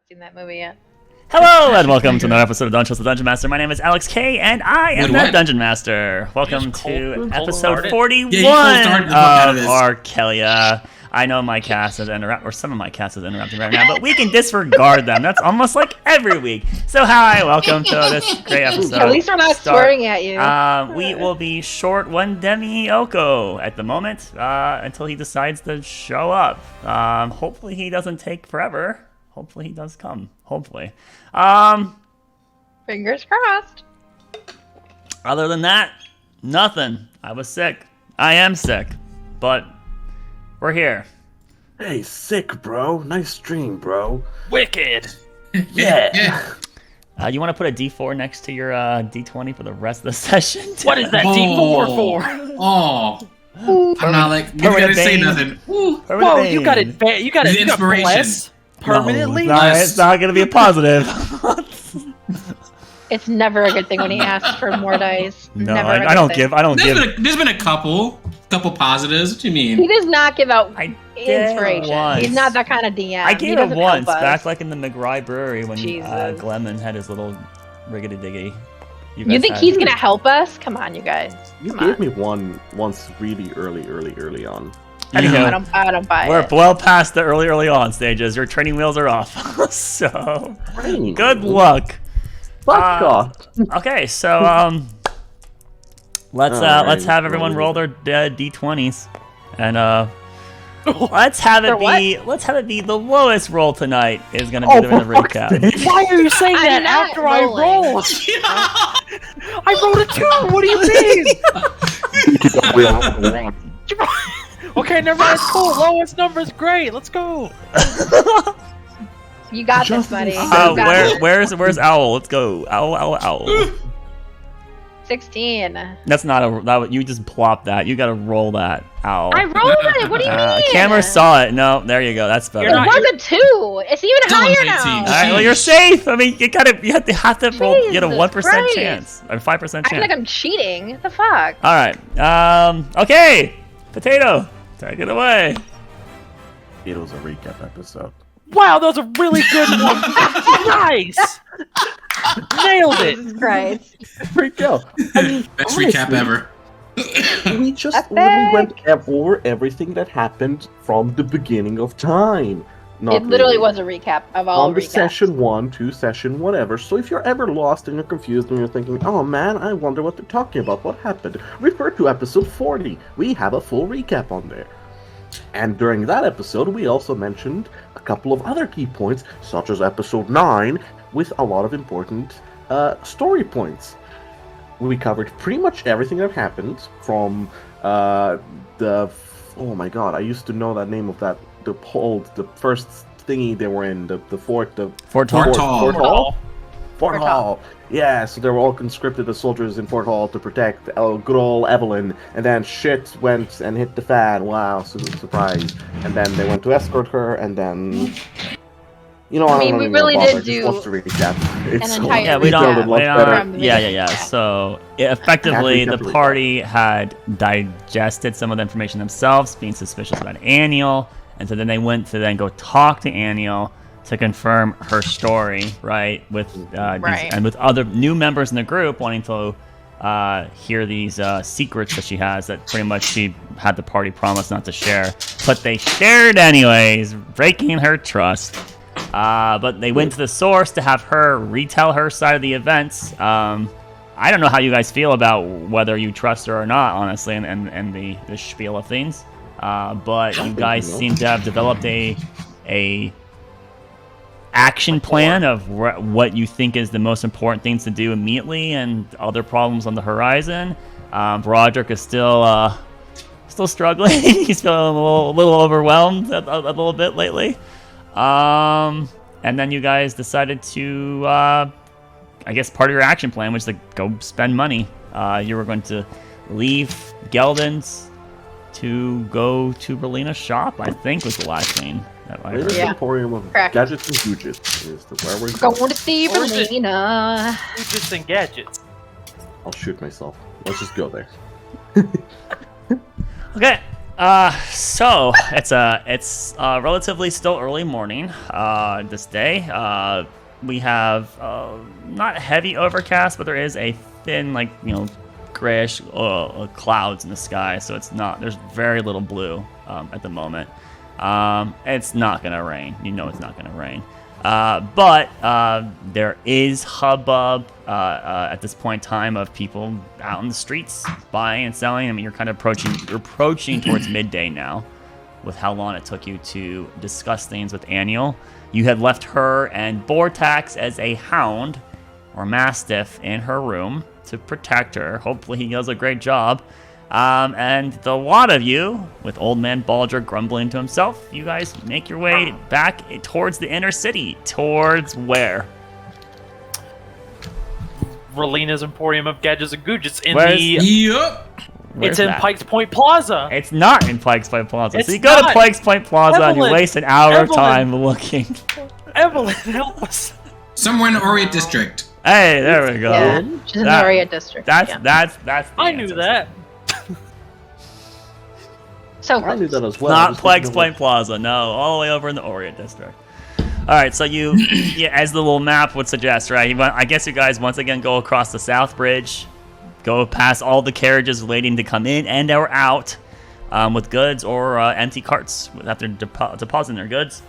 seen that movie yet. Hello and welcome to another episode of Don't Trust the Dungeon Master. My name is Alex K and I am the Dungeon Master. Welcome to episode 41 of Arkelya. I know my cast is interrupting, or some of my cast is interrupting right now, but we can disregard them. That's almost like every week. So hi, welcome to this great episode. At least we're not swearing at you. We will be short one Demi Oko at the moment until he decides to show up. Hopefully he doesn't take forever. Hopefully he does come. Hopefully. Fingers crossed. Other than that, nothing. I was sick. I am sick. But we're here. Hey, sick, bro. Nice stream, bro. Wicked. Yeah. You want to put a D4 next to your D20 for the rest of the session? What is that D4 for? Oh. I'm not like, you gotta say nothing. Whoa, you got it. You got it. Inspiration. Permanently? No, it's not going to be a positive. It's never a good thing when he asks for more dice. No, Never I don't give. There's been a couple positives. What do you mean? He does not give out did inspiration. once. He's not that kind of DM. I gave He it doesn't once, help us. back like in the McRae Brewery when Jesus. Glemon had his little riggedy-diggy. You think he's gonna help us? Come on, you guys. You Come gave on. me one once really early on. Anywho, I don't buy we're it. well past the early on stages. Your training wheels are off. So, Training good wheels? luck. Fuck off. Okay, so let's have everyone roll their D20s, and let's have it be the lowest roll tonight is gonna be the recap. Why are you saying that not after I rolling. rolled? I rolled a 2. What do you mean? Okay, never mind. It's cool. Lowest number's great. Let's go. You got this, buddy. You got Where's Owl? Let's go. Owl. 16. That's not you just plop that. You gotta roll that. Owl. I rolled it. What do you mean? Camera saw it. No, there you go. That's better. It was a 2. It's even Still higher 18. now. All right, well, you're safe. I mean, you have to roll. You get a Jesus 1% Christ. chance or 5% I chance. feel like I'm cheating. What the fuck? All right. Okay. Potato. Take it away. It was a recap episode. Wow, that was a really good one. Nice. Nailed it. Jesus Christ. There we go. I mean, Best recap ever. We just Epic. literally went over everything that happened from the beginning of time. Not It literally really. was a recap of all On the recaps. session 1, 2, session whatever. So if you're ever lost and you're confused and you're thinking, oh man, I wonder what they're talking about, what happened? Refer to episode 40. We have a full recap on there. And during that episode, we also mentioned a couple of other key points, such as episode 9, with a lot of important story points. We covered pretty much everything that happened from oh my god, I used to know that name of that, the first thingy they were in, the fort, Fort Hall. Fort Hall. Yeah, so they were all conscripted as soldiers in Fort Hall to protect good old Evelyn, and then shit went and hit the fan. Wow, surprise. And then they went to escort her, and then... You know, I mean, we really did do Just to recap. It's so entire Yeah, we detailed don't. and much better. Yeah. So effectively, the Definitely. party had digested some of the information themselves, being suspicious about Aniel, and so then they went to then go talk to Aniel to confirm her story, right? With Right. and with other new members in the group wanting to hear these secrets that she has that pretty much she had the party promise not to share, but they shared anyways, breaking her trust. But they went to the source to have her retell her side of the events. I don't know how you guys feel about whether you trust her or not, honestly, and the spiel of things. But you guys seem to have developed a action plan of what you think is the most important things to do immediately, and other problems on the horizon. Broderick is still struggling. He's feeling a little overwhelmed a little bit lately. And then you guys decided to, I guess part of your action plan was to go spend money. You were going to leave Geldon's to go to Relina's shop, I think was the last thing that I heard. Relina's Yeah. Emporium of Correct. Gadgets and Googets is where we're going. Going to see Or is it- Relina. Gadgets and gadgets. I'll shoot myself. Let's just go there. Okay, So it's relatively still early morning this day. We have not heavy overcast, but there is a thin, like, grayish clouds in the sky. So it's not. There's very little blue at the moment. It's not gonna rain. It's not gonna rain. But there is hubbub at this point in time of people out in the streets buying and selling. I mean, you're kind of approaching towards midday now with how long it took you to discuss things with Aniel. You had left her and Bortax as a hound or mastiff in her room to protect her. Hopefully he does a great job. And the lot of you, with Old Man Balger grumbling to himself, you guys make your way back towards the inner city. Towards where? Relina's Emporium of Gadgets and Googets Yup. It's in that? Pikes Point Plaza. It's not in Pikes Point Plaza. It's So you go to not. Pikes Point Plaza and you Evelyn, waste an hour of Evelyn. time looking. Evelyn, help us. Somewhere in the Orient District. Hey, there we go. Yeah, she's in the That- Orient District. That's yeah. that's the I knew answer. that. So I knew close. that as well. I Not just Pikes didn't know Point Plaza, no, all the way over in the Orient District. All right, so you, as the little map would suggest, right? I guess you guys once again go across the South Bridge, go past all the carriages waiting to come in and or out with goods or empty carts after depositing their goods,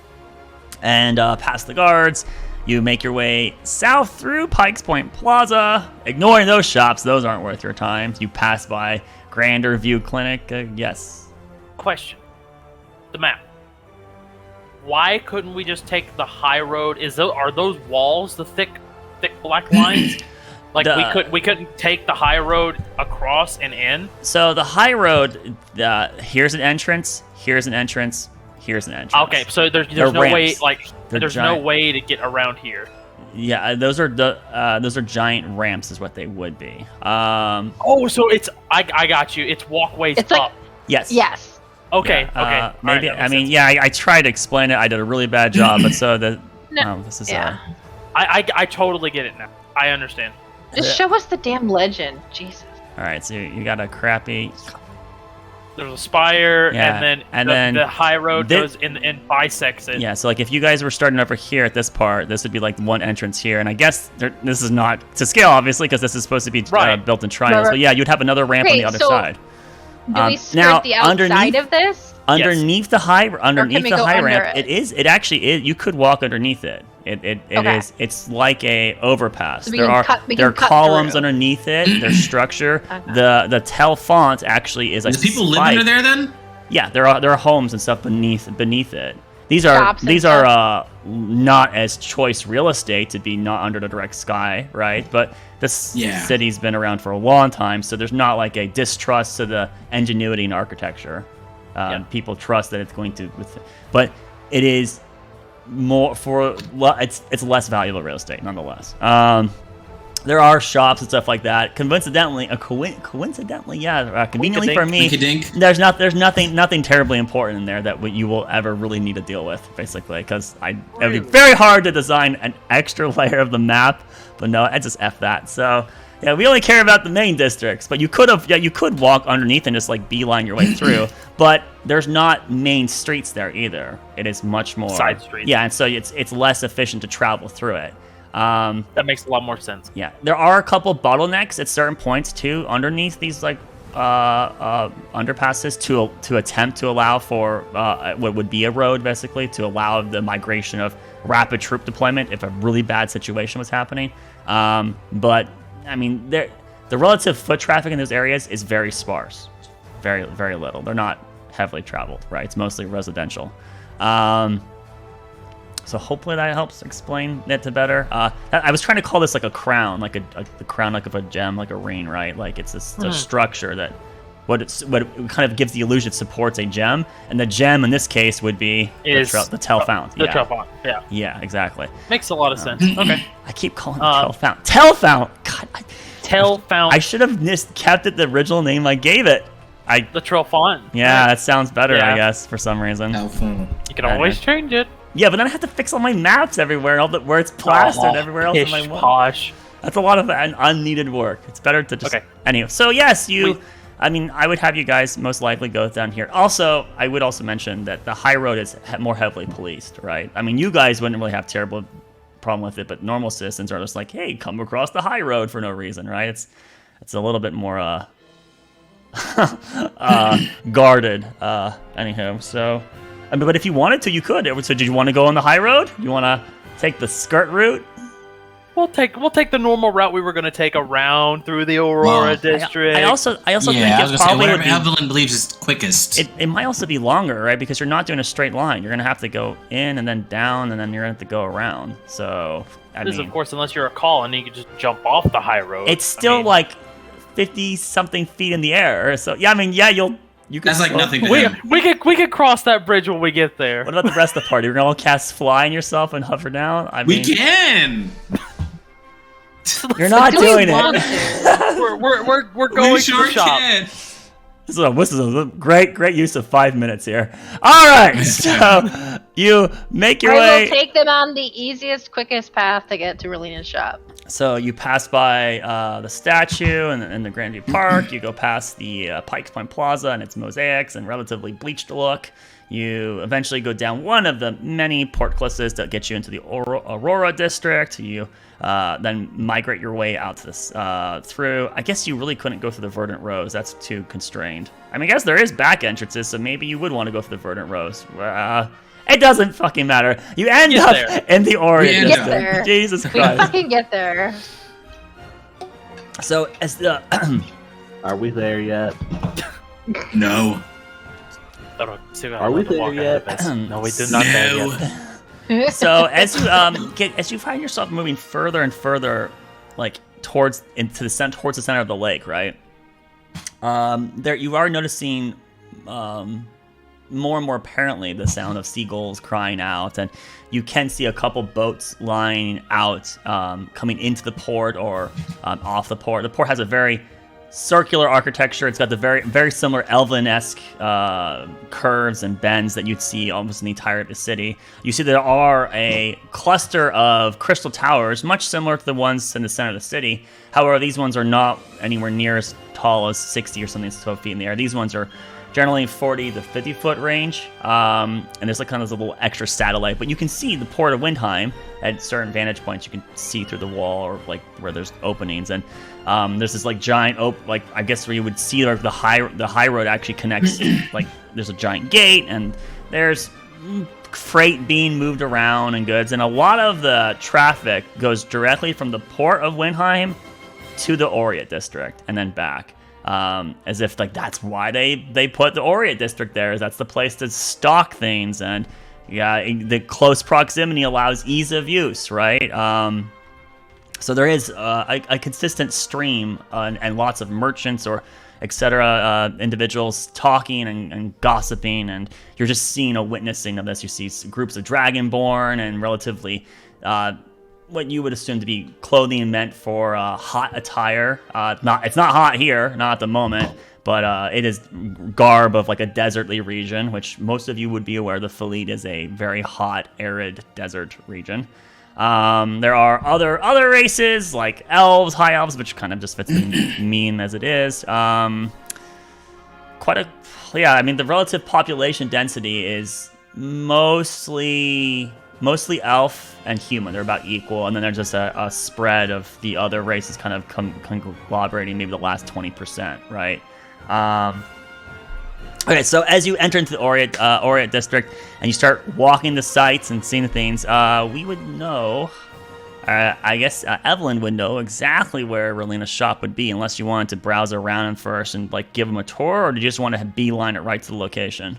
and past the guards. You make your way south through Pikes Point Plaza, ignoring those shops; those aren't worth your time. You pass by Grander View Clinic. Yes. Question. The map. Why couldn't we just take the high road? Are those walls the thick black lines? Like we couldn't take the high road across and in? So the high road, here's an entrance, here's an entrance, here's an entrance. Okay, so there's They're no way ramps. They're there's giant. no way to get around here. Yeah, those are giant ramps, is what they would be. Oh, so it's I got you. It's walkways It's like- up. Yes. Yes. Okay, Yeah, okay. maybe. All right, that I mean, makes yeah. I tried to explain it. I did a really bad job, but so the. No, this is. yeah. sense. I totally get it now. I understand. Just show us the damn legend. Jesus. All right, so you got a crappy. There's a spire, Yeah, and then the high road thi- goes and bisects it. Yeah, so like if you guys were starting over here at this part, this would be like one entrance here, and I guess this is not to scale, obviously, because this is supposed to be Right. built in triangles. Right. But yeah, you'd have another ramp on Great, the other so- side. Do we skirt now, the outside underneath- of this? Underneath the high we go high under ramp, it? it actually is. You could walk underneath it. It Okay. is. It's like a overpass. So we there can are cut- we there are can cut columns through. underneath it. There's structure. Okay. The tell font actually is a Does people live spike. under there then? Yeah, there are homes and stuff beneath it. These are Shops and not as choice real estate to be not under the direct sky, right? But this Yeah. city's been around for a long time, so there's not like a distrust to the ingenuity and architecture. People trust that it's going to, but it is more it's less valuable real estate nonetheless. There are shops and stuff like that. Conveniently for me, Wink-a-dink. there's nothing terribly important in there that you will ever really need to deal with, basically, because it'd be very hard to design an extra layer of the map. But no, I just F that. So yeah, we only care about the main districts. But you could walk underneath and just like beeline your way through. But there's not main streets there either. It is much more Side streets. Yeah, and so it's less efficient to travel through it. That makes a lot more sense. Yeah, there are a couple bottlenecks at certain points too underneath these like underpasses to attempt to allow for what would be a road, basically, to allow the migration of rapid troop deployment if a really bad situation was happening. But I mean, the relative foot traffic in those areas is very sparse, very very little. They're not heavily traveled, right? It's mostly residential. So hopefully that helps explain it to better. I was trying to call this like a crown, like the crown like of a gem, like a ring, right? Like it's a structure that what it kind of gives the illusion it supports a gem, and the gem in this case would be the tell fount. The tell fount, yeah. Yeah, exactly. Makes a lot of sense. Okay. I keep calling it tell fount. Tell fount. God, Tell fount. I should have just kept it the original name I gave it. The trail font. Yeah, that sounds better, Yeah. I guess, for some reason. Alpha. You can always change it. Yeah, but then I have to fix all my maps everywhere, where it's plastered everywhere else in my wall. Posh. That's a lot of unneeded work. It's better to just. Okay. Anyway, so yes, you I mean, I would have you guys most likely go down here. Also, I would also mention that the high road is more heavily policed, right? I mean, you guys wouldn't really have terrible problem with it, but normal citizens are just like, hey, come across the high road for no reason, right? It's a little bit more guarded. Anywho, so, I mean, but if you wanted to, you could. So, did you want to go on the high road? You want to take the skirt route? We'll take the normal route we were going to take around through the Aurora district. I also think I it was probably whatever would be. Evelyn believes is quickest. It might also be longer, right? Because you're not doing a straight line. You're gonna have to go in and then down, and then you're gonna have to go around. So, I mean, of course, unless you're a call and you can just jump off the high road. it's still like 50-something feet in the air. So, yeah, I mean, yeah, you can. That's like nothing to we him. we could cross that bridge when we get there. What about the rest of the party? We're gonna all cast fly on yourself and hover down. I mean, We can! you're not Do we doing want it. to? We're going We to sure the shop. can! This is a great use of 5 minutes here. All right, so you make your I way. will take them on the easiest, quickest path to get to Relina's shop. So you pass by the statue and the Grandview Park. You go past the Pikes Point Plaza and its mosaics and relatively bleached look. You eventually go down one of the many portcullises that get you into the Aurora district. You then migrate your way out to this through. I guess you really couldn't go through the Verdant Rose. That's too constrained. I mean, I guess there is back entrances, so maybe you would want to go through the Verdant Rose. It doesn't fucking matter. You end Get up there. in the Orient Get district. there. Jesus We Christ. fucking get there. So as the Are we there yet? No. Are we there yet? No, we did not there yet. So as you find yourself moving further and further, like towards the center of the lake, right? There you are noticing more and more apparently the sound of seagulls crying out, and you can see a couple boats lying out, coming into the port or off the port. The port has a very circular architecture. It's got the very similar Elven-esque curves and bends that you'd see almost in the entirety of the city. You see there are a cluster of crystal towers, much similar to the ones in the center of the city. However, these ones are not anywhere near as tall as 60 or something 12 feet in the air. These ones are generally 40 to 50 foot range, and there's like kind of this little extra satellite. But you can see the port of Windheim at certain vantage points. You can see through the wall or like where there's openings, and there's this like giant I guess where you would see like the high road actually connects. Like there's a giant gate, and there's freight being moved around and goods, and a lot of the traffic goes directly from the port of Windheim to the Orient district and then back. As if like that's why they put the Orient district there. Is that's the place to stock things, and yeah, the close proximity allows ease of use, right? So there is a consistent stream and lots of merchants or etc. Individuals talking and gossiping, and you're just seeing a witnessing of this. You see groups of Dragonborn and relatively what you would assume to be clothing meant for hot attire. It's not hot here, not at the moment, but it is garb of like a desertly region, which most of you would be aware the Phalid is a very hot, arid desert region. There are other races like elves, high elves, which kind of just fits the meme as it is. I mean, the relative population density is mostly elf and human. They're about equal, and then there's just a spread of the other races kind of conglomerating maybe the last 20%, right? Okay, so as you enter into the Orient district and you start walking the sites and seeing the things, we would know, I guess Evelyn would know exactly where Relina's shop would be, unless you wanted to browse around first and like give them a tour, or do you just want to beeline it right to the location?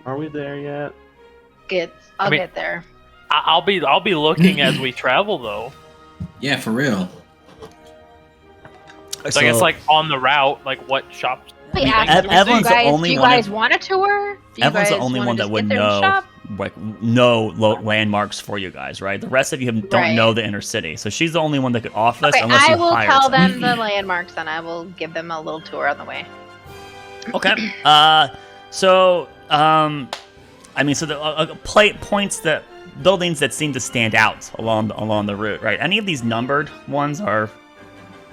Are we there yet? I'll get there. I'll be looking as we travel though. Yeah, for real. So I guess like on the route, like what shops? Wait, Evelyn's the only do you one guys want a tour? Evelyn's the only one that would know landmarks for you guys, right? The rest of you don't know the inner city, so she's the only one that could offer this. Okay, Unless you I will hire tell someone. them the landmarks, and I will give them a little tour on the way. Okay. I mean, so the points that buildings that seem to stand out along the route, right? Any of these numbered ones are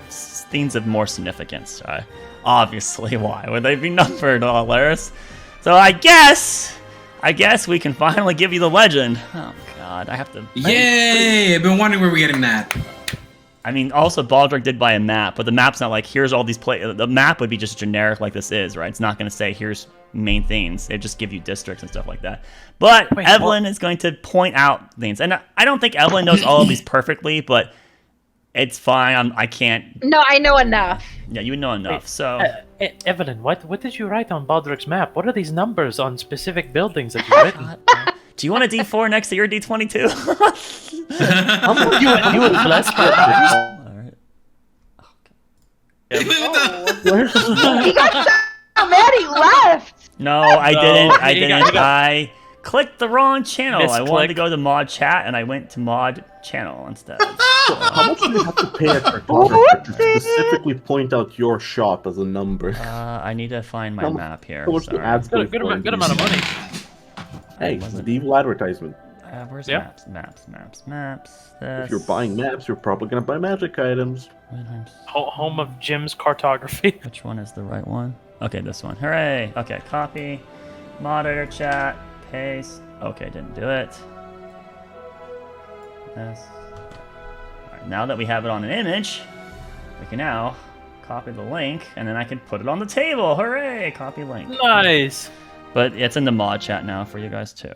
things of more significance. Obviously, why would they be numbered, Alaris? So I guess we can finally give you the legend. Oh God, I have to. Yay! I've been wondering where we're getting that. I mean, also Baldric did buy a map, but the map's not like here's all these the map would be just generic like this is, right? It's not going to say here's main things. It just give you districts and stuff like that. But wait, Evelyn is going to point out things, and I don't think Evelyn knows all of these perfectly, but it's fine. I can't. No, I know enough. Yeah, you know enough. So, Evelyn, what did you write on Baldric's map? What are these numbers on specific buildings that you've written? Do you want a D4 next to your D22? you would bless my Alright. Wait, what the? He got so mad he left. No, I didn't. I you didn't. got- I clicked the wrong channel. I wanted to Misclick. go to mod chat, and I went to mod channel instead. How much do you have to pay a cartographer to specifically point out your shop as a number? I need to find my map here. How much do Sorry. ads go Good for amount in of these? money. Hey, it's the evil advertisement. Where's Yeah. maps? If you're buying maps, you're probably gonna buy magic items. Home of Jim's cartography. Which one is the right one? Okay, this one. Hooray! Okay, copy, monitor chat, paste. Okay, didn't do it. Yes. Alright, now that we have it on an image, we can now copy the link, and then I can put it on the table. Hooray! Copy link. Nice. But it's in the mod chat now for you guys too.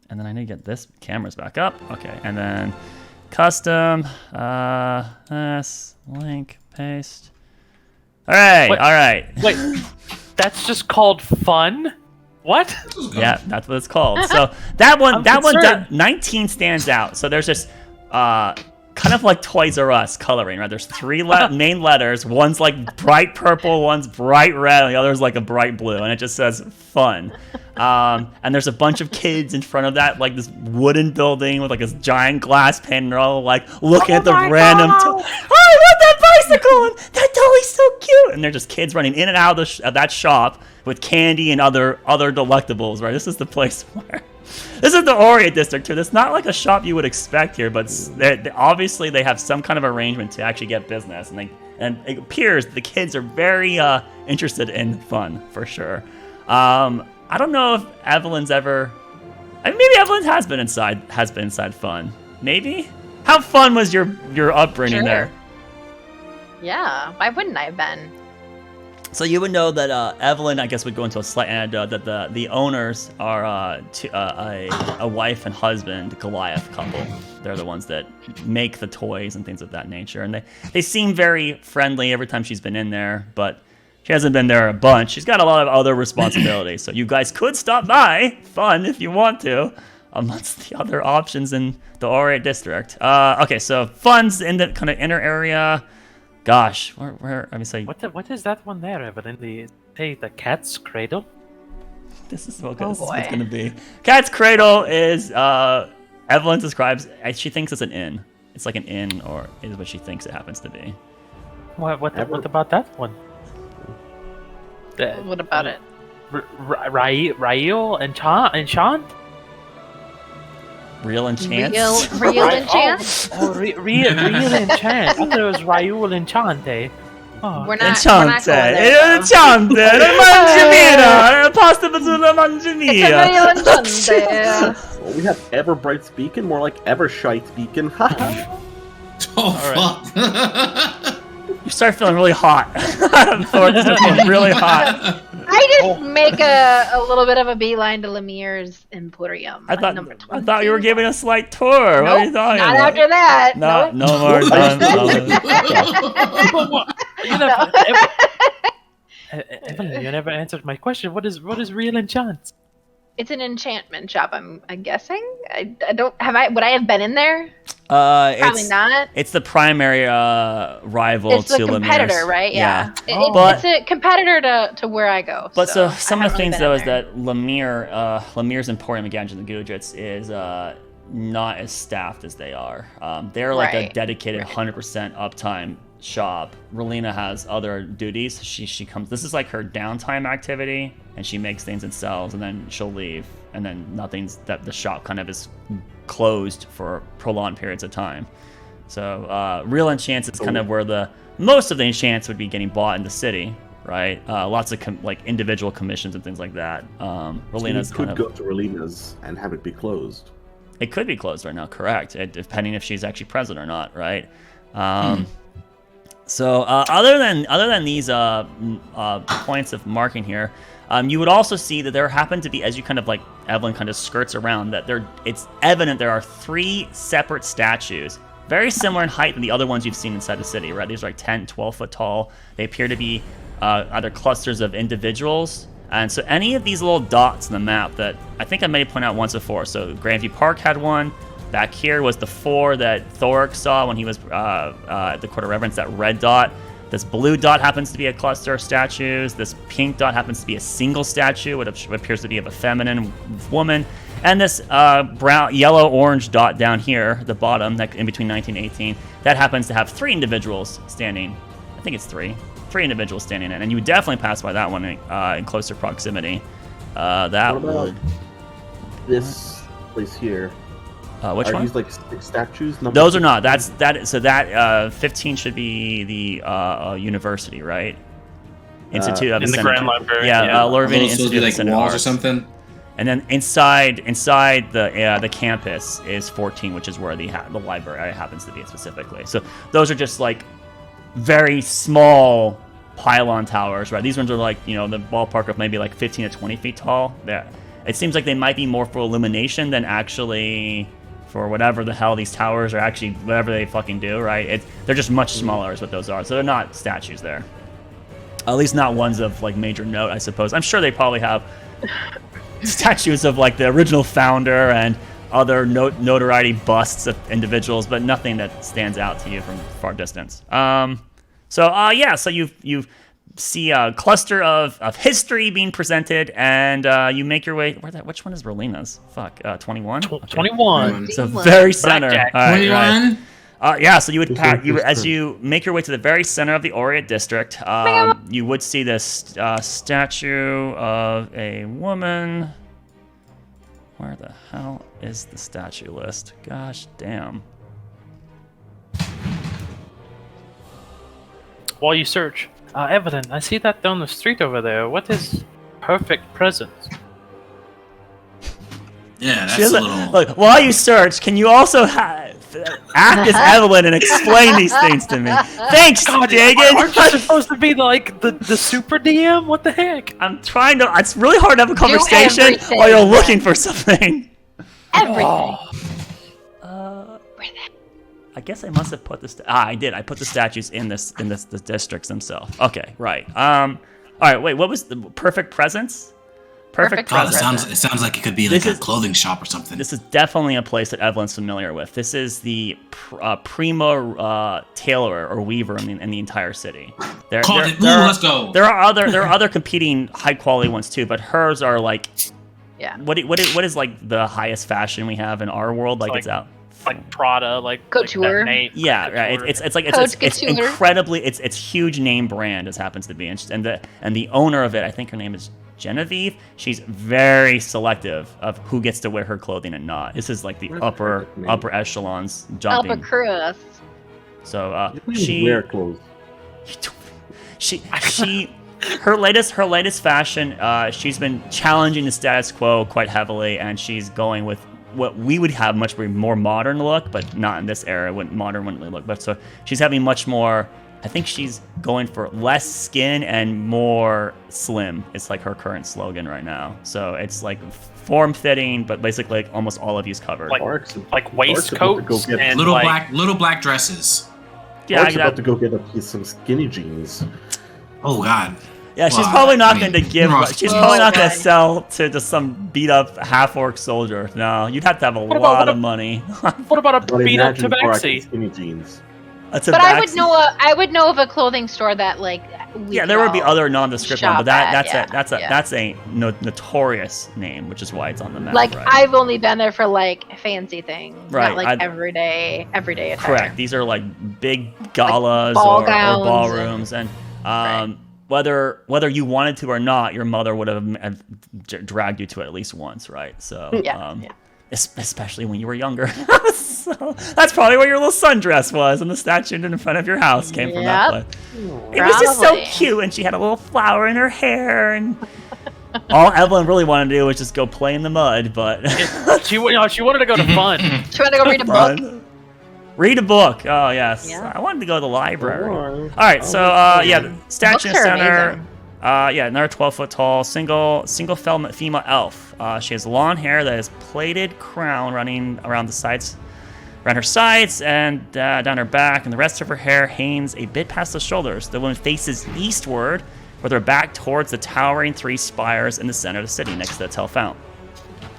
And then I need to get this cameras back up. Okay, and then custom, this, link, paste. All right, Wait. all right. Wait, that's just called fun? What? Yeah, that's what it's called. So that one, I'm that concerned. 19 stands out. So there's this kind of like Toys R Us coloring, right? There's three main letters. One's like bright purple, one's bright red, and the other's like a bright blue, and it just says fun. And there's a bunch of kids in front of that, like this wooden building with like this giant glass pane, and they're all like looking at the random. Oh, I want that bicycle! And that dolly's so cute! And they're just kids running in and out of that shop with candy and other delectables, right? This is the place where. This is the Orient district too. It's not like a shop you would expect here, but obviously they have some kind of arrangement to actually get business, and it appears the kids are very interested in fun for sure. I don't know if Evelyn's ever. I mean, maybe Evelyn has been inside fun. Maybe. How fun was your upbringing Sure. there? Yeah, why wouldn't I have been? So you would know that Evelyn, I guess, would go into a slight anecdote that the owners are a wife and husband Goliath couple. They're the ones that make the toys and things of that nature, and they seem very friendly every time she's been in there, but she hasn't been there a bunch. She's got a lot of other responsibilities, so you guys could stop by, fun if you want to, amongst the other options in the Orient district. Okay, so fun's in the kind of inner area. Gosh, where I mean, say What is that one there, Evelyn? The cat's cradle? this is what Oh, this is boy. what's gonna be. Cat's Cradle is Evelyn describes. She thinks it's an inn. It's like an inn, or is what she thinks it happens to be. What about that one? What about it? Rael Enchant? Real enchants. Real enchant? Real Enchant. I thought it was Raul Enchante. Oh. We're not Enchante. going there. Enchante. Mangiamina. Pasta bazoola mangiamia. Real enchante. Well, we have Everbright speaking, more like Evershite speaking. Haha. Oh, fuck. You start feeling really hot. Thor, you start feeling really hot. I just make a little bit of a beeline to Lemire's Emporium. I thought number I thought you were 22. giving a slight tour. What are you Nope, talking not about? after that. No, Nope. no more Evelyn, you never answered my question. What is Real Enchant? It's an enchantment shop. I'm guessing. I don't have I. Would I have been in there? Probably it's, not. It's the primary rival It's to the competitor, Lemire's. right? Yeah. But- It's a competitor to where I go. But so I some of the haven't really things been though in is there. that Lemire's Emporium again to the Googets is not as staffed as they are. They're like a Right. dedicated 100% uptime shop. Relina has other duties. She comes. This is like her downtime activity, and she makes things and sells, and then she'll leave, and then nothing's that the shop kind of is closed for prolonged periods of time. So real enchants is kind of where most of the enchants would be getting bought in the city, right? Lots of individual commissions and things like that. Relina's could go to Relina's and have it be closed. It could be closed right now, correct? Depending if she's actually present or not, right? So other than these points of marking here, you would also see that there happen to be, as you kind of Evelyn kind of skirts around, that it's evident there are 3 separate statues, very similar in height than the other ones you've seen inside the city, right? These are 10, 12 foot tall. They appear to be either clusters of individuals. And so any of these little dots in the map that I think I may point out once before. So Grandview Park had one. Back here was the 4 that Thoric saw when he was at the Court of Reverence, that red dot. This blue dot happens to be a cluster of statues. This pink dot happens to be a single statue, which appears to be of a feminine woman. And this yellow-orange dot down here, the bottom, in between 19 and 18, that happens to have 3 individuals standing. I think it's 3 individuals standing in. And you would definitely pass by that one in closer proximity. That would... This place here. Which one? Are these statues? Those are not. So that 15 should be the university, right? Institute of the Senate. Grand Library. Yeah, Lorvina Institute be of Senate walls Arts. or something. And then inside the campus is 14, which is where the library happens to be specifically. So those are just very small pylon towers, right? These ones are the ballpark of maybe 15 to 20 feet tall. It seems like they might be more for illumination than actually for whatever the hell these towers are actually, whatever they fucking do, right? They're just much smaller is what those are. So they're not statues there. At least not ones of major note, I suppose. I'm sure they probably have statues of the original founder and other notoriety busts of individuals, but nothing that stands out to you from far distance. So you see a cluster of history being presented, and you make your way. Which one is Relina's? 21. 21. So very center. Blackjack. All right, 21. Right. So you would as you make your way to the very center of the Aureate district, you would see this statue of a woman. Where the hell is the statue list? Gosh damn. While you search, Evelyn, I see that down the street over there. What is perfect presence? Yeah, that's a little... Look, while you search, can you also act as Evelyn and explain these things to me? Thanks, Dagan! Aren't you supposed to be the super DM? What the heck? I'm trying to... It's really hard to have a conversation while you're looking for something. Everything. I guess I must have put this... I did. I put the statues in the districts themselves. Okay, right. All right, wait, what was the perfect presence? Perfect presence. It sounds like it could be a clothing shop or something. This is definitely a place that Evelyn's familiar with. This is the primo tailor or weaver in the entire city. Let's go. There are other competing high quality ones too, but hers are Yeah. What is the highest fashion we have in our world? It's out. Prada, couture. That name. Yeah, couture. Right. It's incredibly it's huge name brand as happens to be, and the owner of it, I think her name is Genevieve. She's very selective of who gets to wear her clothing and not. This is the upper echelons jumping. Upper crust. So she wear clothes. Her latest fashion. She's been challenging the status quo quite heavily, and she's going with what we would have much more modern look, but not in this era. Modern wouldn't really look, but so she's having much more. I think she's going for less skin and more slim. It's her current slogan right now. So it's form-fitting, but basically almost all of you's covered. Like waistcoats and little black dresses. Yeah, I'm about to go get some skinny jeans. Oh God. Yeah, she's probably not going to give. She's probably not going to sell to just some beat-up half-orc soldier. No, you'd have to have a lot of money. What about a beat-up tabaxi? Skinny jeans. But I would know of a clothing store that there would be other nondescript ones, but that's a notorious name, which is why it's on the map. Right? I've only been there for fancy things, right? Not everyday attire. Correct. These are big galas ball or ballrooms, and right. whether you wanted to or not, your mother would have dragged you to it at least once, right? So yeah. especially when you were younger. So that's probably where your little sundress was, and the statue in front of your house came from that place. It was just so cute, and she had a little flower in her hair, and all Evelyn really wanted to do was just go play in the mud, but she wanted to go to fun. She wanted to go read a book. Read a book. Oh yes, I wanted to go to the library. All right, so the statue in the center. Another 12-foot tall, single female elf. She has long hair that is plaited crown running around her sides and down her back, and the rest of her hair hangs a bit past the shoulders. The woman faces eastward, with her back towards the towering 3 spires in the center of the city, next to the Tell Fountain.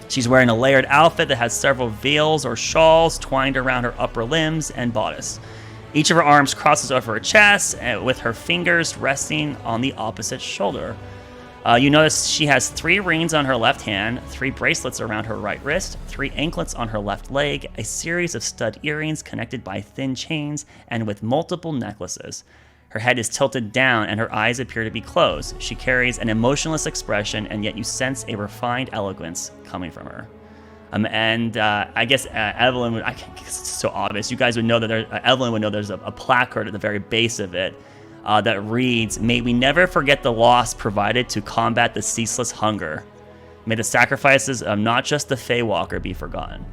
She's wearing a layered outfit that has several veils or shawls twined around her upper limbs and bodice. Each of her arms crosses over her chest, with her fingers resting on the opposite shoulder. You notice she has 3 rings on her left hand, 3 bracelets around her right wrist, 3 anklets on her left leg, a series of stud earrings connected by thin chains, and with multiple necklaces. Her head is tilted down, and her eyes appear to be closed. She carries an emotionless expression, and yet you sense a refined eloquence coming from her. I guess Evelyn would. It's so obvious. You guys would know that Evelyn would know there's a placard at the very base of it that reads, "May we never forget the loss provided to combat the ceaseless hunger. May the sacrifices of not just the Feywalker be forgotten."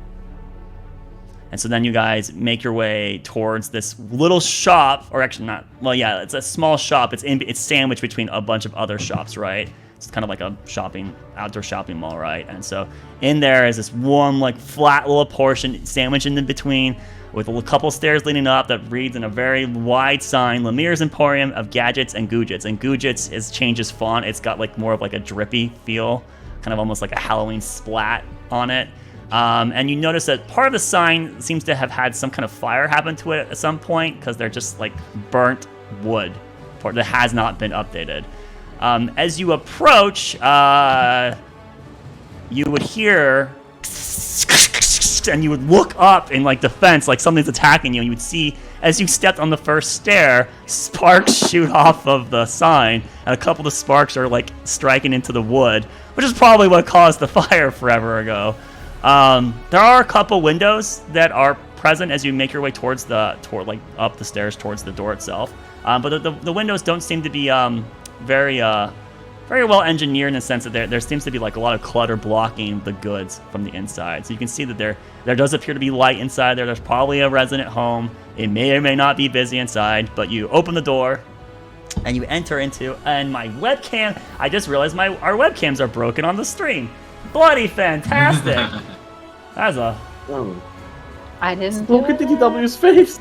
And so then you guys make your way towards this little shop, or actually not. Well, yeah, it's a small shop. It's sandwiched between a bunch of other shops, right? It's kind of like a outdoor shopping mall, right? And so in there is this one like flat little portion sandwiched in between, with a couple stairs leading up that reads in a very wide sign, Lemir's Emporium of Gadgets and Googets. And Googets is changes font. It's got like more of like a drippy feel, kind of almost like a Halloween splat on it. And you notice that part of the sign seems to have had some kind of fire happen to it at some point, because they're just like burnt wood that has not been updated. As you approach, you would hear, and you would look up in like defense, like something's attacking you, and you would see, as you stepped on the first stair, sparks shoot off of the sign, and a couple of the sparks are like striking into the wood, which is probably what caused the fire forever ago. There are a couple windows that are present as you make your way toward up the stairs towards the door itself, but the windows don't seem to be very well engineered, in the sense that there seems to be like a lot of clutter blocking the goods from the inside. So you can see that there does appear to be light inside there. There's probably a resident home. It may or may not be busy inside, but you open the door and you enter into, and my webcam, I just realized our webcams are broken on the stream. Bloody fantastic. That's a... Oh. I didn't Look at DTW's face.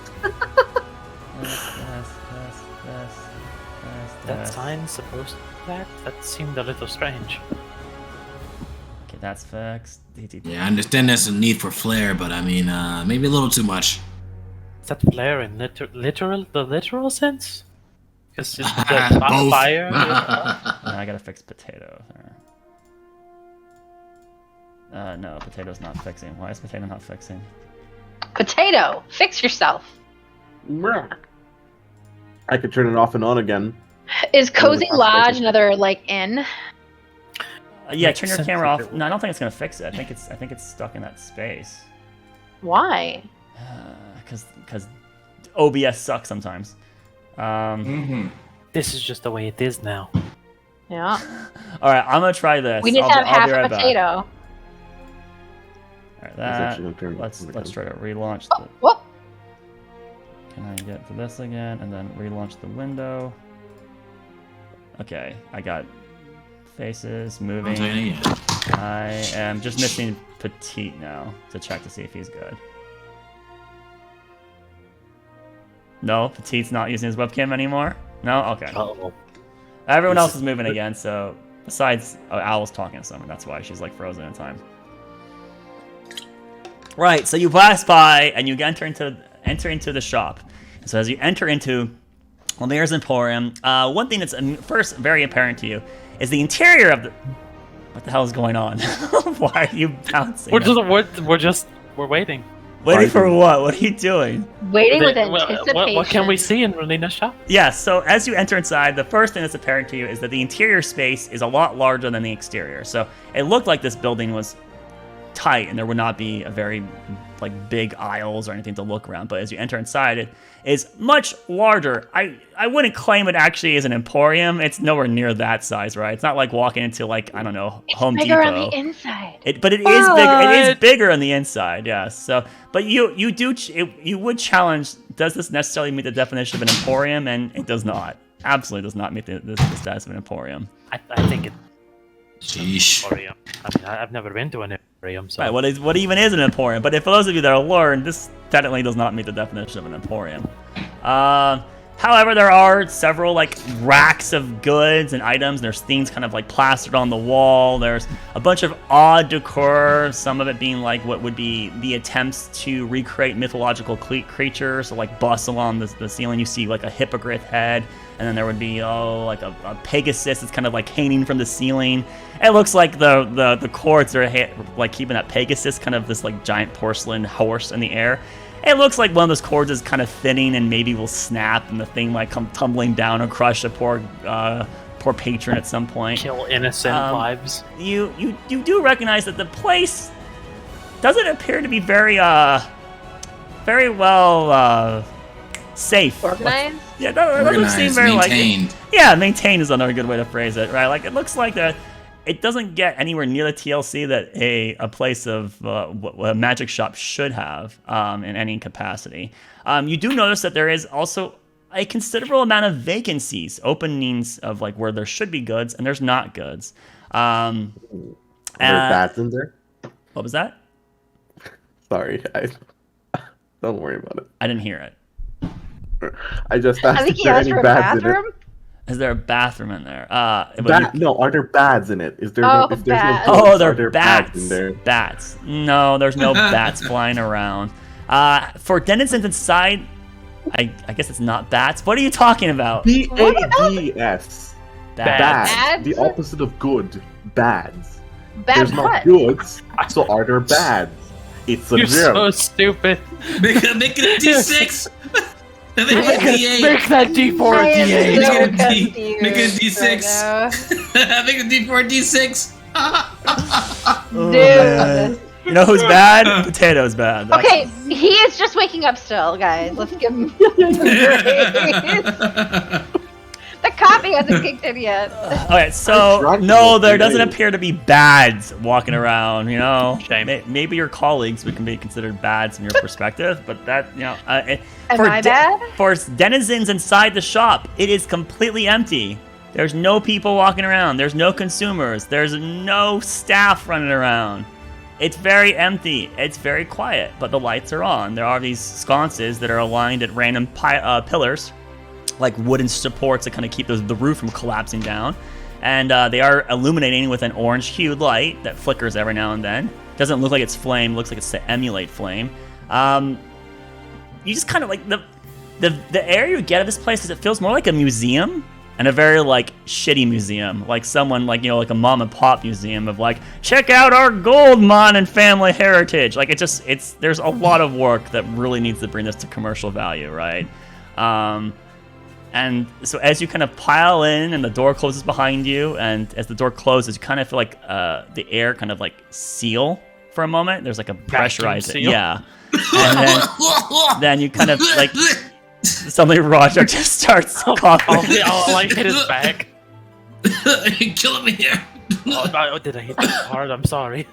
That sign's supposed to be that seemed a little strange. Okay, that's fixed. Yeah, I understand there's a need for flair, but I mean, maybe a little too much. Is that flare in the literal sense? Because it's the fire. Now I gotta fix potato. No, potato's not fixing. Why is potato not fixing? Potato, fix yourself. I could turn it off and on again. Is Cozy Lodge another like inn? Yeah, turn your camera off. No, I don't think it's gonna fix it. I think it's stuck in that space. Why? Because OBS sucks sometimes. This is just the way it is now. Yeah. All right, I'm gonna try this. We need to have half a potato. All right, let's try to relaunch. Whoop. Can I get to this again and then relaunch the window? Okay, I got faces moving. I am just missing Petite now to check to see if he's good. No, Petite's not using his webcam anymore? No? Okay. Oh. Everyone else is moving again, so besides Owl's talking to someone, that's why she's like frozen in time. Right, so you pass by and you enter into the shop. So as you enter into Lemir's Emporium, one thing that's first very apparent to you is the interior of the... What the hell is going on? Why are you bouncing? We're waiting. Waiting for what? What are you doing? Waiting with anticipation. What can we see in Relina's shop? Yeah, so as you enter inside, the first thing that's apparent to you is that the interior space is a lot larger than the exterior. So it looked like this building was tight, and there would not be a very like big aisles or anything to look around. But as you enter inside, it is much larger. I wouldn't claim it actually is an emporium. It's nowhere near that size, right? It's not like walking into like, I don't know, Home Depot. It's bigger on the inside. But it is bigger. It is bigger on the inside, yes. So, but you would challenge. Does this necessarily meet the definition of an emporium? And it does not. Absolutely does not meet the status of an emporium. I think it. Sheesh. Emporium. I mean, I've never been to an emporium, so. Right, what even is an emporium? But for those of you that are learned, this technically does not meet the definition of an emporium. However, there are several like racks of goods and items. There's things kind of like plastered on the wall. There's a bunch of odd decor, some of it being like what would be the attempts to recreate mythological creatures, so like busts along the ceiling. You see like a hippogriff head, and then there would be like a Pegasus that's kind of like hanging from the ceiling. It looks like the cords are like keeping that Pegasus, kind of this like giant porcelain horse in the air. It looks like one of those cords is kind of thinning and maybe will snap, and the thing might come tumbling down and crush a poor patron at some point. Kill innocent lives. You do recognize that the place doesn't appear to be very well safe. Organized? Yeah, it doesn't seem very maintained. Maintained is another good way to phrase it, right? Like it looks like it doesn't get anywhere near the TLC that a place of what a magic shop should have in any capacity. You do notice that there is also a considerable amount of vacancies, openings of like where there should be goods and there's not goods. Are there bats in there? What was that? Sorry, don't worry about it. I didn't hear it. I just asked I think if he there are asked any for a bats in it. bathroom. Is there a bathroom in there? No, are there bads in it? Is there Oh, if there's bats. no Oh, bullets, there are are there bats. in there? Bats. No, there's no bats flying around. For denizens inside, I guess it's not bats. What are you talking about? BADS. Bats. Bads. The Bads? opposite of good. Bads. Bad There's what? no goods, so are there bads? It's a You're zero. so stupid. Make it a D6. Make it a D8. Make that D4 I am D8. so Make it a D- confused make it a D6. right now. Make it a D4 D6. Dude. You know who's bad? Potato's bad. That's- Okay, he is just waking up still, guys. Let's give him The coffee hasn't kicked in yet. Okay, so drunk no, there today. doesn't appear to be bads walking around. You know, Shame. Maybe your colleagues would can be considered bads from your perspective, but that Am I bad? For denizens inside the shop, it is completely empty. There's no people walking around. There's no consumers. There's no staff running around. It's very empty. It's very quiet, but the lights are on. There are these sconces that are aligned at random pillars, like wooden supports that kind of keep the roof from collapsing down. And they are illuminating with an orange-hued light that flickers every now and then. Doesn't look like it's flame. Looks like it's to emulate flame. You just kind of like the air you get of this place is it feels more like a museum, and a very like shitty museum, like someone like like a mom and pop museum of like, check out our gold mine and family heritage. Like it's there's a lot of work that really needs to bring this to commercial value, right? And so as you kind of pile in and the door closes behind you, and as the door closes, you kind of feel like the air kind of like seal for a moment. There's like a pressurized, seal? yeah. And then you kind of like suddenly Roger just starts coughing. I'll like hit his back. You're killing me here. Oh, did I hit you hard? I'm sorry.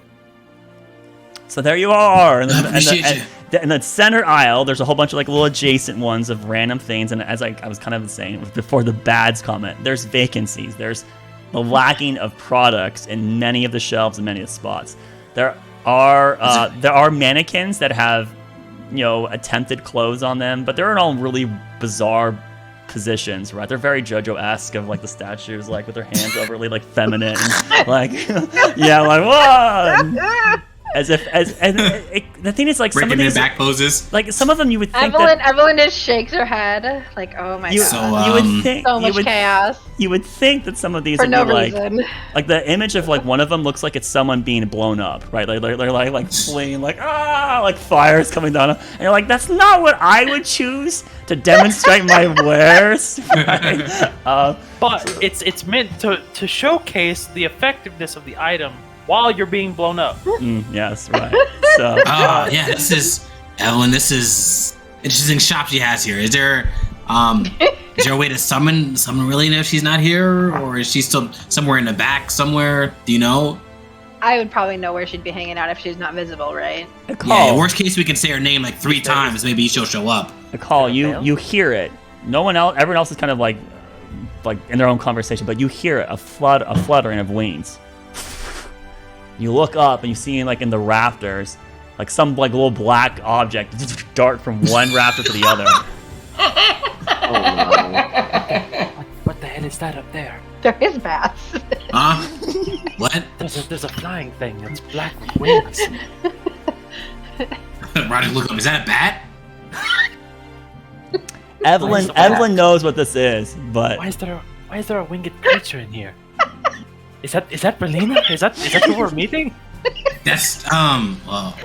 So there you are, and I appreciate you. in the center aisle, there's a whole bunch of like little adjacent ones of random things. And as I was kind of saying before the bads comment, there's vacancies. There's the lacking of products in many of the shelves and many of the spots. There are mannequins that have attempted clothes on them, but they're in all really bizarre positions, right? They're very JoJo-esque of like the statues, like with their hands overly like feminine, like yeah, like whoa. The thing is, like, Breaking some of these back poses. like some of them you would think Evelyn just shakes her head like, oh my god. you would think So much chaos. You would think that some of these For would no be like reason. like the image of like one of them looks like it's someone being blown up, right? Like they're like fleeing, like like fires coming down, and you're like, that's not what I would choose to demonstrate my wares. Right? But it's meant to showcase the effectiveness of the item while you're being blown up. Yes, right. So. Yeah, this is Evelyn. This is interesting shop she has here. Is there a way to summon Relina if she's not here, or is she still somewhere in the back somewhere? Do you know? I would probably know where she'd be hanging out if she's not visible, right? Yeah, worst case we can say her name like 3 times. Maybe she'll show up. You hear it. No one else. Everyone else is kind of like in their own conversation, but you hear it, a fluttering of wings. You look up and you see like in the rafters, like some like little black object dart from one rafter to the other. Oh no. What the hell is that up there? There is bats. Huh? What? There's a flying thing. It's black with wings. Roger, look up. Is that a bat? Evelyn knows what this is, but why is there a winged creature in here? Is that Relina? Is that who we're meeting? That's well.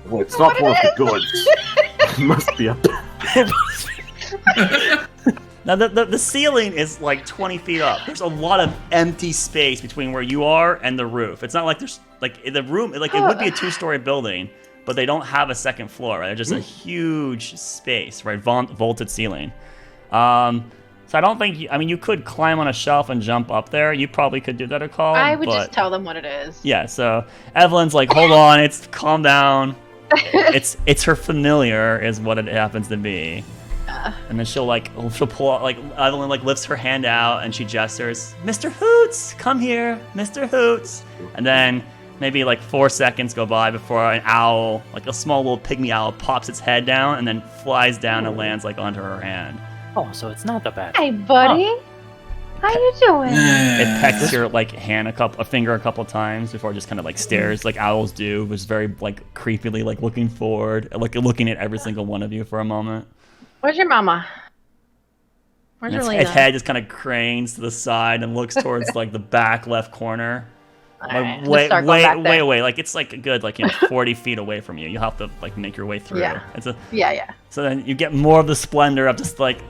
Well, it's not one of the goods. It must be up. now the ceiling is like 20 feet up. There's a lot of empty space between where you are and the roof. It's not like there's like in the room. Like it would be a 2-story building, but they don't have a second floor. Right? There's just a huge space, right? Vaulted ceiling. So I don't think you could climb on a shelf and jump up there. You probably could do that at call. I would just tell them what it is. Yeah. So Evelyn's like, hold on, calm down. It's her familiar is what it happens to be. And then she'll pull out, like Evelyn like lifts her hand out and she gestures, Mr. Hoots, come here, Mr. Hoots. And then maybe like 4 seconds go by before an owl, like a small little pygmy owl, pops its head down and then flies down and lands like onto her hand. Oh, so it's not the bat. Hey, buddy. How you doing? It pecks your like hand a finger a couple times before it just kind of like stares like owls do. It was very like creepily like looking forward, like looking at every single one of you for a moment. Where's your mama? Where's Relina? Its head just kind of cranes to the side and looks towards like the back left corner. Right, Way away. Like it's like a good 40 feet away from you. You'll have to like make your way through. Yeah. Yeah. So then you get more of the splendor of just Roderick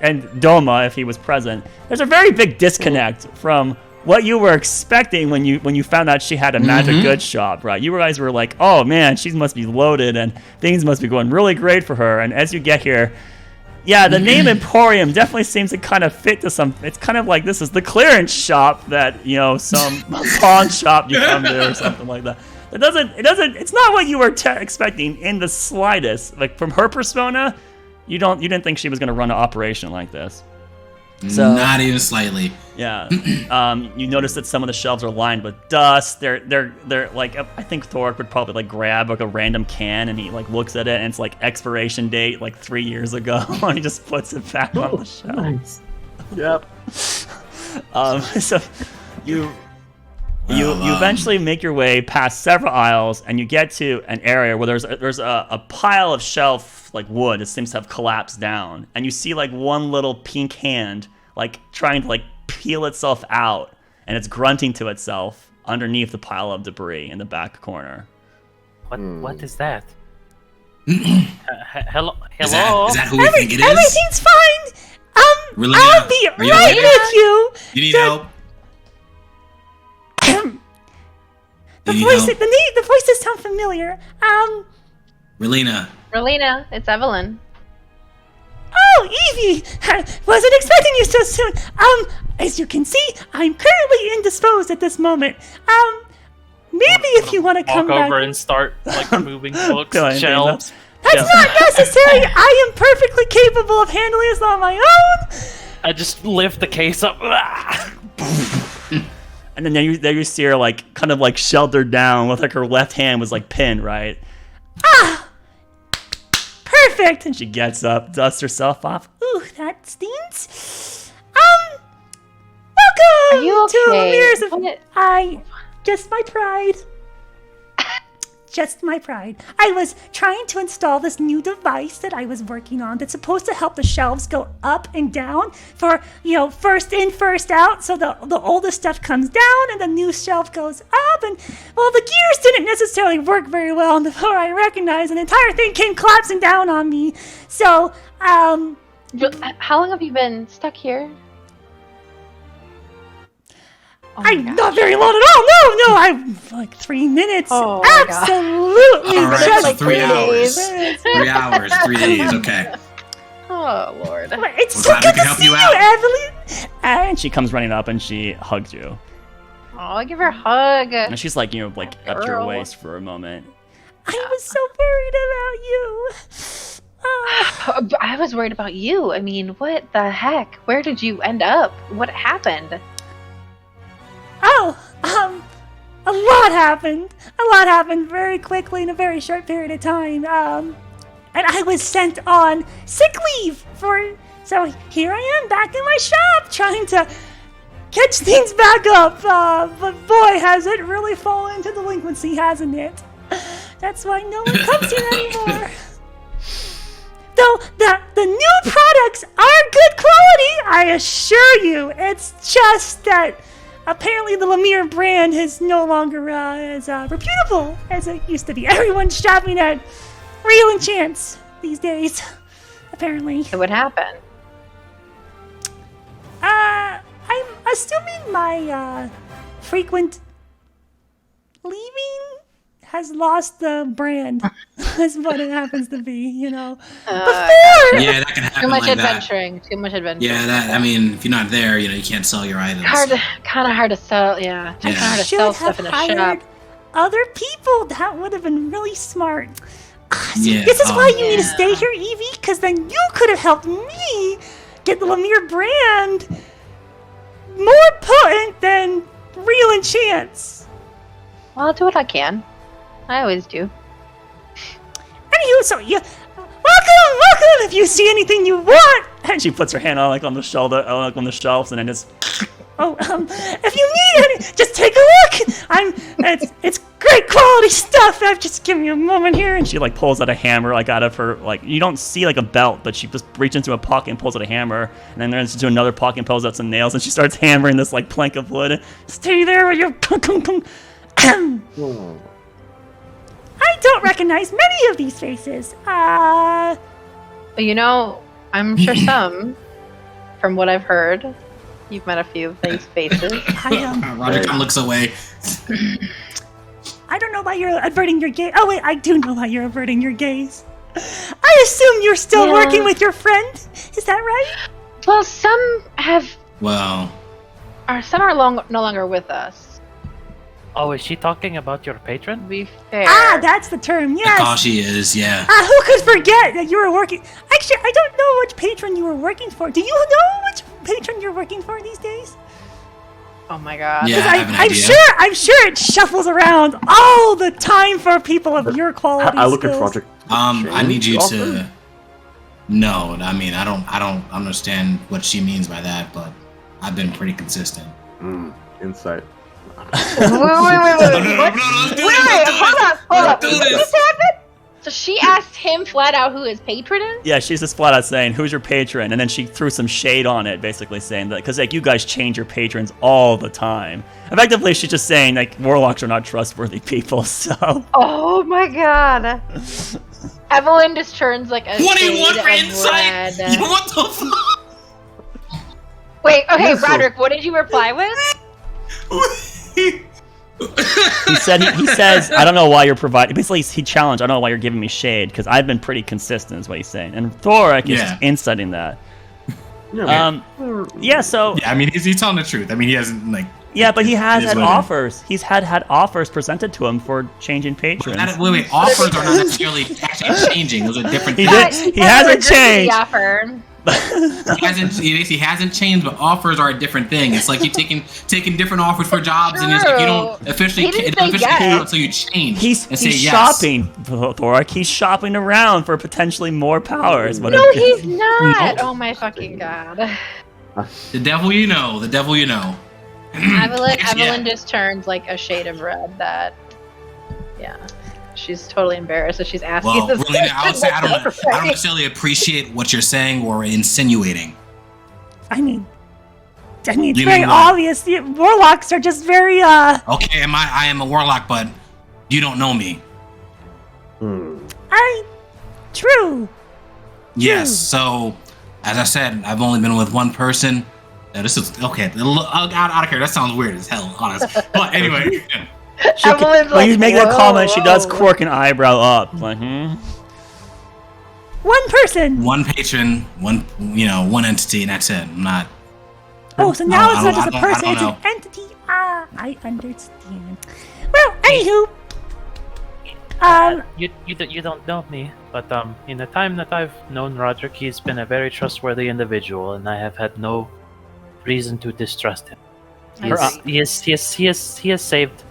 and Doma, if he was present. There's a very big disconnect from what you were expecting when you found out she had a magic goods shop, right? You guys were like, oh man, she must be loaded and things must be going really great for her. And as you get here, yeah, the name Emporium definitely seems to kind of fit to some. It's kind of like this is the clearance shop that some pawn shop you come to or something like that. It doesn't. It's not what you were expecting in the slightest. Like from her persona, you didn't think she was going to run an operation like this. So, not even slightly. Yeah. You notice that some of the shelves are lined with dust. They're like, I think Thork would probably like grab like a random can and he like looks at it and it's like expiration date like 3 years ago and he just puts it back on the shelf. Nice. Yep. So you eventually make your way past several aisles and you get to an area where there's a pile of shelf like wood that seems to have collapsed down, and you see like one little pink hand like trying to like peel itself out, and it's grunting to itself underneath the pile of debris in the back corner. What is that? Hello. Is that who we think it is? Everything's fine. Relina, I'll be right with you. You need help? The voices sound familiar. Relina, it's Evelyn. Oh, Evie! Wasn't expecting you so soon. As you can see, I'm currently indisposed at this moment. Maybe if you want to come walk back... over and start like moving books and shelves. That's not necessary. I am perfectly capable of handling this on my own. I just lift the case up. And then there you see her like kind of like sheltered down with like her left hand was like pinned, right? Perfect. And she gets up, dusts herself off. Ooh, that stings. Welcome Are you to okay? Mirrors of... Just my pride. Just my pride. I was trying to install this new device that I was working on that's supposed to help the shelves go up and down for, first in, first out. So the oldest stuff comes down and the new shelf goes up. And, well, the gears didn't necessarily work very well. And before I recognized, an entire thing came collapsing down on me. So, How long have you been stuck here? I'm not very long at all. No, I'm like 3 minutes. Oh my God. Absolutely. All right, just so like 3 hours. days. 3 hours, 3 days. Okay. Oh Lord. It's Well, so glad we good can to help see you you, out. Evelyn. And she comes running up and she hugs you. Oh, I'll give her a hug. And she's like, you know, like up to your Girl. waist for a moment. I was so worried about you. I was worried about you. I mean, what the heck? Where did you end up? What happened? A lot happened. A lot happened very quickly in a very short period of time. And I was sent on sick leave so here I am back in my shop trying to catch things back up. But boy, has it really fallen into delinquency, hasn't it? That's why no one comes here anymore. Though the new products are good quality, I assure you. It's just that apparently the Lemire brand is no longer as reputable as it used to be. Everyone's shopping at Real Enchants these days, apparently. So what happened? I'm assuming my frequent leaving has lost the brand. Is what it happens to be, you know. Before! Yeah, that can happen Too much like adventuring. Too much adventuring. that. I mean, if you're not there, you can't sell your items. Kind of hard to sell. Yeah, kind of hard to Should sell have stuff in a hired shop. other people. That would have been really smart. See, Yeah, this is why you need to yeah. stay here, Evie, because then you could have helped me get the Lemire brand more potent than Real Enchants. Well, I'll do what I can. I always do. Anywho, so yeah, welcome. If you see anything you want, And she puts her hand on like on the shoulder, like on the shelves, and then just if you need any, just take a look. It's great quality stuff. I've just given you a moment here, and she like pulls out a hammer like out of her, like you don't see like a belt, but she just reaches into a pocket and pulls out a hammer, and then runs into another pocket and pulls out some nails, and she starts hammering this like plank of wood. Stay there with your Oh. I don't recognize many of these faces. But you know, I'm sure some, from what I've heard, you've met a few of these faces. Roger Khan looks away. I don't know why you're averting your gaze. Oh wait, I do know why you're averting your gaze. I assume you're still Yeah. working with your friend. Is that right? Well, some have, Well, some are no longer with us. Oh, is she talking about your patron? To be fair. That's the term. the Yes. call she is, yeah. Who could forget that you were working? Actually, I don't know which patron you were working for. Do you know which patron you're working for these days? Oh my God. Yeah, I have an I'm idea. I'm sure it shuffles around all the time for people of your quality. I look at skills. Project. I need you Offer? to. No, I mean, I don't understand what she means by that, but I've been pretty consistent. Insight. Wait, what? Wait, hold up. do What this. just happened? So she asked him flat out who his patron is? Yeah, she's just flat out saying, "Who's your patron?" And then she threw some shade on it, basically saying that because like you guys change your patrons all the time. Effectively, she's just saying like warlocks are not trustworthy people. So Oh my God. Evelyn just turns like a What do you shade want for of insight? red. What the fuck? Wait, okay, Yeah, so- Broderick, what did you reply with? he says, "I don't know why you're providing." Basically, he challenged, "I don't know why you're giving me shade because I've been pretty consistent," is what he's saying. And Thorak is just inciting that. Yeah. Yeah. So Yeah, I mean, he's telling the truth. I mean, he hasn't like. yeah, but he has it is had what it is. offers. He's had offers presented to him for changing patrons. Wait, offers are not necessarily actually changing. Those are different He things. did- he hasn't changed. The offer. He hasn't changed, but offers are a different thing. It's like you taking different offers for jobs, and it's like you don't officially He didn't it doesn't say officially yes. count until you change. He's and say yes. shopping, Thorak. He's shopping around for potentially more power. Is what No, it is. he's not. Oh my fucking God. The devil you know. The devil you know. Evelyn Yeah. just turns like a shade of red that, yeah. She's totally embarrassed, so she's asking Well, this really, I would say I don't question. necessarily appreciate what you're saying or insinuating. I mean, it's You very mean what? obvious. The warlocks are just very Okay, I am a warlock, but you don't know me. True. Yes, so as I said, I've only been with one person. Yeah, this is okay. Out of here. That sounds weird as hell, honest. But anyway, Evelyn's When you make that "Whoa, comment, she does whoa." quirk an eyebrow up. Like, One person. one patron, one entity, and that's it. I'm not. Oh, so now it's not just a I person, don't it's an know. entity. Ah, I understand. Well, anywho. You don't know me, but in the time that I've known Roderick, he's been a very trustworthy individual, and I have had no reason to distrust him. He has saved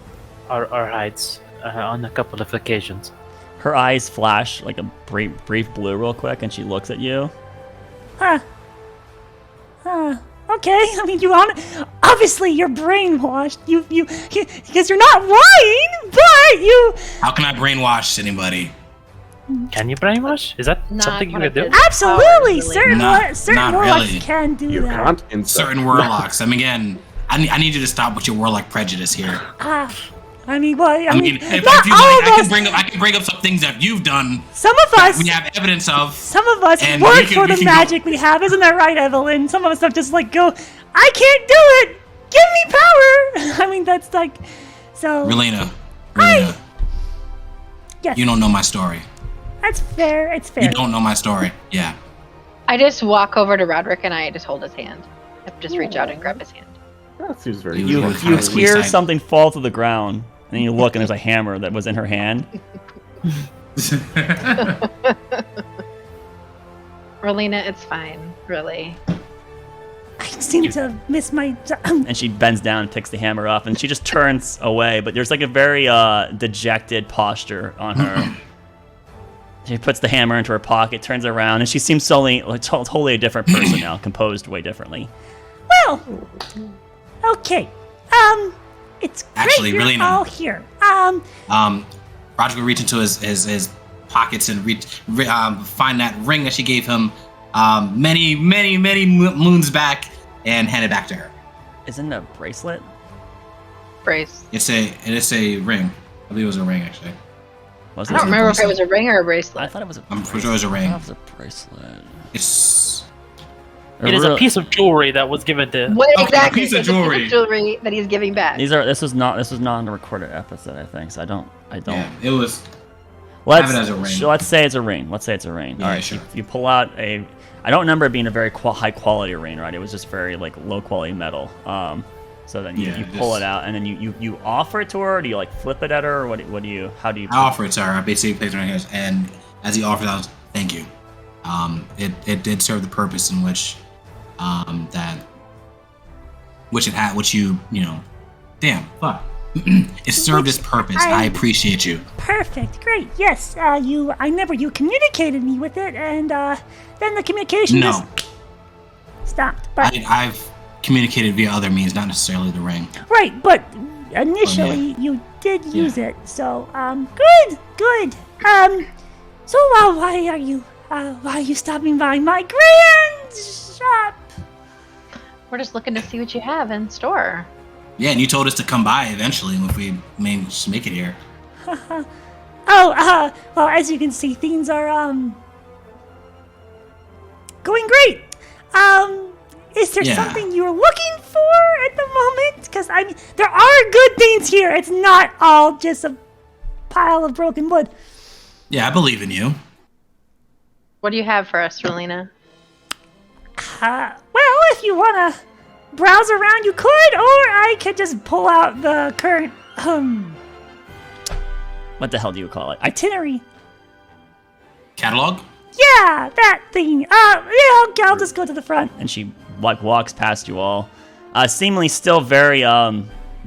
our hides on a couple of occasions. her eyes flash like a brief blue real quick, and she looks at you. Okay. I mean, obviously you're brainwashed. Because you're not lying, but you. How can I brainwash anybody? Can you brainwash? Is that Not something you one could of do? his Absolutely, powers, certain really. Not warlocks really. can do You that. can't insult. Certain warlocks. I mean, again, I need you to stop with your warlock prejudice here. I mean, well, I mean, if not you all like, of I us. can bring up some things that you've done Some of that us. we have evidence of. Some of us And work we can- for we the can go- magic we have, isn't that right, Evelyn? Some of us have just like go, I can't do it. Give me power. I mean, that's like, so. Relena, Yes, you don't know my story. that's fair. It's fair. You don't know my story. Yeah. I just walk over to Roderick and I just hold his hand. I just reach out and grab his hand. That seems very You- easy. You Squeeze hear side. something fall to the ground, and then you look, and there's a hammer that was in her hand. Rolina, it's fine, really. I seem to miss my. And she bends down and picks the hammer up, and she just turns away, but there's like a very dejected posture on her. She puts the hammer into her pocket, turns around, and she seems totally a different person now, composed way differently. Well, okay. It's great Actually, you're Relena. all here. Roger will reach into his pockets and find that ring that she gave him many moons back and hand it back to her. Isn't it a bracelet? Brace. It's a ring. I believe it was a ring actually. Was I don't remember if it was a ring or a I bracelet. thought it was a I'm pretty sure it was a ring. I thought it was a bracelet. It's It is a piece of jewelry that was given to. What Okay, a exactly? piece of It's a jewelry. jewelry that he's giving back. This was not on a recorded episode, I think. So I don't. yeah. It was. Let's, Have it as a ring. so let's say it's a ring. Let's say it's a ring. Yeah, All right. sure. You pull out a. I don't remember it being a very high quality ring, right? It was just very like low quality metal. So then you Yeah, pull just- it out, and then you offer it to her. Or do you like flip it at her? Or what do you? How do you? I offer it to her. I basically placed it right here, and as he offered, I was thank you. It did serve the purpose in which it had, which you know, damn, fuck. It served its purpose. I appreciate you. Perfect. Great. Yes. You communicated me with it, and then the communication No, just stopped. But I've communicated via other means, not necessarily the ring. right. But initially you did use it. So good. So why are you stopping by my grand shop? We're just looking to see what you have in store. Yeah, and you told us to come by eventually if we manage to make it here. Well, as you can see, things are going great. Is there Yeah. something you're looking for at the moment? Because I mean, there are good things here. It's not all just a pile of broken wood. Yeah, I believe in you. What do you have for us, Rolina? Well, if you wanna browse around, you could, or I could just pull out the current What the hell do you call it? itinerary. Catalog? Yeah, that thing. Yeah, I'll just go to the front. And she walks past you all, seemingly still very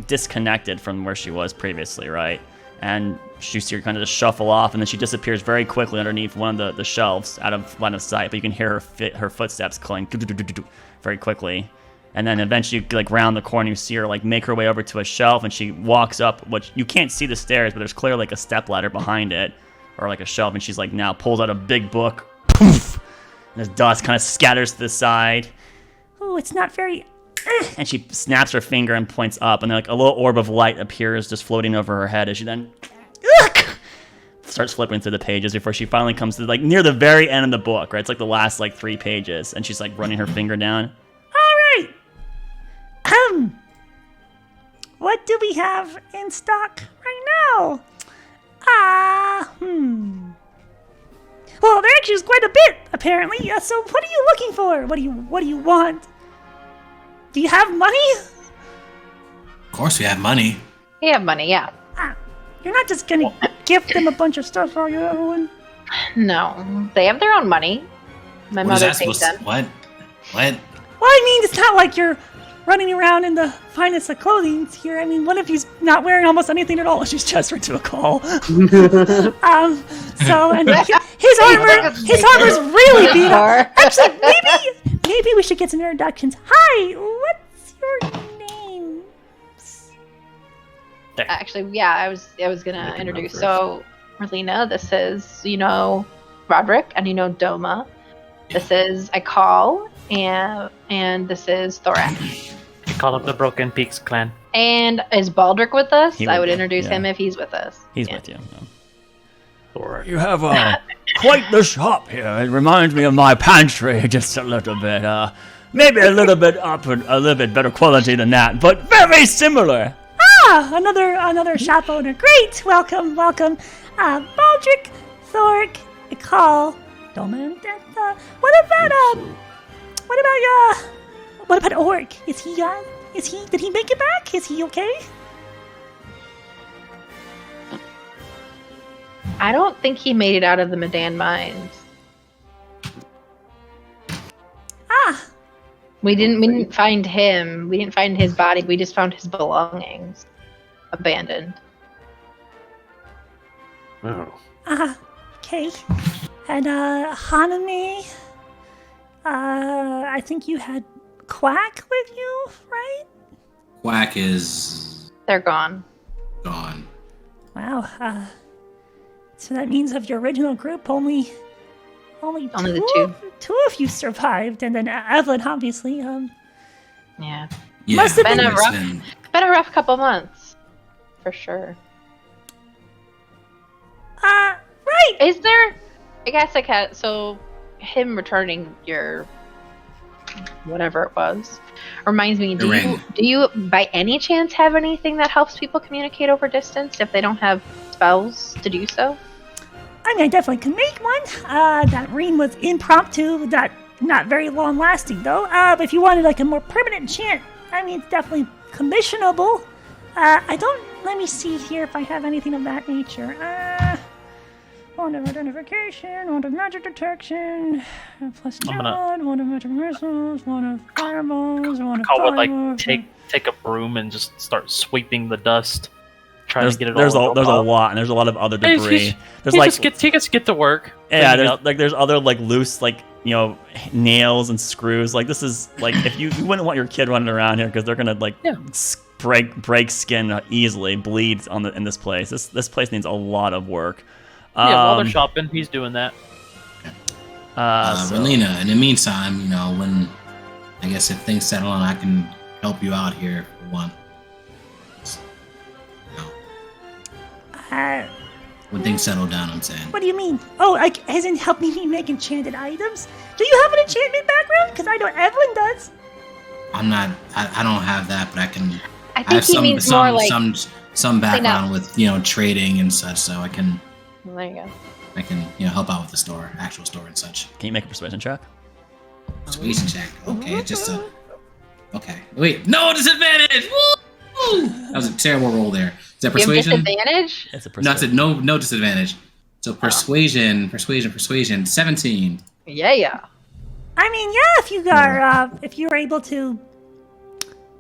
disconnected from where she was previously, right? And you see her kind of just shuffle off, and then she disappears very quickly underneath one of the shelves, out of line of sight. But you can hear her footsteps clang very quickly. And then eventually, like round the corner, you see her like make her way over to a shelf, and she walks up. Which you can't see the stairs, but there's clearly like a stepladder behind it, or like a shelf. And she's like now pulls out a big book, poof, and this dust kind of scatters to the side. Oh, it's not very. And she snaps her finger and points up, and then like a little orb of light appears just floating over her head as she then starts flipping through the pages before she finally comes to like near the very end of the book, right? It's like the last like 3 pages, and she's like running her finger down. All right. What do we have in stock right now? Well, there actually is quite a bit, apparently. So what are you looking for? What do you want? Do you have money? Of course we have money. You have money, yeah. You're not just gonna gift them a bunch of stuff, are you, everyone? No, they have their own money. My What is mother that pays supposed them. What? What? Well, I mean, it's not like you're running around in the finest of clothing here. I mean, one of you's not wearing almost anything at all. She's just to a call. And his armor's really beat up. Actually, maybe we should get some introductions. Hi, what's your name? Actually, yeah, I was gonna introduce. So, Merlina, this is Roderick, and Doma. This is Aikal, and this is Thorak. You call up the Broken Peaks clan. And is Baldric with us? He I would would be, introduce yeah. him if he's with us. He's Yeah. with you. Or You have quite the shop here. It reminds me of my pantry just a little bit. Maybe a little bit up and a little bit better quality than that, but very similar. Another shop owner. Great, welcome. Baldric, Thork, Aikal, Doma, and Detha. What about Orc? Did he make it back? Is he okay? I don't think he made it out of the Medan mines. We didn't find him. We didn't find his body. We just found his belongings abandoned. Oh. Okay. And Hanami, I think you had Quack with you, right? Quack is They're gone. gone. Wow. So that means of your original group, only the two of you survived, and then Evelyn, obviously. Yeah. Yeah, Must have been a it's rough- been- It's been a rough couple months, for sure. Right. Is there? I guess so him returning your whatever it was reminds me. The ring. Do you by any chance have anything that helps people communicate over distance if they don't have spells to do so? I mean, I definitely can make one. That ring was impromptu, not very long lasting though. But if you wanted like a more permanent enchant, I mean, it's definitely commissionable. Let me see here if I have anything of that nature. Wand of identification, wand of magic detection, plus talent, wand of magic missiles, wand of fireballs, wand of Call would fire. take a broom and just start sweeping the dust, trying There's to get it there's all. a lot, and there's a lot of other debris. There's he like just get to work. yeah, cleaning up. there's other like loose nails and screws. Like this is like if you wouldn't want your kid running around here because they're gonna break skin easily, bleed in this place. This place needs a lot of work. While they're shopping, he's doing that. Relina, in the meantime, when I guess if things settle and I can help you out here for one. When things settle down, I'm saying. What do you mean? Oh, as in help me make enchanted items? Do you have an enchantment background? Because I know Evelyn does. I don't have that, but I can. I I think have he some means more like. some background with trading and such, so I can There you go. help out with the actual store and such. Can you make a persuasion check? Persuasion check. Okay, it's just a. Okay, wait, no disadvantage. Woo! That was a terrible roll there. Is that You have persuasion? disadvantage? It's a No, I persuasion. said no disadvantage. So persuasion, 17. Yeah. I mean, yeah, if you're able to,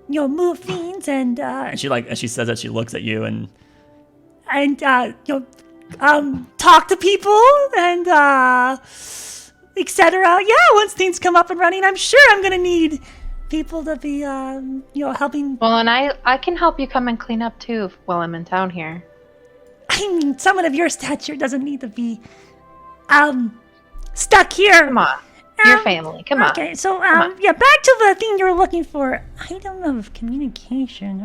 move fiends and And she says that she looks at you and talk to people and etc. Yeah, once things come up and running, I'm sure I'm gonna need people to be helping. Well, and I can help you come and clean up too while I'm in town here. I mean, someone of your stature doesn't need to be stuck here. Come on. Your family. Come on. Okay, so on. back to the thing you were looking for. Item of communication.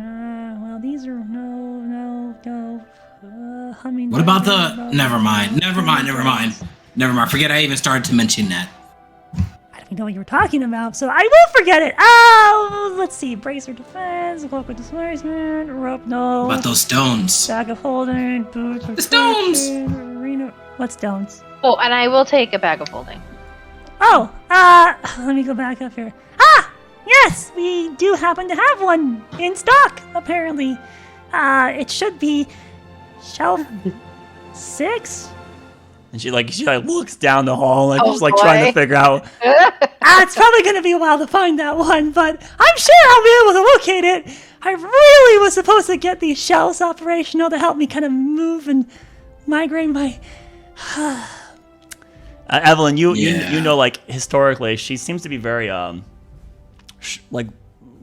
Well, these are no. Humming. What about the? Never mind. Forget I even started to mention that. I mean, know what you were talking about, so I will forget it. Oh, let's see. Bracer defense, cloak of displacement, rope no. What about those stones? Bag of holding, boots. The stones! Arena. What stones? Oh, and I will take a bag of holding. Oh, let me go back up here. Yes, we do happen to have one in stock, apparently. It should be shelf 6. And she looks down the hall, like, Oh, just like boy. trying to figure out. It's probably going to be a while to find that one, but I'm sure I'll be able to locate it. I really was supposed to get these shelves operational to help me kind of move and migrate my... Evelyn, you Yeah. know, like, historically, she seems to be very like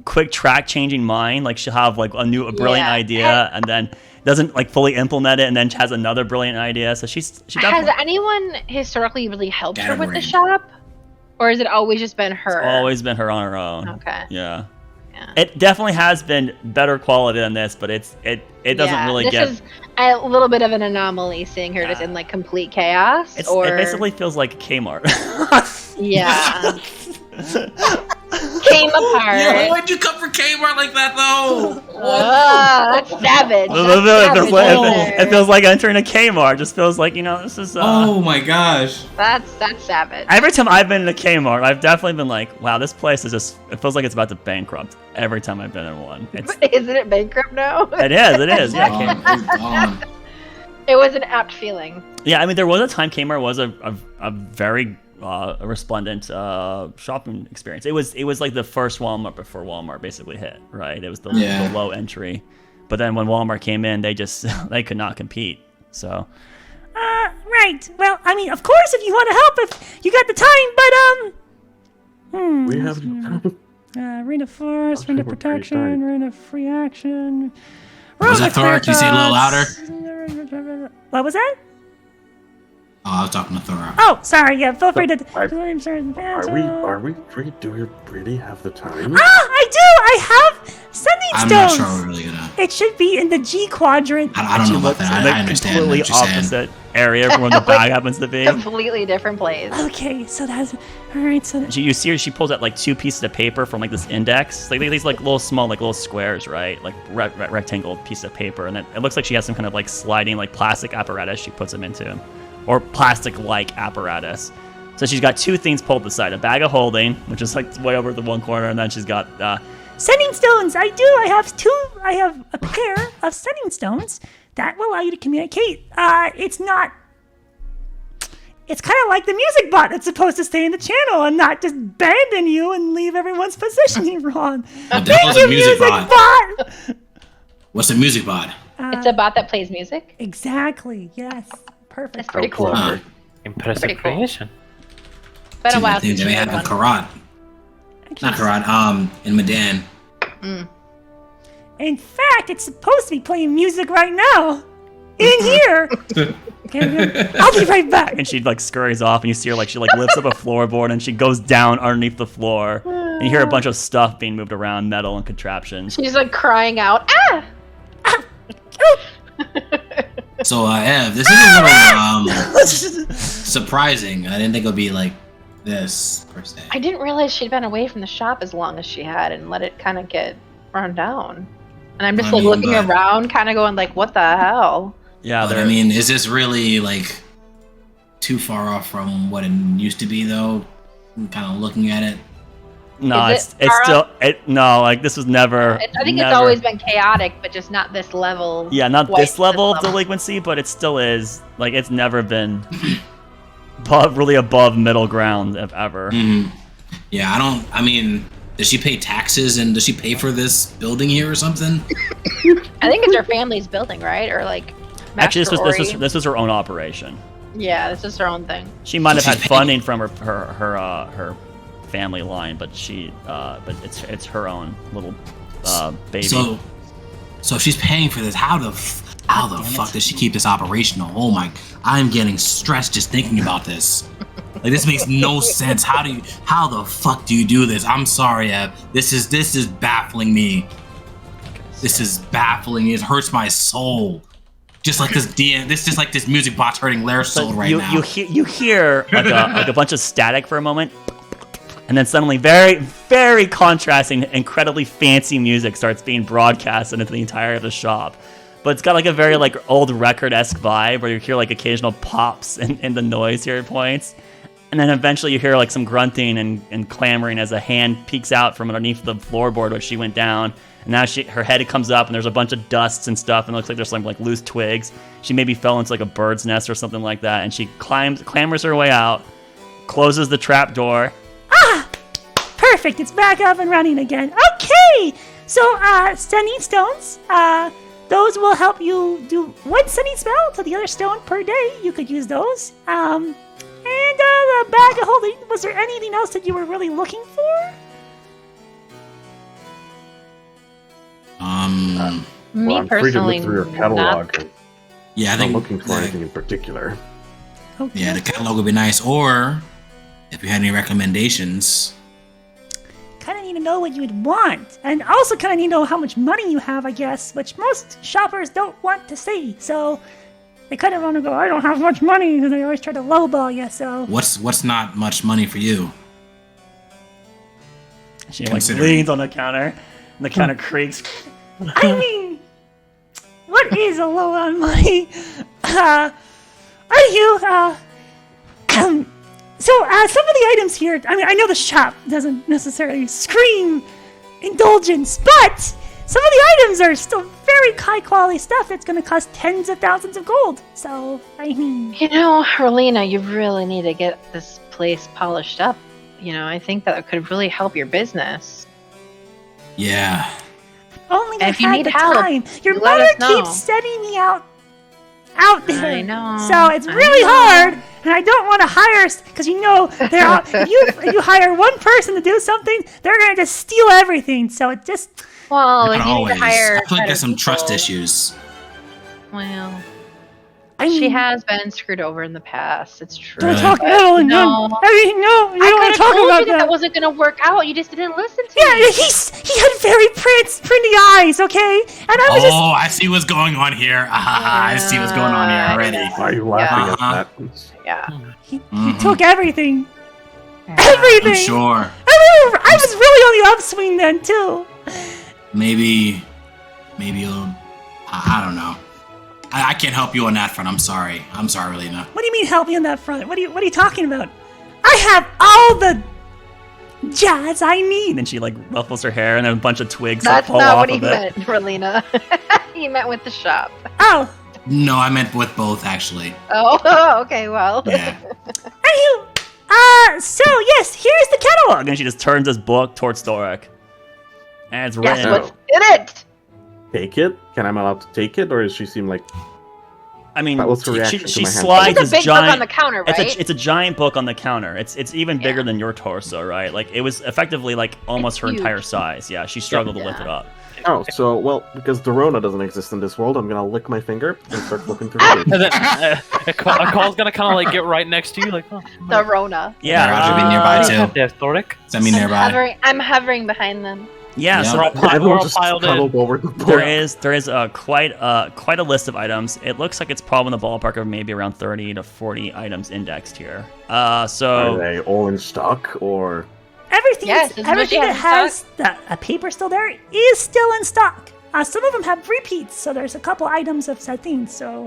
quick track changing mind. Like, she'll have like a brilliant Yeah. idea and then doesn't like fully implement it, and then has another brilliant idea. So she Has definitely, anyone historically really helped her with the Galewright. shop? Or has it always just been her? it's always been her on her own. Okay. Yeah. Yeah. It definitely has been better quality than this, but it doesn't really this get. is a little bit of an anomaly, seeing her just in like complete chaos. It or basically feels like Kmart. yeah, came apart. Yo, why'd you come for Kmart like that, though? That's savage. That's savage. It feels like entering a Kmart. Just feels like, this is. Oh my gosh. That's savage. Every time I've been in a Kmart, I've definitely been like, wow, this place is just. It feels like it's about to bankrupt. Every time I've been in one, Isn't it bankrupt now? It is. Yeah, Gone, it's gone. It was an apt feeling. yeah. I mean, there was a time Kmart was a very resplendent shopping experience. It was like the first Walmart before Walmart basically hit. Right. It was the low entry, but then when Walmart came in, they could not compete. So. Right. Well, I mean, of course, if you want to help, if you got the time, but, We have Arena Force, I'll Arena say we're pretty Protection, tight. Arena Free Action. Was that Thor? Can you say it a little louder? What was that? Oh, I was talking to Thor. Oh, sorry. Yeah, feel free to. Are we free? Do we really have the time? I do. I have sending I'm not stones. sure we're really gonna. It should be in the G quadrant. I don't know about that. I understand Completely what you're saying. opposite area from where the bag happens to be. Completely different place. Okay, so that's all right. So You see her, she pulls out like 2 pieces of paper from like this index, like these like little small like little squares, right? Like rectangle piece of paper, and then it looks like she has some kind of like sliding like plastic apparatus she puts them into, or plastic-like apparatus. So she's got 2 things pulled to the side: a bag of holding, which is like way over the one corner, and then she's got sending stones. I do. I have 2. I have a pair of sending stones that will allow you to communicate. It's not. It's kind of like the music bot that's supposed to stay in the channel and not just abandon you and leave everyone's positioning wrong. What the Thank hell's you, a music bot. What's a music bot? It's a bot that plays music. Exactly. Yes. Perfect. That's pretty cool. clever. Impressive Pretty cool. creation. It's been a while Things since that we you have had in one. Karat. Not Karat. In Medan. In fact, it's supposed to be playing music right now. In here. Okay, I'll be right back. and she like scurries off, and you see her like she like lifts up a floorboard and she goes down underneath the floor, and you hear a bunch of stuff being moved around, metal and contraptions. She's like crying out, ah! So, Ev, this is a little surprising. I didn't think it would be like this per se. I didn't realize she'd been away from the shop as long as she had and let it kind of get run down. And I'm just I like mean, looking but- around, kind of going like, what the hell? Yeah, But I mean, is this really like too far off from what it used to be, though? Kind of looking at it. no, Is it it's still Tara? no, like this was never. I think never, it's always been chaotic, but just not this level. Yeah, not quite this level of delinquency, but it still is. Like it's never been really above middle ground if ever. Mhm. Yeah, I mean, does she pay taxes and does she pay for this building here or something? I think it's her family's building, right? Or like, Actually, Master Ori. this was her own operation. Yeah, this is her own thing. She might have So had she's paying- funding from her family line, but but it's her own little baby. So if she's paying for this, how the fuck does she keep this operational? Oh my, I'm getting stressed just thinking about this. Like this makes no sense. How the fuck do you do this? I'm sorry, Eb. This is baffling me. This is baffling me. It hurts my soul. Just like this music bot's hurting Lair's soul right now. You hear like a bunch of static for a moment, And then suddenly, very, very contrasting, incredibly fancy music starts being broadcast into the entire of the shop. But it's got like a very like old record-esque vibe where you hear like occasional pops and the noise here at points. And then eventually you hear like some grunting and clamoring as a hand peeks out from underneath the floorboard where she went down. And now her head comes up and there's a bunch of dusts and stuff and it looks like there's some like loose twigs. She maybe fell into like a bird's nest or something like that. And she clambers her way out, closes the trap door. Ah! Perfect, it's back up and running again. Okay! So, sending stones, those will help you do one sending spell to the other stone per day. You could use those. And the bag of holding, was there anything else that you were really looking for? Me I'm free to personally, look through your catalog. Yeah, I I'm think not looking for anything in particular. Okay. Yeah, the catalog would be nice. Or if you had any recommendations. Kind of need to know what you would want. And also kind of need to know how much money you have, I guess, which most shoppers don't want to see. So they kind of want to go, I don't have much money, and they always try to lowball you, so... What's not much money for you? She like Considering. leans on the counter and the counter creaks. I mean, what is a low on money? Anywho, so some of the items here, I mean, I know the shop doesn't necessarily scream indulgence, but some of the items are still very high quality stuff that's going to cost tens of thousands of gold. So, I mean... You know, Rolina, you really need to get this place polished up. You know, I think that could really help your business. Yeah. Only I if you had need the help, time. Your let mother us know. keeps sending me out there. I know. So it's I really know. hard, and I don't want to hire, because you know, if you hire one person to do something, they're going to just steal everything. So it just... Well, Not if you always. need to hire... I feel like there's some better trust people- issues. Well, I mean, she has been screwed over in the past. It's true. Don't Really? talk Evelyn. No. I mean, no, you I don't want could to have talk told about you that that. wasn't going to work out. You just didn't listen to Yeah, me. he had very pretty eyes, okay? And I was just... Oh, I see what's going on here. I see what's going on here already. Why are you laughing Yeah. at that? Yeah. He took everything. I'm Everything! sure. I was really on the upswing then, too. Maybe you'll... I don't know. I can't help you on that front. I'm sorry, Relina. What do you mean help me on that front? What are you talking about? I have all the jazz I need. And then she like ruffles her hair and then a bunch of twigs That's fall not off what he of it. meant, Rolina. He meant with the shop. Oh, No, I meant with both, actually. Oh, okay, well. Yeah. anywho, so yes, here's the catalog. And then she just turns this book towards Thoric. And it's Guess written. what's in it? Take it? Can I am allowed to take it, or does she seem like I mean, That was her she reaction to my hand. slides It's a this big book giant. on the counter, right? It's a giant book on the counter. It's even bigger Yeah. than your torso, right? Like it was effectively like almost It's her huge. entire size. Yeah, she struggled to lift Yeah. it up. Oh, so, well, because the Rona doesn't exist in this world, I'm gonna lick my finger and start looking through the And then a call's gonna kind of like get right next to you, like, oh, The Rona. Yeah, Roger, be nearby too. there's Thoric. Send me nearby. I'm hovering behind them. yeah. Yeah. So We're all, we're Everyone all just piled in. cuddled over the book. there is quite a list of items. It looks like it's probably in the ballpark of maybe around 30 to 40 items indexed here. Are So they all in stock, or... Everything, Yes, as much everything as that has a paper still there is still in stock. Some of them have repeats, so there's a couple items of said things. So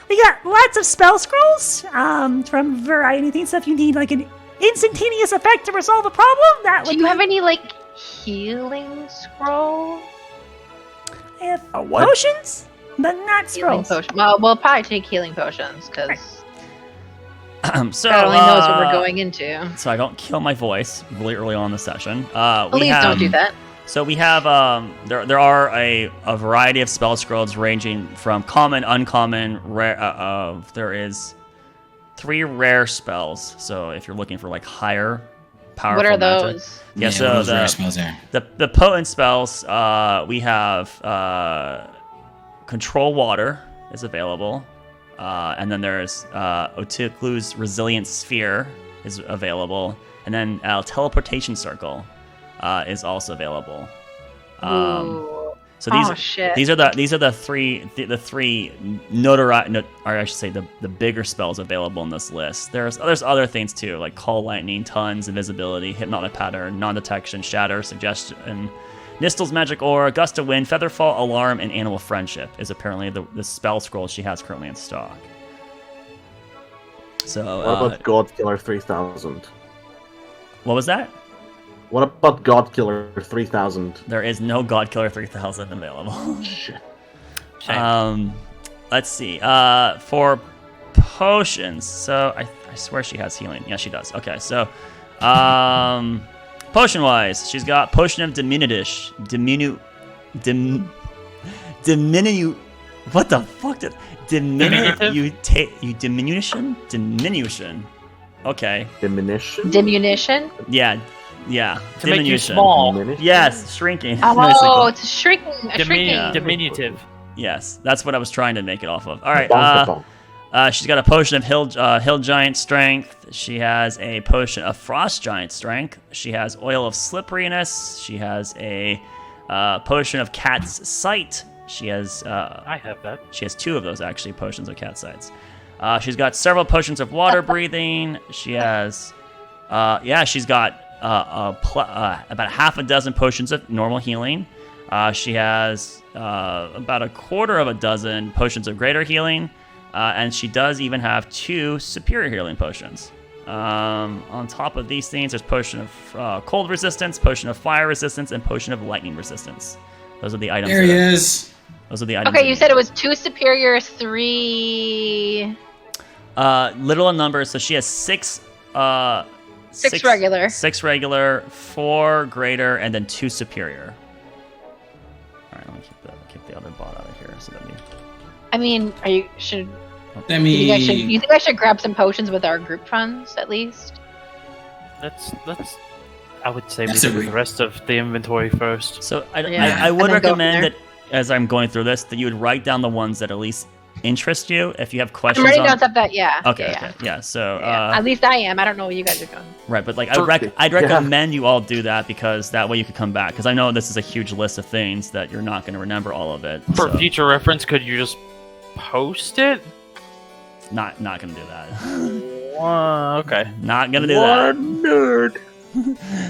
we got lots of spell scrolls from variety of things. So if you need like an instantaneous effect to resolve a problem, that would Do you have any, like, healing scroll? I have A what? potions, but not Healing scrolls. potion. Well, we'll probably take healing potions, because so God only knows what we're going into. So I don't kill my voice really early on in the session. Please don't do that. So we have there are a variety of spell scrolls ranging from common, uncommon, rare. There is 3 rare spells. So if you're looking for like higher, powerful, What are magic- those? Yeah, what so are those rare spells there? the potent spells we have control water is available, and then there's Otiklu's resilient sphere is available, and then teleportation circle is also available. Ooh. So Oh shit. these are the three notoriety, or I should say the bigger spells available in this list. There's other things too, like Call Lightning, Tons, Invisibility, Hypnotic Pattern, Non-Detection, Shatter, Suggestion, Nistel's Magic Aura, Gust of Wind, Featherfall, Alarm, and Animal Friendship is apparently the spell scroll she has currently in stock. So What about God Killer 3000? what was that? What about God Killer 3000? There is no God Killer 3000 available. Shit. Let's see. For potions, so I swear she has healing. Yeah, she does. Okay, so potion wise, she's got Potion of Diminution. What the fuck did diminution? Okay. Diminution? Diminution? Yeah. To make you Diminution. small. Yes, shrinking. Oh, basically. it's shrinking. Diminutive. Yes, that's what I was trying to make it off of. All right. Bonk. She's got a potion of hill giant strength. She has a potion of frost giant strength. She has oil of slipperiness. She has a potion of cat's sight. She has I have that. She has 2 of those actually, potions of cat sights. She's got several potions of water breathing. She has she's got about half a dozen potions of normal healing. She has about a quarter of a dozen potions of greater healing. And she does even have 2 superior healing potions. On top of these things, there's potion of cold resistance, potion of fire resistance, and potion of lightning resistance. Those are the items. There he is. Those are the items. Okay, you said it was 2 superior, 3... little in numbers, so she has 6... 6 regular. 6 regular, 4 greater, and then 2 superior. Alright, let me keep the other bot out of here so that we... I mean, should Let me. you think I should grab some potions with our group funds at least? Let's. I would say we That's do a the rest of the inventory first. So Yeah. I would And then go from recommend there. that as I'm going through this, that you would write down the ones that at least interest you. If you have I'm questions writing on... down stuff that Okay, yeah. okay, yeah. So Yeah. At least I am. I don't know what you guys are doing. right, but like Perfect. I'd Yeah. recommend you all do that because that way you could come back. Because I know this is a huge list of things that you're not going to remember all of it. For so future reference, could you just post it? not going to do that. Okay. Not going to do What that. nerd?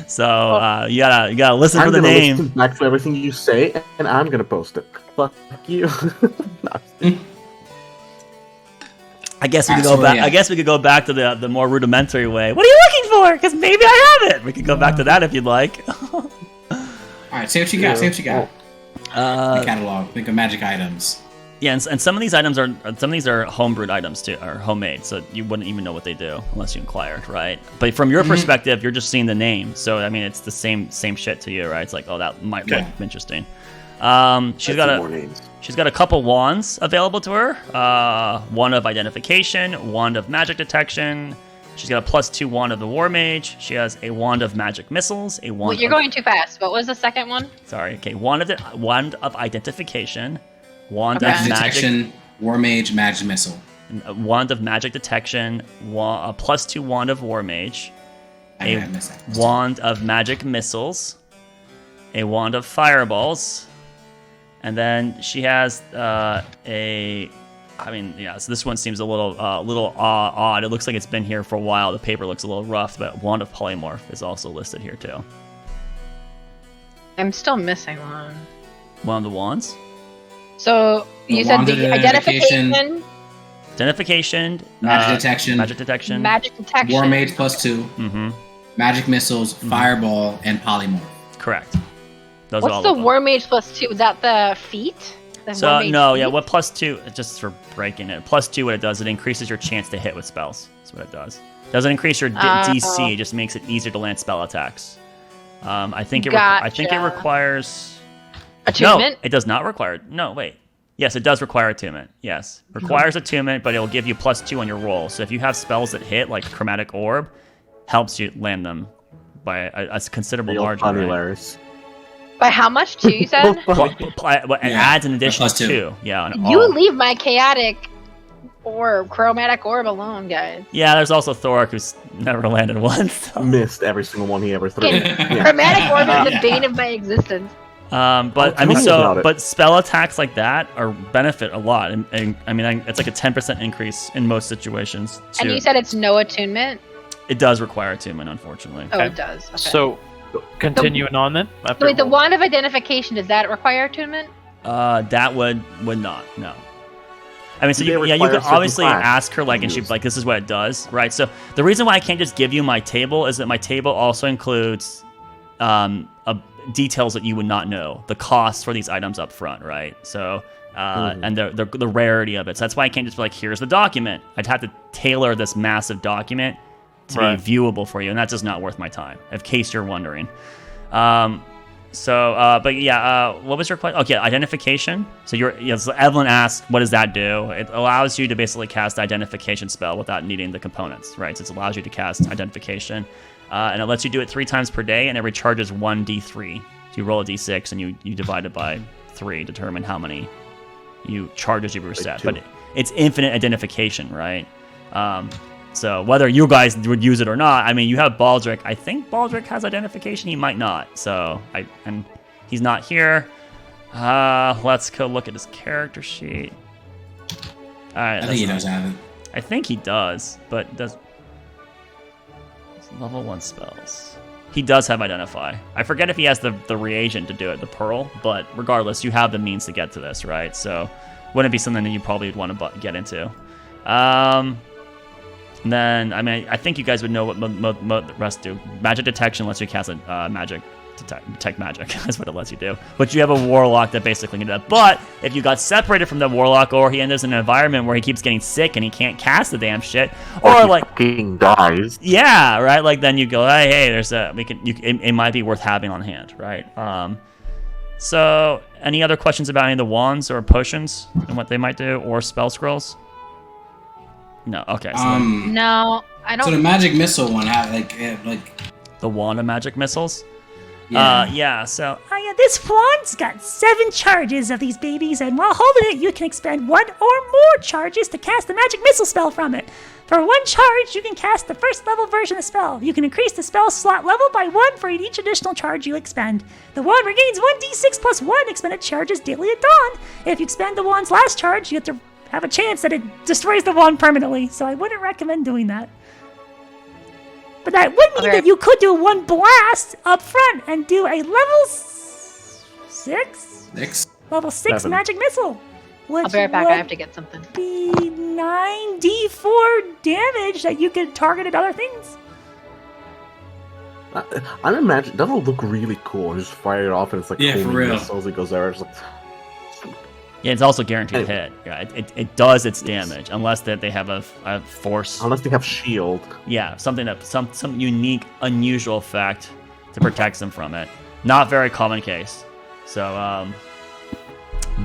So you gotta listen for I'm the gonna name. listen back to everything you say, and I'm gonna post it. Fuck you. No. I guess we could go Absolutely, back. yeah. I guess we could go back to the more rudimentary way. What are you looking for? Because maybe I have it. We could go back to that if you'd like. All right, say what you got. Say what you got. Uh, The catalog. Think of magic items. Yeah, and some of these items are homebrewed items too, or homemade, so you wouldn't even know what they do unless you inquired, right? But from your perspective, you're just seeing the name, so I mean, it's the same shit to you, right? It's like, oh, that might look interesting. She's got More names. She's got a couple wands available to her. Wand of Identification, Wand of Magic Detection. She's got a +2 Wand of the War Mage. She has a Wand of Magic Missiles. A wand. Wait, you're going too fast. What was the second one? Sorry. Okay. Wand of Identification. Wand Okay. of Magic Magic. detection, war mage, magic missile. Wand of Magic Detection. A +2 Wand of War Mage. I A missed that. Wand of Magic Missiles. A Wand of Fireballs. And then she has so this one seems a little odd. It looks like it's been here for a while. The paper looks a little rough, but Wand of Polymorph is also listed here too. I'm still missing one. One of the wands. So The you said wand of the identification. Identification. Magic detection. Magic Detection. magic detection. War mage +2, Mm-hmm. magic missiles, fireball, and polymorph. Correct. Those are all What's the of them. war mage +2? Is that the feat? The So war mage no, feat? yeah. What +2? Just for breaking it. +2, what it does, it increases your chance to hit with spells. That's what it does. Doesn't increase your DC. It just makes it easier to land spell attacks. I think it Gotcha. requires. Attunement? No, it does not require. No, wait. Yes, it does require attunement. Yes, requires attunement, but it will give you +2 on your roll. So if you have spells that hit, like Chromatic Orb, helps you land them by a considerable margin. Right? Hilarious. By how much, too, you said? It adds an additional +2. 2. Yeah. On You all. leave my chaotic orb, chromatic orb alone, guys. Yeah, there's also Thorak, who's never landed once. So. Missed every single one he ever threw. Fucking Yeah. Chromatic orb is the Yeah. bane of my existence. But I mean, but spell attacks like that are benefit a lot, and I mean, it's like a 10% increase in most situations. And you said it's no attunement. It does require attunement, unfortunately. Oh, it does. Okay. So, continuing on then. Wait, the wand of identification, does that require attunement? That would not. No. I mean, so you can obviously ask her, like, and she's like, this is what it does, right? So the reason why I can't just give you my table is that my table also includes details that you would not know, the costs for these items up front, right? So, and the rarity of it. So that's why I can't just be like, here's the document. I'd have to tailor this massive document to be viewable for you, and that's just not worth my time, in case you're wondering. But yeah, what was your question? Okay, identification. So so Evelyn asked, what does that do? It allows you to basically cast the identification spell without needing the components, right? So it allows you to cast identification, and it lets you do it 3 times per day, and it recharges 1d3. So you roll a d6, and you divide it by 3, determine how many charges you reset. But it's infinite identification, right? So whether you guys would use it or not, I mean, you have Baldric. I think Baldric has identification. He might not. So and he's not here. Let's go look at his character sheet. All right. I think he does have it. I think he does, but does level 1 spells. He does have identify. I forget if he has the reagent to do it, the pearl. But regardless, you have the means to get to this, right? So wouldn't it be something that you probably would want to get into? Then, I mean, I think you guys would know what the rest do. Magic detection lets you cast a magic, detect magic. That's what it lets you do. But you have a warlock that basically can do that. But if you got separated from the warlock, or he enters an environment where he keeps getting sick and he can't cast the damn shit, or like fucking dies. Yeah, right. Like then you go, hey, there's it might be worth having on hand, right? So, any other questions about any of the wands or potions and what they might do, or spell scrolls? No. Okay. So no, I don't. So the magic missile one, like the wand of magic missiles. Yeah. So. This wand's got 7 charges of these babies, and while holding it, you can expend 1 or more charges to cast the magic missile spell from it. For 1 charge, you can cast the first level version of the spell. You can increase the spell slot level by 1 for each additional charge you expend. The wand regains 1d6 plus 1 expended charges daily at dawn. If you expend the wand's last charge, you have to have a chance that it destroys the wand permanently, so I wouldn't recommend doing that. But that would mean that you could do 1 blast up front and do a level 6? Level 6 7. magic missile. I'll be right back. I have to get something. Be 9d4 damage that you could target at other things. I'm imagining that'll look really cool. Just fire it off, and it's like for real. missiles. It goes there. It's like. Yeah, it's also guaranteed hit. Yeah, it does its damage unless that they have a force. Unless they have shield. Yeah, something that some unique, unusual effect to protect them from it. Not very common case. So,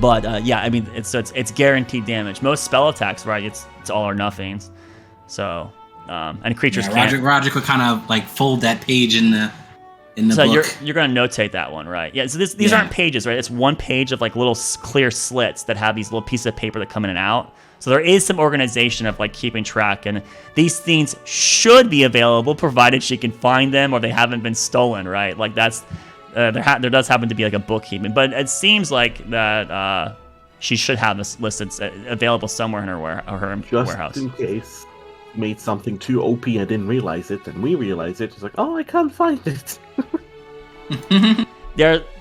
yeah, I mean, it's guaranteed damage. Most spell attacks, right? It's all or nothings. So, and creatures can't. Roger could kind of like fold that page in the so book. you're gonna notate that one, right? Yeah. So these aren't pages, right? It's 1 page of like little clear slits that have these little pieces of paper that come in and out. So there is some organization of like keeping track, and these things should be available provided she can find them or they haven't been stolen, right? Like that's there does happen to be like a bookkeeping, but it seems like that she should have this listed available somewhere in her warehouse. Just in case. Made something too OP and didn't realize it, and we realize it. It's like, oh, I can't find it.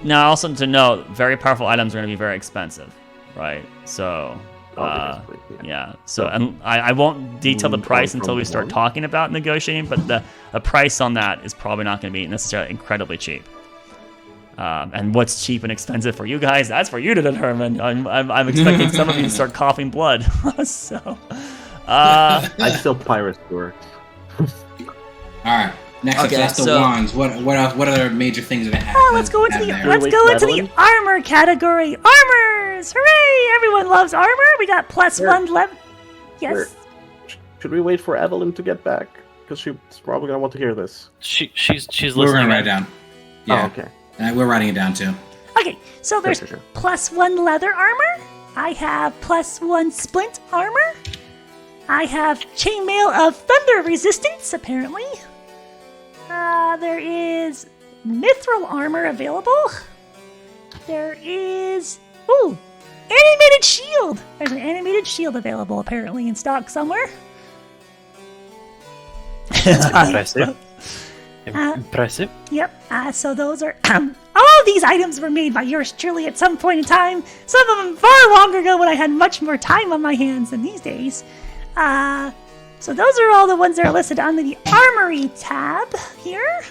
Now, also to note, very powerful items are going to be very expensive, right? So, yeah. So, and I won't detail the price until we start talking about negotiating, but the price on that is probably not going to be necessarily incredibly cheap. And what's cheap and expensive for you guys, that's for you to determine. I'm expecting some of you to start coughing blood. So... I still pirate store. All right. Next up, that's the wands. What other major things do they have? Let's go into the armor category. Armors! Hooray! Everyone loves armor. We got +1 level. Yes. Should we wait for Evelyn to get back? Because she's probably gonna want to hear this. She's listening. We're gonna write it down. Yeah. Oh, okay. We're writing it down too. Okay. So there's +1 leather armor. I have +1 splint armor. I have chainmail of thunder resistance, apparently. There is mithril armor available. there is... Ooh! Animated shield! There's an animated shield available, apparently, in stock somewhere. Impressive. Impressive. Yep, so those are... all of these items were made by yours truly at some point in time. Some of them far longer ago when I had much more time on my hands than these days. So those are all the ones that are listed under the Armory tab here.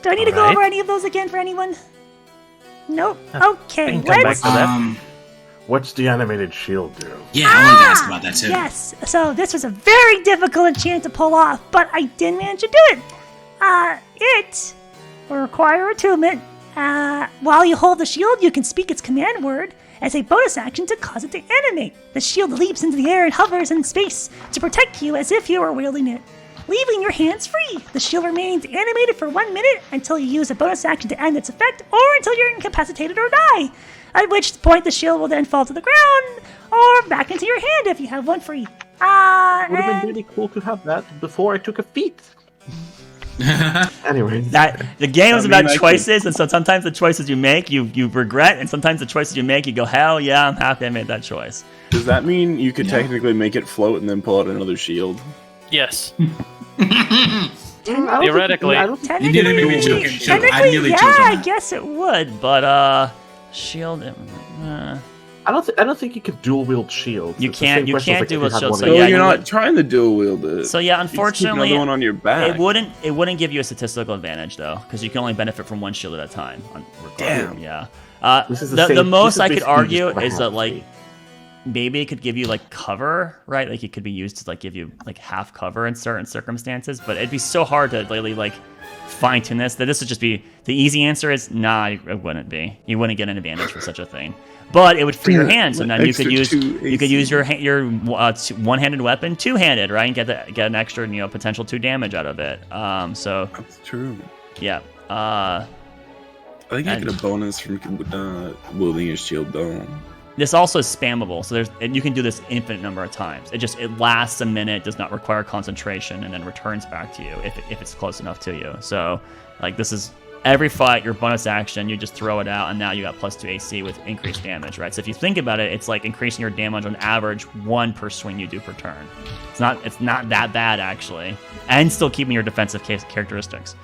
Do I need to go over any of those again for anyone? Nope. Okay, let's... What's the animated shield do? Yeah, I wanted to ask about that too. Yes, so this was a very difficult enchant to pull off, but I did manage to do it. It will require attunement. While you hold the shield, you can speak its command word as a bonus action to cause it to animate. The shield leaps into the air and hovers in space to protect you as if you were wielding it, leaving your hands free. The shield remains animated for 1 minute until you use a bonus action to end its effect or until you're incapacitated or die, at which point the shield will then fall to the ground or back into your hand if you have one free. Would have been really cool to have that before I took a feat. Anyway, the game is about choices, and so sometimes the choices you make you regret, and sometimes the choices you make you go, hell yeah, I'm happy I made that choice. Does that mean you could technically make it float and then pull out another shield? Yes. Theoretically, technically, yeah, I guess it would. But shield. I don't think you can dual wield shields. You can't dual wield shields. So yeah, you're not trying to dual wield it. So yeah, unfortunately, you just keep another one on your back. It wouldn't give you a statistical advantage though, because you can only benefit from one shield at a time. Damn. Yeah. The most I could argue is that like maybe it could give you like cover, right? Like it could be used to like give you like half cover in certain circumstances, but it'd be so hard to really like fine tune this. That this would just be the easy answer is nah, it wouldn't be. You wouldn't get an advantage for such a thing. But it would free your hands, and then you could use your one-handed weapon two-handed, right, and get an extra potential 2 damage out of it. So that's true. Yeah. I think I get a bonus from wielding your shield down. This also is spammable, so you can do this infinite number of times. It lasts a minute, does not require concentration, and then returns back to you if it's close enough to you. So like this is. Every fight, your bonus action, you just throw it out, and now you got +2 AC with increased damage, right? So if you think about it, it's like increasing your damage on average 1 per swing you do per turn. It's not that bad actually, and still keeping your defensive characteristics.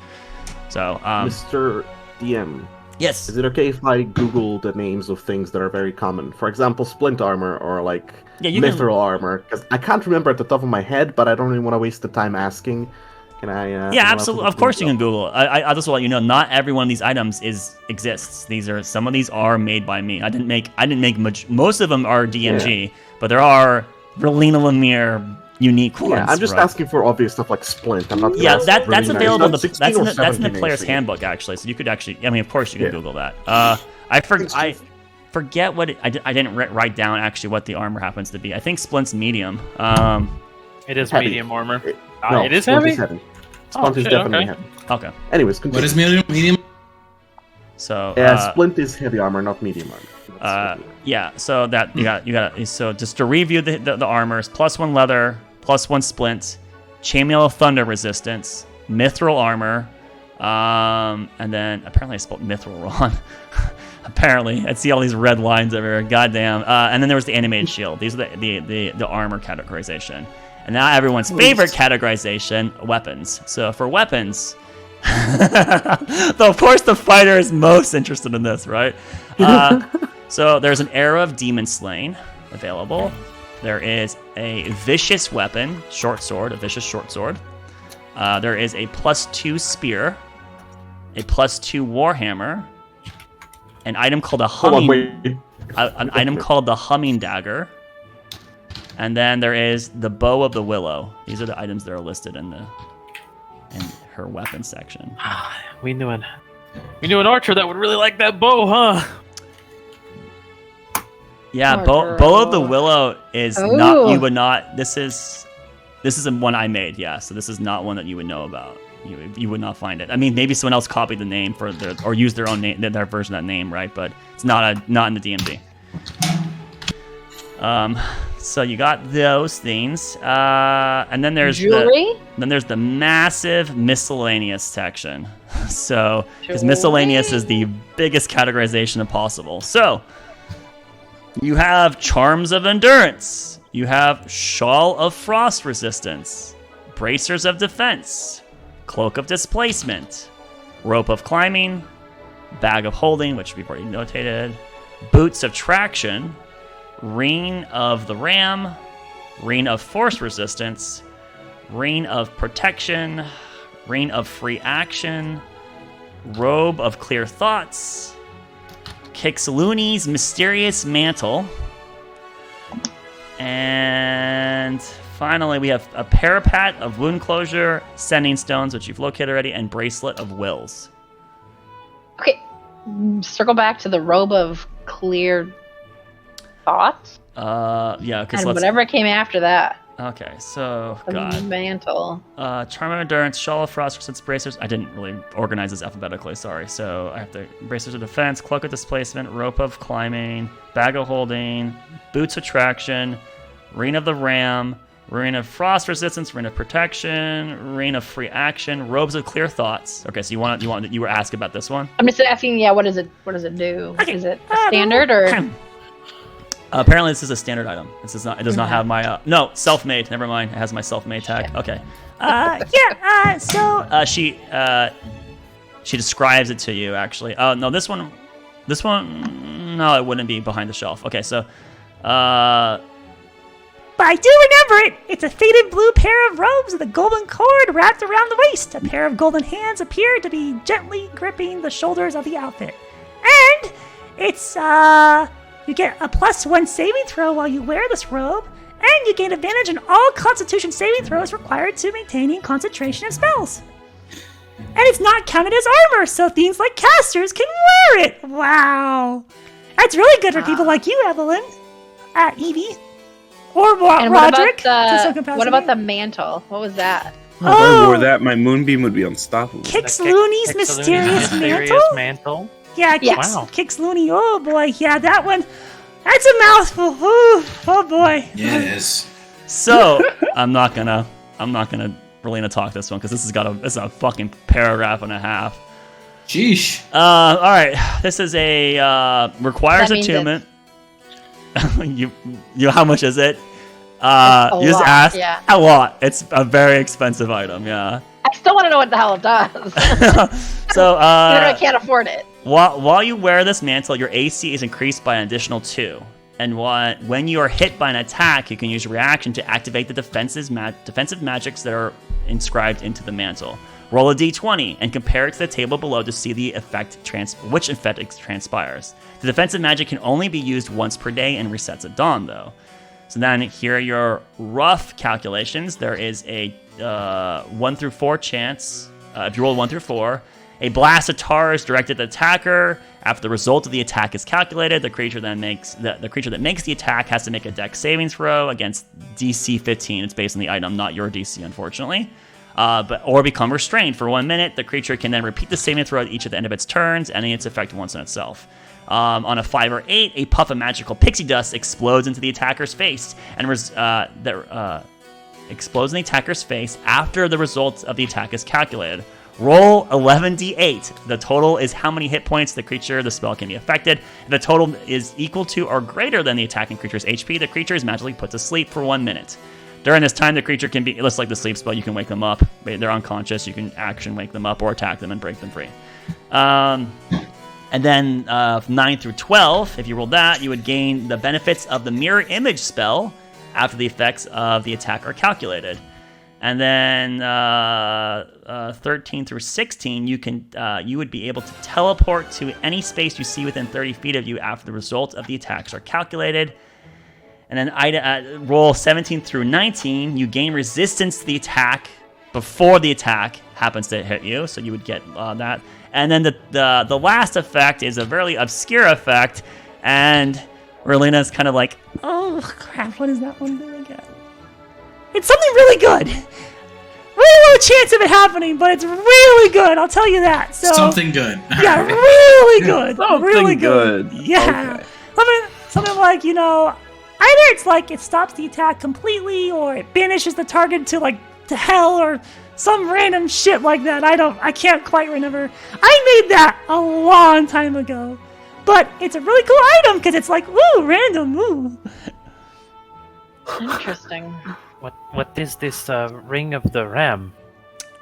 So, Mr. DM. Yes. Is it okay if I Google the names of things that are very common? For example, Splint Armor or like Mithril Armor, because I can't remember at the top of my head, but I don't really want to waste the time asking. Can I? Yeah, absolutely. Of course, you can Google. I'll just let you know. Not every one of these items exists. Some of these are made by me. I didn't make much. Most of them are DMG, but there are Relina Lemire unique ones. Yeah, I'm just asking for obvious stuff like Splint. I'm not. Yeah, that's available. That's in the player's handbook actually. So you could actually. I mean, of course you can Google that. I forget what I didn't write down actually what the armor happens to be. I think Splint's medium. It is heavy. medium armor. No, it is heavy? Splint is definitely heavy. Okay. Anyways, continue. What is medium? So Splint is heavy armor, not medium armor. Yeah. So that you got. So just to review the armors: +1 leather, +1 splint, chainmail of thunder resistance, mithril armor, and then apparently I spelled mithril wrong. Apparently, I see all these red lines everywhere. Goddamn. And then there was the animated shield. These are the armor categorization. And now everyone's favorite categorization, weapons. So for weapons, though of course the fighter is most interested in this, right? So there's an arrow of demon slaying available. There is a vicious weapon, short sword, a vicious short sword. There is a +2 spear, a +2 warhammer, an item called a humming, an item called the humming dagger. And then there is the Bow of the Willow. These are the items that are listed in her weapon section. We knew an archer that would really like that bow, huh? Yeah, Bow of the Willow is not. You would not. This is one I made. Yeah, so this is not one that you would know about. You would not find it. I mean, maybe someone else copied the name or used their own name, their version of that name, right? But it's not in the DMG. So you got those things, and then there's Jewelry? the massive miscellaneous section. So, because miscellaneous is the biggest categorization possible. So, you have Charms of Endurance. You have Shawl of Frost Resistance, Bracers of Defense, Cloak of Displacement, Rope of Climbing, Bag of Holding, which we've already notated, Boots of Traction, Ring of the Ram, Ring of Force Resistance, Ring of Protection, Ring of Free Action, Robe of Clear Thoughts, Kixlooni's Mysterious Mantle, and finally we have a Parapet of Wound Closure, Sending Stones, which you've located already, and Bracelet of Wills. Okay, circle back to the Robe of Clear Thoughts. Yeah, because and whatever came after that. Okay, so The God. mantle. Charm of Endurance, Shawl of Frost, Resistance, Bracers. I didn't really organize this alphabetically, sorry. So I have to Bracers of Defense, Cloak of Displacement, Rope of Climbing, Bag of Holding, Boots of Traction, Ring of the Ram, Ring of Frost Resistance, Ring of Protection, Ring of Free Action, Robes of Clear Thoughts. Okay, so you were asking about this one? I'm just asking, what does it do? Okay. Is it a standard or? Apparently, this is a standard item. This is not. It does not have my. No, self-made. Never mind. It has my self-made tag. Okay. So She describes it to you. Actually. Oh no, this one. No, it wouldn't be behind the shelf. Okay, so. but I do remember it. It's a faded blue pair of robes with a golden cord wrapped around the waist. A pair of golden hands appear to be gently gripping the shoulders of the outfit. And it's, you get a +1 saving throw while you wear this robe, and you gain advantage on all Constitution saving throws required to maintaining concentration of spells. And it's not counted as armor, so things like casters can wear it. Wow. That's really good for people like you, Evelyn. Evie. Or And Roderick. what about the mantle? What was that? If I wore that, my moonbeam would be unstoppable. Kixlooni's Mysterious Mantle? Yeah, Yes. Wow. Kixloony. Oh boy, yeah, that one. That's a mouthful. Ooh, oh boy. Yeah, it is. So I'm not gonna really gonna talk this one because this is a fucking paragraph and a half. Sheesh. All right, this is a requires That means attunement. you how much is it? A You just lot, asked yeah. a lot. It's a very expensive item. Yeah. I still want to know what the hell it does. So I can't afford it. while you wear this mantle, your AC is increased by an additional 2. And when you are hit by an attack, you can use your reaction to activate the defensive magics that are inscribed into the mantle. Roll a d20 and compare it to the table below to see the which effect transpires. The defensive magic can only be used once per day and resets at dawn, though. So then here are your rough calculations. There is a 1 through 4 chance. If you roll 1 through 4, a blast of tar is directed at the attacker. After the result of the attack is calculated, the creature that makes the attack has to make a dex saving throw against DC 15. It's based on the item, not your DC, unfortunately. Or become restrained for 1 minute. The creature can then repeat the saving throw at each at the end of its turns, ending its effect once on itself. On a 5 or 8, a puff of magical pixie dust explodes into the attacker's face explodes in the attacker's face after the result of the attack is calculated. Roll 11d8. The total is how many hit points the spell can be affected. If the total is equal to or greater than the attacking creature's HP, the creature is magically put to sleep for 1 minute. During this time, the creature can be, just like the sleep spell, you can wake them up. They're unconscious, you can action wake them up or attack them and break them free. And then 9 through 12, if you rolled that, you would gain the benefits of the mirror image spell after the effects of the attack are calculated. And then 13 through 16, you would be able to teleport to any space you see within 30 feet of you after the result of the attacks are calculated. And then roll 17 through 19, you gain resistance to the attack before the attack happens to hit you, so you would get that. And then the last effect is a very obscure effect, and Relina's kind of like, Oh crap! What does that one do again? It's something really good. Really low chance of it happening, but it's really good. I'll tell you that. So Something good. yeah, really good. Something really good. Yeah. Okay. Something like, Either it's like it stops the attack completely, or it banishes the target to hell, or some random shit like that. I can't quite remember. I made that a long time ago. But it's a really cool item because it's like, ooh, random, ooh. Interesting. What is this Ring of the Ram?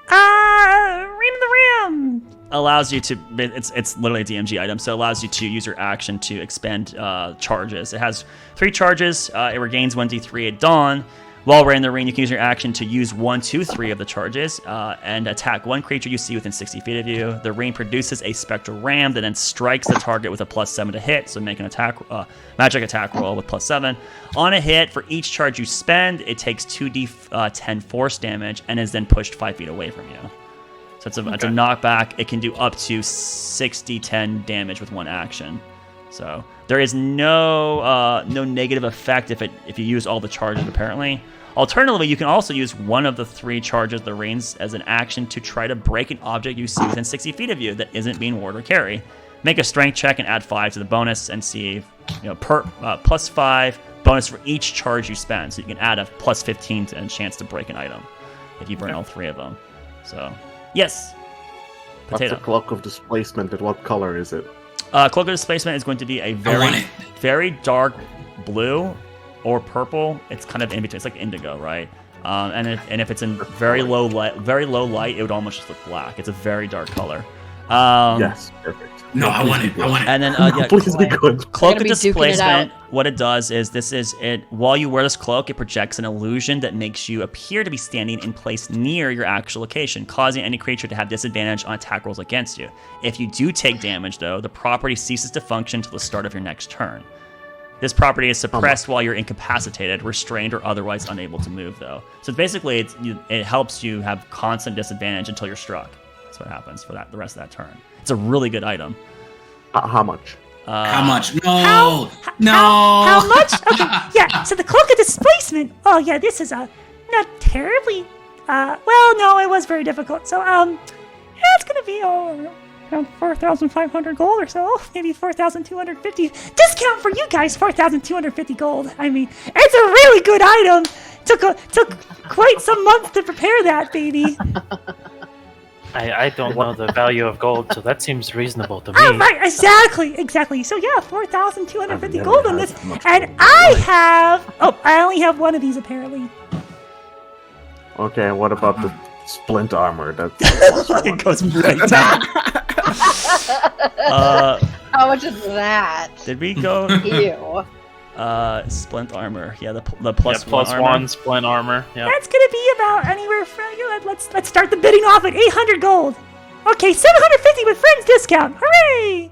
Ring of the Ram. Allows you to, it's literally a DMG item, so it allows you to use your action to expend charges. It has 3 charges. It regains 1d3 at dawn. While we're in the ring, you can use your action to use 1, 2, 3 of the charges and attack one creature you see within 60 feet of you. The ring produces a spectral ram that then strikes the target with a +7 to hit, so make an magic attack roll with +7. On a hit, for each charge you spend, it takes 2d10 force damage and is then pushed 5 feet away from you. So it's a knockback. It can do up to 6d10 damage with one action. So there is no negative effect if you use all the charges, apparently. Alternatively, you can also use one of the 3 charges of the rings as an action to try to break an object you see within 60 feet of you that isn't being ward or carry. Make a strength check and add 5 to the bonus and see +5 bonus for each charge you spend. So you can add a +15 to a chance to break an item if you burn all 3 of them. So, yes. Potato. What's the Cloak of Displacement and what color is it? Cloak of Displacement is going to be a very dark blue or purple. It's kind of in between. It's like indigo, right? And if it's in very low light, it would almost just look black. It's a very dark color. Yes, perfect. No, I want it. And then Please be good. Cloak of Displacement, what it does is while you wear this cloak, it projects an illusion that makes you appear to be standing in place near your actual location, causing any creature to have disadvantage on attack rolls against you. If you do take damage, though, the property ceases to function until the start of your next turn. This property is suppressed while you're incapacitated, restrained, or otherwise unable to move, though. So basically, it helps you have constant disadvantage until you're struck. That's what happens for the rest of that turn. It's a really good item. How much? How much? No! How much? Okay, yeah, so the Cloak of Displacement. Oh, yeah, this is not terribly... well, no, it was very difficult. So, it's going to be around 4,500 gold or so. Maybe 4,250. Discount for you guys, 4,250 gold. I mean, it's a really good item. Took quite some months to prepare that, baby. I don't know the value of gold, so that seems reasonable to me. Oh, right, exactly. So yeah, 4,250 gold on this. And I only have one of these apparently. Okay, what about the Splint Armor? It goes right down. How much is that? Did we go? Ew. Splint Armor. Yeah, the plus plus armor. 1 Splint Armor. Yeah. That's gonna be about anywhere from let's start the bidding off at 800 gold. Okay, 750 with friends discount. Hooray!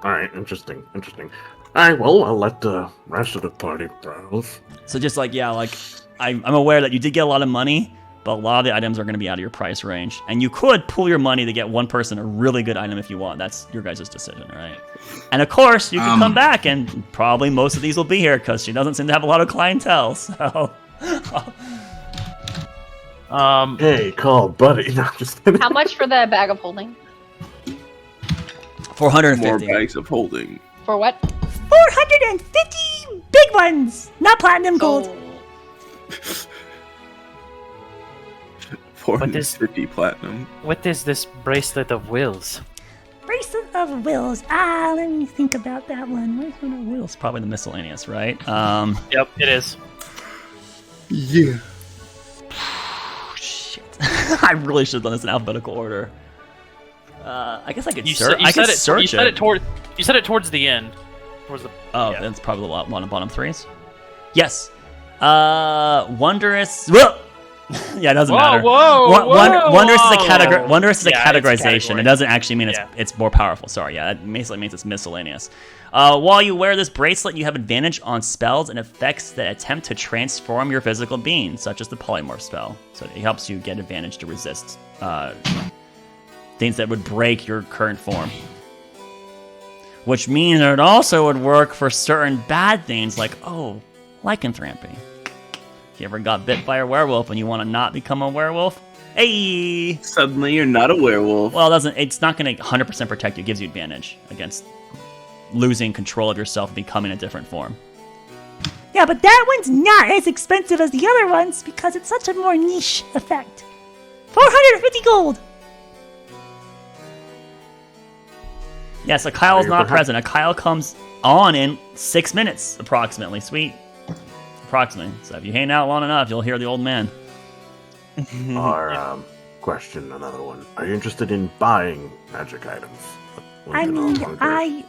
Alright, interesting. Alright, well, I'll let the rest of the party browse. So just I'm aware that you did get a lot of money, but a lot of the items are going to be out of your price range. And you could pool your money to get one person a really good item if you want. That's your guys' decision, right? And of course, you can come back, and probably most of these will be here because she doesn't seem to have a lot of clientele. So, hey, call buddy. No, just kidding. How much for the bag of holding? 450. More bags of holding. For what? 450 big ones, not platinum gold. 450 platinum. What is this Bracelet of Wills? Bracelet of Wills. Let me think about that one. Bracelet of Wills. Probably the miscellaneous, right? Yep, it is. Yeah. Shit. I really should have done this in alphabetical order. I guess I could search. You said it towards the end. That's probably one of the bottom 3s. Yes. Wondrous. Whoa! Yeah, it doesn't matter. Wondrous is a category. Wondrous is a categorization. It doesn't actually mean it's more powerful. Sorry, that basically means it's miscellaneous. While you wear this bracelet, you have advantage on spells and effects that attempt to transform your physical being, such as the polymorph spell. So it helps you get advantage to resist things that would break your current form. Which means it also would work for certain bad things like lycanthropy. If you ever got bit by a werewolf and you want to not become a werewolf, hey! Suddenly you're not a werewolf. Well, it's not going to 100% protect you. It gives you advantage against losing control of yourself and becoming a different form. Yeah, but that one's not as expensive as the other ones because it's such a more niche effect. 450 gold. Yeah, so Kyle's not present. Kyle comes on in 6 minutes, approximately. Sweet. Approximately. So if you hang out long enough, you'll hear the old man. Our question, another one. Are you interested in buying magic items? I mean, I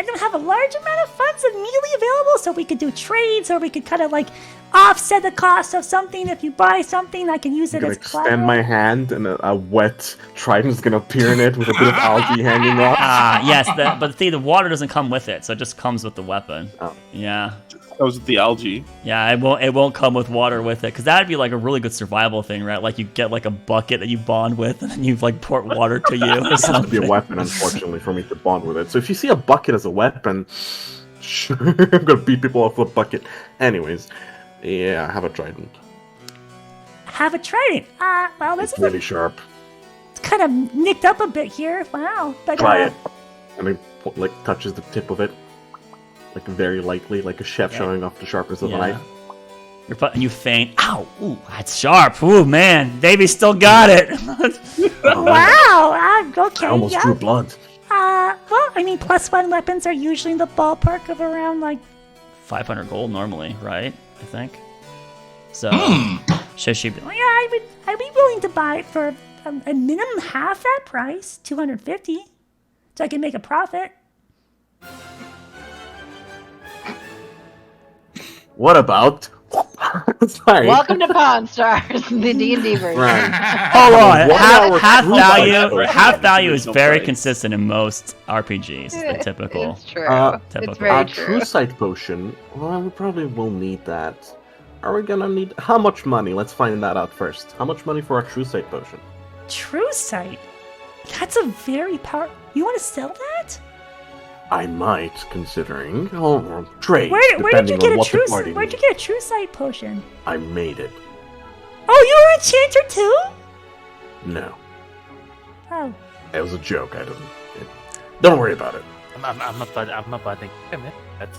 don't have a large amount of funds immediately available, so we could do trades, or we could kind of like offset the cost of something. If you buy something, I can use it as collateral. Extend my hand, and a wet trident's gonna appear in it with a bit of algae hanging off. Yes, but see, the water doesn't come with it, so it just comes with the weapon. Oh. Yeah. That was with the algae. Yeah, it won't come with water with it, because that'd be like a really good survival thing, right? Like you get like a bucket that you bond with, and then you like pour water to you or It has to something. be a weapon, unfortunately, for me to bond with it. So if you see a bucket as a weapon, sure, I'm gonna beat people off with a bucket. Anyways, yeah, I have a trident. Have a trident. Well, this It's is really sharp. it's kind of nicked up a bit here. Wow. But, Try it. And he touches the tip of it, like very lightly, like a chef showing off the sharpness of the knife. You faint. Ow! Ooh, that's sharp. Ooh, man, Davey still got it. Wow. Okay. I almost Yeah. drew blood. Well, I mean, +1 weapons are usually in the ballpark of around like 500 gold normally, right? I think. So, should she be? Well, yeah, I'd be willing to buy it for a minimum half that price, 250, so I can make a profit. What about? Sorry. Welcome to Pawn Stars, the D&D version. Right. Hold on. 1 hour Half true value. price. Half value is No very price. consistent in most RPGs. The typical. It's true. typical. It's very Our true. true sight potion. Well, we probably will need that. Are we gonna need how much money? Let's find that out first. How much money for our true sight potion? True sight. That's a very powerful. You want to sell that? I might, considering trade. Where did you depending get on a what the true? party Where'd you needs. get a true sight potion? I made it. Oh, you were an enchanter too? No, Oh, it was a joke. Don't worry about it. I'm a budding.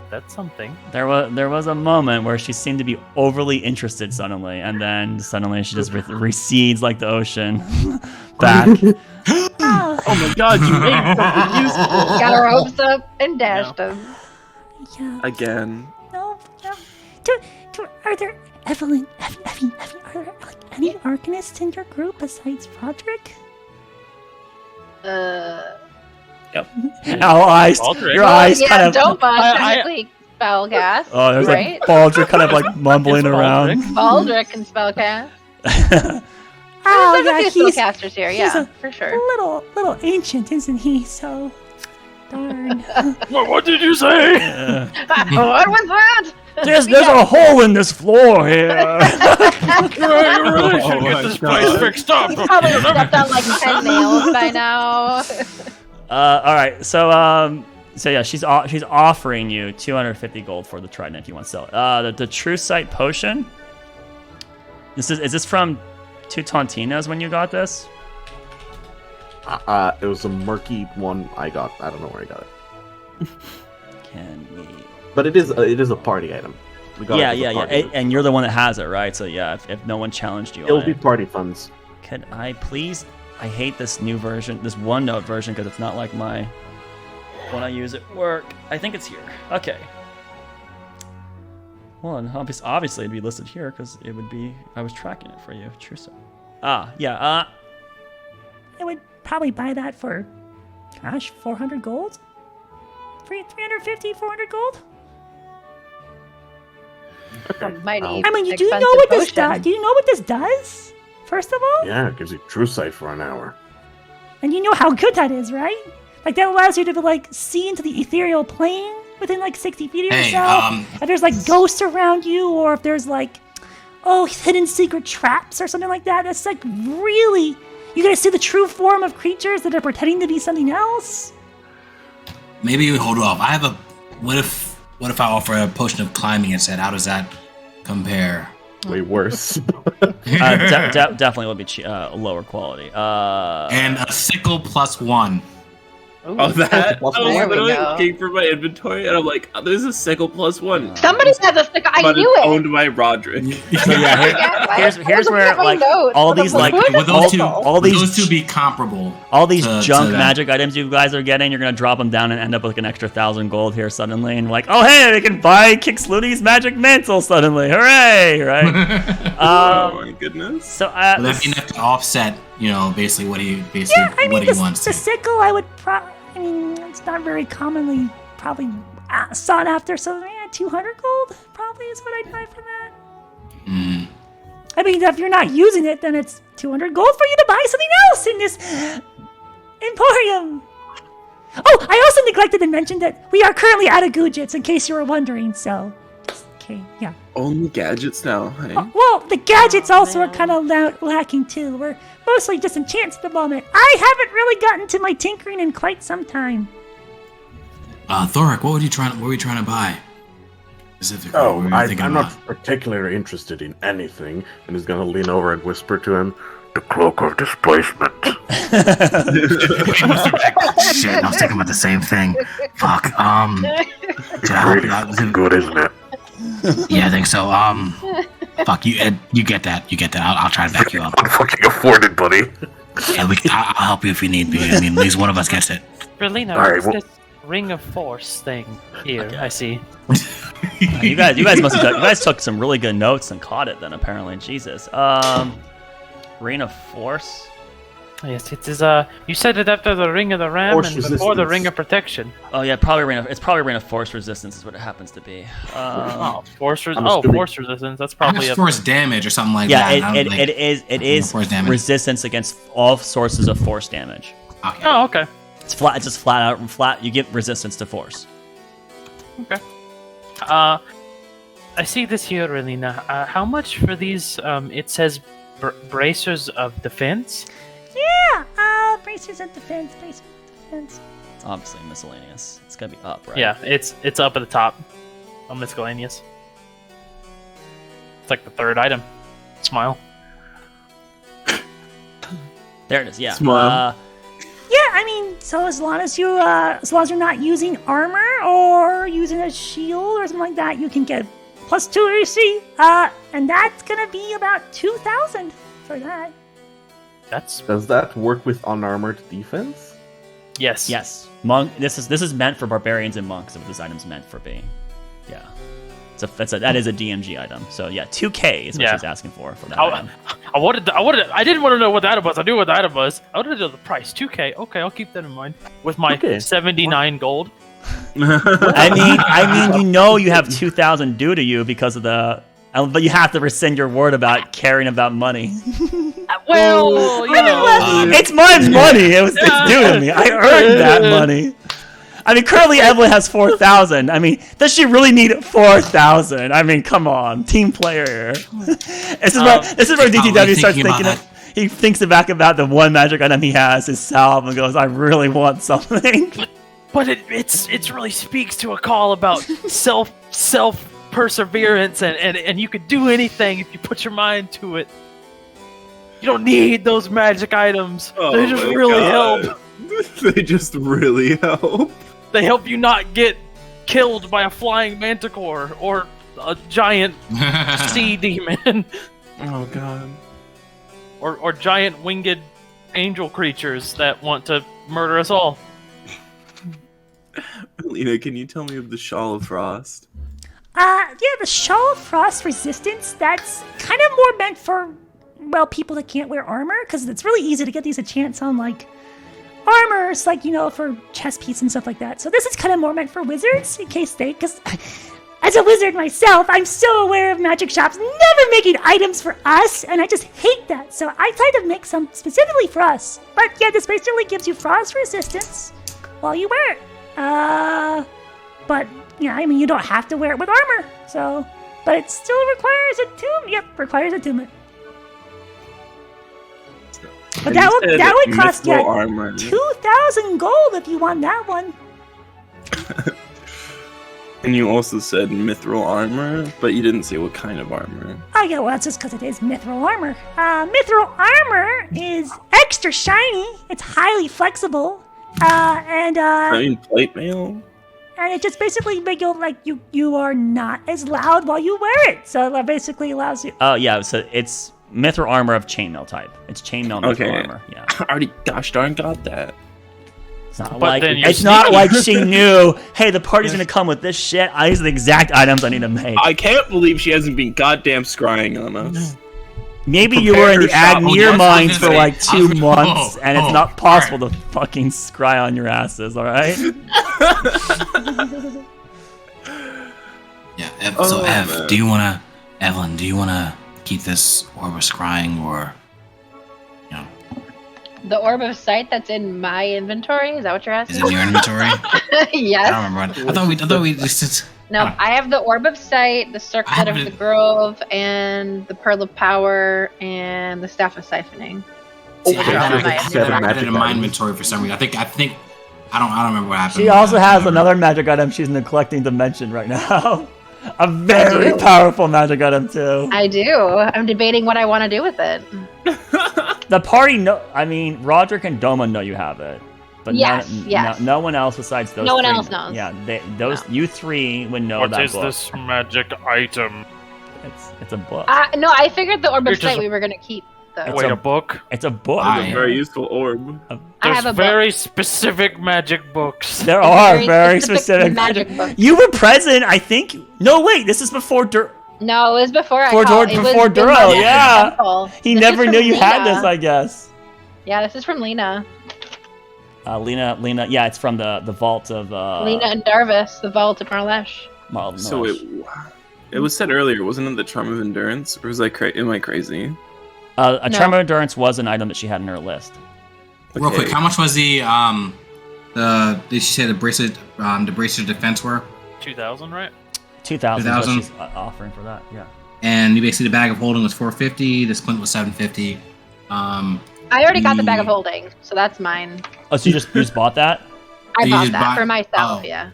That's something. There was a moment where she seemed to be overly interested suddenly, and then suddenly she just recedes like the ocean back. oh, Oh my god, you made something useful! Got her hopes up and dashed them. yeah. Again. No. Are there Evelyn? Effie, are there like any arcanists in your group besides Roderick? Baldric. Your eyes Yeah, kind of. don't bust. I- Technically spellcast. Oh, there's right? like Baldric kind of like mumbling It's around. Baldric can spellcast. Oh, There's yeah, a few he's spellcasters here. he's Yeah, a for a sure. little ancient, isn't he? So, darn. What did you say? What was that? There's a hole in this floor here. You really should get this place fixed up. Probably stepped on like 10 nails by now. All right, so yeah, she's offering you 250 gold for the trident if you want to sell it. The true sight potion. Is this from Two Tontinas when you got this? It was a murky one I got. I don't know where I got it. Can we? But it is a party item. We got it as a Yeah. party item. And you're the one that has it, right? So yeah, if no one challenged you, It'll on be it, party funds. could I please? I hate this new version, this OneNote version, because it's not like my one I use at work. I think it's here. Okay. Well, and obviously it'd be listed here because it would be. I was tracking it for you. True. So. Yeah. I would probably buy that for, 400 gold? 350, 400 gold? A mighty I mean, do you expensive know what this potion. does? Do you know what this does? First of all? Yeah, it gives you true sight for an hour. And you know how good that is, right? Like, that allows you to, like, see into the ethereal plane within, like, 60 feet of Hey, yourself. If there's, like, ghosts around you, or if there's, like, hidden secret traps or something like that. That's, like, really... You gotta see the true form of creatures that are pretending to be something else. Maybe we hold off. I have a. What if I offer a potion of climbing instead? How does that compare? Way worse. Definitely will be lower quality. And a sickle +1. Ooh. Oh, that? Plus I was one. There we literally go. looking for my inventory, and I'm like, oh, there's a sickle +1. Somebody has a stick. I But knew it's it. owned by Roderick. So yeah, here's where like all these like Would all those these two be comparable? all these to junk that? magic items you guys are getting, you're gonna drop them down and end up with like an extra 1,000 gold here suddenly, and like, oh hey, they can buy Kixlooney's magic mantle suddenly, hooray, right? Oh my goodness. So Would that be enough to offset, basically what he Yeah, I mean, what he wants the to? sickle, I mean, it's not very commonly probably sought after, so yeah, 200 gold probably is what I'd buy for that. Mm. I mean, if you're not using it, then it's 200 gold for you to buy something else in this emporium. Oh, I also neglected to mention that we are currently out of Googets, in case you were wondering, so... Okay, yeah. Only gadgets now, hey? Well, the gadgets also are kind of lacking too. We're mostly disenchants at the moment. I haven't really gotten to my tinkering in quite some time. Thoric, what were you trying to buy? Specifically, Oh, what were you I'm thinking not about? particularly interested in anything. And he's gonna lean over and whisper to him, "The cloak of displacement." Shit, I was thinking about the same thing. Fuck. Really good, isn't it? Yeah, I think so. Fuck you. Ed, you get that. I'll try to back you up. I'm fucking afforded, buddy. Yeah, I'll help you if you need me. I mean, at least one of us gets it. Berlina, All right, what's well- this Ring of Force thing here? I see. you guys must have you guys took some really good notes and caught it then apparently. Jesus. Ring of Force. Yes, it is. You said it after the Ring of the Ram Force and before the resistance. Ring of Protection. Oh yeah, probably Ring of Force Resistance is what it happens to be. Force I'm assuming- Force Resistance. That's How probably much a force damage or something like Yeah, that? it is Force damage. resistance against all sources of force damage. Okay. Oh, okay. It's flat. It's just flat out and flat. You get resistance to force. Okay. I see this here, Relina. How much for these? It says bracers of defense. Yeah, bracers of defense. It's obviously miscellaneous. It's gotta be up, right? Yeah, it's up at the top. On miscellaneous. It's like the third item. Smile. There it is. Yeah. Smile. Yeah, I mean, so as long as you're not using armor or using a shield or something like that, you can get +2 AC. And that's gonna be about 2,000 for that. Does that work with unarmored defense? Yes. Yes. Monk. This is meant for barbarians and monks. Is what this item's meant for being. Yeah. That is a DMG item. So yeah, 2K is what she's asking for that item. I didn't want to know what the item was. I knew what the item was. I wanted to know the price. 2K. Okay, I'll keep that in mind. With my 79 gold. I mean, you have 2,000 due to you because of the. But you have to rescind your word about caring about money. Well, you know. It's my money. It's due to me. I earned that money. I mean, currently Evelyn has 4,000. I mean, does she really need 4,000? I mean, come on, team player here. This is where DTW starts thinking. He thinks back about the one magic item he has, his salve, and goes, "I really want something." But it really speaks to a call about self perseverance, and you could do anything if you put your mind to it. You don't need those magic items. Oh They just my really God. help. They just really help. They help you not get killed by a flying manticore or a giant sea demon Oh god. or giant winged angel creatures that want to murder us all. Lena, can you tell me of the Shawl of Frost? Yeah, the Shawl of Frost resistance, that's kind of more meant for, well, people that can't wear armor, because it's really easy to get these enchants on, like, armors, like, for chest piece and stuff like that. So this is kind of more meant for wizards, in case because as a wizard myself, I'm so aware of magic shops never making items for us, and I just hate that. So I tried to make some specifically for us. But yeah, this basically gives you frost resistance while you wear it. But yeah, I mean, you don't have to wear it with armor. So, but it still requires attunement. Yep, requires attunement. But that would cost you armor. 2,000 gold if you want that one. And you also said mithril armor, but you didn't say what kind of armor. Oh yeah, well that's just because it is mithril armor. Mithril armor is extra shiny. It's highly flexible. I mean, plate mail. And it just basically make you like you are not as loud while you wear it. So that basically allows you. Oh yeah, so it's mithril armor of chainmail type. It's chainmail mithril armor. Yeah. I already gosh darn got that. It's not But like then you're it's not like she knew. Hey, the party's gonna come with this shit. These are the exact items I need to make. I can't believe she hasn't been goddamn scrying on us. Maybe you were in the Agneer mines for like 2 months, and it's not possible to fucking scry on your asses. All right. Yeah. Ev, do you wanna, Evelyn? Do you wanna keep this orb of scrying, or you know? The orb of sight that's in my inventory. Is that what you're asking? Is it in your inventory? Yes. I don't remember. I thought we just. No, I have the Orb of Sight, the Circlet of the Grove, and the Pearl of Power, and the Staff of Siphoning. See, I have magic it in my items. inventory for some reason. I think I don't remember what happened. She also has another magic item she's in the collecting dimension right now. A very powerful magic item too. I do. I'm debating what I want to do with it. The party Roderick and Doma know you have it. But Yes. no one else besides those No one three else knows. Yeah, you three would know What that is book. this magic item? It's a book. No, I figured the Orb You're of Sight just- we were going to keep, though. Wait, a book? It's a book. I- Very useful orb. I There's have a very specific magic books. There It's are very very specific specific magic books. You were present, I think. No, wait, this is before No, it was before before Duro, yeah. He This never is knew from you had Lena. this, I guess. Yeah, this is from Lena. Lena, yeah, it's from the vault of Lena and Darvis, the Vault of Marlesh. So it was said earlier, wasn't it the Charm of Endurance? Or was I am I crazy? a No. Tremor Endurance was an item that she had in her list. Real Okay. quick, how much was the did she say the bracelet defense were? 2,000, right? 2,000 is what 2,000? she's offering for that, yeah. And basically the bag of holding was 450. The splint was 750. I already got the Bag of Holding, so that's mine. Oh, so you just bought that? I You bought just that bought- for myself, oh. yeah.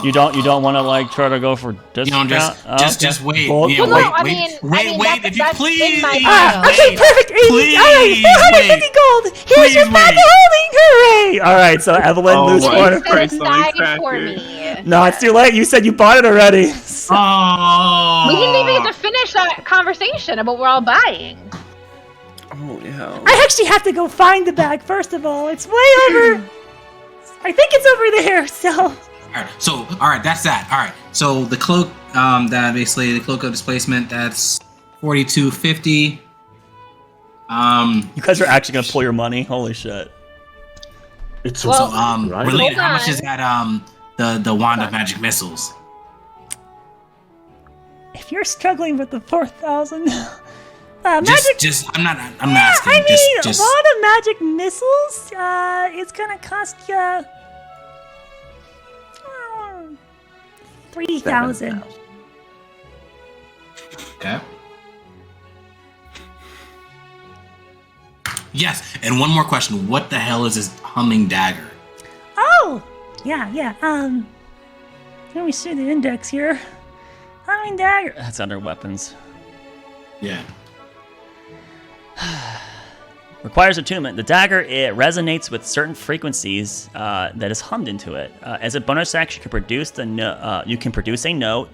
You don't want to like try to go for You discount? know, just wait. Gold- Yeah, Well, no, wait, I wait, mean, wait, if you that's please. in my wait, pile. Okay, perfect. 80. Please, All right, 450 gold. Here's Please your bag wait. of holding. Hooray! All right, so Evelyn, Oh lose my one. It Christ, said something 9 for cracker. me. No, it's too late. You said you bought it already. Oh. We didn't even get to finish that conversation about what we're all buying. Holy hell. I actually have to go find the bag first of all. It's way over. I think it's over there. So. All right, that's that. All right, so the cloak, that basically the cloak of displacement, that's 4250. You guys are actually gonna pull your money. Holy shit! It's Well, So, right? Relina, how much on. is that? The wand of magic missiles. If you're struggling with the 4,000, magic. Just, I'm not Yeah, asking. I mean, just. a lot of magic missiles. It's gonna cost you 3,000. Okay. Yes, and one more question: what the hell is this humming dagger? Oh, yeah. Let me see the index here. Humming dagger. That's under weapons. Yeah. Requires attunement. The dagger, it resonates with certain frequencies that is hummed into it. As a bonus action, you can produce a note.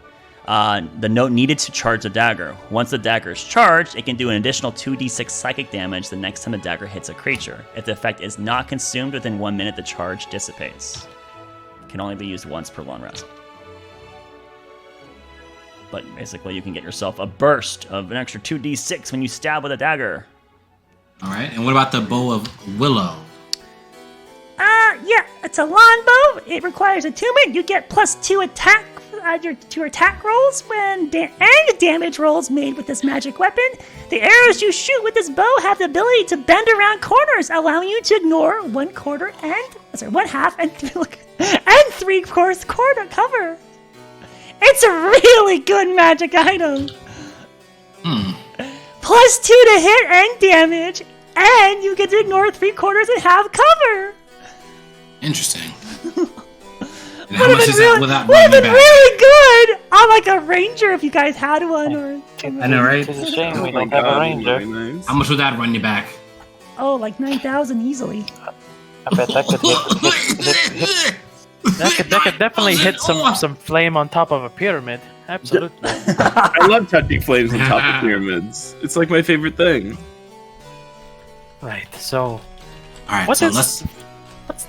The note needed to charge the dagger. Once the dagger is charged, it can do an additional 2d6 psychic damage the next time the dagger hits a creature. If the effect is not consumed within 1 minute, the charge dissipates. It can only be used once per long rest. But basically, you can get yourself a burst of an extra 2d6 when you stab with a dagger. All right, and what about the bow of willow? Yeah, it's a longbow. It requires attunement. You get +2 attack your attack rolls and damage rolls made with this magic weapon. The arrows you shoot with this bow have the ability to bend around corners, allowing you to ignore 1/4 and 3/4 quarter cover. It's a really good magic item. +2 to hit and damage, and you get to ignore 3/4 and have cover. Interesting. And how much is that without Would have running been back? really good on like a ranger if you guys had one. Or I know, right? It's a shame we Oh my don't have a God, ranger. very nice. How much would that run you back? oh, like 9,000 easily. I bet that could hit that could definitely hit some flame on top of a pyramid. Absolutely. I love touching flames on top of pyramids. It's like my favorite thing. Right. So, Alright, what so is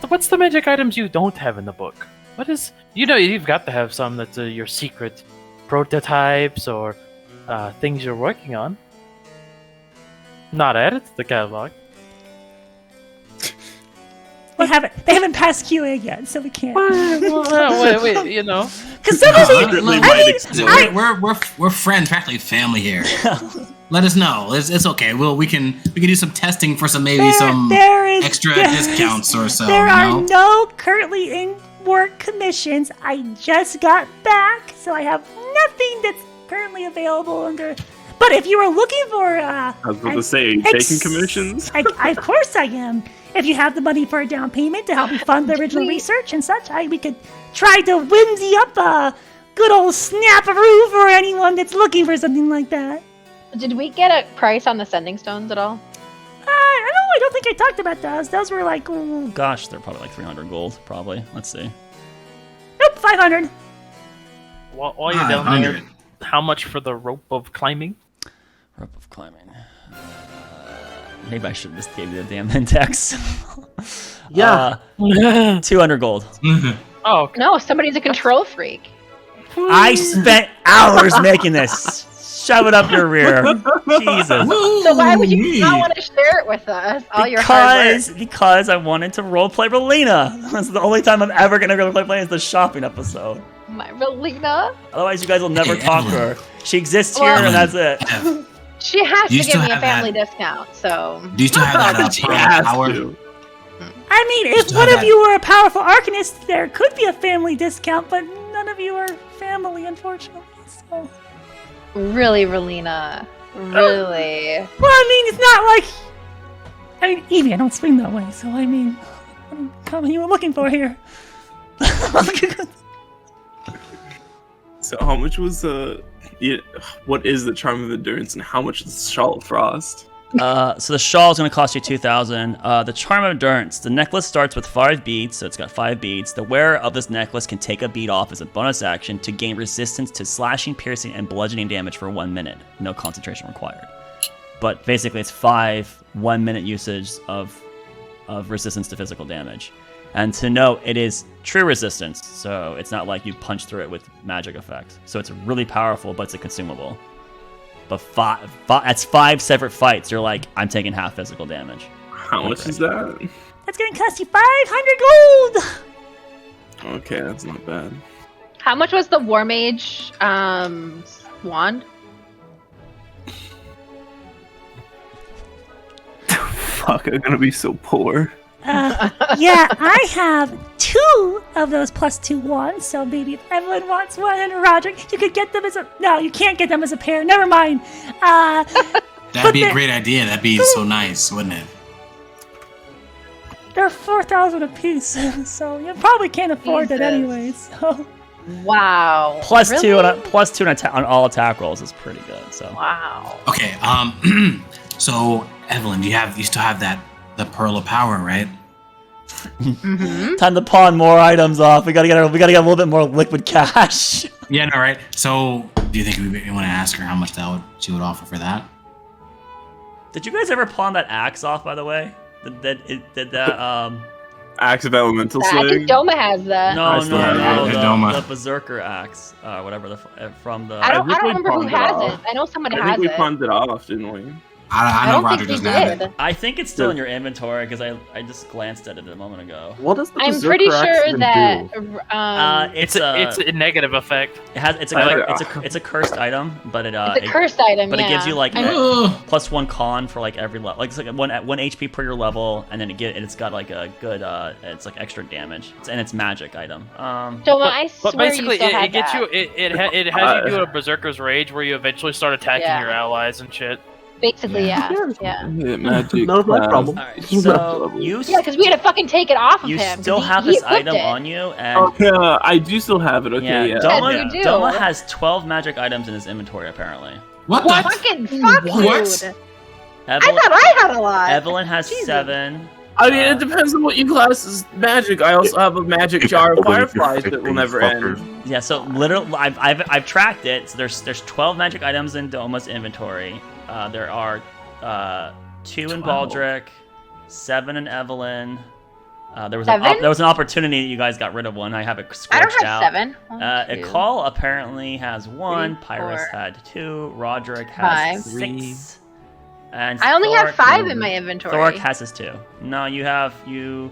what's the magic items you don't have in the book? What is you've got to have some that's your secret prototypes or things you're working on. Not added to the catalog. They haven't passed QA yet, so we can't. Wait, you know. Because some of these, we're friends, practically family here. Let us know. It's okay. We can do some testing for some extra discounts or so. There are no currently in work commissions. I just got back, so I have nothing that's currently available under. But if you were looking for, I was about to say, taking commissions. Of course I am. If you have the money for a down payment to help me fund the original research and such, we could try to whimsy up a good old snap-a-roo for anyone that's looking for something like that. Did we get a price on the sending stones at all? I don't think I talked about those. Those were like... Gosh, they're probably like 300 gold, probably. Let's see. Nope, 500. While you're down there, how much for the rope of climbing? Rope of climbing. Maybe I should have just gave you the damn index. Yeah. 200 gold. Oh, okay. No, somebody's a control freak. I spent hours making this. Shove it up your rear. Jesus. So why would you not want to share it with us? All your hard work. Because I wanted to roleplay Relina. That's the only time I'm ever going to roleplay Relina is the shopping episode. My Relina? Otherwise, you guys will never talk to her. She exists here, and that's it. She has to give me a family discount, so... Do you still have that power? I mean, if one of you were a powerful Arcanist, there could be a family discount, but none of you are family, unfortunately, so... Really, Relina. Really. Well, I mean, it's not like... I mean, Evie, I don't swing that way, so I mean... What are you looking for here? So how much was what is the Charm of Endurance and how much is the Shawl of Frost? So the shawl is going to cost you 2,000. The Charm of Endurance. The necklace starts with 5 beads, so it's got 5 beads. The wearer of this necklace can take a bead off as a bonus action to gain resistance to slashing, piercing, and bludgeoning damage for 1 minute. No concentration required. But basically, it's 5 1-minute usage of resistance to physical damage. And to note, it is true resistance, so it's not like you punch through it with magic effects. So it's really powerful, but it's a consumable. But that's 5 separate fights. You're like, I'm taking half physical damage. How much is that? That's going to cost you 500 gold! Okay, that's not bad. How much was the War Mage wand? Fuck, I'm gonna be so poor. Yeah, I have 2 of those +2 wands, so maybe if Evelyn wants one and Roderick, you could get them as a... No, you can't get them as a pair, never mind. That'd be a great idea, that'd be so nice, wouldn't it? They're 4,000 apiece, so you probably can't afford that anyways, so... Wow. Plus really? two on all attack rolls is pretty good, so... Wow. Okay, so Evelyn, you still have the Pearl of Power, right? Mm-hmm. Time to pawn more items off. We gotta get a little bit more liquid cash. Yeah, no, right. So, do you think we want to ask her how much she would offer for that? Did you guys ever pawn that axe off? By the way, did that Axe of Elemental I Slaying? think Doma has that. No, Doma. the Berserker axe, whatever from the. I don't remember who pawned has off. it. I know somebody I has think we it. pawned it off, didn't we? I know don't Roger think we doesn't have did. it. I think it's still in your inventory because I just glanced at it a moment ago. What does the I'm Berserker pretty axe sure even that do? It's a negative effect. It's a cursed item, but it's a cursed item. But yeah. it gives you like Ugh. +1 con for like every level. Like it's like one HP per your level, and then it's got like a good it's like extra damage. It's magic item. Doma, I swear But basically, you still it had gets that. you. It has you do a Berserker's Rage where you eventually start attacking Yeah. your allies and shit. Basically, yeah. Magic. None of my problem. Alright, so you Yeah, because we had to fucking take it off of you him. still 'cause have he this equipped item it. on you, and Oh, yeah, I do still have it. Okay, yeah. Doma, Yes, you do. Doma has 12 magic items in his inventory apparently. What What? the? Fucking fuck, What? dude. I Evelyn, thought I had a lot. Evelyn has Jesus. 7. I mean, it depends on what you class as magic. I also have a magic jar of fireflies that will never end. Yeah, so literally, I've tracked it. So there's 12 magic items in Doma's inventory. There are 2 in Baldric, 7 in Evelyn. There was an opportunity that you guys got rid of one. I have it scorched out. I don't have 7. Akal apparently has 1. 3, Pyrus 4, had 2. Roderick has 5. 6. And I only have Thoric- 5 in my inventory. Thoric has his 2. No, you have the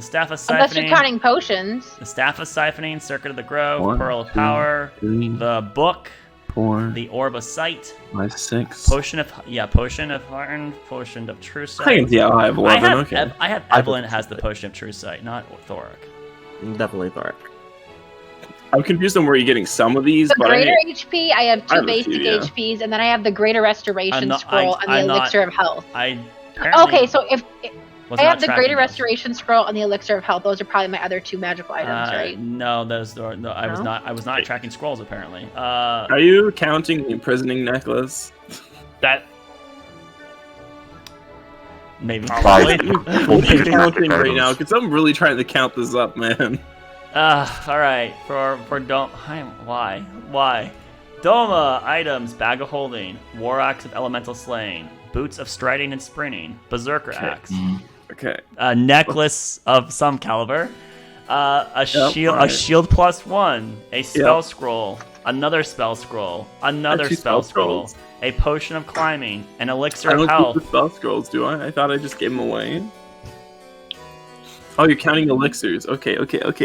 Staff of Siphoning. Unless you're counting potions. The Staff of Siphoning, Circuit of the Grove, 1, Pearl of 2, Power, 3, the Book, 4, the Orb of Sight, 5, 6. Potion of Hearten, Potion of True Sight. I can see I have 11. Okay. I have Evelyn has the Potion of True Sight, not Thoric. Definitely Thoric. I'm confused on where you're getting some of these, The but greater HP, I have 2 have a basic few, yeah. HPs, and then I have the greater restoration scroll and the elixir of health. Okay, So if I have the greater restoration scroll and the elixir of health, those are probably my other 2 magical items, right? No, I was not tracking scrolls apparently. Are you counting the imprisoning necklace? That Maybe. Probably. You're counting right now, because I'm really trying to count this up, man. Alright, for Doma, why? Doma items, Bag of Holding, War Axe of Elemental Slaying, Boots of Striding and Sprinting, Berserker Axe, Okay. a necklace of some caliber, a shield +1, a spell scroll, another spell scroll, another spell scroll, a potion of climbing, an elixir I of don't health. keep the spell scrolls, do I? I thought I just gave them away. Oh, you're counting elixirs. Okay.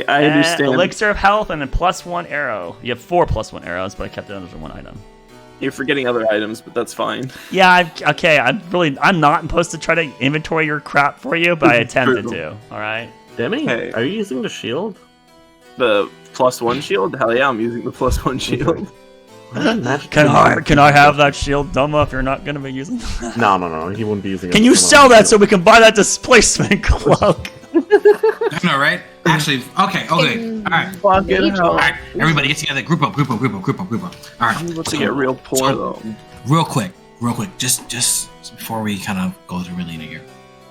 I understand. Elixir of health and a +1 arrow. You have 4 +1 arrows, but I kept it under 1 item. You're forgetting other items, but that's fine. Yeah, I'm not supposed to try to inventory your crap for you, but I attempted to. All right. Demi, Hey. are you using the shield? The +1 shield? Hell yeah, I'm using the +1 shield. Can I have that shield, Doma, if you're not going to be using that? No, he wouldn't be using it. Can you sell that so we can buy that displacement cloak? I know, right? Actually, okay. All right. All right, everybody get together. Group up. All right. I'm about to get real poor, though. Real quick. Just before we kind of go to Relina here,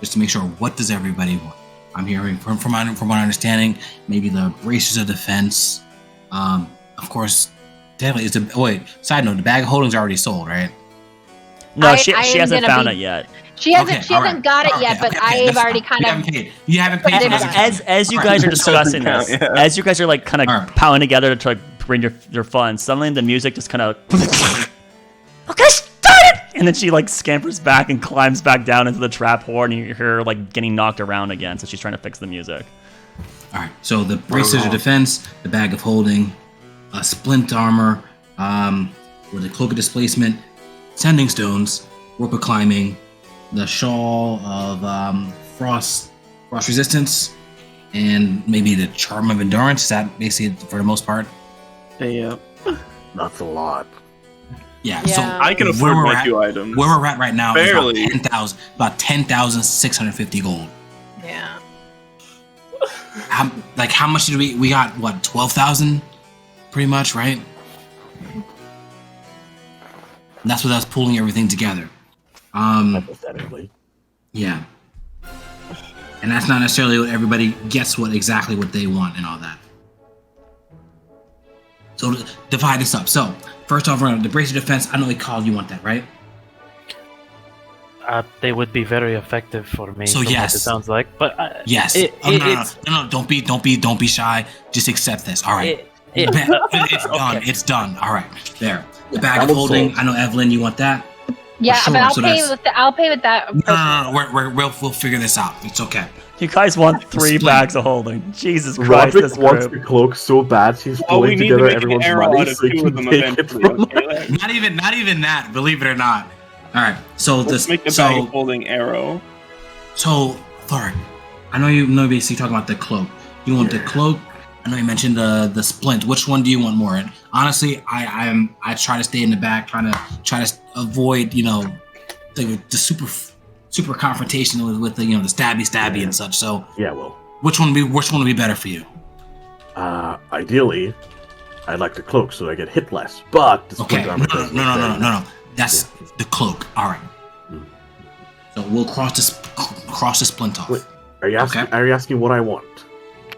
just to make sure, what does everybody want? I'm hearing from my understanding, maybe the bracers of defense. Of course, definitely. Side note: the bag of holding's already sold, right? No, she hasn't found it yet. She hasn't got it yet, but I've already kind of. You haven't paid. As you guys are discussing this, as you guys are like kind of pounding together to like bring your fun, suddenly the music just kind of. Okay, start it! And then she like scampers back and climbs back down into the trap hole, and you hear her like getting knocked around again. So she's trying to fix the music. All right. So the bracers of defense, the bag of holding, splint armor, with the cloak of displacement, sending stones, rope of climbing, the shawl of frost resistance, and maybe the charm of endurance. Is that basically for the most part? Yeah. That's a lot. Yeah. Yeah. So I can afford my 2 items. Where we're at right now Barely. is about 10,650 gold. Yeah. How much did we got? What, 12,000? Pretty much, right? And that's with us pulling everything together. Hypothetically. Yeah. And that's not necessarily what everybody gets exactly what they want and all that. So divide this up. So first off, the bracer defense. I know they called you want that, right? They would be very effective for me. So from yes, what it sounds like. But yes. No. Don't be shy. Just accept this. All right. It's done. It's done. All right. There. The bag of holding. I know, Evelyn, you want that. Yeah, sure. but I'll So pay with that. No. We'll figure this out. It's okay. You guys want 3 bags of holding. Jesus Christ, this Roderick wants the group. cloak so bad she's we pulling need to together make an everyone's arrow money out of so he 2 can of them take it eventually. from Okay? Not even that. Believe it or not. All right. So Let's make the bag of holding arrow. So Thor, I know you know basically talking about the cloak. You want the cloak? I know you mentioned the splint. Which one do you want more? And honestly, I try to stay in the back, try to avoid the super confrontation with the the stabby and such. So Yeah, well, which one would be better for you? ideally, I'd like the cloak so I get hit less. But the Okay, splint armor does look very nice. no. That's the cloak. All right. So we'll cross cross the splint off. Wait, are you asking what I want?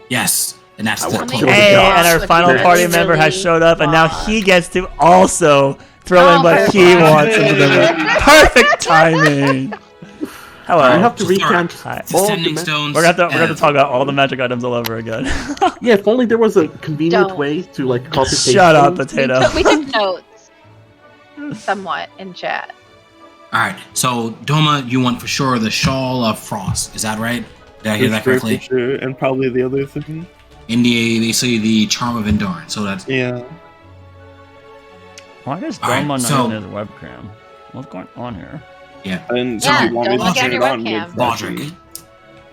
Yes, and that's I the want point. to- Hey, and our What final you party really member has showed up, and now want. he gets to also throw in Oh, what he perfect. wants into the perfect timing. Hello. I have to So recount Hi. all of Descending the stones. We're gonna have to have- talk about all the magic items all over again. Yeah, if only there was a convenient Don't. way to like copy paste. Shut up, things. potato. We took notes somewhat in chat. All right. So Doma, you want for sure the Shawl of Frost. Is that right? Did I hear that For correctly? sure, and probably the other thing. India, they say the Charm of Endurance. So that's Yeah. Why is All right, Doma not so- in his webcam? What's going on here? And Yeah, if you want me don't to look at turn your it on webcam. mid-session.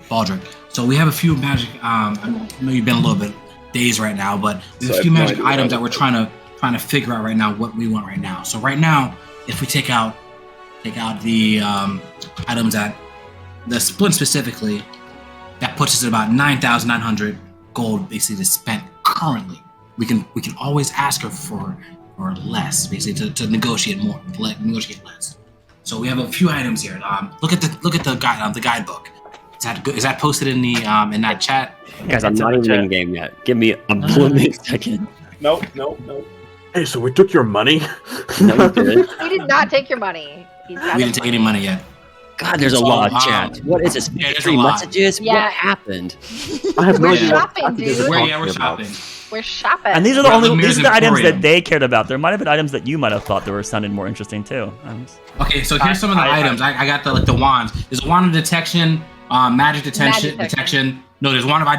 Baldric. So we have a few magic. I know you've been a little bit dazed right now, but there's So a I few have no magic idea items what that we're trying to figure out right now what we want right now. So right now, if we take out the items that the splint specifically, that puts us at about 9,900 gold basically to spend currently. We can always ask her for less, basically to negotiate more, negotiate less. So we have a few items here. Look at the guidebook. Is that posted in the in that chat? Guys, I'm not even in game yet. Give me a blooming second. Nope. Hey, so we took your money? No, you didn't. We did not take your money. He's got We his didn't take any money yet. God, there's a So, lot of chat. What is this? yeah, there's a 3 lot. messages? Yeah. What happened? I have no We're idea. shopping, what dude. they're We're talking about. shopping. We're shopping. And these are We're the at only these are the Lemire's items that Emporium. they cared about. There might have been items that you might have thought that were sounded more interesting too. Okay, so here's some of the items. I got the wands. There's a wand of detection, magic detection. No, there's wand of I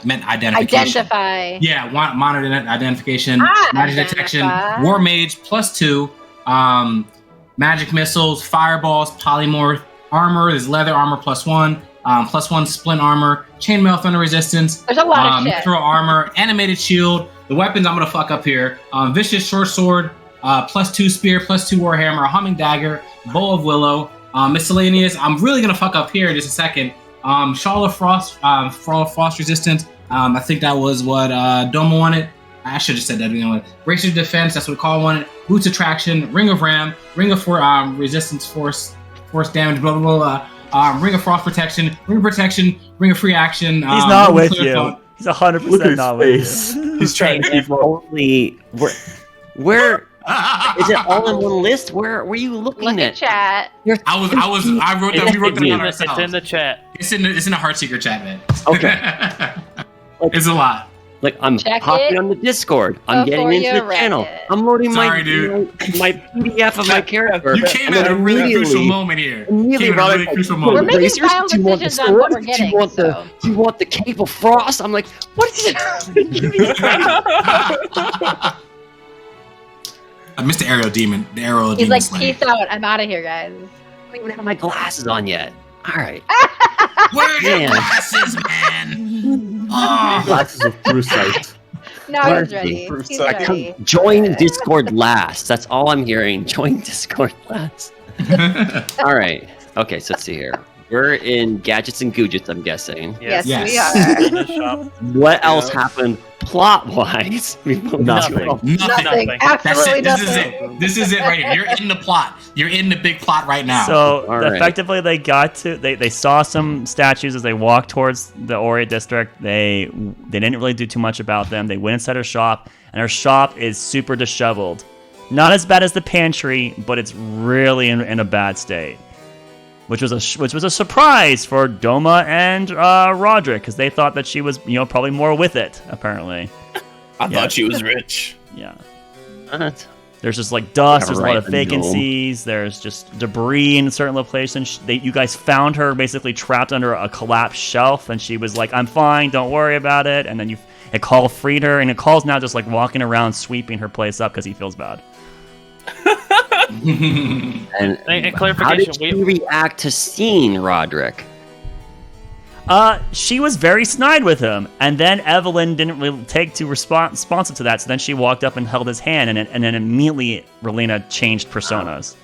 meant identification. Identify. Yeah, wand of identification, magic detection, Identify. war mage +2, magic missiles, fireballs, polymorph, armor. There's leather armor +1, +1 splint armor, chainmail thunder resistance. There's a lot of shit. Mithril armor, animated shield. The weapons I'm gonna fuck up here. Vicious short sword, +2 spear, +2 warhammer, a humming dagger, bow of willow, miscellaneous. I'm really gonna fuck up here in just a second. Shawl of Frost, frost resistance. I think that was what Doma wanted. I should have said that. Bracer defense. That's what Call wanted. Boots attraction. Ring of ram. Ring of resistance force damage. Blah blah blah. Ring of frost protection. Ring of protection. Ring of free action. He's not ring of with clear you. thought. He's Look at 100% his not face. with you. He's trying to If only where is it all in one list? Where were you looking Look at at? chat. I wrote that. We wrote that down It's ourselves. in the chat. It's in the heart seeker chat, man. Okay. It's a lot. Like I'm Check hopping it on the Discord. I'm before getting into you the read channel. it. I'm loading Sorry, dude. my PDF of my character. You came and at then a really crucial immediately- moment here. Immediately, Came at a really Roderick, crucial like, We're moment. making Bracers? final Do you want the decisions on what sword? we're getting. Do you want so. do you want the Cape of Frost? I'm like, what is it? Mr. Aerial Demon. The Aerial He's Demon like, Slayer. peace out. I'm out of here, guys. I don't even have my glasses on yet. All right. Where are your Man. glasses, man? Oh. Glasses of true sight. No, Where's he's ready. the He's second? ready. Join Discord last. That's all I'm hearing. Join Discord last. All right. Okay, so let's see here. We're in gadgets and googets, I'm guessing. Yes, Yes. we are. In the shop. What else happened plot-wise? Nothing. Nothing. Nothing. That's Absolutely it. This nothing. is it. This is it right here. You're in the plot. You're in the big plot right now. So All right. effectively, they saw some statues as they walked towards the Ori district. They didn't really do too much about them. They went inside her shop, and her shop is super disheveled. Not as bad as the pantry, but it's really in a bad state. Which was a surprise for Doma and Roderick, because they thought that she was probably more with it. Apparently, I Yeah. thought she was rich. yeah. What? There's just like dust. Yeah, There's a lot right, of I know. vacancies. There's just debris in certain locations. You guys found her basically trapped under a collapsed shelf, and she was like, "I'm fine. Don't worry about it." And then Akal freed her, and Akal's now just like walking around sweeping her place up because he feels bad. And And how clarification, did she react to seeing Roderick? She was very snide with him, and then Evelyn didn't really take to responsive to that. So then she walked up and held his hand, and then immediately Relina changed personas.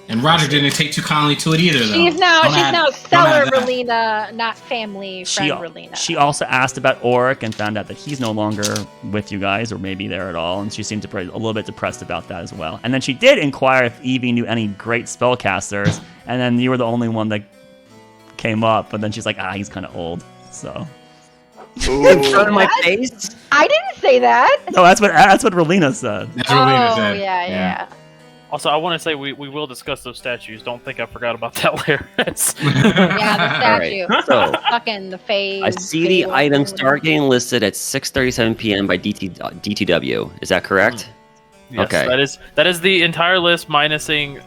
And Roger didn't take too kindly to it either, though. She's now Don't seller add that. Relina, not family friend Relina. She also asked about Auric and found out that he's no longer with you guys, or maybe there at all, and she seemed a little bit depressed about that as well. And then she did inquire if Evie knew any great spellcasters, and then you were the only one that came up, but then she's like, he's kind of old. So. In front of my face? I didn't say that. No, that's what Relina said. That's what Lena said. Yeah. Also, I want to say we will discuss those statues. Don't think I forgot about that, Laris. Yeah, the statue. Alright, so Fucking the face. I see the items start getting listed at 6:37 p.m. by DTW. Is that correct? Yes, Okay. that is the entire list minusing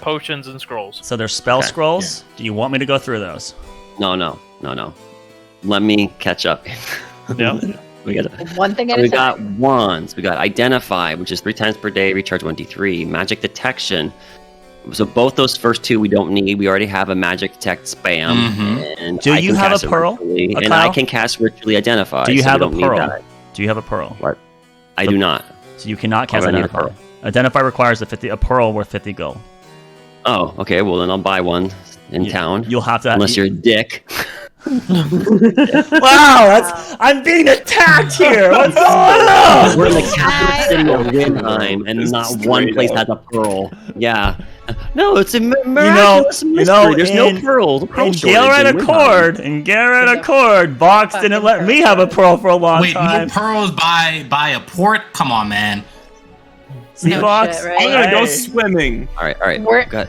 potions and scrolls. So there's spell Okay, scrolls. Do you want me to go through those? No. Let me catch up. Yeah. We got One thing at we a got time. wands. We got identify, which is 3 times per day, recharge 1d3. Magic detection. So both those first two we don't need. We already have a magic detect spam. Mhm. And Do I you can have a cast it pearl, virtually, and Kyle? I can cast ritually identify. Do you so have we a don't need pearl? that. Do you have a pearl? I do not. So you cannot cast I need a identify. pearl. Identify requires a pearl worth 50 gold. Oh, okay. Well, then I'll buy one in town. You'll have to. Unless you're a dick. Wow, I'm being attacked here. What's going on? We're in the capital city of Windheim, and This not is one straight place up. has a pearl. Yeah. No, it's a miraculous mystery. There's no pearls. Pearl In shortage Galewright in Windheim. Accord, Box didn't let me have a pearl for a long Wait, time. no pearls by a port? Come on, man. See, No Box? shit, right? I'm gonna go Hey. swimming. All right. We're- Got,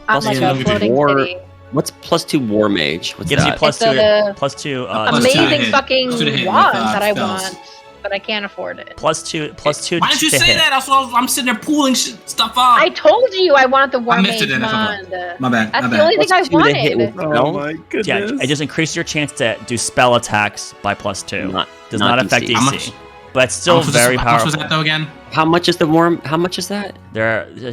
I'm Plus like two a floating war- city. what's +2 war mage? What's Gives you that? plus It's two. a- Plus two. Plus two to Amazing hit. fucking Plus two to hit with, wand that I spells. want, but I can't afford it. Plus two. Why didn't you to say hit. that? That's why I'm sitting there pooling stuff up. I told you I want the War missed Mage it then, that's wand. My bad. That's my the bad. only thing I Plus 2 to hit wanted. with Oh spells? my goodness. Yeah, it just increases your chance to do spell attacks by +2. Does not not affect DC. DC. How much- But it's still very How much powerful. was that though again? How much is the worm? How much is that?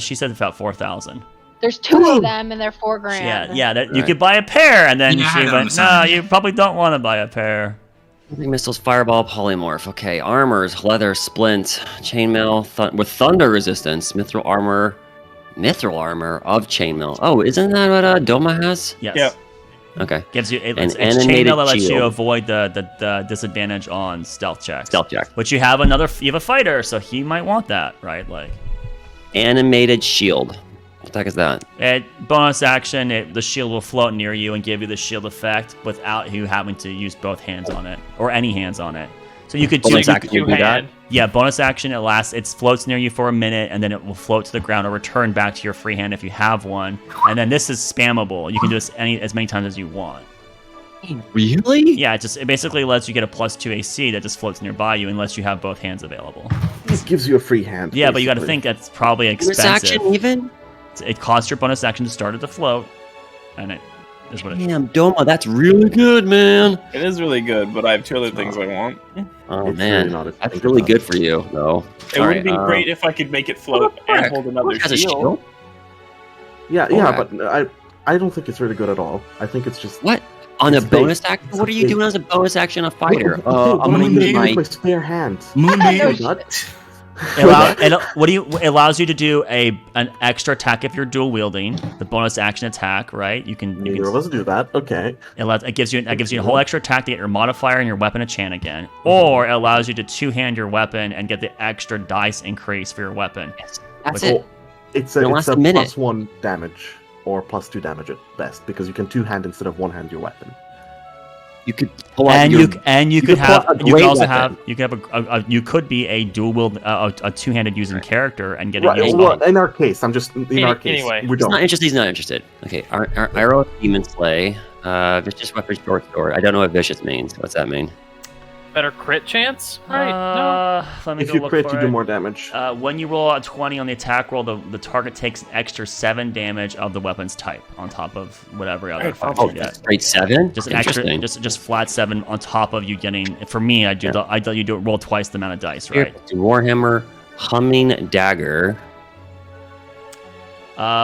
She said about 4,000. There's 2 of them and they're $4,000. Yeah. You Right. could buy a pair, and then Yeah, I she had it on went, the "No, side." you probably don't want to buy a pair." Missiles, fireball, polymorph. Okay, armors, leather, splint, chainmail with thunder resistance, mithril armor of chainmail. Oh, isn't that what Doma has? Yes. Yep. Okay, Gives you An it's animated chainmail that lets you shield. avoid the disadvantage on stealth checks. stealth check. Which you have a fighter, so he might want that, right? Like, Animated shield. What the heck is that? bonus action, the shield will float near you and give you the shield effect without you having to use both hands on it or any hands on it. So you could do Bonus action, you do that? Two-hand. Yeah, bonus action. It floats near you for a minute, and then it will float to the ground or return back to your free hand if you have one. And then this is spammable. You can do this as many times as you want. Really? Yeah, it basically lets you get a +2 AC that just floats nearby you unless you have both hands available. It gives you a free hand. Yeah, but you got to basically. think that's probably Bonus expensive. action even? It costs your bonus action to start it to float, and it is what it is. Damn, Doma, that's really good, man. It is really good, but I have 2 other things I want. Oh It's man, really not a that's thing really about good it. for you, though. It would be great if I could make it float and hold another Has a shield. shield? Yeah, Alright. but I don't think it's really good at all. I think it's just What? On a It's big. bonus action? What are you It's doing as a bonus action, a fighter? Dude, I'm gonna what do use you do with my. my spare hand. Moonbeam. What? It allows you to do an extra attack if you're dual wielding, the bonus action attack, right? You can Neither of us do that. Okay. it gives you a whole extra attack to get your modifier and your weapon to chant again, or it allows you to two-hand your weapon and get the extra dice increase for your weapon. That's Which- it. It's It'll a last a minute. +1 damage or +2 damage at best because you can two-hand instead of one-hand your weapon. You could pull out And your. you could could have pull out a you could great also weapon. have you could be a dual wield a two-handed using character and get a Right. use Well, bonus. in our case, in our case, anyway. we He's don't. not interested. He's not interested. Okay, our arrow, demon slay, vicious weapon, short sword. I don't know what vicious means. What's that mean? Better crit chance? Right. No. Let me If go you look crit, for you do it. more damage. When you roll a 20 on the attack roll, the target takes an extra 7 damage of the weapon's type on top of whatever other effect Oh, you get. straight 7. Just an extra, Interesting. just flat 7 on top of you getting. For me, I do you do roll twice the amount of dice, Here, right? do Warhammer, humming dagger.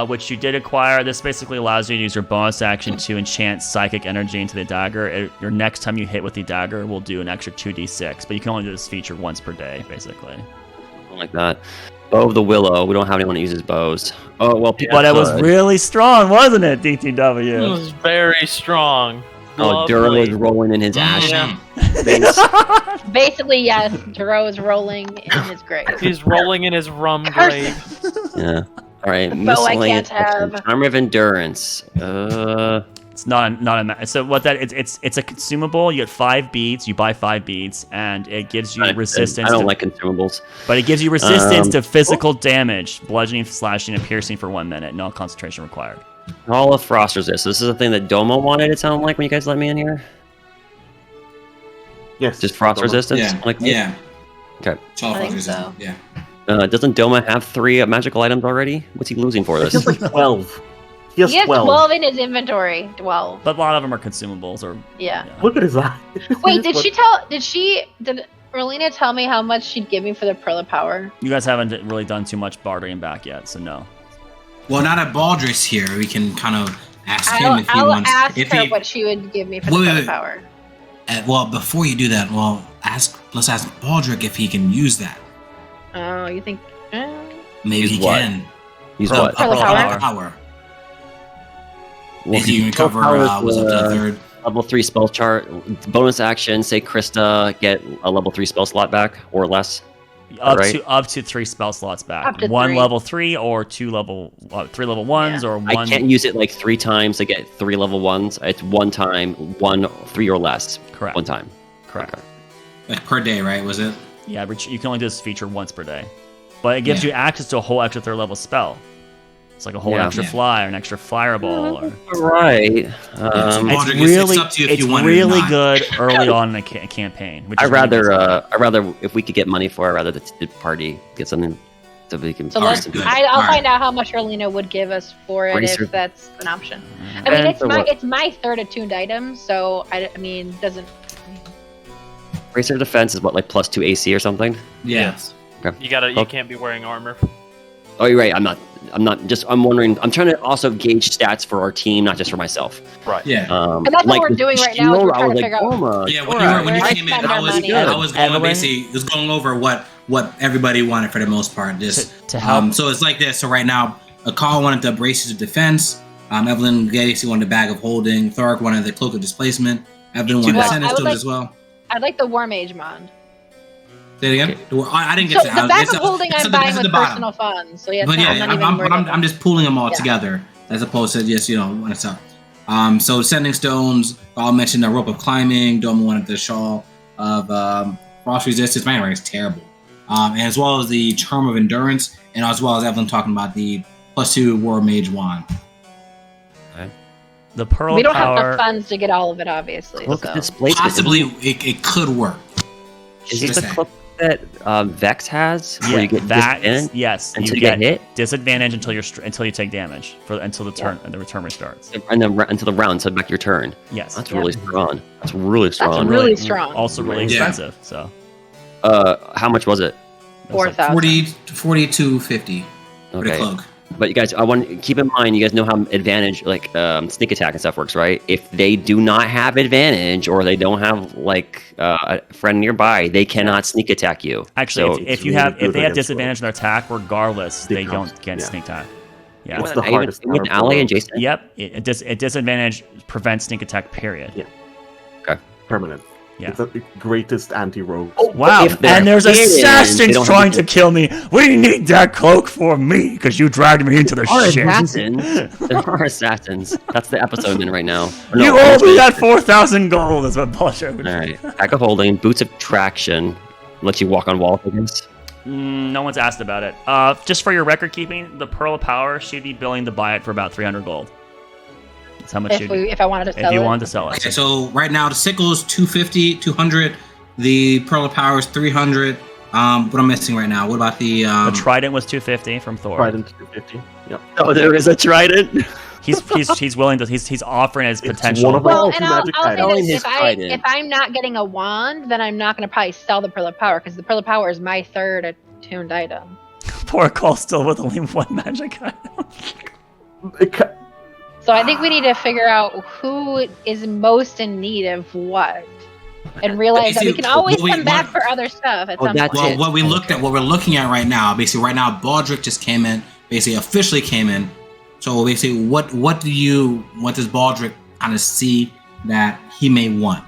Which you did acquire. This basically allows you to use your bonus action to enchant psychic energy into the dagger. Your next time you hit with the dagger will do an extra 2d6, but you can only do this feature once per day, basically. Something like that. Bow of the Willow. We don't have anyone that uses bows. Oh well, people But it was could. really strong, wasn't it, It DTW? was very strong. Oh, Dura was Lovely. rolling in his ash. Yeah. Face. Basically, yes, Duro is rolling in his grave. He's rolling in his rum grave. Yeah. All right. Bow I miscellaneous can't have. action. Armor of endurance. It's not a so what that it's a consumable. You get 5 beads. You buy 5 beads, and it gives you resistance. I don't like consumables, but it gives you resistance to physical damage, bludgeoning, slashing, and piercing for 1 minute. No concentration required. Shawl of Frost resist. This is the thing that Domo wanted. It sounded like when you guys let me in here. Yes. Just frost resistance. Yeah. Like Yeah. Okay. Shawl of I Frost think resistance. so. Yeah. Doesn't Doma have 3 magical items already? What's he losing for He this? has like 12. He has He has 12. 12 in his inventory. 12. But a lot of them are consumables, or Yeah. Look at his eye. Wait, did Merlina tell me how much she'd give me for the Pearl of Power? you guys haven't really done too much bartering back yet, so no. Well, now that Baldrick's here, we can kind of ask him if he I'll wants. ask if her he, what she would give me for the Wait, Pearl of wait. Power. well, before you do that, let's ask Baldrick if he can use that. Oh, you think? Maybe Use he what? can. Use Pearl- what? Pearl of Pearl Power. Well, If you can Pearl cover, Power was is, up to the third. level 3 spell chart. Bonus action, say Krista, get a level 3 spell slot back or less. Up to 3 spell slots back. Up to 1 3. level 3 or 3 level 1s or 1. I can't use it like 3 times to get 3 level 1s. It's 1 time, 3 or less. Correct. 1 time. Correct. Okay. Like per day, right? Was it? Yeah, you can only do this feature once per day. But it gives you access to a whole extra 3rd level spell. It's like a whole extra Yeah. fly or an extra fireball. Or... Right. It's Baldrick, really, it's up to you if it's you want it or really not. good early on in a campaign. Which I'd is when you rather if we could get money for it, I'd rather the party get something so we can. So All let's. right, good. I'll All right. find out how much Erlina would give us for it Racer- if that's an option. Mm-hmm. I mean, And it's my 3rd attuned item, so I mean, doesn't. Racer defense is what, like +2 AC or something? Yes. You gotta. You Oh. can't be wearing armor. Oh, you're right. I'm wondering. I'm trying to also gauge stats for our team, not just for myself. Right. Yeah. And that's what we're with doing right now, is Shield, we're I trying was to like, figure out- oh my Yeah, God. when you Where came to in, spend our money. I was going Evelyn? basically was going over what everybody wanted for the most part. Just To help. so it's like this. So right now, Akal wanted the braces of defense. Evelyn basically wanted the bag of holding. Thork wanted the cloak of displacement. Evelyn wanted the Well, sentence I would stones like- as well. I'd like the War Mage Mod. Say it again. I didn't So get to the bag it's of at- holding it's I'm at the- buying it's at with the bottom. personal funds. So yeah, But yeah, I'm not even worried about I'm just pooling them all Yeah. together as opposed to just when it's up. So sending stones. I'll mention the rope of climbing. Doma wanted the shawl of frost resistance. Man, it's terrible. And as well as the charm of endurance, and as well as Evelyn talking about the +2 war mage wand. The Pearl We don't of have Power. the funds to get all of it, obviously. Cloak So. of displacement. Possibly it could work. Is Just this the saying. cloak that Vex has? Where you get that disadvantage yes, until you get hit, disadvantage until you take damage until the turn the return restarts. and then until the round, so back your turn. Yes, That's really strong. That's really That's strong. really strong. Also really Yeah. expensive. So How much was it? 4,000. 40 to 50 for the Okay. cloak. But you guys, I want to keep in mind, you guys know how advantage, like sneak attack and stuff works, right? If they do not have advantage or they don't have like a friend nearby, they cannot sneak attack you. actually, So if really good they have against disadvantage in their attack, regardless, they Can't can't yeah. sneak attack. Yeah. What's the even hardest with counter ally for and those? Jason. Yep. It disadvantage prevents sneak attack. Period. Yeah. Permanent. Yeah. It's the greatest anti-rogue. Wow. If they're And there's hidden, they assassins don't trying have to kill me. We need that cloak for me because you dragged me into the There are shit. assassins. There are assassins. That's the episode I'm in right now. Or no, You owe me that 4,000 gold. Is what Paul showed. All right. Pack of holding, boots of traction, let you walk on walls, I guess. No one's asked about it. Just for your record keeping, the Pearl of Power should be billing to buy it for about 300 gold. That's how much If I wanted to sell if you it. wanted to sell it. Okay, so right now the sickle is 250, 200. The Pearl of Power is 300. What I'm missing right now? What about the? The Trident was 250 from Thor. Trident 250. Yep. Oh, there is a trident. He's willing to. He's offering his It's potential. one of Well, all and two I'll magic say items. this: Trident. if I'm not getting a wand, then I'm not going to probably sell the Pearl of Power because the Pearl of Power is my 3rd attuned item. Poor Cole still with only one magic item. So I think we need to figure out who is most in need of what, and realize that we can always come back for other stuff at some that's point. it. Well, what we're looking at right now, basically right now, Baldrick just came in, basically officially came in. So basically, what does Baldrick kind of see that he may want?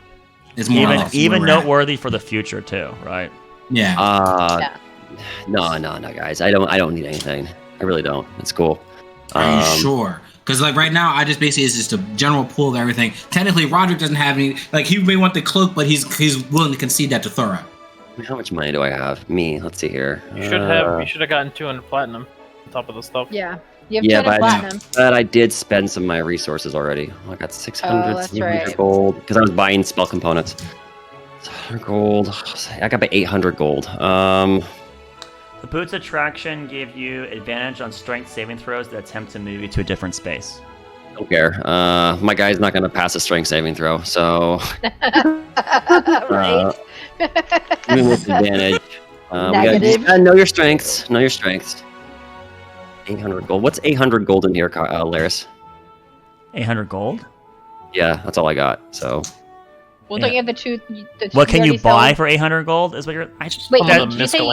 Is more or less where Even we're at. noteworthy for the future too, right? Yeah. Yeah. No, guys. I don't need anything. I really don't. It's cool. Are you sure? Because like right now, I just basically it's just a general pool of everything. Technically, Roderick doesn't have any. Like he may want the cloak, but he's willing to concede that to Thora. How much money do I have? Me. Let's see here. You should have gotten 200 platinum on top of the stuff. Yeah. You have 200 platinum. But I did spend some of my resources already. I got 600, 700 gold because I was buying spell components. 600 gold. I got about 800 gold. The Boots attraction gave you advantage on strength saving throws that attempt to move you to a different space. Don't care. My guy's not going to pass a strength saving throw, so... Right. Even with advantage. Negative. Know your strengths. Know your strengths. 800 gold. What's 800 gold in here, Laris? 800 gold? Yeah, that's all I got, so... Well, don't you have the two? What can you buy for 800 gold? Is what you're? Wait,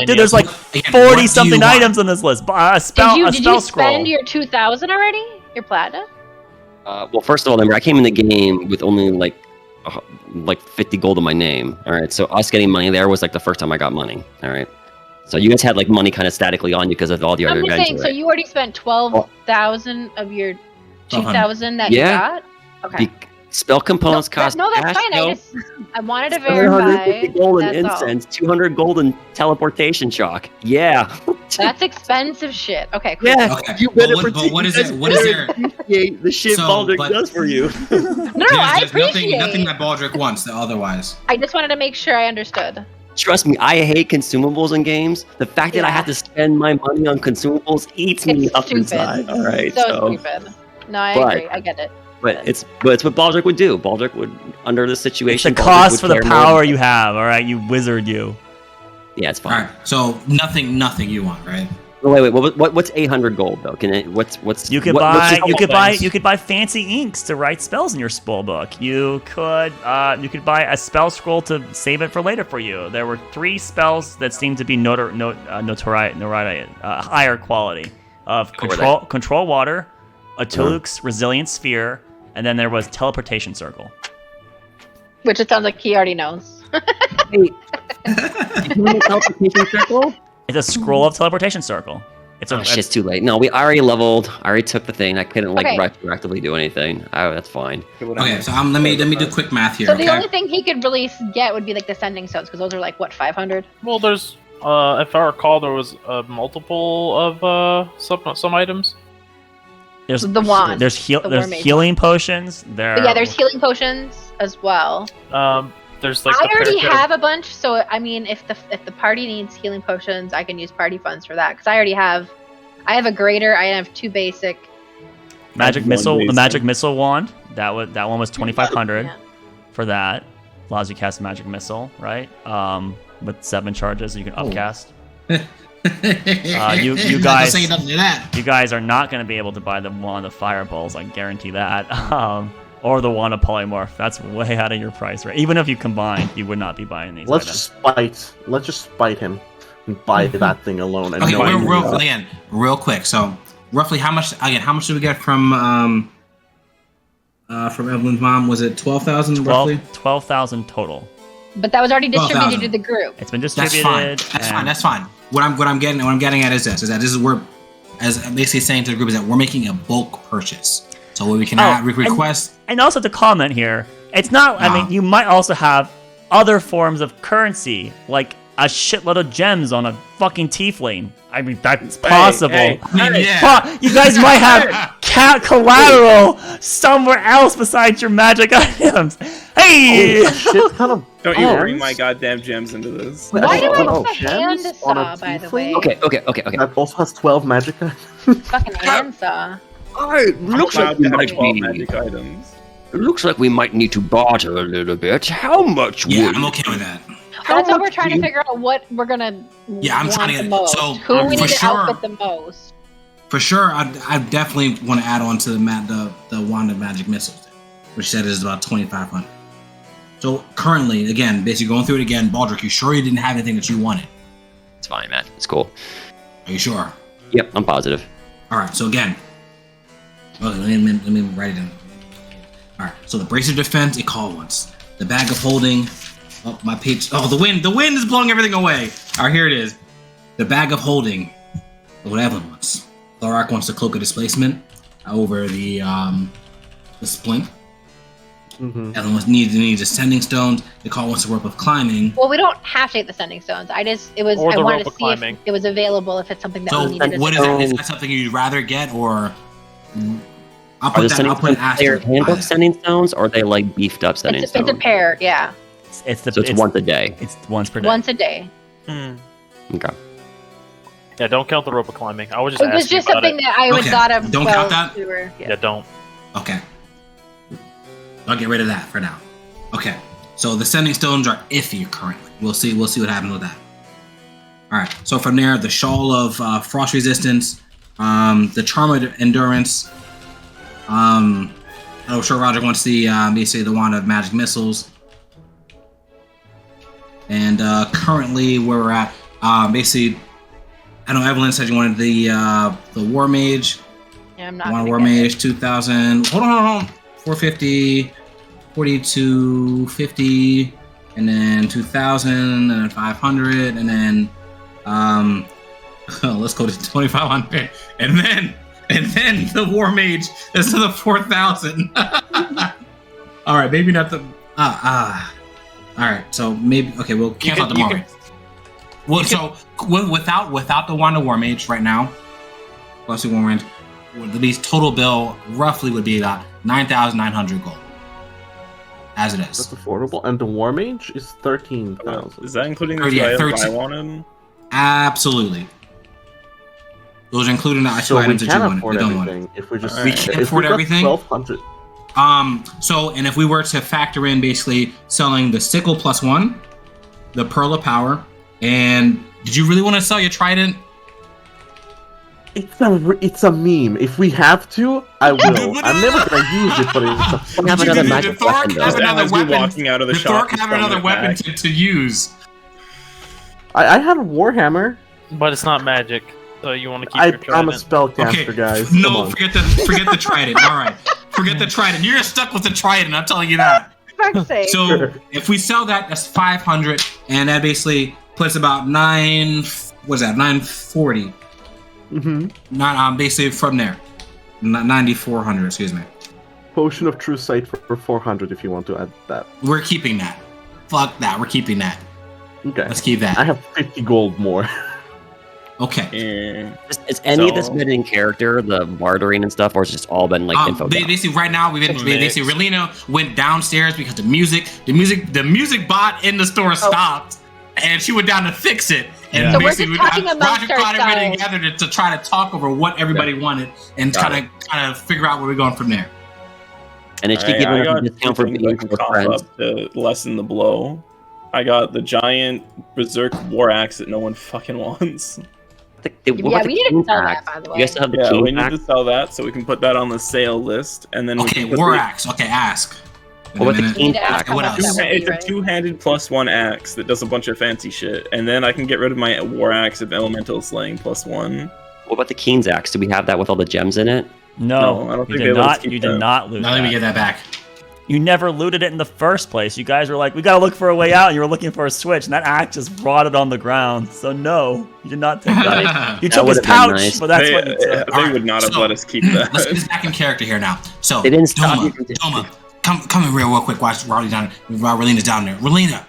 dude, there's like Again, 40 something items on this list. A spell, did you scroll. spend your 2,000 already? Your platinum? Well, first of all, remember, I came in the game with only like 50 gold in my name. All right, so us getting money there was like the first time I got money. All right, so you guys had like money kind of statically on you because of all the other I'm just events. saying. So you already spent 12,000 of your 2,000 that you got. Okay. Spell components cost. No, that's fine. I wanted to verify. 750 gold in That's all. incense, 200 gold in teleportation shock. Yeah. That's expensive shit. Okay, cool. Yeah. Okay. You better But what is it? What is there? appreciate the shit So, Baldric but- does for you. No, I There's appreciate. nothing that Baldric wants otherwise. I just wanted to make sure I understood. Trust me, I hate consumables in games. The fact that I have to spend my money on consumables eats me It's up stupid. inside. All right, So stupid. No, I But- agree. I get it. but it's what Baldric would do. Baldric would, under the It's situation, the Baldric cost would for the care more power than- you have. All right, you wizard, you. Yeah, it's All fine. right. So nothing you want, right? Wait. What's 800 gold though? Can it? What's You could what- what's buy. your- You could buy fancy inks to write spells in your spell book. You could buy a spell scroll to save it for later for you. There were 3 spells that seemed to be higher quality of control water, Atuluk's resilient sphere, and then there was teleportation circle. Which it sounds like he already knows. Wait. You know the teleportation circle? It's a scroll of teleportation circle. It's a Oh shit, it's too late. No, I already leveled. I already took the thing. I couldn't Okay. retroactively do anything. Oh, that's fine. Okay, so let me do quick math here. So the Okay. only thing he could really get would be like the sending stones, because those are like what 500. Well, there's if I recall, there was multiple of some items. There's The wand. There's The there's mermaid healing potions. There. But yeah, there's healing potions as well. There's like I the already parachute- have a bunch, so I mean, if the party needs healing potions, I can use party funds for that because I already have. I have a greater. I have 2 basic. magic One missile. The basic. magic missile wand. That one was 2,500 Yeah. for that. Allows you to cast magic missile, right? With 7 charges, you can upcast. You Don't guys- say nothing to that. You guys are not going to be able to buy the wand of fireballs. I guarantee that. Or the wand of polymorph. That's way out of your price, right? Even if you combine, you would not be buying these items. Let's just spite him and buy that thing alone. And Okay, no idea. real quick. So roughly how much did we get from Evelyn's mom? Was it 12,000 roughly? 12,000 total. But that was already distributed 12,000. to the group. It's been That's distributed. fine. That's fine. What I'm getting at is this is we're as basically saying to the group is that we're making a bulk purchase. So what we can request. And also to comment here, it's not. I mean, you might also have other forms of currency, like a shitload of gems on a fucking tiefling. I mean, that's possible. Yeah. You guys might have collateral somewhere else besides your magic items. Hey! Shit ton of Don't you gems? bring my goddamn gems into this. Why do I Oh, have a hand gems on a saw, by the tiefling? way? Okay. That also has 12 magic items. Fucking hand saw. Alright, looks like Allowed we to have might 12 be. magic items. Looks like we might need to barter a little bit. How much Yeah, wood? I'm okay with that. That's what we're much trying do to you- figure out. What we're gonna. Yeah, I'm want trying to the get- most. so, Who we for need to sure- outfit the most. For sure, I definitely want to add on to the wand of magic missiles, which said is about 2,500. So currently, again, basically going through it again, Baldric, you sure you didn't have anything that you wanted? It's fine, man. It's cool. Are you sure? Yep, I'm positive. All right. So again, okay, let me write it down. All right. So the brace of defense, it called once. The bag of holding. Oh, my page. Oh, the wind. The wind is blowing everything away. All right, here it is. The bag of holding. What Evelyn wants. Thorak wants the cloak of displacement. over the splint. Mm-hmm. Evelyn needs ascending stones. The call wants to work with climbing. Well, we don't have to get the sending stones. I wanted to see climbing. if it was available, if it's something that So we needed. what is it? Is that something you'd rather get, or I'll Are the put that? sending I'll put an stones player asterisk by handbook that. sending stones, or are they like beefed up sending It's stones? a pair, yeah. It's So it's once a day. It's once per day. Once a day. Okay. Yeah, don't count the rope of climbing. I was just It was asking just about something it. that I would Okay. thought of. Don't count that? We were, Yeah, don't. Okay. I'll get rid of that for now. Okay. So the sending stones are iffy currently. We'll see what happens with that. All right. So from there, the Shawl of Frost Resistance, the Charm of Endurance. I'm sure Roger wants the basically the Wand of Magic Missiles. And currently where we're at, basically, I know Evelyn said you wanted the War Mage. Yeah, I'm not. One gonna War get it. Mage, 2,000. Hold on. 450, 4250, and then 2,000, and then 500, and then let's go to 2,500, and then the War Mage is to the 4,000. All right, maybe not the. All right, so maybe okay. We'll cancel out the War Mage. Well, so without the Wand of War Mage right now, plus the War Mage. The total bill roughly would be about 9,900 gold, as it is. That's affordable. And the War Mage is 13,000. Is that including the Yeah, two items 13. I wanted? Absolutely. Those are including the So we items that you can wanted. afford You don't want everything if we just. We can't if afford we got everything? 1,200. So, and if we were to factor in basically selling the sickle +1, the Pearl of Power, and did you really want to sell your trident? It's a meme. If we have to, I will. I'm never gonna use it, but it's a We have another Did magic Thork weapon, have though. another As we weapon? walking out of the Did shop, Thork just have throwing another it weapon back. to use? I have a Warhammer. But it's not magic, so you want to keep your I'm a trident. spellcaster, guys. Come No, on. forget the trident. All right, forget the trident. You're stuck with the trident. I'm telling you that. For fuck's sake. So if we sell that, that's 500, and that basically puts about 940. Mm-hmm. Not basically from there, 9,400. Excuse me. Potion of True Sight for 400 if you want to add that. We're keeping that. Fuck that. We're keeping that. Okay. Let's keep that. I have 50 gold more. Okay. Is any of this So- been in character, the bartering and stuff, or it's just all been like info? dump? Basically, right now we've been It's mixed. basically Relina went downstairs because the music bot in the store stopped, and she went down to fix it. And Yeah. So we're basically, just talking amongst Roger got everybody ourselves. together to try to talk over what everybody wanted and Got kind of figure out where we're going from there. And it should give I us a got discount for things being that can with pop friends. up to lessen the blow. I got the giant berserk war axe that no one fucking wants. What Yeah, about the we need to King's sell that, Axe? by the You guys way. have the Yeah, we King's need Axe? to sell that so we can put that on the sale list, and then we Okay, can put war the- axe. Okay, ask. Wait a What about the minute. King's Need to ask Axe? how What much else? that would be, It's a right? two-handed +1 axe that does a bunch of fancy shit, and then I can get rid of my war axe of elemental slaying +1. What about the King's Axe? Do we have that with all the gems in it? No, No, I don't you think did they let us not. keep You that. did not loot Now let me that. get that back. You never looted it in the first place. You guys were like, we gotta look for a way out, and you were looking for a switch, and that axe just rotted on the ground. So no, you did not take that. You That took his would've been pouch, nice. but that's They, what you took. they would not have So, let us keep Let's get that. this back in character here now. So, They didn't stop Doma, you from Doma, come in real quick. Watch Riley down. While Relina's down there. Relina,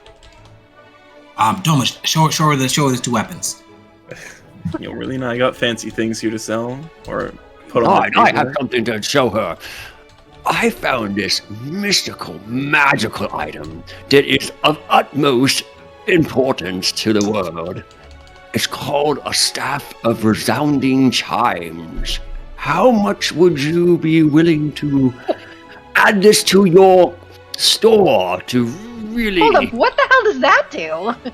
Doma, show her the two weapons. You know, really, I got fancy things here to sell or put on. I the table. have something to show her. I found this mystical, magical item that is of utmost importance to the world. It's called a Staff of Resounding Chimes. How much would you be willing to add this to your store to really... Hold up, what the hell does that do?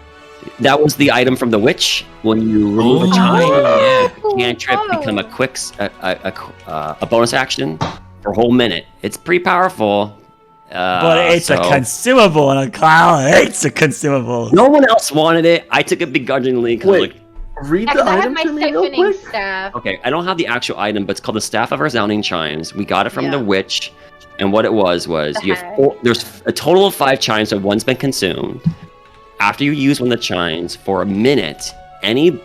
That was the item from the witch. When you remove a chime, yeah. the cantrip become a quick, a bonus action for a whole minute. It's pretty powerful. But it's a so- consumable, and Kyle hates a consumable. No one else wanted it. I took it begrudgingly. 'Cause, Wait, like, read Because the I have item my to me real siphoning quick. staff. okay, I don't have the actual item, but it's called the Staff of Resounding Chimes. We got it from Yeah. the witch, and what it was you have heck? there's a total of 5 chimes, so one's been consumed. After you use one of the chimes for a minute, any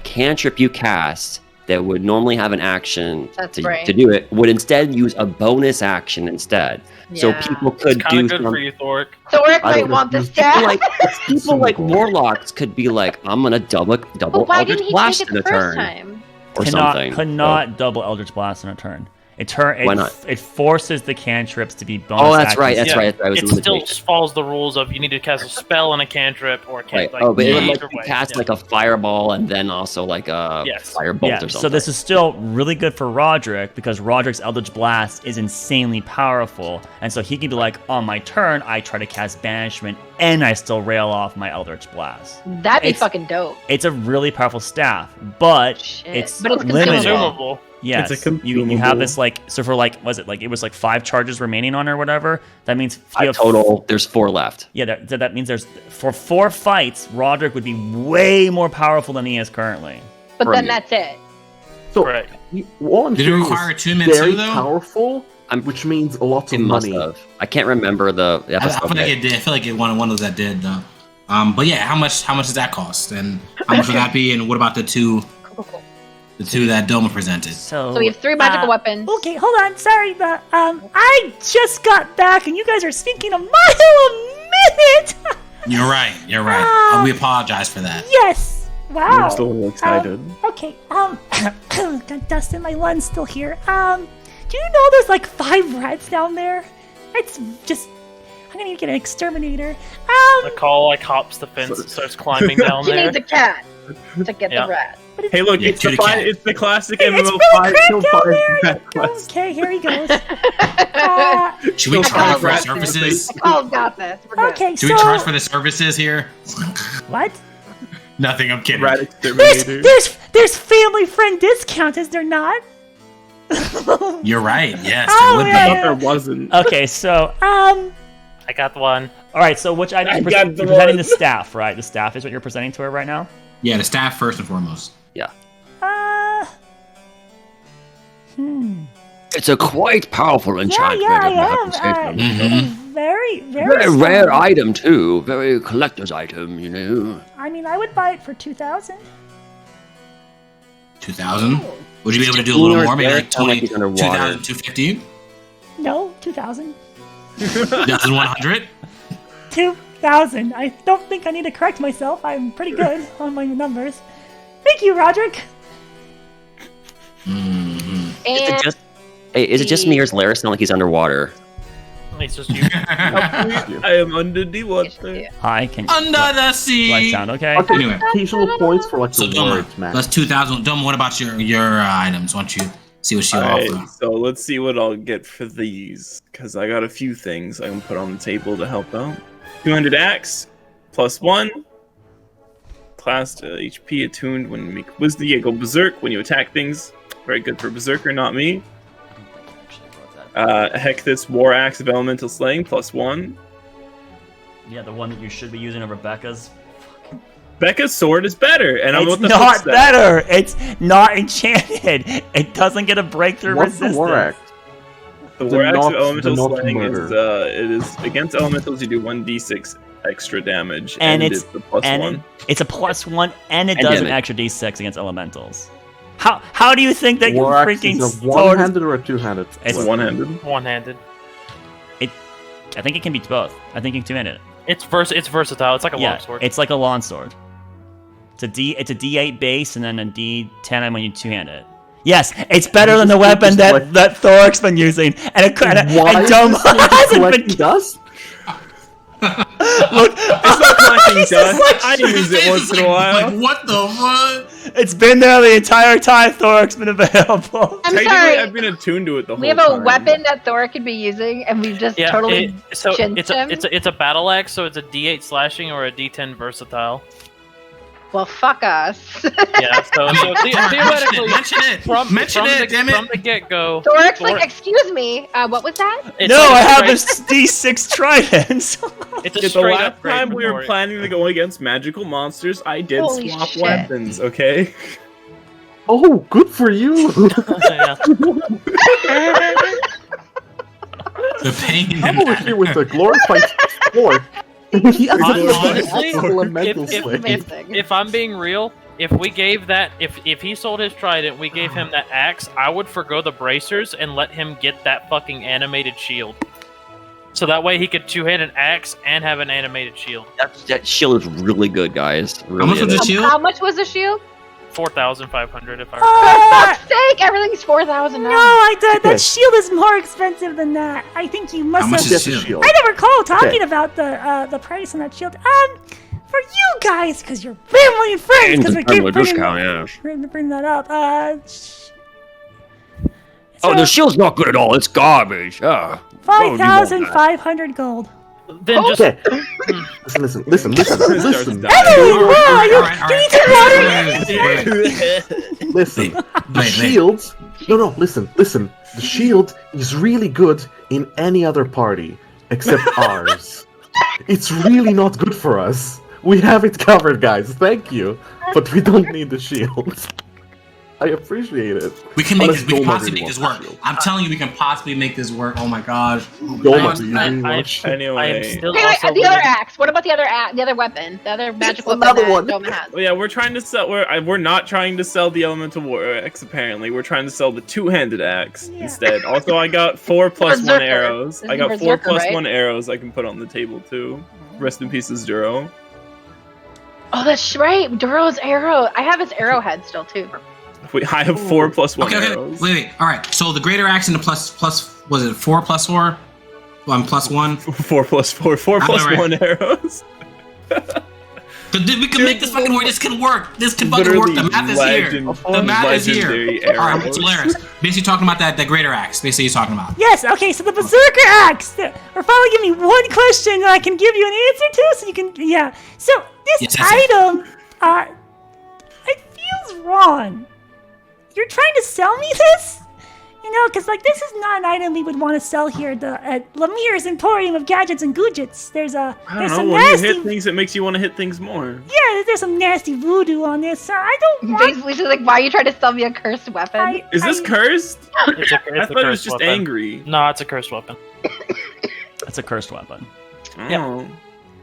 cantrip you cast that would normally have an action That's to right. do it would instead use a bonus action instead. So Yeah. people It's could kind do of good some, for you, Thoric. Thoric I might don't want the know. staff. people like warlocks could be like, I'm gonna double But why Eldritch didn't he Blast take it in a the first turn time? or something. Could not double Eldritch Blast in a turn. Why not? It forces the cantrips to be bonus. Oh, that's right. actions. That's right. I was It still follows the rules of you need to cast a spell and a cantrip or a Right. like, Oh, but it would either like way. cast Yeah. like a fireball and then also like a Yes. firebolt Yeah, or something. so this is still really good for Roderick because Roderick's Eldritch Blast is insanely powerful, and so he can be like, on my turn, I try to cast Banishment, and I still rail off my Eldritch Blast. That'd be It's- fucking dope. It's a really powerful staff, but Shit. it's But it's limited. Consumable. Yes, It's a you have consumable. this like so for like was it like it was like 5 charges remaining on or whatever. That means you Five have total. There's 4 left. Yeah, that means there's for 4 fights, Roderick would be way more powerful than he is currently. But then Right. that's it. So, Right. all I'm Did it hearing require is attunement very too, though? powerful, I'm- which means lots It of must money. have. I can't remember the I episode. feel like it did. I feel like it one of those that did though. But yeah, how much does that cost? And how much would that be? And what about the two that Doma presented? So So we have 3 magical weapons. Okay, hold on. Sorry, but I just got back, and you guys are speaking a mile a minute. You're right. We apologize for that. Yes. Wow. I'm still a little excited. Okay. Got dust in my lungs still here. Do you know there's like 5 rats down there? It's just. I'm gonna get an exterminator. The call like hops the fence and starts climbing down She there. needs a cat to get Yeah. the rat. Hey, look, Yeah, it's the to the cat. it's the classic It's MMO really kill cramped down 5 there. rat quest. Okay, here he goes. Should we Still charge five for rats services? Oh, got this. We're good. Okay, Do so we charge for the services here? what? Nothing. I'm kidding. Rat exterminator. There's family friend discount, is there not? You're right. Yes, Oh, there would yeah. I be. thought there wasn't. okay, so I got one. all right, so which item I you're got the presenting one. the staff, right? The staff is what you're presenting to her right now. Yeah, the staff first and foremost. It's a quite powerful Yeah, enchantment. yeah, if I have to say I so. am. Mhm. Very, Very rare strong. item too. Very collector's item, you know. I mean, I would buy it for 2,000. 2,000. Would you be able to do a little more? Maybe like Sound like 20, he's underwater. 2,250, No, 2,000. 2,100. 2,000. I don't think I need to correct myself. I'm pretty good on my numbers. Thank you, Roderick. Is it And just? Hey, is it just me or is Laris sound like he's underwater? It's just you. I am under the water. Hi, can Under the do I sea. sound okay? Okay, Anyway. occasional points for like So the Doma, words, man. that's 2,000. Doma, what about your items? Why don't you see what she'll Alright, offer? so let's see what I'll get for these. Because I got a few things I can put on the table to help out. 200 axe, +1. Class to HP attuned when you make wisdom. You go berserk when you attack things. Very good for berserker, not me. Heck, this war axe of elemental slaying, +1. Yeah, the one that you should be using of Rebecca's. Becca's sword is better, and I'm It's with the not footstep. better. It's not enchanted. It doesn't get a breakthrough What's the resistance. war act? The The war axe not- of elemental the not slaying murder. is it is against elementals you do 1d6 extra damage, And and it's- it's the +1. It's a +1, and it And does an damage. extra d6 against elementals. How do you think that your War axe freaking is a sword? one-handed or a two-handed? It's weapon? One-handed. One-handed. I think it can be both. I think you can two-hand it. It's versatile. It's like a Yeah, longsword. it's like a lawn sword. It's a D8 base and then a D10 when you two-hand it. Yes, it's better than the weapon that Thoric's been using, and Why is Doma this thing hasn't collecting been. dust? Look, It's not collecting He's dust. just like- I use it once in a while. Like, what the fuck? it's been there the entire time Thoric's been available. I'm Technically, sorry. I've been attuned to it the whole We have time. a weapon that Thor could be using, and we've just yeah. totally So chinched it's him. a battle axe, so it's a D8 slashing or a D10 versatile. Well, fuck us. Yeah. So theoretically, Mention it. from the get-go, Thoric's Thor- like, excuse me, what was that? it's No, like I a have straight- this D6 trident. It's a Yeah, the straight last upgrade time for we were Thor. planning to go against magical monsters, I did Holy swap shit. weapons, okay? Oh, good for you! Yeah. The pain. I'm over here with the glorified sword. He has Honestly, elemental if- slaying. Amazing. If I'm being real, if we gave that, if he sold his trident, we gave him that axe, I would forgo the bracers and let him get that fucking animated shield. So that way he could two-hand an axe and have an animated shield. That shield is really good, guys. Really How much was is. the shield? How much was the shield? 4,500 if I For fuck's sake, everything's 4,000 now. No, that shield is more expensive than that. I think you must How much have. is the Just a shield? shield. I don't recall talking about the price on that shield. For you guys, because you're family and friends, because we keep bringing that up. Oh, the shield's not good at all. It's garbage. 5,500 gold. Then just Okay. Listen. Emily, wow, Alright, can you take water? Listen. The Wait. shields. No. Listen. The shield is really good in any other party except ours. It's really not good for us. We have it covered, guys. Thank you, but we don't need the shield. I appreciate it. We can Unless possibly Doma make really this wants work. the I'm telling you, we can possibly make this work. Oh my gosh. Doma, do you really I want shield? am Anyway. still Wait, also the other willing- axe. What about the other weapon? The other magic weapon another that one. Doma has. Well, yeah, we're trying to sell. We're not trying to sell the elemental war axe. Apparently, we're trying to sell the two-handed axe Yeah. instead. Also, I got 4 + 1 Berserker. arrows. This I is got 4 Berserker, + right? 1 arrows I can put on the table too. Rest in pieces, Duro. Oh, that's right. Duro's arrow. I have his arrowhead still too. Wait, I have 4 + 1 Okay. arrows. Wait. All right. So the greater axe and the plus was it 4 + 4? Well, I'm +1. 4 + 4. 4 I know, + right? 1 arrows. We can make this fucking work. This can work. This can fucking work. The math is here. The math is here. legendary All right, arrows. what's hilarious? Basically talking about that greater axe. Basically, he's talking about. Yes, okay, so the Berserker Axe. Or finally give me one question that I can give you an answer to, so you can, yeah. So, this Yes. item, it feels wrong. You're trying to sell me this? You know, because, like, this is not an item we would want to sell here at Lemir's Emporium of Gadgets and Googets. There's I don't know. some When you nasty, hit things, it makes you want to hit things more. yeah, there's some nasty voodoo on this, so I don't want, Basically, she's like, "Why are you trying to sell me a cursed weapon?" Is this cursed? It's a, I it's a thought it was cursed just weapon. angry. No, it's a cursed weapon. That's a cursed weapon. Oh.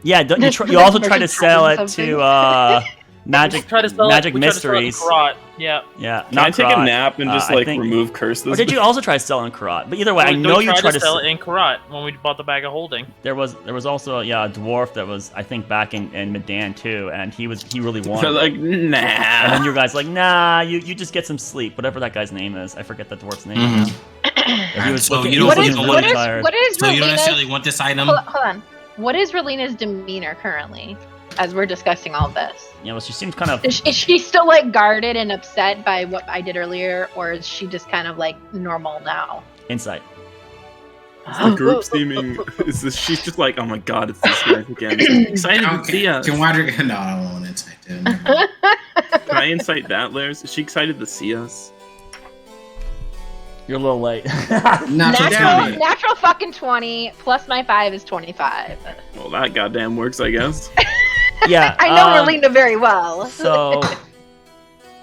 Yeah, you also try to sell it to Magic Try to sell Magic it, we tried to sell it in Mysteries. Karate. Yeah. Yeah, Can I take Karate. a nap and just I think- remove curses? Or did you also try to sell in Karat? But either way, I We know you tried to sell sell it in Karate when we bought the bag of holding. There was also a dwarf that was I think back in Medan too, and he really wanted. So it. like, And nah. then you guys like, nah, you just get some sleep, whatever that guy's name is. I forget the dwarf's name. Mhm. But he was So looking, you he don't- was you looking don't really want- tired. What is So you don't Relina's? necessarily want this item. Hold on. What is Relina's demeanor currently, as we're discussing all this? Yeah, well, she seems kind of. Is she still like guarded and upset by what I did earlier, or is she just kind of like normal now? Insight. The group seeming is this, she's just like, oh my god, it's this guy again. She's excited to see us. Can Wadrick? No, I don't want to insight him. Can I incite that, Lairs? Is she excited to see us? You're a little late. Natural fucking 20 plus my 5 is 25. Well, that goddamn works, I guess. Yeah. I know Relina very well. So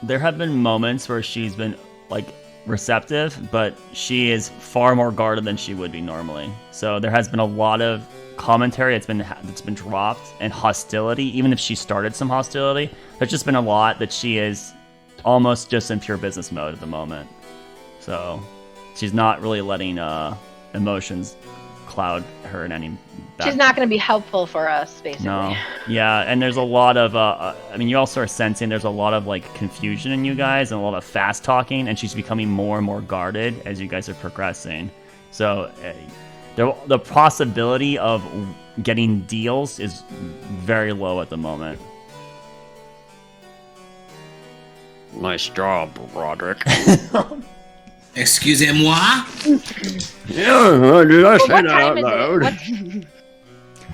there have been moments where she's been like receptive, but she is far more guarded than she would be normally. So there has been a lot of commentary that's been dropped and hostility. Even if she started some hostility, there's just been a lot that she is almost just in pure business mode at the moment. So she's not really letting emotions cloud her in any. She's not going to be helpful for us, basically. No. Yeah, and there's a lot of, I mean, you also are sensing there's a lot of, like, confusion in you guys and a lot of fast talking, and she's becoming more and more guarded as you guys are progressing. So the possibility of getting deals is very low at the moment. Nice job, Roderick. Excusez-moi. Yeah, did I say What that out time is loud? it?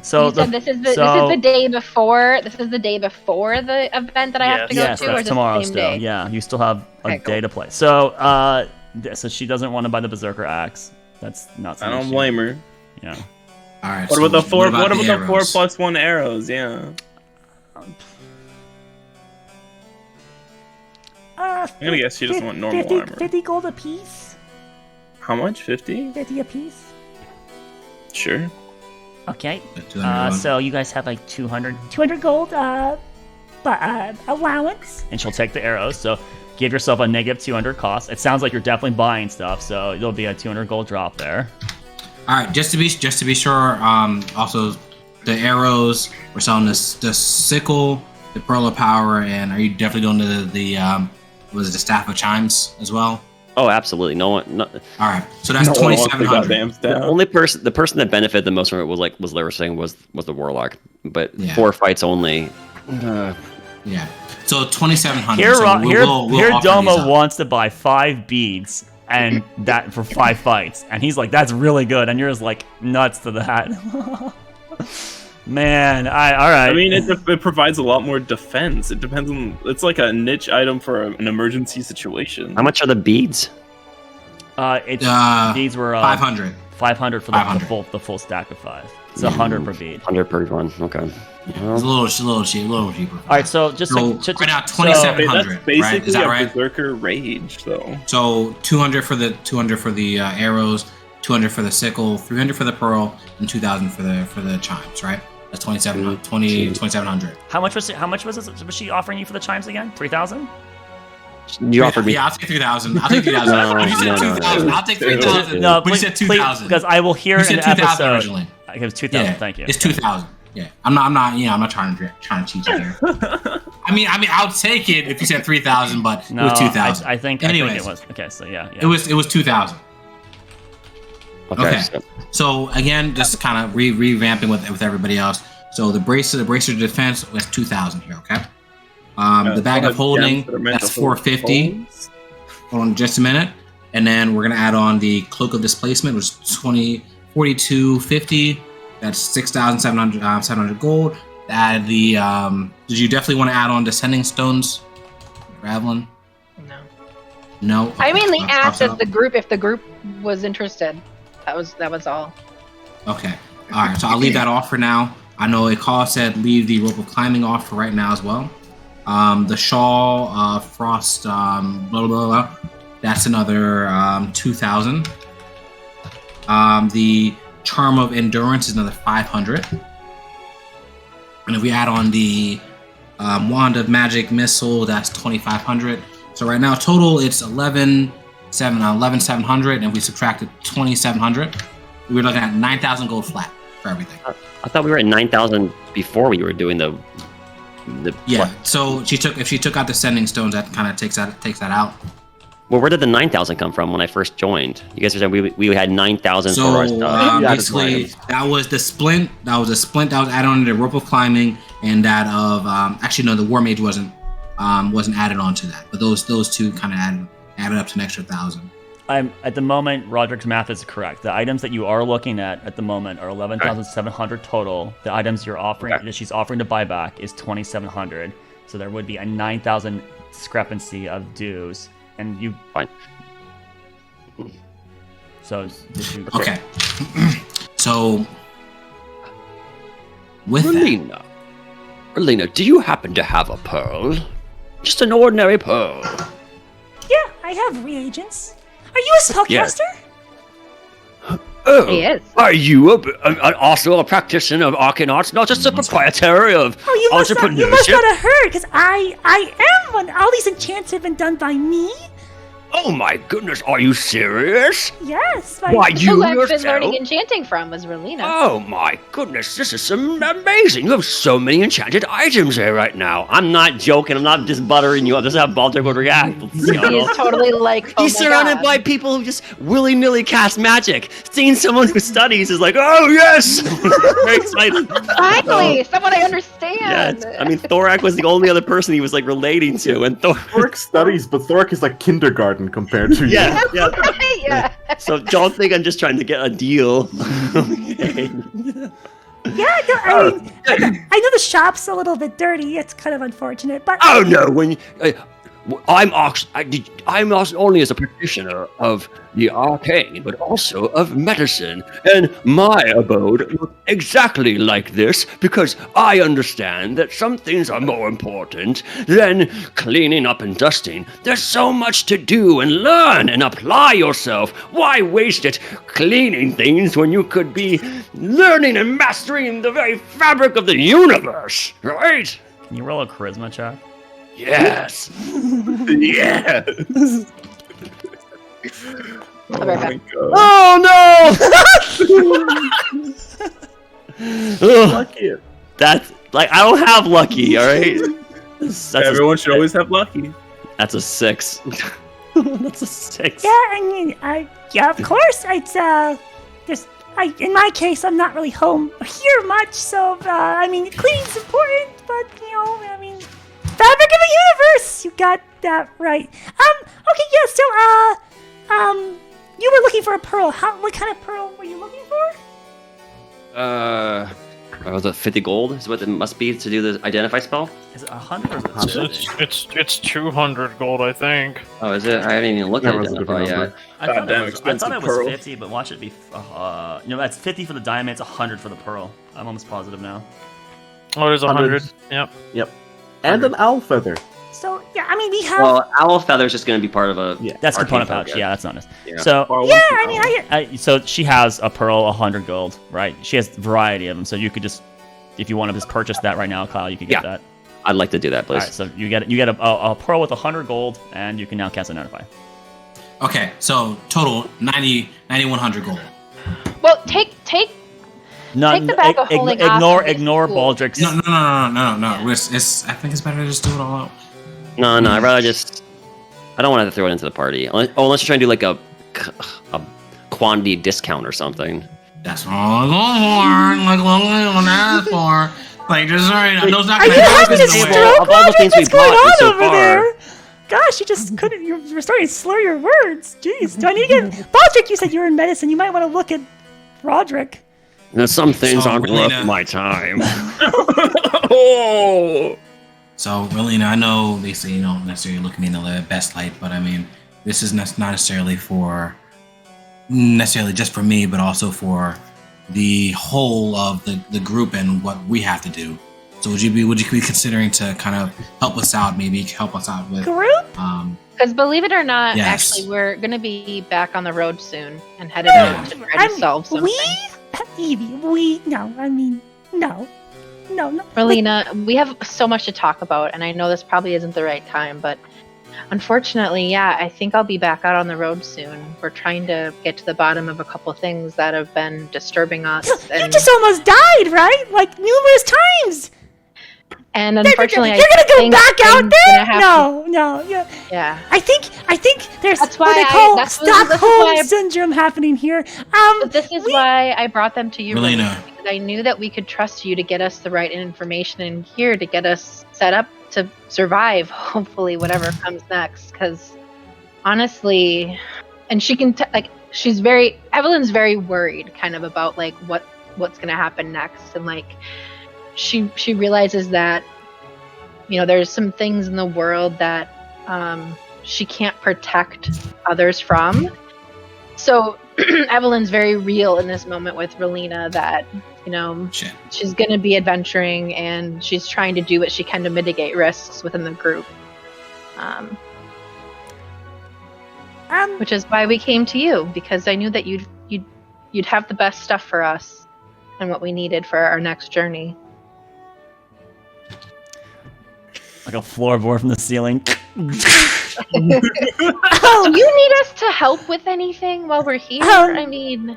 So You said this is the day before. This is the day before the event that I have to go yes, to, or that's is it tomorrow the same still. day? Yeah, you still have a Okay, day cool. to play. So, so she doesn't want to buy the Berserker Axe. That's not I something don't she- blame her. Yeah. All right. What about the four? What about the arrows? 4 + 1 arrows? Yeah. I'm gonna guess she doesn't want normal armor. 50 gold a piece? How much? 50? 50 a piece? Sure. Okay. The 200 one. So you guys have like 200. 200 gold, allowance. And she'll take the arrows. So give yourself a negative 200 cost. It sounds like you're definitely buying stuff, so it'll be a 200 gold drop there. All right, just to be sure. Also, the arrows. We're selling the sickle, the pearl of power, and are you definitely doing the was it the staff of chimes as well? Oh, absolutely. No one. No, All right, so that's No one wants the 2,700. goddamn staff. the only person that benefited the most from it was they were saying was the warlock, but Yeah. 4 fights only. Yeah. So 2,700. Here, So here we'll offer these Doma up. wants to buy 5 beads and that for 5 fights, and he's like, "That's really good," and you're just like nuts to that. Man, all right. I mean, it provides a lot more defense. It depends on. It's like a niche item for an emergency situation. How much are the beads? These were 500. 500 for 500. the full stack of 5. It's 100 per bead. 100 per one. Okay. It's a little cheaper. All right, so just So to right now, so- 2,700. That's basically right? Is that a right? berserker rage, though. So 200 for the arrows, 200 for the sickle, 300 for the pearl, and 2,000 for the chimes. Right? That's 2,700. How much was she offering you for the chimes again? 3,000? You offered me. Yeah, I'll take 3,000. I'll take 3,000. No, When you said no, no, 2,000, no. I'll take 3,000. No, When you said 2,000. because I will hear You in said the 2,000 episode. originally. It was 2,000. Yeah, Thank you. It's 2,000. Yeah, I'm not trying to cheat you here. I mean, I'll take it if you said 3,000, but No, it was 2,000. I think Anyways, it was. Okay, so yeah. it was 2,000. Okay. Okay. So, So again, just kind of revamping with everybody else. So the bracer defense was 2,000 here. Okay. The bag of holding, that's 450. Hold on just a minute, and then we're gonna add on the cloak of displacement, which is 4250. That's 6,700 gold. Add the did you definitely want to add on descending stones, Ravelin? No. No. I mainly Okay, asked cross as the group if the group was interested. That was all. Okay. All right. So I'll leave that off for now. I know a call said leave the rope of climbing off for right now as well. The Shawl of Frost, blah, blah, blah. That's another 2,000. The Charm of Endurance is another 500. And if we add on the Wand of Magic Missile, that's 2,500. So right now, total, it's 11,700. And if we subtracted 2,700, we're looking at 9,000 gold flat for everything. I thought we were at 9,000 before we were doing the. Yeah. So if she took out the sending stones, that kind of takes that out. Well, where did the 9,000 come from when I first joined? You guys were saying we had 9,000 So for our stuff. basically, that was the splint. That was a splint that was added on to the rope of climbing, and that of actually no, the war mage wasn't added on to that. But those two kind of added up to an extra 1,000. I'm at the moment. Roderick's math is correct. The items that you are looking at the moment are 11,700 total. The items you're offering that she's offering to buy back is 2,700. So there would be a 9,000 discrepancy of dues, and you. Fine. So Okay. So with that, Relina, do you happen to have a pearl? Just an ordinary pearl. Yeah, I have reagents. Are you a spellcaster? Oh, He is. Are you also a practitioner of arcane arts, not just a proprietary of Oh, you must entrepreneurship? not have heard, because I am one. All these enchants have been done by me. Oh my goodness, are you serious? Yes. Why, you Who I've been yourself? learning enchanting from was Relina. Oh my goodness, this is amazing. You have so many enchanted items here right now. I'm not joking. I'm not just buttering you up. This is how Baltic would react. He is totally like, oh He's my surrounded God. by people who just willy-nilly cast magic. Seeing someone who studies is like, oh yes! Very excited. Finally, someone I understand. Yes. I mean, Thorak was the only other person he was like relating to, and Thorak studies, but Thorak is like kindergarten compared to you. yeah. Yeah. So don't think I'm just trying to get a deal. Okay. Yeah, no, I know the shop's a little bit dirty. It's kind of unfortunate, but Oh no! I'm not only as a practitioner of the arcane, but also of medicine, and my abode looks exactly like this because I understand that some things are more important than cleaning up and dusting. There's so much to do and learn and apply yourself. Why waste it cleaning things when you could be learning and mastering the very fabric of the universe, right? Can you roll a charisma check? Yes. Yes. I'll be right back. Oh no! Ugh, Lucky. that's like I don't have lucky. All right. Everyone should always have lucky. That's a 6. That's a 6. Yeah, I mean, yeah, of course. It's in my case, I'm not really home here much, so I mean, cleaning's important, but I mean, fabric of the universe. You got that right. Okay, yeah. So, you were looking for a pearl. What kind of pearl were you looking for? Was it 50 gold? Is what it must be to do the identify spell? Is it 100 or is it 50? It's 200 gold, I think. Oh, is it? I haven't even looked at That was a identify different yet. I thought Goddamn it was expensive pearl. 50, but watch it be. That's 50 for the diamond. It's 100 for the pearl. I'm almost positive now. Oh, it is 100. Yep. Yep. And an owl feather. So yeah, I mean, we have. Well, owl feather's just going to be part of a. Yeah. That's arcane component pouch. focus. Yeah, that's not nice. Yeah. So yeah, I mean, so she has a pearl, 100 gold, right? She has a variety of them. So you could just, if you want to just purchase that right now, Kyle, you could get that. I'd like to do that, All please. right, so you get a pearl with 100 gold, and you can now cast Identify. Okay, so total 100 gold. Well, take None, the bag of holding off ignore of this Baldrick's. No. It's I think it's better to just do it all out. No, I'd rather just. I don't want to have to throw it into the party. Unless you're trying to do like a quantity discount or something. That's what I'm going for. Like, just sorry, I know it's not are gonna you happen. having a in a way. stroke? Of all the Roderick? things What's we've going bought on so over far. there? Gosh, you just couldn't. You're starting to slur your words. Jeez, do I need to get Baldrick? You said you were in medicine. You might want to look at Roderick. There's some things So, aren't Relina- worth my time. Oh. So, Relina, I know they say you don't necessarily look at me in the best light, but I mean, this is not necessarily just for me, but also for the whole of the group and what we have to do. So, would you be considering to kind of help us out? Maybe help us out with Group? Because believe it or not, Yes. actually, we're going to be back on the road soon and headed out to try to solve something. Evie, no. I mean, no. Merlina, we have so much to talk about, and I know this probably isn't the right time, but unfortunately, yeah, I think I'll be back out on the road soon. We're trying to get to the bottom of a couple things that have been disturbing us. You just almost died, right? Like numerous times. And unfortunately, you're gonna go back out there? No. Yeah. I think there's That's what why they call this is why Stockholm syndrome happening here. But this is why I brought them to you, Relina. because I knew that we could trust you to get us the right information in here to get us set up to survive, hopefully, whatever comes next. Because honestly, and she can Evelyn's very worried, kind of about like what's gonna happen next, and like she realizes that there's some things in the world that she can't protect others from. So Evelyn's very real in this moment with Relina that Shit. she's going to be adventuring, and she's trying to do what she can to mitigate risks within the group. Which is why we came to you, because I knew that you'd have the best stuff for us and what we needed for our next journey. Like a floorboard from the ceiling. Do you need us to help with anything while we're here? I mean,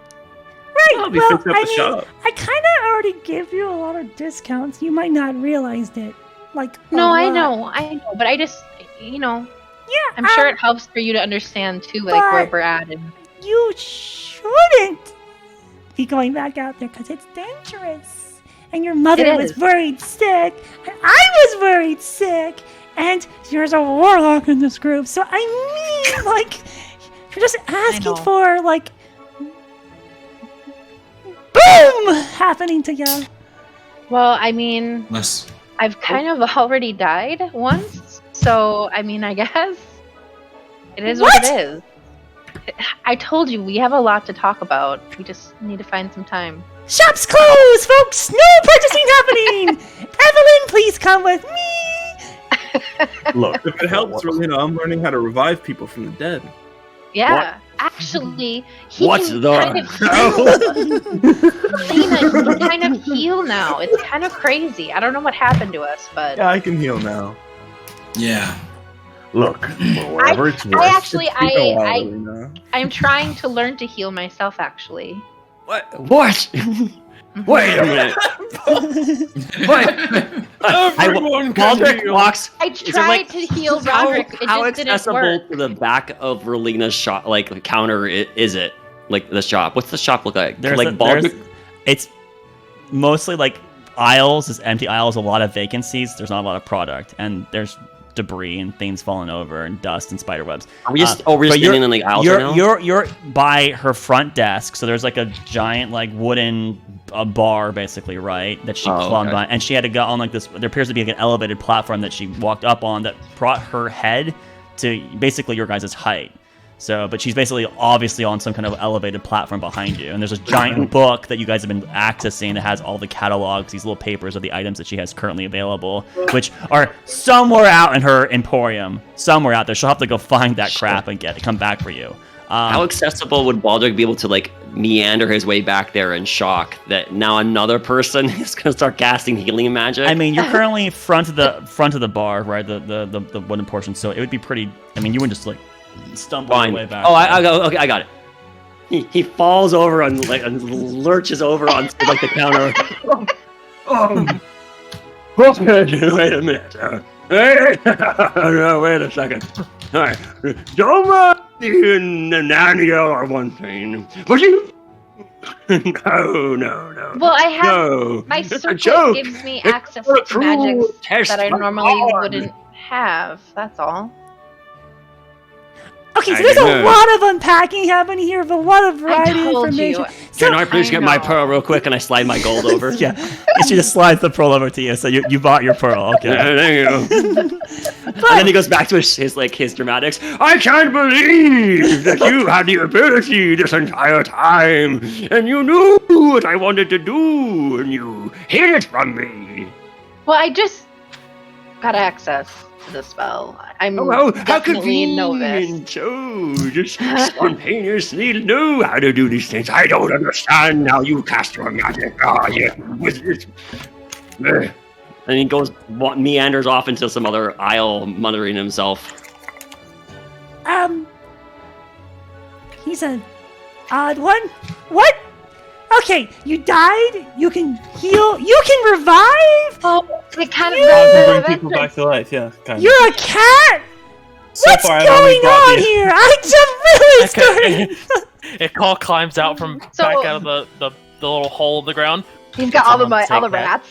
Right. I'll be Well, fixing up I the mean, shop. I kind of already gave you a lot of discounts. You might not realize it. Like, no, a I lot. know, but I just, Yeah. I'm sure it helps for you to understand too, like where but- we're at. And You shouldn't be going back out there because it's dangerous. And your mother It was is. worried sick, and I was worried sick, and there's a warlock in this group. So I mean, like, you're just asking know. for like, boom, happening to you. well, I mean, Let's. I've kind of already died once, so I mean, I guess it is what it is. I told you we have a lot to talk about. We just need to find some time. Shop's closed, folks. No purchasing happening. Evelyn, please come with me. Look, If it helps, Relina, I'm learning how to revive people from the dead. Yeah, actually, he What's can the kind of heal. Lena, he can kind of heal now. It's kind of crazy. I don't know what happened to us, but Yeah, I can heal now. Yeah. Look, for whatever it's worth. I actually, It's been a while, Lena. I'm trying to learn to heal myself. Actually, What? Wait a minute. What? Everyone can Baldric heal. walks. I Is it tried like- to heal How, Roderick. It how just didn't accessible work. to the back of Relina's shop, like counter, is it? Like the shop. What's the shop look like? There's like Baldric. it's mostly like aisles, just empty aisles, a lot of vacancies. There's not a lot of product, and there's debris and things falling over and dust and spider webs. Are we just? We're just but standing in the aisles right now. You're by her front desk, so there's like a giant like wooden bar basically, right? That she clung okay. on, and she had to go on like this. There appears to be like an elevated platform that she walked up on that brought her head to basically your guys' height. So, but she's basically obviously on some kind of elevated platform behind you, and there's a giant book that you guys have been accessing that has all the catalogs, these little papers of the items that she has currently available, which are somewhere out in her emporium, somewhere out there. She'll have to go find that crap and come back for you. How accessible would Baldric be able to like meander his way back there in shock that now another person is gonna start casting healing magic? I mean, you're currently front of the bar, right? The wooden portion. So it would be pretty. I mean, you wouldn't just like stumble your way back. Oh, I got it. He falls over and lurches over onto like the counter. Wait a minute. Wait a second. All right. Doma and Nania are one thing, but you. No. Well, I have No. my It's a circle joke. gives me It's access a to true magics test that I of normally God. wouldn't have. That's all. Okay, so I there's know. a lot of unpacking happening here, but a lot of variety of told you. information. So, Can I please I get my know. pearl real quick and I slide my gold over? Yeah, and she just slides the pearl over to you. So you bought your pearl. Okay. Thank you. And then he goes back to his dramatics. I can't believe that you had the ability this entire time, and you knew what I wanted to do, and you hid it from me. Well, I just got access to the spell. I'm Oh, how definitely a novice. convenient! Oh, just spontaneously know how to do these things. I don't understand how you cast your magic. Oh, yeah. And he meanders off into some other aisle, muttering himself. he's an odd one. What? Okay, you died. You can heal. You can revive. Oh, it kind You- of I can bring people back to life, yeah. Kind of. You're a cat. So What's far, I've only going brought on the- here? I just really started. It call climbs out from So- back out of the little hole in the ground. He's got all the Someone take that.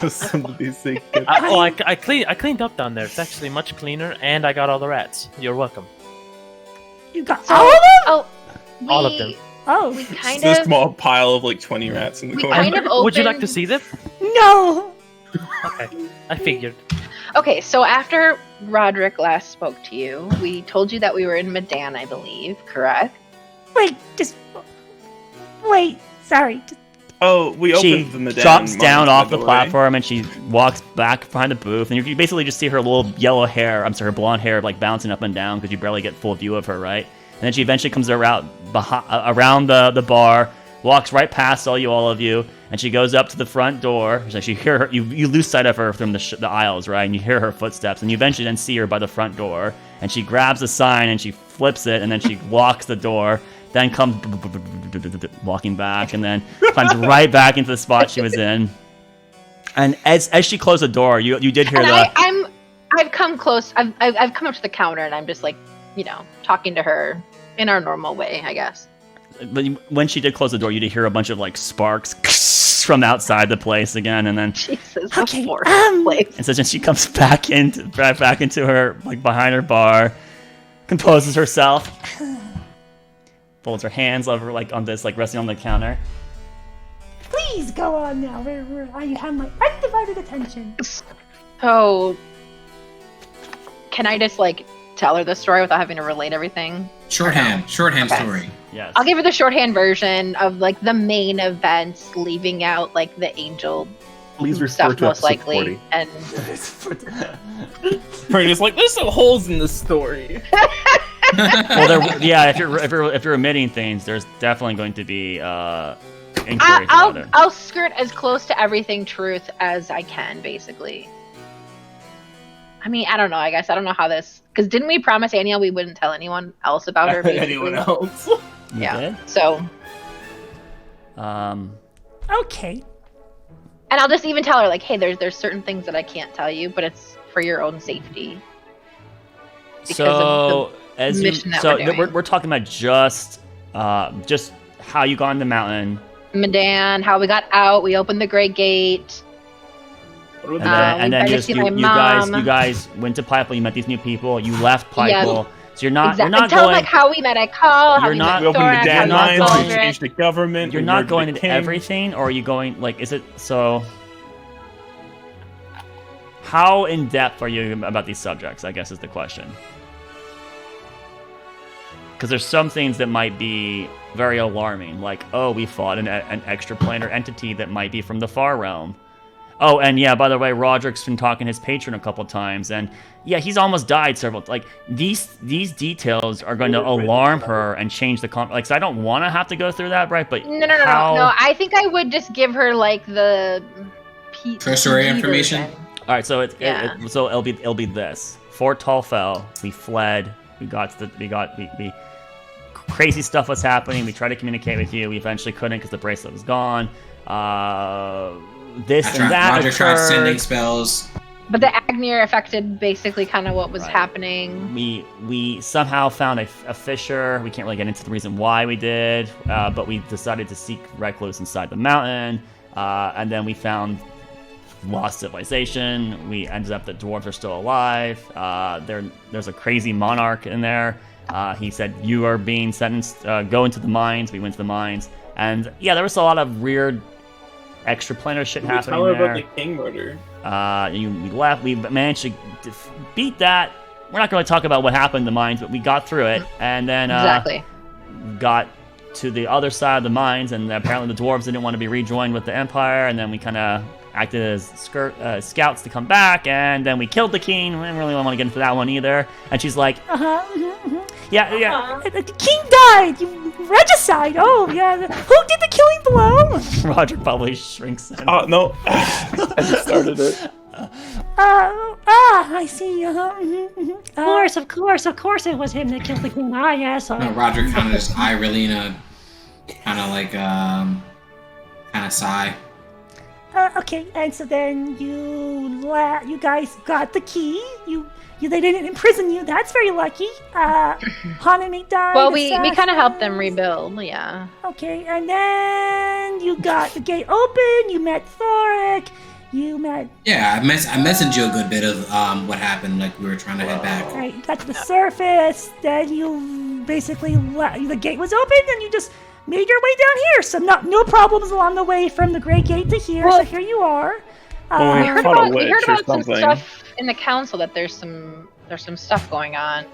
rats. Somebody say I cleaned up down there. It's actually much cleaner, and I got all the rats. You're welcome. You got So, all of them. oh, All of them. Oh We kind Just a of. small pile of like 20 rats in the We corner. kind of opened. Would you like to see them? no. Okay, I figured. Okay, so after Roderick last spoke to you, we told you that we were in Medan, I believe, correct? Wait. Just wait. Sorry. Oh, we She opened the Medan drops mine, down by off the way. platform and she walks back behind the booth, and you basically just see her little yellow hair. I'm sorry, her blonde hair like bouncing up and down because you barely get full view of her, right? And then she eventually comes around the bar, walks right past all of you, and she goes up to the front door. So you hear her, you lose sight of her from the aisles, right? And you hear her footsteps, and you eventually then see her by the front door, and she grabs a sign and she flips it, and then she locks the door. Then comes walking back, and then climbs right back into the spot she was in. And as she closed the door, you did hear And I've come close. I've come up to the counter, and I'm just like, talking to her in our normal way, I guess. But when she did close the door, you did hear a bunch of like sparks from outside the place again, and then Jesus, Okay, place. and so then she comes back into her like behind her bar, composes herself, folds her hands over like on this like resting on the counter. Please go on now. You have my undivided attention. So, can I just like tell her the story without having to relate everything? Shorthand Okay. story. Yes. I'll give her the shorthand version of like the main events, leaving out like the angel Please refer stuff to most episode likely, 40. and Brady's like, there's some holes in the story. if you're omitting things, there's definitely going to be inquiries about it. I'll skirt as close to everything truth as I can, basically. I mean, I don't know. I guess I don't know how this, because didn't we promise Aniel we wouldn't tell anyone else about her? Basically? Anyone else? Yeah. Did? So. Okay. And I'll just even tell her, like, hey, there's certain things that I can't tell you, but it's for your own safety. So as we're talking about just how you got on the mountain. Medan, how we got out. We opened the Great Gate. And then you guys went to Pipel. You met these new people. You left Pipel. Yeah, so you're not tell going. Like how we met at Call. You're not. We opened the Dan Mines. We changed the government. You're not going into everything, or are you going like? Is it so? How in depth are you about these subjects? I guess is the question. Because there's some things that might be very alarming, like, oh, we fought an extraplanar entity that might be from the Far Realm. Oh, and yeah, by the way, Roderick's been talking to his patron a couple times, and yeah, he's almost died several. Like these details are going to alarm her and change the like. So I don't want to have to go through that, right? But no. I think I would just give her like the cursory information. All right, so it'll be this. Fort Tall fell. We fled. We crazy stuff was happening. We tried to communicate with you. We eventually couldn't because the bracelet was gone. Roger tried sending spells. But the Agnir affected basically kind of what was happening. We somehow found a fissure. We can't really get into the reason why we did, but we decided to seek recluse inside the mountain, and then we found lost civilization. We ended up that dwarves are still alive. There's a crazy monarch in there. He said, you are being sentenced, go into the mines. We went to the mines. And yeah, there was a lot of weird extraplanar shit happening tell her there. about the king murder. We left. We managed to beat that. We're not going to talk about what happened in the mines, but we got through it. And then got to the other side of the mines, and apparently the dwarves didn't want to be rejoined with the Empire, and then we kind of acted as scouts to come back, and then we killed the king. We didn't really want to get into that one either. And she's like, yeah. The king died. Regicide. Oh, yeah. Who did the killing blow? Roger probably shrinks in. Oh, no. I just started it. I see. Of course it was him that killed the king. Yes. No, Roger kind of just eye Relina, kind of like, kind of sigh. Okay, and so then you guys got the key. They didn't imprison you. That's very lucky. Hanami died. Well, we kind of helped them rebuild. Yeah. Okay, and then you got the gate open. You met Thoric. Yeah, I messaged you a good bit of what happened. Like we were trying to head back. Right, you got to the surface. Then you basically the gate was open, and you just made your way down here. So no problems along the way from the Great Gate to here. So here you are. We heard about some stuff in the council that there's some stuff going on.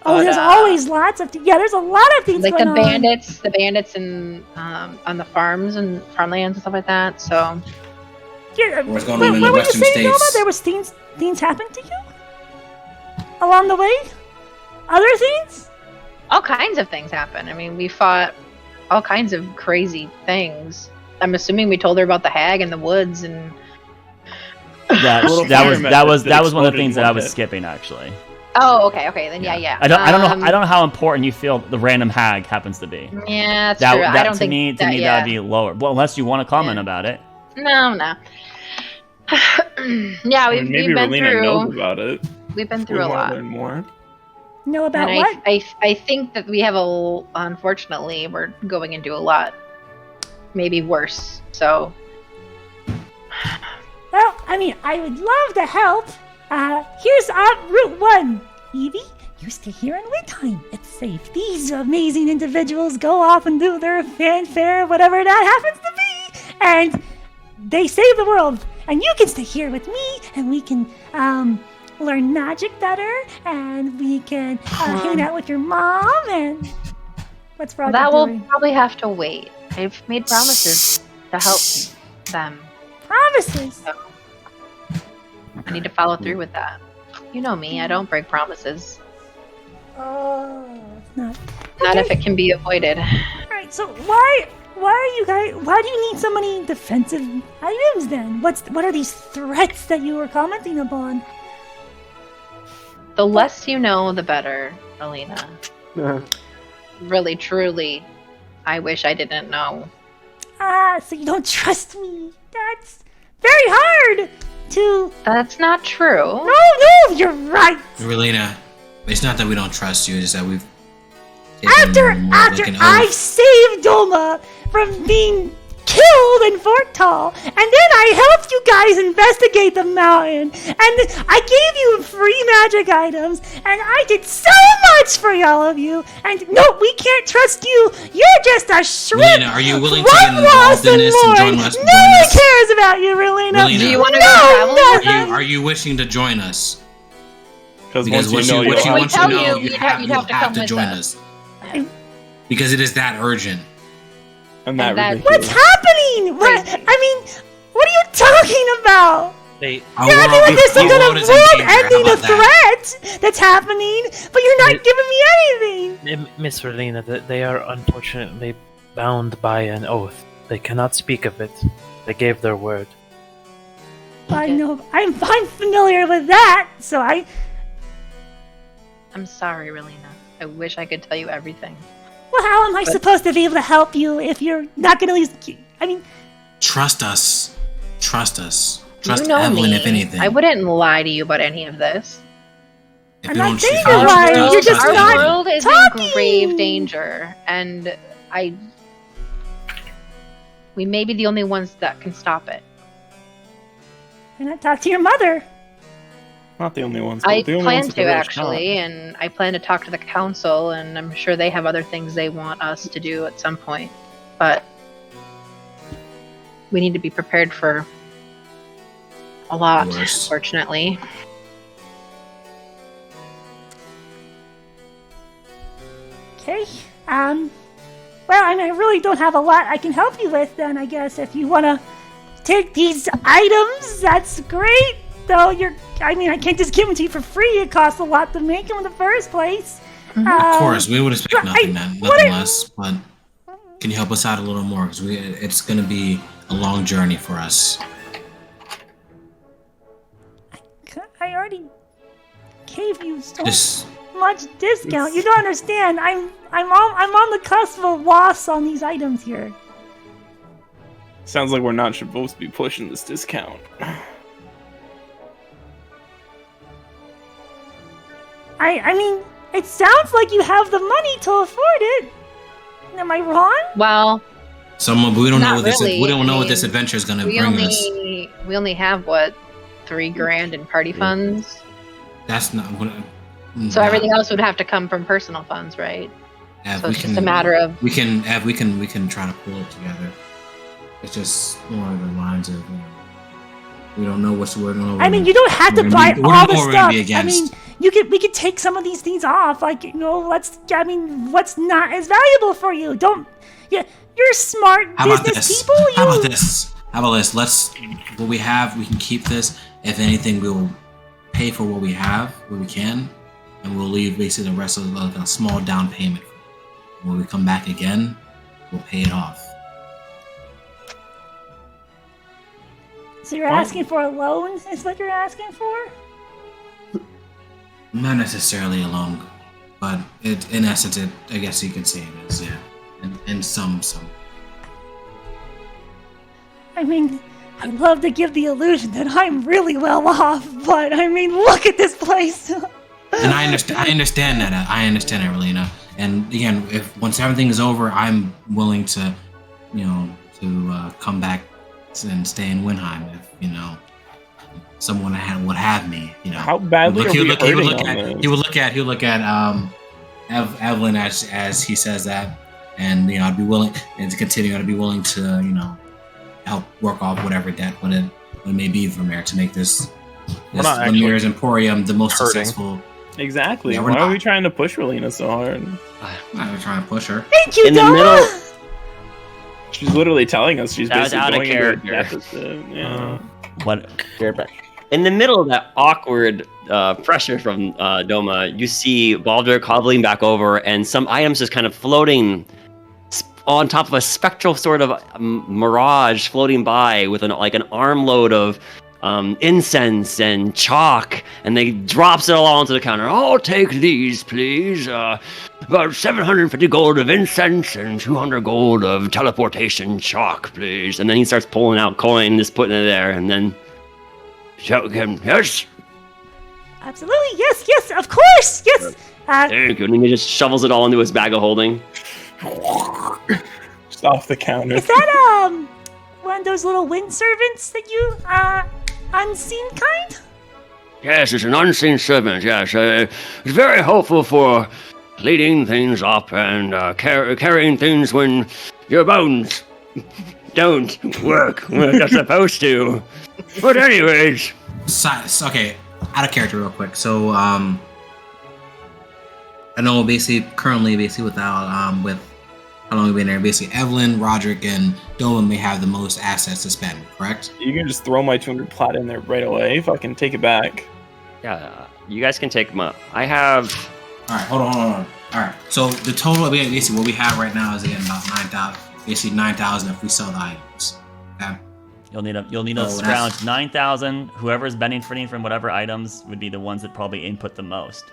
Oh, there's always lots of there's a lot of things like going on. the bandits and on the farms and farmlands and stuff like that. So what's going on in the Western States? Noma, there was things happened to you along the way. Other things? All kinds of things happen. I mean, we fought all kinds of crazy things. I'm assuming we told her about the hag in the woods and. That was one of the things that I was skipping actually. Oh, okay. Then yeah. I don't know how important you feel the random hag happens to be. Yeah, that's true. I don't think to me that'd be lower. Well, unless you want to comment about it. No. Yeah, we've been Relina through. Knows about it. We've been through a lot. Learn more. Know about and what? I think that we have unfortunately, we're going into a lot, maybe worse. So. Well, I mean, I would love to help. Here's Route 1. Evie, you stay here in Windheim. It's safe. These amazing individuals go off and do their fanfare, whatever that happens to be, and they save the world. And you can stay here with me, and we can learn magic better, and we can hang out with your mom, and what's Roger that doing? will probably have to wait. I've made promises to help them. Promises? So I need to follow through with that. You know me, I don't break promises. Oh, it's not. Not if it can be avoided. Alright, so why are you guys, why do you need so many defensive items then? What are these threats that you were commenting upon? The less you know, the better, Alina. Really, truly, I wish I didn't know. Ah, so you don't trust me. That's very hard to... That's not true. No, you're right. Relena, it's not that we don't trust you, it's that we've... After I saved Doma from being killed in Fort Tall, and then I helped you guys investigate the mountain, and I gave you free magic items, and I did so much for all of you, and no, we can't trust you. You're just a shrimp. Relena, are you willing to get involved in this and join us? No one cares about you, Relena. Relena, do you want to go travel? Are you wishing to join us? Because Because once you know, once you'll you tell know, you, you you'd have have to come to with join us. us. Because it is that urgent. and that that- ridiculous. What's happening? What are you talking about? They Our You're acting world- like there's some our kind world of is in danger. How world-ending about that? threat that's happening, but you're not giving me anything. Miss Relena, they are unfortunately bound by an oath. They cannot speak of it. They gave their word. I know. I'm familiar with that, so I'm sorry, Relena. I wish I could tell you everything. Well, how am I supposed to be able to help you if you're not going to at least... Trust us. Trust us. Trust you know Evelyn, me. if anything. I wouldn't lie to you about any of this. If I'm you not don't- saying if you you're don't trust lying, us, you're just trust Our not Evelyn. world is talking. in grave danger, and we may be the only ones that can stop it. And I talked to your mother. Not the only ones. I but the only plan ones with to a real actually, shot. and I plan to talk to the council, and I'm sure they have other things they want us to do at some point. But we need to be prepared for a lot, Worse. unfortunately. Okay. Well, I really don't have a lot I can help you with then, I guess. If you want to take these items, that's great. Though I can't just give them to you for free. It costs a lot to make them in the first place. Of course, we would expect nothing what are- less. But can you help us out a little more? Because it's going to be a long journey for us. I already gave you so Just much discount. You don't understand. I'm on the cusp of a loss on these items here. Sounds like we're not supposed to be pushing this discount. I mean, it sounds like you have the money to afford it. Am I wrong? Well, we don't know Not what this really. we don't know I what this mean, adventure is going to we bring us. only have what, $3,000 in party funds. That's not what. So everything else would have to come from personal funds, right? So it's just a matter of we can try to pull it together. It's just more of the lines of we don't know what's going on. I mean, you don't have to buy we don't all know the what we're stuff. gonna be I mean, against. we could take some of these things off. Like, what's not as valuable for you? You're smart How about business this? people. How about this? Let's what we have. We can keep this. If anything, we'll pay for what we have, where we can, and we'll leave basically the rest of like a small down payment. When we come back again, we'll pay it off. So you're asking for a loan? Is what you're asking for? Not necessarily a loan, but in essence, I guess you could say it is, yeah. And some. I mean, I'd love to give the illusion that I'm really well off, but I mean, look at this place. And I understand that. I understand that, Relena. And again, once everything is over, I'm willing to, come back and stay in Winheim if someone would have me. How badly are we hurting on this? He would look at Evelyn as he says that, and I'd be willing and to continue. I'd be willing to help work off whatever debt when it may be from there to make this not actually Lemir's Emporium the most hurting. successful. Exactly. Yeah, we're Why are not. we trying to push Relena so hard? I'm not trying to push her. Thank you, In the Doma. middle- She's literally telling us she's That was basically out of going into a character. deficit. Yeah. What? In the middle of that awkward pressure from Doma, you see Baldric hobbling back over, and some items just kind of floating on top of a spectral sort of mirage floating by with an armload of incense and chalk, and they drops it all onto the counter. I'll take these, please. About 750 gold of incense and 200 gold of teleportation chalk, please. And then he starts pulling out coin, just putting it there, and then shout again, yes? Absolutely, yes, of course, yes. Thank you. And then he just shovels it all into his bag of holding. Just off the counter. Is that one of those little wind servants that you unseen kind? Yes, it's an unseen servant, yes. It's very helpful for leading things up and carrying things when your bones don't work when they're supposed to. But anyways... Okay, out of character real quick. So, I know currently without, with how long we've been there, basically Evelyn, Roderick, and Doma may have the most assets to spend, correct? You can just throw my 200 plat in there right away if I can take it back. Yeah, you guys can take them up. I have... Alright, hold on. Alright, so the total, basically what we have right now is again about 9,000. Basically 9,000 if we sell the items. Okay? You'll need a scrounge 9,000. Whoever's benefiting from whatever items would be the ones that probably input the most.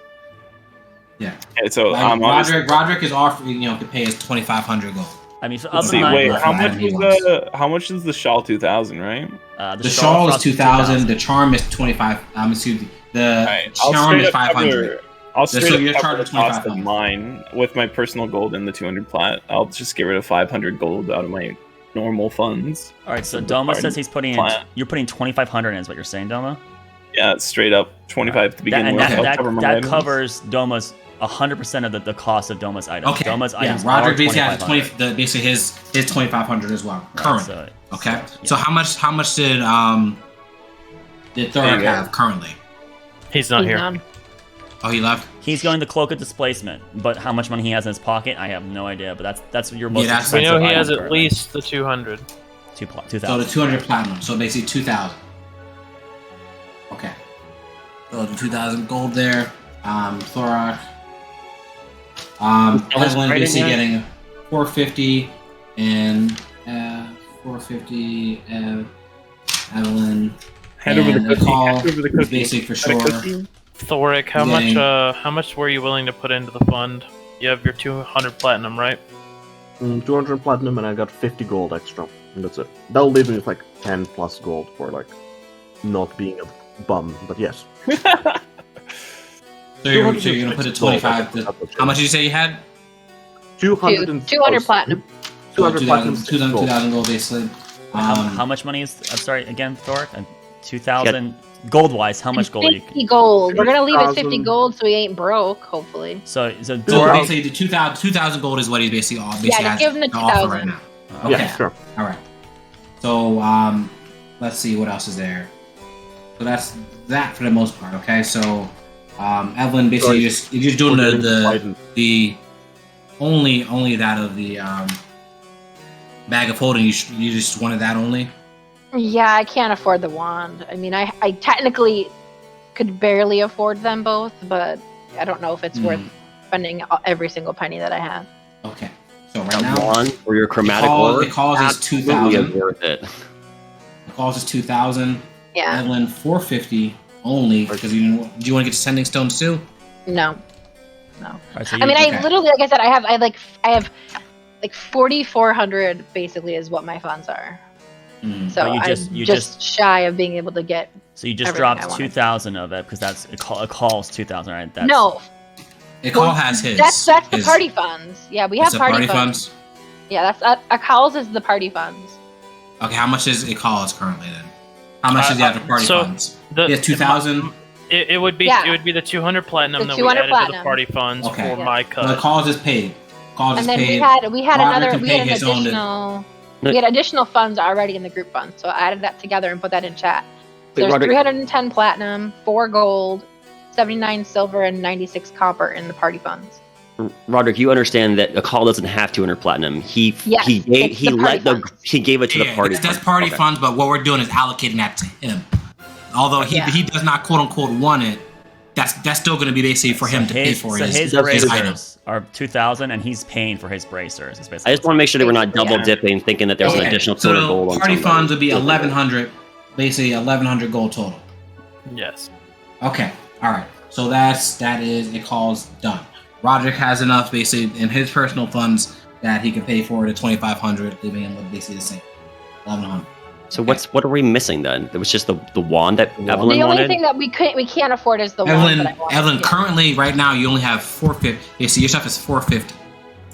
Yeah. Okay, so Roderick is offering, could pay us 2,500 gold. I mean, so let's see. Wait, how much is the shawl? 2,000, right? The shawl is 2,000. The charm is 25. Excuse me. The charm is 500. I'll straight so you're up cover charging the cost of 2,500 mine with my personal gold and the 200 plat. I'll just get rid of 500 gold out of my normal funds. All right, so Doma says he's putting in. You're putting 2,500 in, is what you're saying, Doma? Yeah, it's straight up 25 to begin with. That covers Doma's 100% of the cost of Doma's items. Okay. Doma's items Roderick are basically has basically his 2,500 as well. Currently. Right, okay. So how much did Thorak have currently? He's not here. None. Oh, he left. He's going to Cloak of Displacement, but how much money he has in his pocket, I have no idea. But that's your most expensive. We know he has item at currently. least the 200. 2,000. So the 200 platinum. So basically 2,000. Okay. So the 2,000 gold there. Thorak. Evelyn basically getting 450 and 450. Evelyn. Hand over the cookie. Hand over the cookie. Basically for sure. Thorak, how much were you willing to put into the fund? You have your 200 platinum, right? 200 platinum, and I got 50 gold extra, and that's it. That'll leave me with like 10 plus gold for like not being a bum, but yes. So you're gonna put a 25. How much did you say you had? 200 platinum. 200 platinum. 2,000 gold basically. How much money is? I'm sorry again, Thorak. 2,000 gold wise. How much gold? 50 gold. We're gonna leave it 50 gold, so he ain't broke. Hopefully. So basically the 2,000 gold is what he's basically just give him the 2,000 right now. Okay. Yeah, sure. All right. So let's see what else is there. So that's that for the most part. Okay. So Evelyn basically you're just doing the only that of the bag of holding. You just wanted that only. Yeah, I can't afford the wand. I mean, I technically could barely afford them both, but I don't know if it's worth spending every single penny that I have. Okay. So right now, wand for your chromatic the cause is 2,000. Worth it. The cause is 2,000. Yeah. Evelyn 450 only because do you want to get sending stones too? No. Right, so I mean, I literally, like I said, I have like 4,400 basically is what my funds are. So I'm just shy of being able to get. So you just dropped 2,000 of it because that's it calls 2,000, right? No. It call has his. That's the party funds. Yeah, we have party funds. Yeah, that's a calls is the party funds. Okay, how much is it calls currently then? How much does he have the party funds? Yeah, 2,000. It would be the 200 platinum that we added to the party funds for my cut. The calls is paid. And then we had additional funds already in the group funds, so I added that together and put that in chat. So there's 310 platinum, 4 gold, 79 silver, and 96 copper in the party funds. Roderick, you understand that a call doesn't have 200 platinum. He gave it to the party. That's party funds, but what we're doing is allocating that to him. although he does not quote unquote want it, that's still going to be basically for him to pay for his bracers items. are 2,000, and he's paying for his bracers. I just want to make sure that we're not double dipping, thinking that there's an additional total gold on party somebody. funds would be 1,100, basically 1,100 gold total. Yes. Okay, all right. So that is a call's done. Roderick has enough basically in his personal funds that he can pay for the 2,500, leaving him with basically the same 1,100. So what are we missing then? It was just the wand that Evelyn The only wanted? thing that we can't afford is the wand. that I want. Evelyn, Yeah. currently right now you only have 450. So your stuff is 450.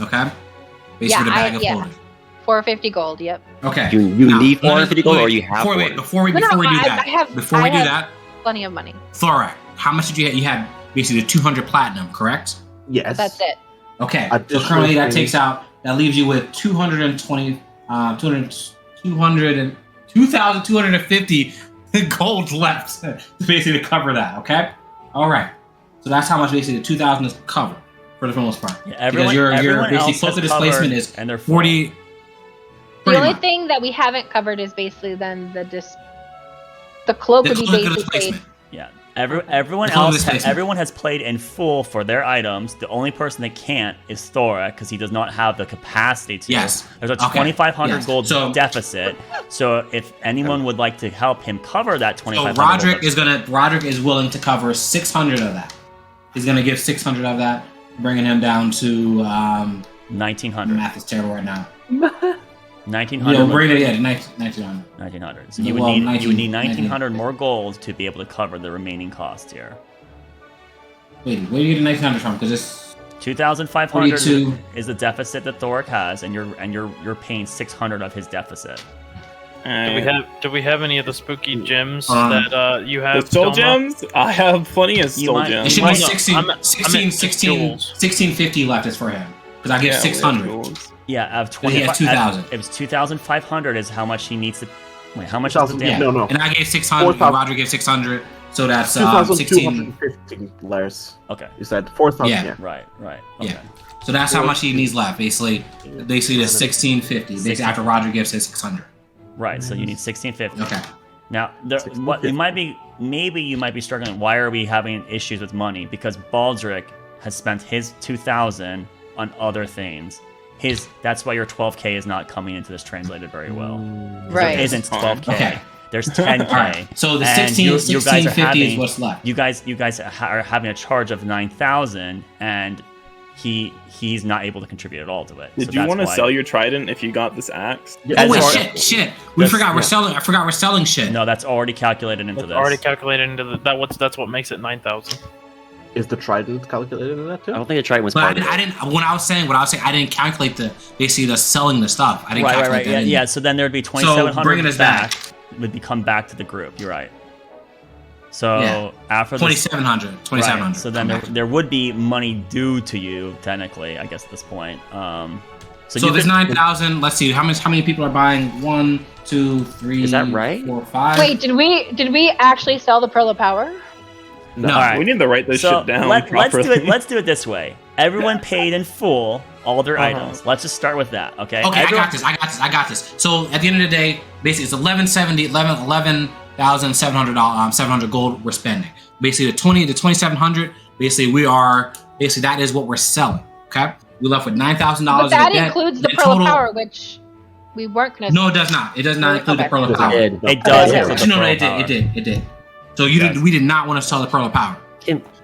Okay. Basically the bag of holding. 450 gold. Yep. Okay. You need 450 gold, or you have before we do I have that, plenty of money. Thorak, how much did you have? You had basically the 200 platinum, correct? Yes. That's it. Okay. So currently that leaves you with 2,250 gold left basically to cover that. Okay. All right. So that's how much basically the 2,000 is covered for the most part. Yeah, everyone basically else close to has displacement covered, is and they're 40. The only thing that we haven't covered is basically then the cloak would be basically. Yeah. Everyone has played in full for their items. The only person that can't is Thorak, because he does not have the capacity to. Yes. There's a 2,500 gold So- deficit. So if anyone would like to help him cover that 2,500 So Roderick is willing to cover 600 of that. He's gonna give 600 of that, bringing him down to 1,900. Math is terrible right now. 1,900. Bring it to 1,900. 1,900. So you would need 1,900 more gold to be able to cover the remaining cost here. Wait, where do you get the 1,900 from? Because it's 2,500 42. is the deficit that Thorak has, and you're paying 600 of his deficit. Do we have any of the spooky gems that you have? The soul Doma? gems? I have plenty of soul might- it gems. should Why be not? 1650 left is for him. Because I give 600. Yeah, of He has 2,000. It was 2,500 is how much he needs to. Wait, how much is the 2,000, damage? No. And I gave 600. 4,000. Roger gave 600. So that's 16. 2,250 Lars. Okay. You said 4,000. Yeah. Yeah. Right. Okay. Yeah. So that's how much he needs left. Basically the 1650. Basically after Roger gives his 600. Right. So you need 1650. Okay. Now, what you might be struggling. Why are we having issues with money? Because Baldric has spent his 2,000 on other things. That's why your 12k is not coming into this translated very well. Right. There isn't 12k. Okay. There's 10k. Alright. So the And 1650 is what's left. You guys are having a charge of 9,000, and he's not able to contribute at all to it. Did you want to sell your trident if you got this axe? Oh wait, That's shit! We forgot we're selling. I forgot we're selling shit. No, that's already calculated into this. Already calculated into that's what makes it 9,000. Is the trident calculated in that too? I don't think the trident was But part of it. I didn't. What I was saying, I didn't calculate basically the selling the stuff. I didn't calculate that. Yeah. So then there'd be 2,700 bringing us back. would come back to the group. You're right. So Yeah. after 2,700. 2,700. Right, so then there would be money due to you technically, I guess at this point. So there's 9,000. Let's see how many people are buying. 1, 2, 3. Is that right? 4, 5. Wait, did we actually sell the Pearl of Power? No. All right. We need to write this shit down properly. Let's do it this way. Everyone paid in full all their items. Let's just start with that, okay? Okay, I got this. So at the end of the day, basically it's 11,700 gold we're spending. Basically the 2,700. Basically that is what we're selling. Okay, we left with $9,000. But that includes the Pearl of Power, which we weren't gonna. No, it does not. It does not include the Pearl of Power. It does include the No, Pearl it of Power. did. So we did not want to sell the Pearl of Power.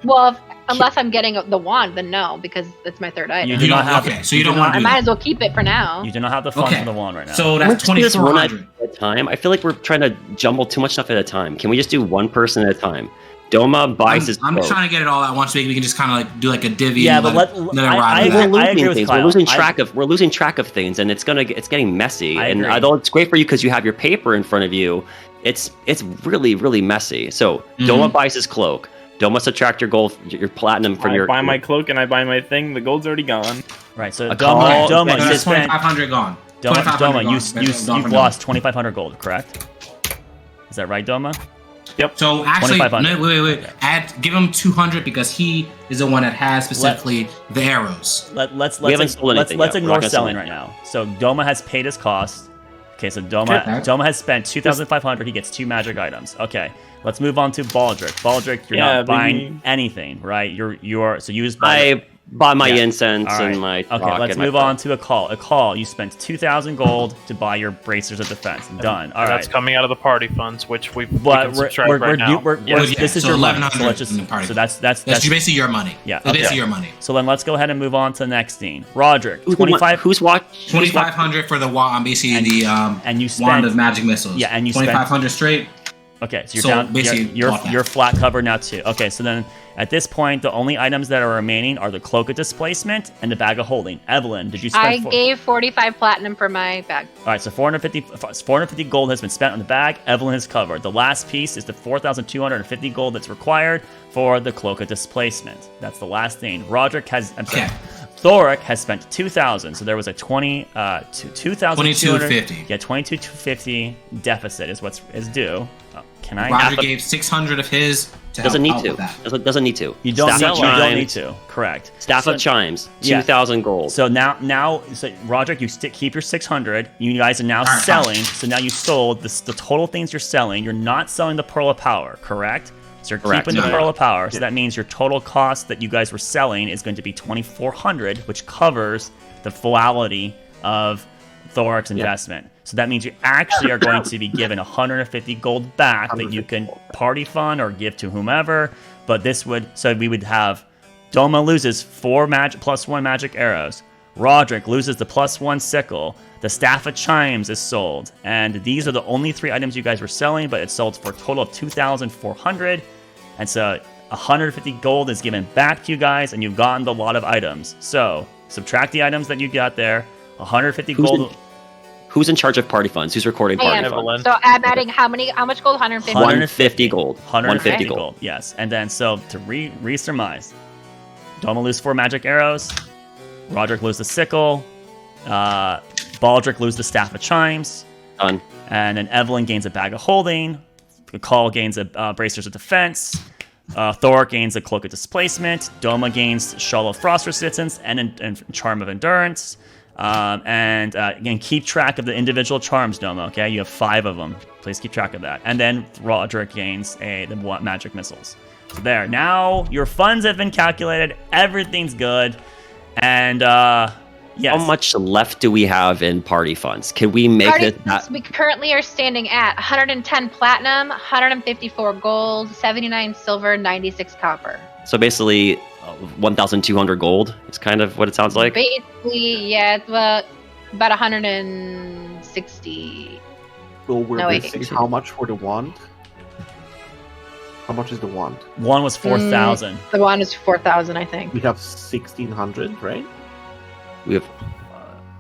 Well, unless I'm getting the wand, then no, because it's my third item. You do not have. Okay, so you don't want to I do might that. as well keep it for now. You do not have the funds Okay. for the wand right now. So Can we that's just do this one 2,400. at a time? I feel like we're trying to jumble too much stuff at a time. Can we just do one person at a time? Doma buys his I'm cloak. trying to get it all at once so we can just kind of do like a divvy. Yeah, and but let it ride We're back. agree losing with things. Kyle. We're losing track of things, and it's getting messy. I And agree. although it's great for you because you have your paper in front of you, it's really really messy. So Doma buys his cloak. Doma subtract your gold, your platinum from I your. buy my cloak and I buy my thing. The gold's already gone. Right. So A Doma, call- you That's spent 2,500 gone. Doma, 2,500 gone. you've lost 2,500 gold, correct? Is that right, Doma? So actually, 2,500. no, wait. Give him 200 because he is the one that has specifically the arrows. Let's We haven't sold anything let's yet. We're ignore not gonna sell selling right anything. now. So Doma has paid his costs. Okay, so Doma has spent 2,500. He gets 2 magic items. Okay, let's move on to Baldric. Baldric, you're not buying anything, right? You're so use. I buy my incense All right. and my. Okay, let's move on to a call. A call. You spent 2,000 gold to buy your bracers of defense. Done. All right. That's coming out of the party funds, which we But can subtract right now. This is so your money. 1,100 So let's just. in the party. So that's basically your money. Yeah. That's basically your money. So then let's go ahead and move on to the next scene. Roderick, Who's 25. Who's watching? 2,500 for the basically the and you spent, wand of magic missiles. Yeah, and you 2,500 straight. Okay, so you're So down. basically, You're flat covered now too. Okay, so then at this point, the only items that are remaining are the Cloak of Displacement and the Bag of Holding. Evelyn, did you spend? I gave 45 platinum for my bag. All right, so 450 gold has been spent on the bag. Evelyn is covered. The last piece is the 4,250 gold that's required for the Cloak of Displacement. That's the last thing. Roderick has. I'm sorry. Thoric has spent 2,000, so there was a 2,250. Yeah, 22,250 deficit is due. Oh, can I? Roger gave 600 of his. Doesn't need to. Doesn't need to. You don't Staff need to. Correct. Staff of Chimes, 2,000 gold. So now, Roderick, you keep your 600. You guys are now selling. So now you sold the total things you're selling. You're not selling the Pearl of Power, correct? So you're keeping the Pearl of Power. So that means your total cost that you guys were selling is going to be 2,400, which covers the fullity of Thoric's investment. So that means you actually are going to be given 150 gold back that you can party fund or give to whomever. But we would have Doma loses 4 +1 magic arrows. Roderick loses the +1 sickle. The Staff of Chimes is sold. And these are the only 3 items you guys were selling, but it sold for a total of 2,400. And so 150 gold is given back to you guys, and you've gotten the lot of items. So subtract the items that you got there. 150 gold. Who's in charge of party funds? Who's recording party funds? So I'm adding how much gold? 150? 150 gold. 150 gold. Yes. And then so to re-surmise, Doma lose 4 magic arrows. Roderick lose the sickle. Baldric lose the Staff of Chimes. Done. And then Evelyn gains a Bag of Holding. Call gains a Bracers of Defense. Thor gains a Cloak of Displacement. Doma gains Shawl of Frost Resistance and Charm of Endurance. And again, keep track of the individual charms, Doma, okay? You have 5 of them. Please keep track of that. And then Roderick gains the magic missiles. So there. Now your funds have been calculated. Everything's good. And yes. How much left do we have in party funds? Can we make it? We currently are standing at 110 platinum, 154 gold, 79 silver, 96 copper. So basically, 1,200 gold is kind of what it sounds like. Basically, yeah, it's about 160. Well, we're missing how much for the wand? How much is the wand? One was 4,000. The wand is 4,000, I think. We have 1,600, right? We have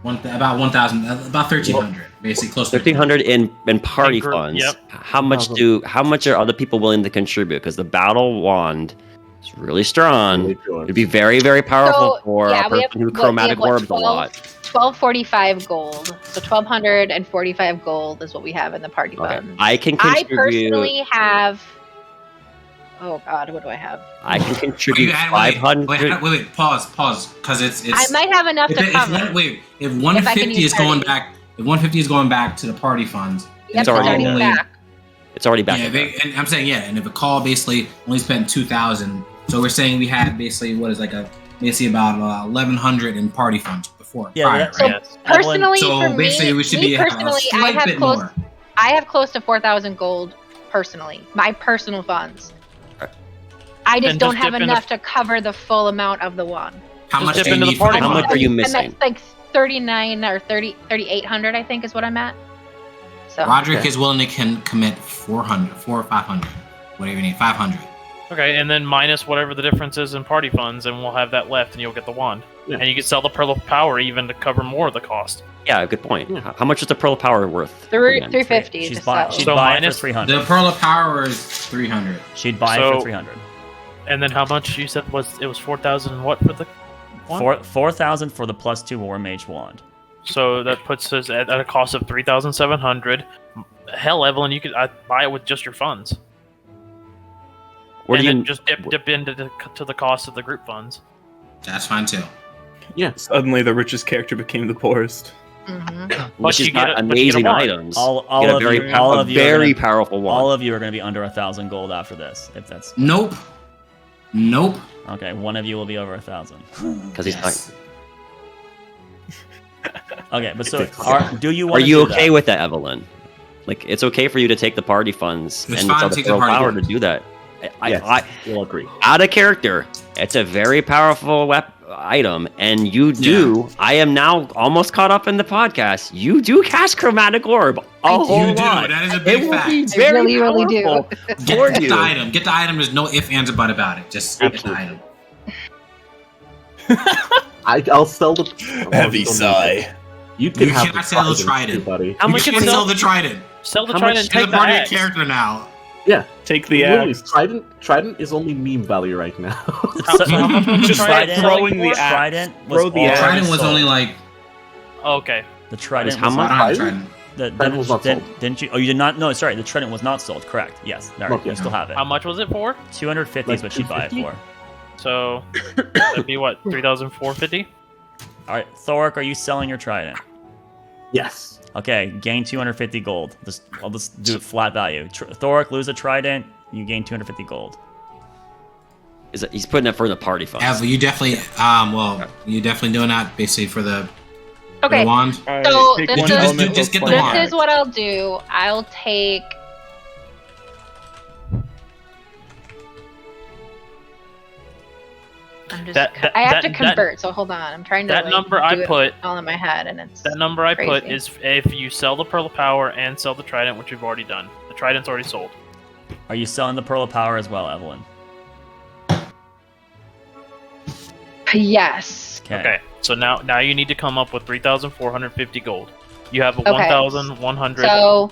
about 1,000, about 1,300, basically close to 1,300 in party funds. Yep. How much are other people willing to contribute? Because the battle wand is really strong. It'd be very, very powerful for a person who chromatic orbs a lot. 1,245 gold. So 1,245 gold is what we have in the party fund. I can contribute. I personally have. Oh God, what do I have? I can contribute 500. Wait, pause, because it's. I might have enough to cover. If 150 is going back, if 150 is going back to the party funds, it's already back. It's already back. Yeah, and I'm saying and if a call basically only spent 2,000, so we're saying we had basically about 1,100 in party funds before. Yeah. Personally, so for basically, we should be a slight bit more. I have close to 4,000 gold personally, my personal funds. I just don't have enough to cover the full amount of the wand. How much do you need? How much are you missing? And that's like 39 or 3,800, I think, is what I'm at. So Roderick is willing to commit 400 or 500, whatever you need, 500. Okay, and then minus whatever the difference is in party funds, and we'll have that left, and you'll get the wand. Yeah. And you can sell the Pearl of Power even to cover more of the cost. Yeah, good point. Yeah. How much is the Pearl of Power worth? 350. She'd buy it for 300. The Pearl of Power is 300. She'd buy it for 300. And then how much you said it was 4,000 what for the wand? 4,000 for the +2 War Mage wand. So that puts us at a cost of 3,700. Hell, Evelyn, you could buy it with just your funds. Then just dip into the cost of the group funds. That's fine too. Yeah. Suddenly, the richest character became the poorest. Which is you get not a- but you get a amazing wand. items. All Get a of very, you, all a of you, are very gonna, powerful one. all of you are going to be under 1,000 gold after this. If that's Nope. Nope. okay, one of you will be over 1,000. Because he's Yes. Okay, but so do you not. want? Are you do okay that? with that, Evelyn? Like, it's okay for you to take the party funds It's and fine sell to the take the pearl party power to funds. do that. Yes, we'll agree. Out of character, it's a very powerful item, and you do. I am now almost caught up in the podcast. You do cast chromatic orb a whole You do. lot. That is a big It will fact. be I very really do. powerful Get for the you. item. Get the item. There's no ifs, ands, or buts about it. Just get the item. I'll sell the Heavy sigh. You can You have cannot sell the trident, trident. too, buddy. How You much can't is sell it? the trident. Sell the How trident much and You're take the the party axe. character now. Yeah, Take the literally, axe. Trident is only meme value right now. How much was the Just trident like throwing selling the for? axe. Trident was Throw the already axe. Trident was sold. only like. Okay. The trident How was much? I don't have a Trident? trident. Trident was not sold. Didn't you? Oh, you did not. No, sorry. The trident was not sold. Correct. Yes. All right, Okay. we still have it. How much was it for? 250 is Like what she'd buy it 250? for. So that'd be what, 3,450? All right, Thoric, are you selling your trident? Yes. Okay, gain 250 gold. I'll just do it flat value. Thoric, lose a trident, you gain 250 gold. He's putting it for the party funds. Ev, you definitely. You definitely doing that basically for the Okay, wand. So Take this one is- element just of get the fire. wand. this is what I'll do. I'll take. I'm just. I have to convert, so hold on. I'm trying to. That like, number do I it put. all in my head, and it's That number I put crazy. is if you sell the Pearl of Power and sell the Trident, which you've already done. The Trident's already sold. Are you selling the Pearl of Power as well, Evelyn? Yes. Okay. So now you need to come up with 3,450 gold. You have a Okay. 1,100 So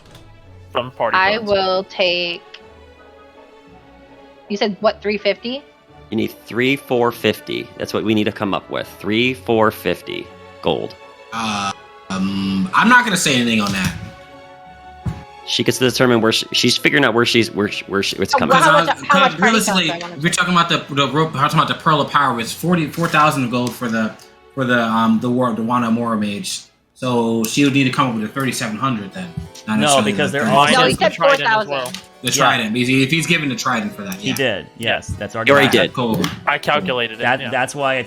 from party I funds. will take. You said what? 350. You need 3,450. That's what we need to come up with. 3,450 gold. I'm not gonna say anything on that. She gets to determine where she's figuring out where it's coming. Well, how from. much party realistically, funds I wanna we're talking about the Pearl of Power was 4,000 gold for the Wanda Mora Mage. So she would need to come up with a 3,700 then. Not No, necessarily because the they're 30. all- Mine No, is he the said Trident as 4,000. well. The Trident. If he's given the Trident for that, He yeah. did. Yes, that's already. You already done. did. Cool. I calculated it. yeah. That's why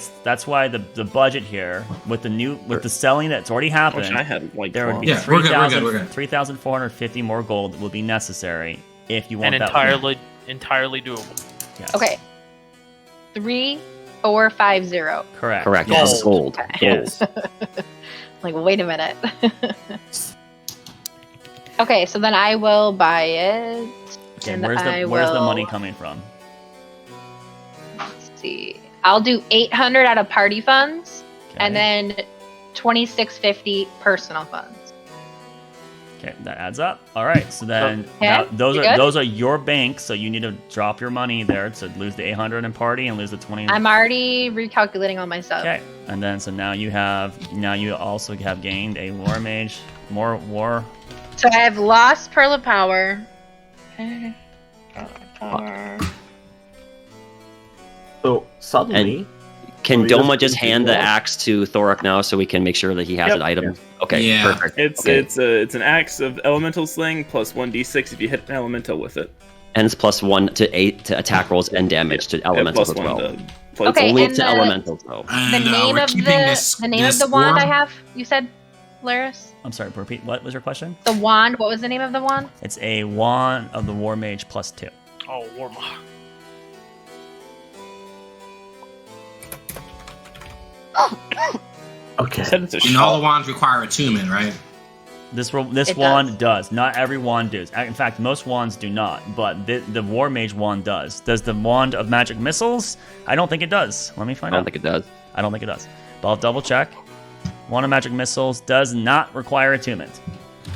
the budget here with the selling that's already I happened. wish I had white There would be Yeah, we're good, we're good. 3,450 more gold will be necessary if you want and that. entirely doable. Yes. Okay. 3,450. Correct. Correct. Gold. Yes, gold. Yes. Like, wait a minute. Okay, so then I will buy it. Okay, and where's I the will- money coming from? Let's see. I'll do 800 out of party funds, Okay. and then 2,650 personal funds. Okay, that adds up. All right, so then Okay, those you are good? those are your banks, so you need to drop your money there to lose the 800 in party and lose the 20. I'm already recalculating all my stuff. Okay, and then so now you also have gained a war mage, more war. So I have lost Pearl of Power. Okay. Pearl of Power. So suddenly, Can we just Doma just do hand the gold? axe to Thoric now so we can make sure that he has Yep. an item? Okay, Yeah. perfect. It's Okay. it's an axe of elemental sling plus 1d6 if you hit an elemental with it. And it's +1 to 8 to attack rolls and damage to Yeah, elementals plus as well. one to plus Okay, Only and to the- elementals though. The And name we're of keeping the name of the wand orb. I have. You said, Laris. I'm sorry, repeat. What was your question? The wand. What was the name of the wand? It's a wand of the war mage +2. Oh, Warma. okay. said it's a And all shawl. the wands require attunement, right? This It wand does. Not every wand does. In fact, most wands do not. But the war mage wand does. Does the wand of magic missiles? I don't think it does. Let me I find don't out. think it does. I don't think it does. But I'll double check. Wand of magic missiles does not require attunement.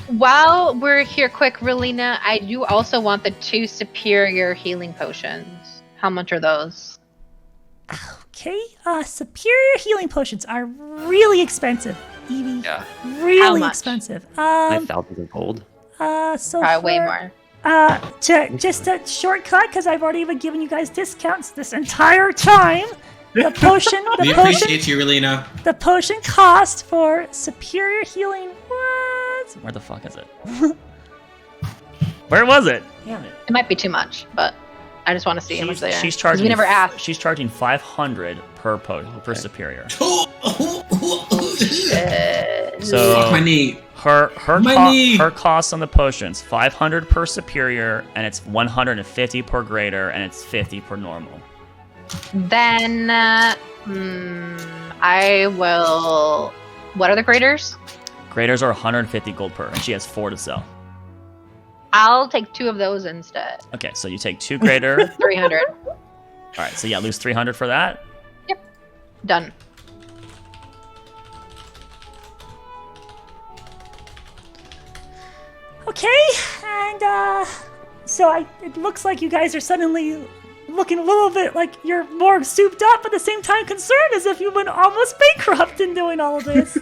While we're here, quick, Relina, I do also want the 2 superior healing potions. How much are those? Okay, superior healing potions are really expensive, Evie. Yeah. Really much? expensive. 5,000 of gold. So Probably way for- more. To just a shortcut, because I've already been giving you guys discounts this entire time. The potion. We appreciate you, Relina. The potion cost for superior healing was. Where the fuck is it? Where was it? Damn it. It might be too much, but I just want to see how much they are. She's 'Cause charging. we never asked. She's charging 500 per superior. Fuck So my knee. her costs on the potions 500 per superior, and it's 150 per greater, and it's 50 per normal. Then I will. What are the graders? Graders are 150 gold per, and she has 4 to sell. I'll take 2 of those instead. Okay, so you take 2 greater. 300. All right, so yeah, lose 300 for that. Done. Okay, and so it looks like you guys are suddenly looking a little bit like you're more souped up, at the same time concerned, as if you went almost bankrupt in doing all of this.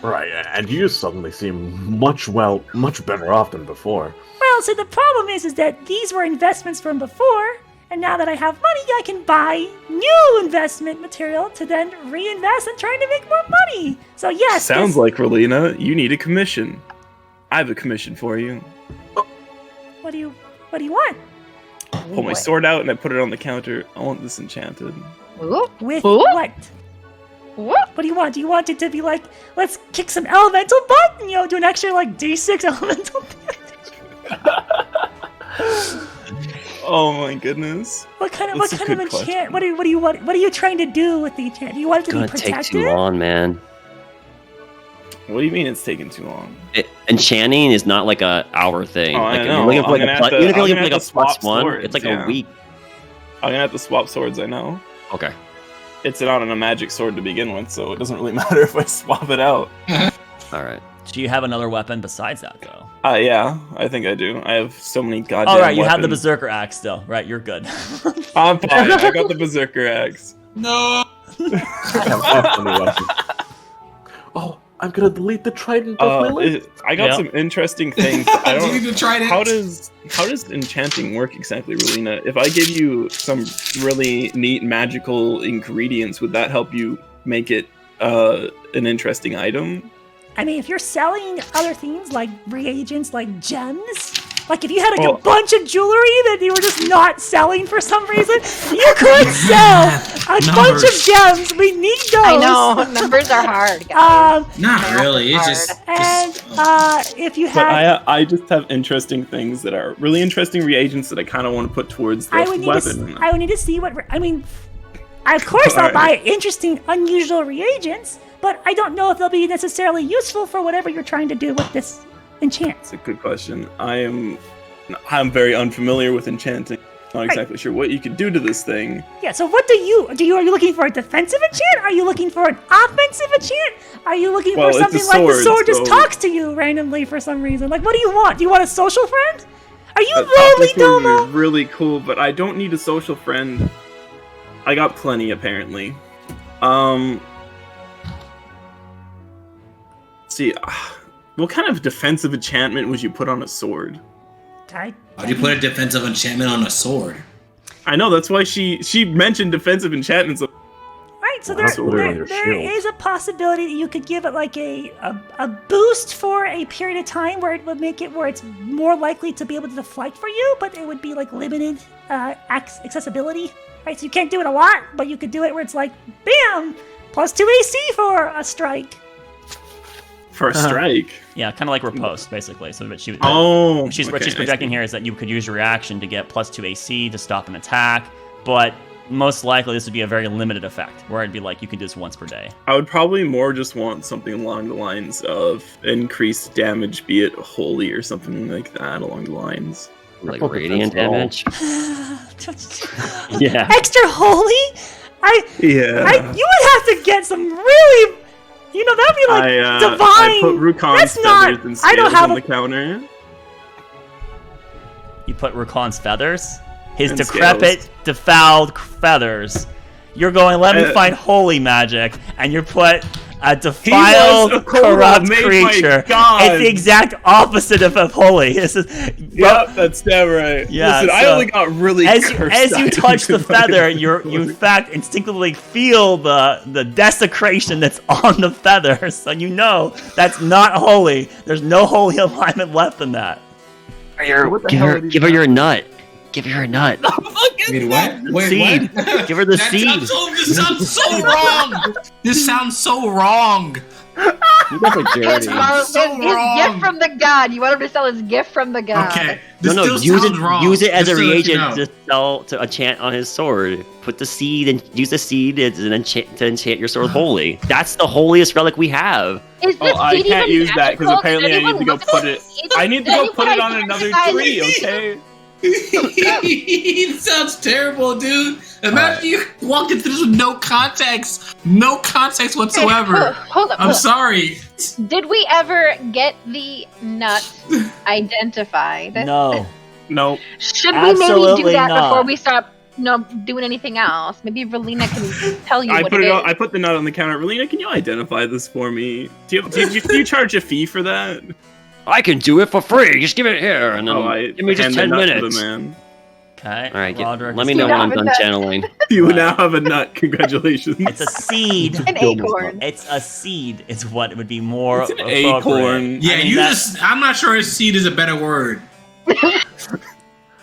Right, and you suddenly seem much better off than before. Well, so the problem is that these were investments from before, and now that I have money, I can buy new investment material to then reinvest in trying to make more money. So yes, Sounds like, Relina, you need a commission. I have a commission for you. What do you want? Pull my sword out and I put it on the counter. I want this enchanted. Ooh. With Ooh. what? What? What do you want? Do you want it to be like, let's kick some elemental butt, and do an extra like D6 elemental butt? Oh my goodness. What kind of That's a enchant? good question. What do you want? What are you trying to do with the enchant? Do you want it to Gonna be take protected? too long, man. What do you mean it's taking too long? Enchanting is not like a hour thing. Oh, I like, if know. you're looking for I'm like gonna a have plus, to- even if you're I'm looking gonna for like a have to swap plus 1, swords, it's like yeah. a week. I'm gonna have to swap swords, I know. Okay. It's not on a magic sword to begin with, so it doesn't really matter if I swap it out. All right. Do you have another weapon besides that, though? Yeah, I think I do. I have so many goddamn All right, you have the weapons. Berserker Axe still. Right, you're good. I'm fine. I got the Berserker Axe. No. I have awesome weapons. Oh, I'm gonna delete the Trident of Willow. I got Yeah. some interesting things. I Do you need don't. to try it? How does enchanting work exactly, Relina? If I give you some really neat magical ingredients, would that help you make it an interesting item? I mean, if you're selling other things like reagents, like gems, like if you had like Well- a bunch of jewelry that you were just not selling for some reason, you could sell a bunch of Numbers. gems. We need those. I know. Numbers are hard, guys. Not really. It's just. And if you But had, I just have interesting things that are really interesting reagents that I kind of want to put towards the I would need to see what. I mean, of course, I'll buy interesting, unusual reagents, but I don't know if they'll be necessarily useful for whatever you're trying to do with this enchant. That's a good question. I'm very unfamiliar with enchanting. Not exactly sure what you could do to this thing. Yeah. So, what are you looking for a defensive enchant? Are you looking for an offensive enchant? Are you looking Well, for it's a something like the sword, sword just so- talks to you randomly for some reason? Like, what do you want? Do you want a social friend? Are you That lonely, topless sword would Domo? be really cool, but I don't need a social friend. I got plenty, apparently. See, what kind of defensive enchantment would you put on a sword? I How'd you put a defensive enchantment on a sword? I know, that's why she mentioned defensive enchantments. Right, so Well, that's literally your there shield. is a possibility that you could give it like a boost for a period of time where it would make it where it's more likely to be able to deflect for you, but it would be like limited accessibility. Right, so you can't do it a lot, but you could do it where it's like, bam, plus 2 AC for a strike. For a strike. Yeah, kind of like riposte, basically. So that she, Oh, what she's okay, I projecting see. here is that you could use your reaction to get plus 2 AC to stop an attack, but most likely this would be a very limited effect, where it'd be like you could do this once per day. I would probably more just want something along the lines of increased damage, be it holy or something like that along the lines. Like Fucking radiant sense damage. Yeah. Extra holy? Yeah. You would have to get some really, that'd be like I divine. put Rukon's That's feathers not- and I don't scales have on a- the counter. You put Rakon's feathers, his And decrepit, defiled feathers. You're going, let me Uh, find holy magic, and you put a defiled, a kobold corrupt made by creature. God. It's the exact opposite of holy. This is, Yep, that's damn right. Yeah, Listen, I so only got really cursed as you out touch the by feather, the you in fact instinctively feel the desecration that's on the feather, so you know that's not holy. There's no holy alignment left in that. Give her your nut. Give her a nut. Wait, what? Wait, Seed. what? Give her the seed. This sounds so wrong. This sounds so wrong. You guys are His, dirty. so his wrong. gift from the god. You want him to sell his gift from the god. Okay. This No, still use sounds it. wrong. Use it as Just a to let you reagent know. to sell to enchant on his sword. Put the seed and use the seed as an enchant to enchant your sword holy. That's the holiest relic we have. Is Oh, I seed can't even use that because magical? apparently Did I need to anyone go look at put this? it. I need to go put it on another tree. Okay. It sounds terrible, dude. Imagine you walked into this with no context whatsoever. Hold up. I'm sorry. Did we ever get the nut identified? No. Nope. Should we maybe do Absolutely that not. before we stop doing anything else? Maybe Relina can tell you I what put it it. is. I put the nut on the counter. Relina, can you identify this for me? Do you charge a fee for that? I can do it for free. Just give it here, and then give me just hand the 10 nut to minutes. the man. Okay. All right, Roderick let is me know gonna- when I'm done nut. channeling. You now have a nut. Congratulations. It's a seed. An acorn. It's a seed. It's what it would be more It's an appropriate. acorn. Yeah, I mean, you that- just. I'm not sure seed is a better word.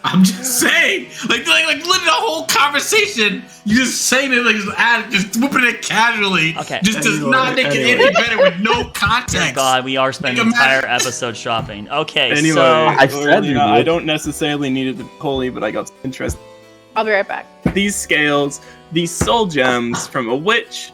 I'm just saying, like literally the whole conversation. You just saying it, just whooping it casually. Okay. Just does Anyway, not make it anyway. any better with no context. Thank God, we are spending the Think about entire episode shopping. Okay, Anyway, so I said you I would. don't necessarily need it to be holy, but I got interested. I'll be right back. These scales, these soul gems from a witch.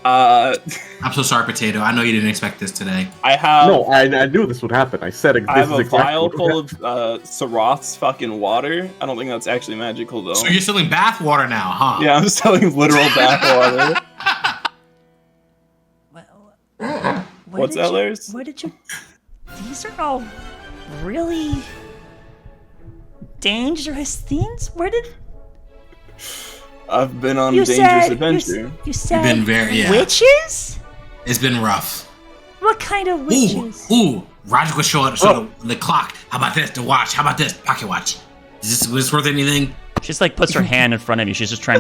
I'm so sorry, Potato. I know you didn't expect this today. I have. No, I knew this would happen. I said I this have is a exactly vial what would full of Sarath's fucking water. I don't think that's actually magical though. So you're selling bath water now, huh? Yeah, I'm selling literal bath water. Where What's did that, you- Lars? Where did you? These are all really dangerous things. Where did I've been on you a dangerous said? You, adventure. you said been very- yeah. witches? It's been rough. What kind of witches? Ooh. Roger could show the clock. How about this? The watch. How about this? Pocket watch. Is this worth anything? she just like puts her hand in front of you. She's trying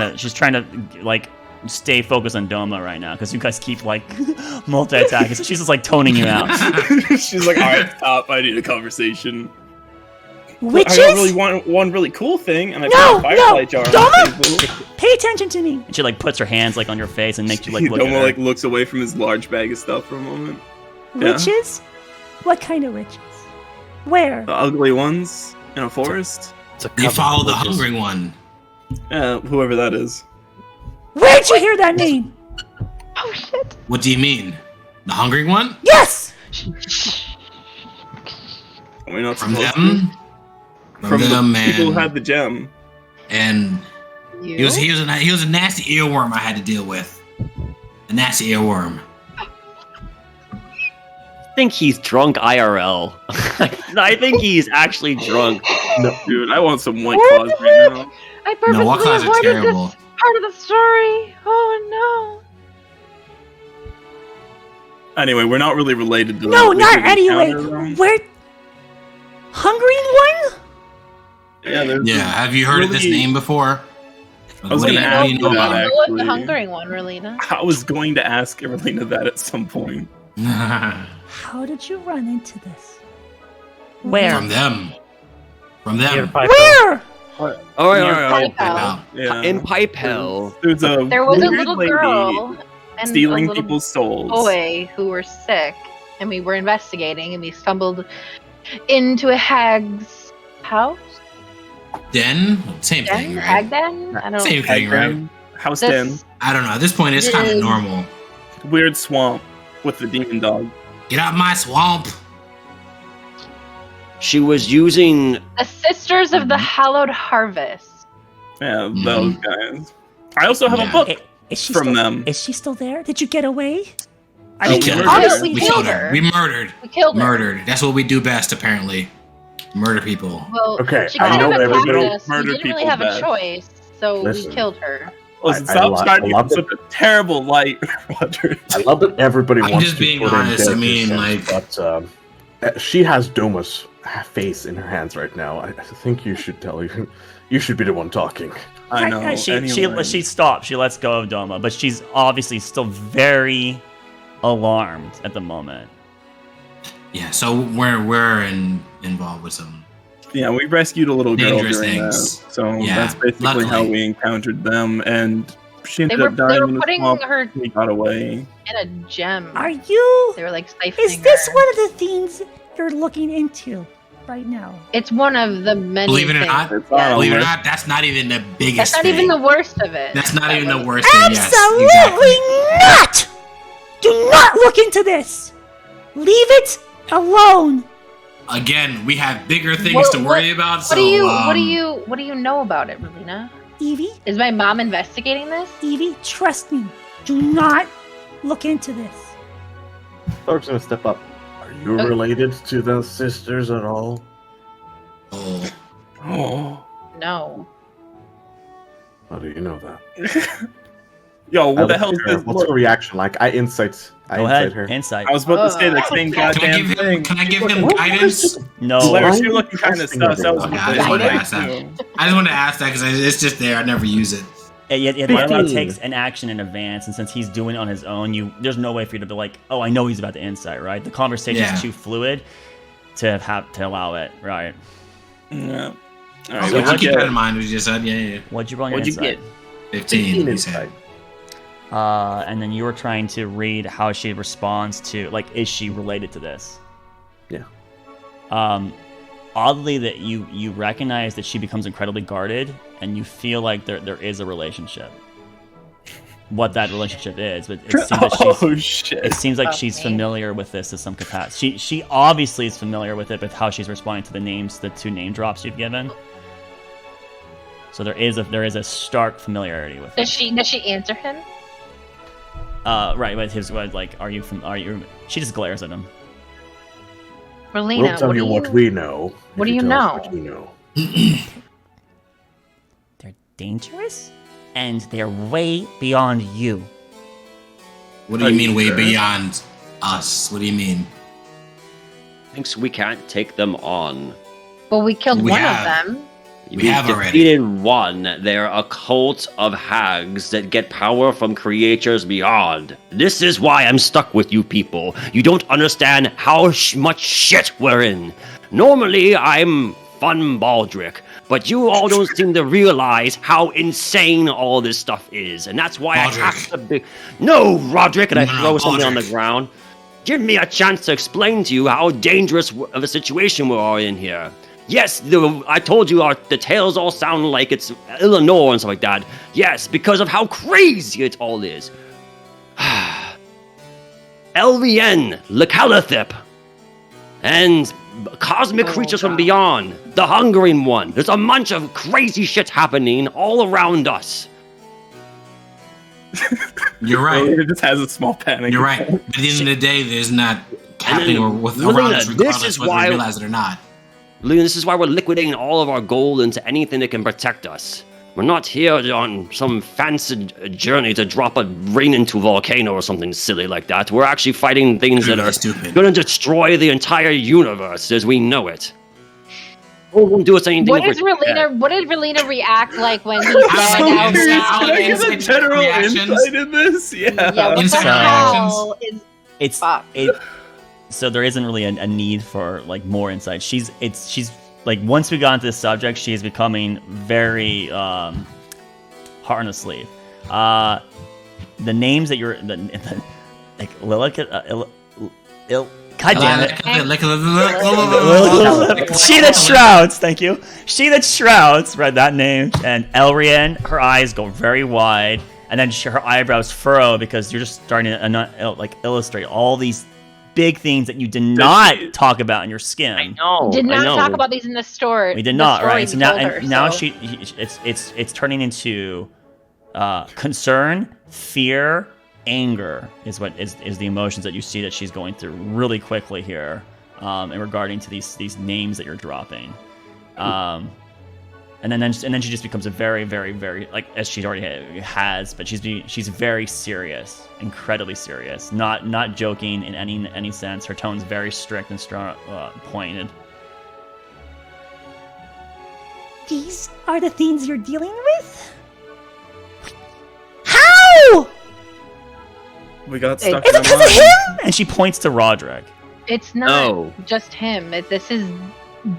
to like stay focused on Doma right now because you guys keep like multi-attacking. So she's just like toning you out. She's like, all right, stop. I need a conversation. Witches? I got really one really cool thing, and I No, put a firefly no, jar on Doma! the table. Pay attention to me. And she like puts her hands like on your face and makes you like look at Doma her. like looks away from his large bag of stuff for a moment. Yeah. Witches? What kind of witches? Where? The ugly ones in a forest. You follow the hungering one. Whoever that is. Where'd you hear that name? Oh shit. What do you mean? The hungering one? Yes! Are we not From supposed them? to? From the them, people who man. had the gem. And You? he was a nasty earworm I had to deal with. A nasty earworm. I think he's drunk IRL. I think he's actually drunk. No, dude, I want some white claws right now. I No, what purposely claws are avoided terrible. this part of the story. Oh Anyway, we're not really related to No, the not wizard anyway. encounter, though. Where? Hungry one? Yeah, there's Yeah, have you heard of this Really- name before? I was What do gonna you- ask what do you know you about that, no. Who was the actually. hungering one, Relina? I was going to ask Evelina that at some point. it? How did you run into this? Where? From them. From them. Where? Oh, Pipe I out. know. Yeah. in Pipe Hell. There's a There was a weird little lady girl and stealing a little people's souls. boy who were sick, and we were investigating, and we stumbled into a hag's house. Den? Same Den? thing, Hag right? den? I don't Same know. thing, right? Den, House This- den. I don't know. At this point, it's kind of Yes. normal. Weird swamp with the demon dog. Get out my swamp. She was using. The Sisters of the Hallowed Harvest. Yeah, those guys. I also have a Yeah. book Is she from still, them. Is she still there? Did you get away? I We mean, killed we're- her. Oh, we killed her. We murdered. We killed her. Murdered. That's what we do best, apparently. Murder people. Well, Okay, she I kind know of everybody attacked us. We murder didn't really people have best. a choice, so Listen. we killed her. Listen, I stop shining love such a terrible light, Roger. I love that everybody I'm wants just to being put in honest, I character mean, sense, but she has Doma's face in her hands right now. I think you should tell her. You should be the one talking. I know. She stops. She lets go of Doma, but she's obviously still very alarmed at the moment. Yeah, so we're involved with some. Yeah, we rescued a little girl Dangerous during that. things. So Yeah, that's basically how luckily. we encountered them, and she They ended were up dying in the putting swamp. her We got away. in a gem. Are you? They were like siphoning Is this her. one of the things you're looking into right now? It's one of the many. Believe it or things. not, It's on Yeah. a believe it or list. not, that's not even the biggest That's not thing. even the worst of it. That's not That even the was- worst thing. Absolutely Yes, exactly. not! Do not look into this. Leave it alone. Again, we have bigger things What- to worry about. What So, do you know about it, Relina? Evie, Is my mom investigating this? Evie, trust me. Do not look into this. Thor's gonna step up. Are you Okay. related to the sisters at all? Oh, Oh. No. How do you know that? Yo, what the I hell is look at her. this? What's her reaction like? I insight Go ahead. her. Insight. I was about to say the same can I goddamn give thing. him? Can I give him What? guidance? No. Blair, Why she are you looking kind of trusting sus. That was Okay, my I just wanted to thing, ask that. too. I just wanted to ask that because it's just there. I never use it. It 15. takes an action in advance, and since he's doing it on his own, there's no way for you to be like, oh, I know he's about to insight, right? The conversation Yeah. is too fluid to allow it, right? Yeah. All So right, So we'll what'd keep you that get? in mind. We just said, yeah. What'd you roll on your What'd you insight? get? 15, you said. insight. And then you were trying to read how she responds to, like, is she related to this? Yeah. Oddly, that you recognize that she becomes incredibly guarded, and you feel like there is a relationship. What that relationship is, but it seems that she's. Oh shit! It seems like Okay. she's familiar with this to some capacity. She obviously is familiar with it, with how she's responding to the names, the two name drops you've given. So there is a stark familiarity with it. Does she answer him? Right, but his was like, are you? She just glares at him. Relina, We'll tell you what we know. what if do you tell us know? What you know. They're dangerous, and they're way beyond you. What do you mean way beyond us? What do you mean? Thinks we can't take them on. Well, we killed We one have. of them. We have already. defeated one. They're a cult of hags that get power from creatures beyond. This is why I'm stuck with you people. You don't understand how much shit we're in. Normally, I'm fun Baldric, but you all don't seem to realize how insane all this stuff is, and that's why I have to be. No, Roderick, and I No, throw something on the Baldric. ground. Give me a chance to explain to you how dangerous of a situation we are in here. Yes, I told you the tales all sound like it's Illinois and stuff like that. Yes, because of how crazy it all is. LVN, Lecalathip, and cosmic creatures from beyond. The Hungering One. There's a bunch of crazy shit happening all around us. You're right. It just has a small panic. You're right. At the end of the day, there's not happening with Luna, around us, this regardless is whether why- we realize it or not. Luna, this is why we're liquidating all of our gold into anything that can protect us. We're not here on some fancy journey to drop a ring into a volcano or something silly like that. We're actually fighting things that Really are stupid. going to destroy the entire universe as we know it. Oh, won't do us anything. What if is we're dead. Relina? What did Relina react like when he I'm said so out curious. loud? Can I get a Inside general reactions? insight in this? Yeah. Yeah, what the Inside hell is It's fuck? So there isn't really a need for like more insight. She's like, once we got into this subject, she is becoming very heart on the sleeve. The names that you're like Lilica, God damn it. She that shrouds, thank you. She that shrouds, read that name. And Elrian, her eyes go very wide, and then her eyebrows furrow because you're just starting to like illustrate all these big things that you did not talk about in your skin. I know. Did I not know. talk about these in the story. We did the not, story right? So you now, told her, and now so- it's turning into concern, fear, anger is what is the emotions that you see that she's going through really quickly here, in regarding to these names that you're dropping. And then she just becomes a very, very, very, like, as she already has, but she's very serious, incredibly serious, not joking in any sense. Her tone's very strict and strong, pointed. These are the things you're dealing with? How? We got stuck Is in it because of a him? And she points to Roderick. It's not No. just him. This is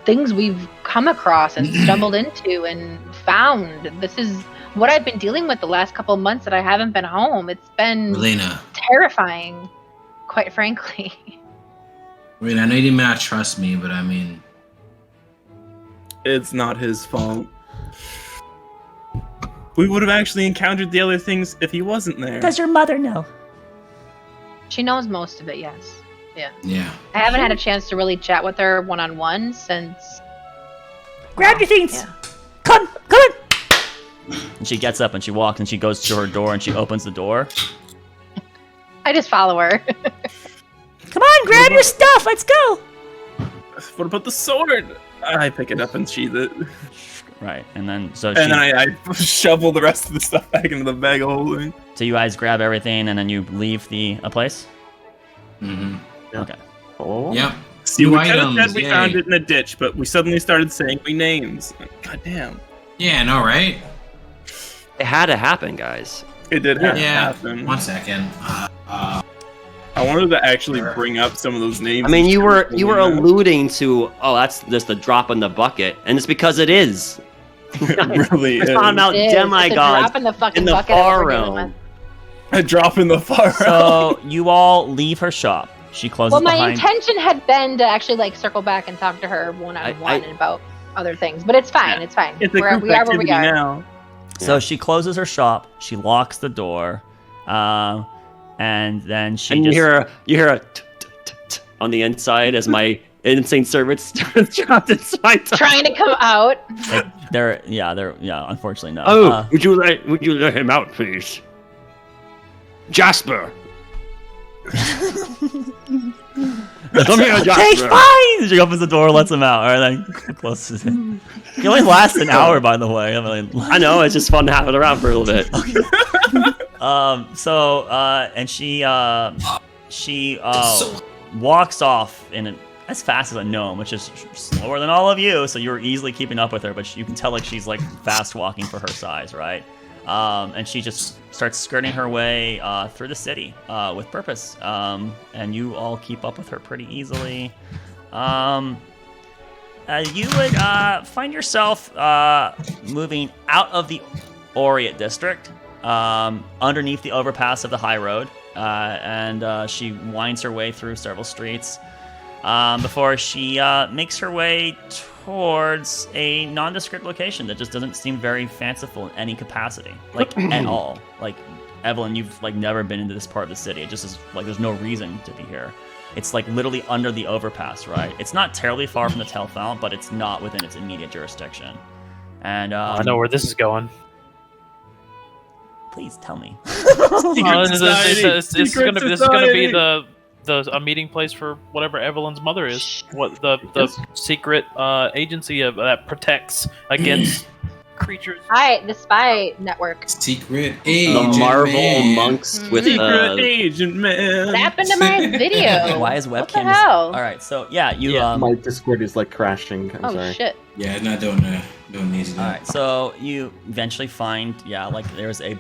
things we've come across and stumbled into and found. This is what I've been dealing with the last couple of months that I haven't been home. It's been Relena, terrifying, quite frankly. I know you may not trust me, but I mean, It's not his fault. We would have actually encountered the other things if he wasn't there. Does your mother know? She knows most of it, yes. yeah. I haven't had a chance to really chat with her one-on-one since... Grab your things. Yeah. Come in. And she gets up and she walks and she goes to her door and she opens the door. I just follow her. Come on, grab your stuff. Let's go. What about the sword? I pick it up and sheath it. Right, and then so And she, then I shovel the rest of the stuff back into the bag of holding. so you guys grab everything and then you leave the place. Mm-hmm. Okay. Oh. Yep. See, New we could have items, said we yay. found it in a ditch, but we suddenly started saying we names. God damn. Yeah, I know, right? It had to happen, guys. It did have to Yeah. happen. 1 second. I wanted to actually bring up some of those names. I mean, you were Yeah. alluding to, oh, that's just the drop in the bucket, and it's because it is. It really We're is. talking about It is. It's a demigods drop in the fucking in the bucket of what far we're dealing realm. with. A drop in the far realm. So you all leave her shop. She closes Well, my behind. intention had been to actually like circle back and talk to her one-on-one I- about other things, but it's fine. Yeah. It's fine. It's a We are group where activity we are. now. So she closes her shop. She locks the door, and then she And just you hear a t on the inside as my insane servant starts trapped inside. Trying to come out. they're unfortunately no. Oh, would you let him out, please, Jasper? Come here, Okay, Jasper. fine. She opens the door, lets him out. All right, then closes it. He only lasts an hour, by the way. I mean, I know, it's just fun to have it around for a little bit. and she walks off as fast as a gnome, which is slower than all of you. So you're easily keeping up with her, but you can tell like she's like fast walking for her size, right? And she just starts skirting her way through the city with purpose. And you all keep up with her pretty easily. You would find yourself moving out of the Oriat district, underneath the overpass of the high road, and she winds her way through several streets before she makes her way towards a nondescript location that just doesn't seem very fanciful in any capacity, like at all. Like, Evelyn, you've like never been into this part of the city. It just is like there's no reason to be here. It's like literally under the overpass, right? It's not terribly far from the Telfount, but it's not within its immediate jurisdiction. And I know where this is going. please tell me. This is gonna be a meeting place for whatever Evelyn's mother is. What the secret agency that protects against creatures. The spy network. Secret The agent Marvel man. monks with Secret agent man. What happened to my video? Why is What webcam? the hell? All right, so yeah, you. My Discord is like crashing. I'm Oh sorry. shit. Yeah, not doing easy. All right, so you eventually find, like there's a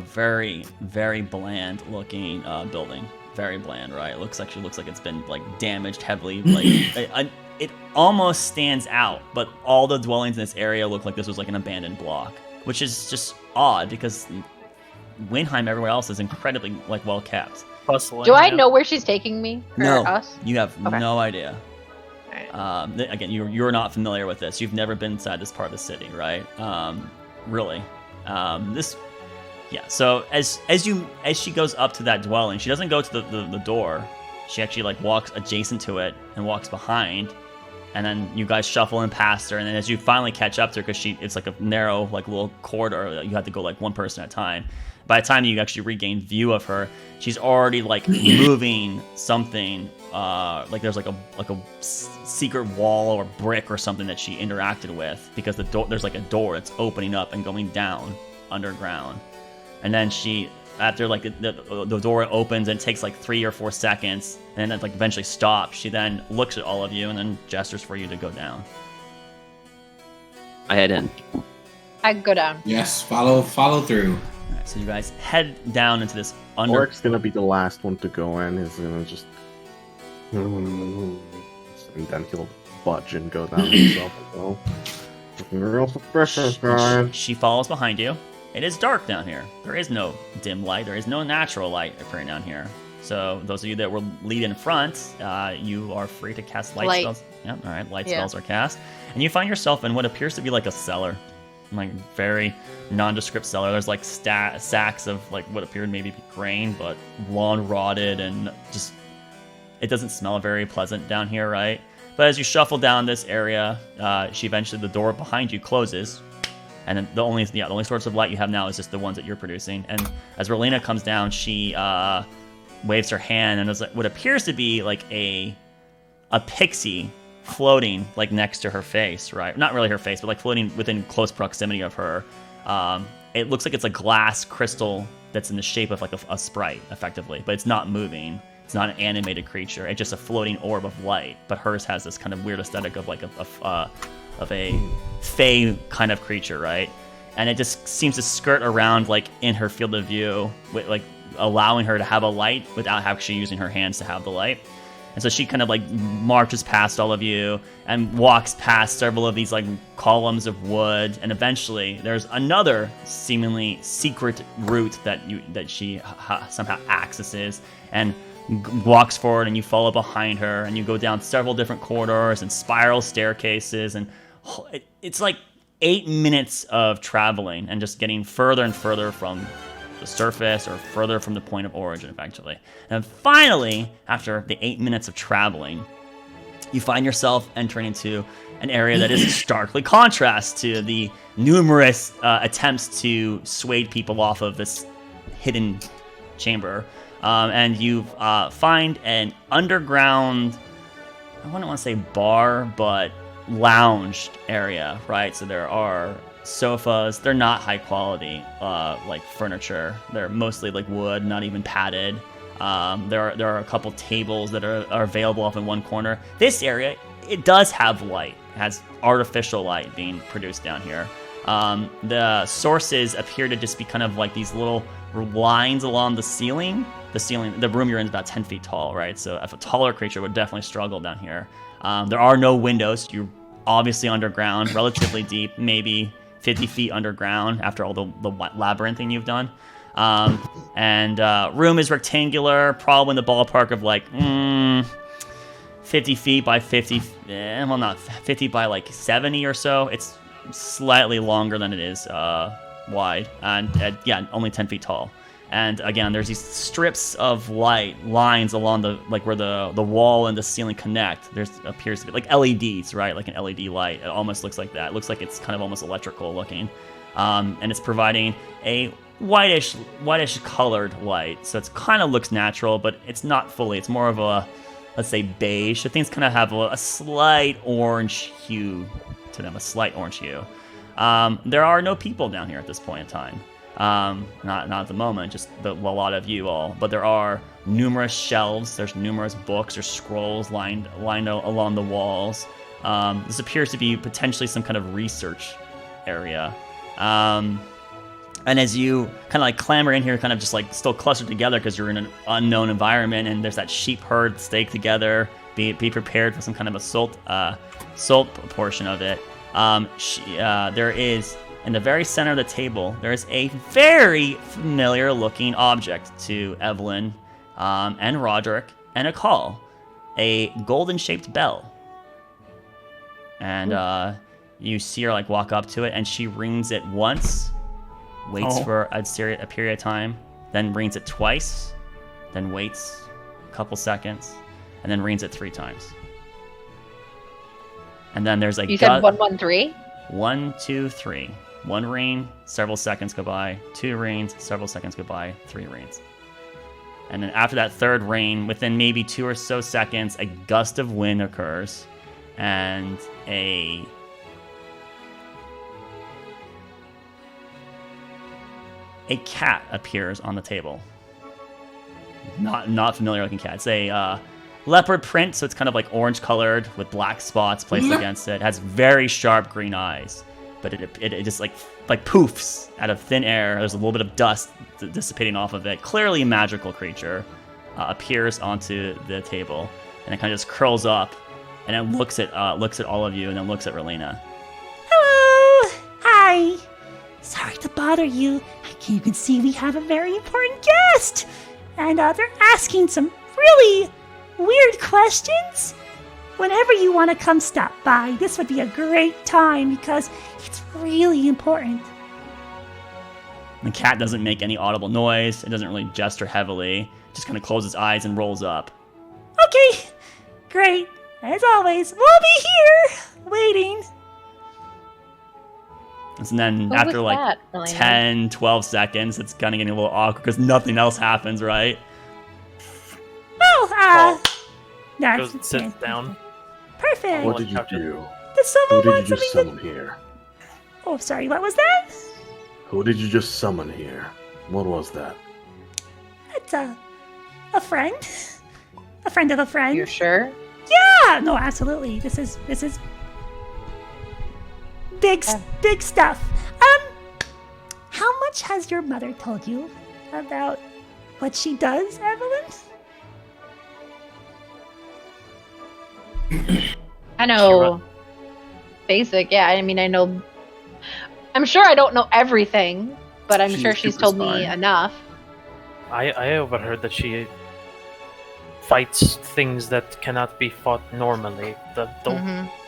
very, very bland looking building. Very bland, right? It looks like it's been like damaged heavily. Like it almost stands out, but all the dwellings in this area look like this was like an abandoned block, which is just odd because Windheim everywhere else is incredibly like well kept. Bustling, Do I yeah. know where she's taking me? Or No, us? you have Okay. no idea. Alright. Again, you're not familiar with this. You've never been inside this part of the city, right? Really. So as she goes up to that dwelling, she doesn't go to the door. She actually like walks adjacent to it and walks behind, and then you guys shuffle in past her, and then as you finally catch up to her, because it's like a narrow, like little corridor that you have to go like one person at a time. By the time you actually regain view of her, she's already like moving something. Like there's like a secret wall or brick or something that she interacted with, because there's like a door that's opening up and going down underground, and then she. After like the door opens and it takes like 3 or 4 seconds, and then it like eventually stops. She then looks at all of you and then gestures for you to go down. I head in. I go down. Yes, follow through. All right, so you guys head down into this Oric's gonna be the last one to go in. He's gonna just, and then he'll budge and go down himself as well. Looking real suspicious, guys. She follows behind you. It is dark down here. There is no dim light. There is no natural light appearing down here. So those of you that will lead in front, you are free to cast light spells. Yep, all right, light spells are cast. And you find yourself in what appears to be like a cellar. Like very nondescript cellar. There's like sacks of like what appeared maybe be grain, but long rotted, and just it doesn't smell very pleasant down here, right? But as you shuffle down this area, the door behind you closes. And then the only source of light you have now is just the ones that you're producing. And as Relena comes down, she waves her hand, and there's what appears to be like a pixie floating like next to her face, right? Not really her face, but like floating within close proximity of her. It looks like it's a glass crystal that's in the shape of like a sprite, effectively, but it's not moving. It's not an animated creature. It's just a floating orb of light. But hers has this kind of weird aesthetic of like of a fey kind of creature, right? And it just seems to skirt around like in her field of view, with like allowing her to have a light without actually using her hands to have the light. And so she kind of like marches past all of you and walks past several of these like columns of wood, and eventually there's another seemingly secret route that she somehow accesses and walks forward, and you follow behind her, and you go down several different corridors and spiral staircases, and it's like 8 minutes of traveling and just getting further and further from the surface or further from the point of origin eventually. And finally, after the 8 minutes of traveling, you find yourself entering into an area that is starkly contrast to the numerous attempts to sway people off of this hidden chamber. And you find an underground, I wouldn't want to say bar, but lounged area, right? So there are sofas. They're not high quality like furniture. They're mostly like wood, not even padded. There are a couple tables that are available off in one corner. This area, it does have light. It has artificial light being produced down here. The sources appear to just be kind of like these little lines along the ceiling. The room you're in is about 10 feet tall, right? So if a taller creature would definitely struggle down here. There are no windows. You're obviously underground, relatively deep, maybe 50 feet underground after all the labyrinthing you've done. Room is rectangular, probably in the ballpark of like 50 feet by 50, well, not 50 by like 70 or so. It's slightly longer than it is wide, and only 10 feet tall. And again, there's these strips of light lines along the like where the wall and the ceiling connect. There's appears to be like LEDs, right? Like an LED light. It almost looks like that. It looks like it's kind of almost electrical looking, and it's providing a whitish colored light. So it kind of looks natural, but it's not fully. It's more of a, let's say, beige. So things kind of have a slight orange hue to them, a slight orange hue. There are no people down here at this point in time. Not at the moment, just a lot of you all. But there are numerous shelves. There's numerous books or scrolls lined along the walls. This appears to be potentially some kind of research area. And as you kind of like clamber in here, kind of just like still clustered together because you're in an unknown environment, and there's that sheep herd staked together. Be prepared for some kind of assault portion of it. There is, in the very center of the table, there is a very familiar looking object to Evelyn and Roderick and Akal, a golden shaped bell. And you see her like walk up to it, and she rings it once, waits for a period of time, then rings it twice, then waits a couple seconds, and then rings it 3 times. And then there's a You said 113? 1, 2, 3. 1 rain, several seconds go by. 2 rains, several seconds go by. 3 rains. And then after that third rain, within maybe 2 or so seconds, a gust of wind occurs. And a cat appears on the table. Not familiar looking cat. It's a leopard print, so it's kind of like orange colored with black spots placed against it. It has very sharp green eyes, but it just like poofs out of thin air. There's a little bit of dust dissipating off of it. Clearly a magical creature appears onto the table, and it kind of just curls up, and it looks at all of you, and then looks at Relena. Hello! Hi! Sorry to bother you. You can see we have a very important guest! And they're asking some really weird questions. Whenever you want to come stop by, this would be a great time because it's really important. The cat doesn't make any audible noise. It doesn't really gesture heavily. Just kind of closes its eyes and rolls up. Okay, great. As always, we'll be here, waiting. And then after like 10, 12 seconds, it's kind of getting a little awkward because nothing else happens, right? Well, goes and sits down. Perfect. What did you do? Did someone Who want did you just something summon here? Oh, sorry, what was that? Who did you just summon here? What was that? It's a friend. A friend of a friend. You're sure? Yeah, no, absolutely. This is big stuff. How much has your mother told you about what she does, Evelyn? I know. Basic, yeah. I mean, I know. I'm sure I don't know everything, but I'm sure she's told me enough. I overheard that she fights things that cannot be fought normally.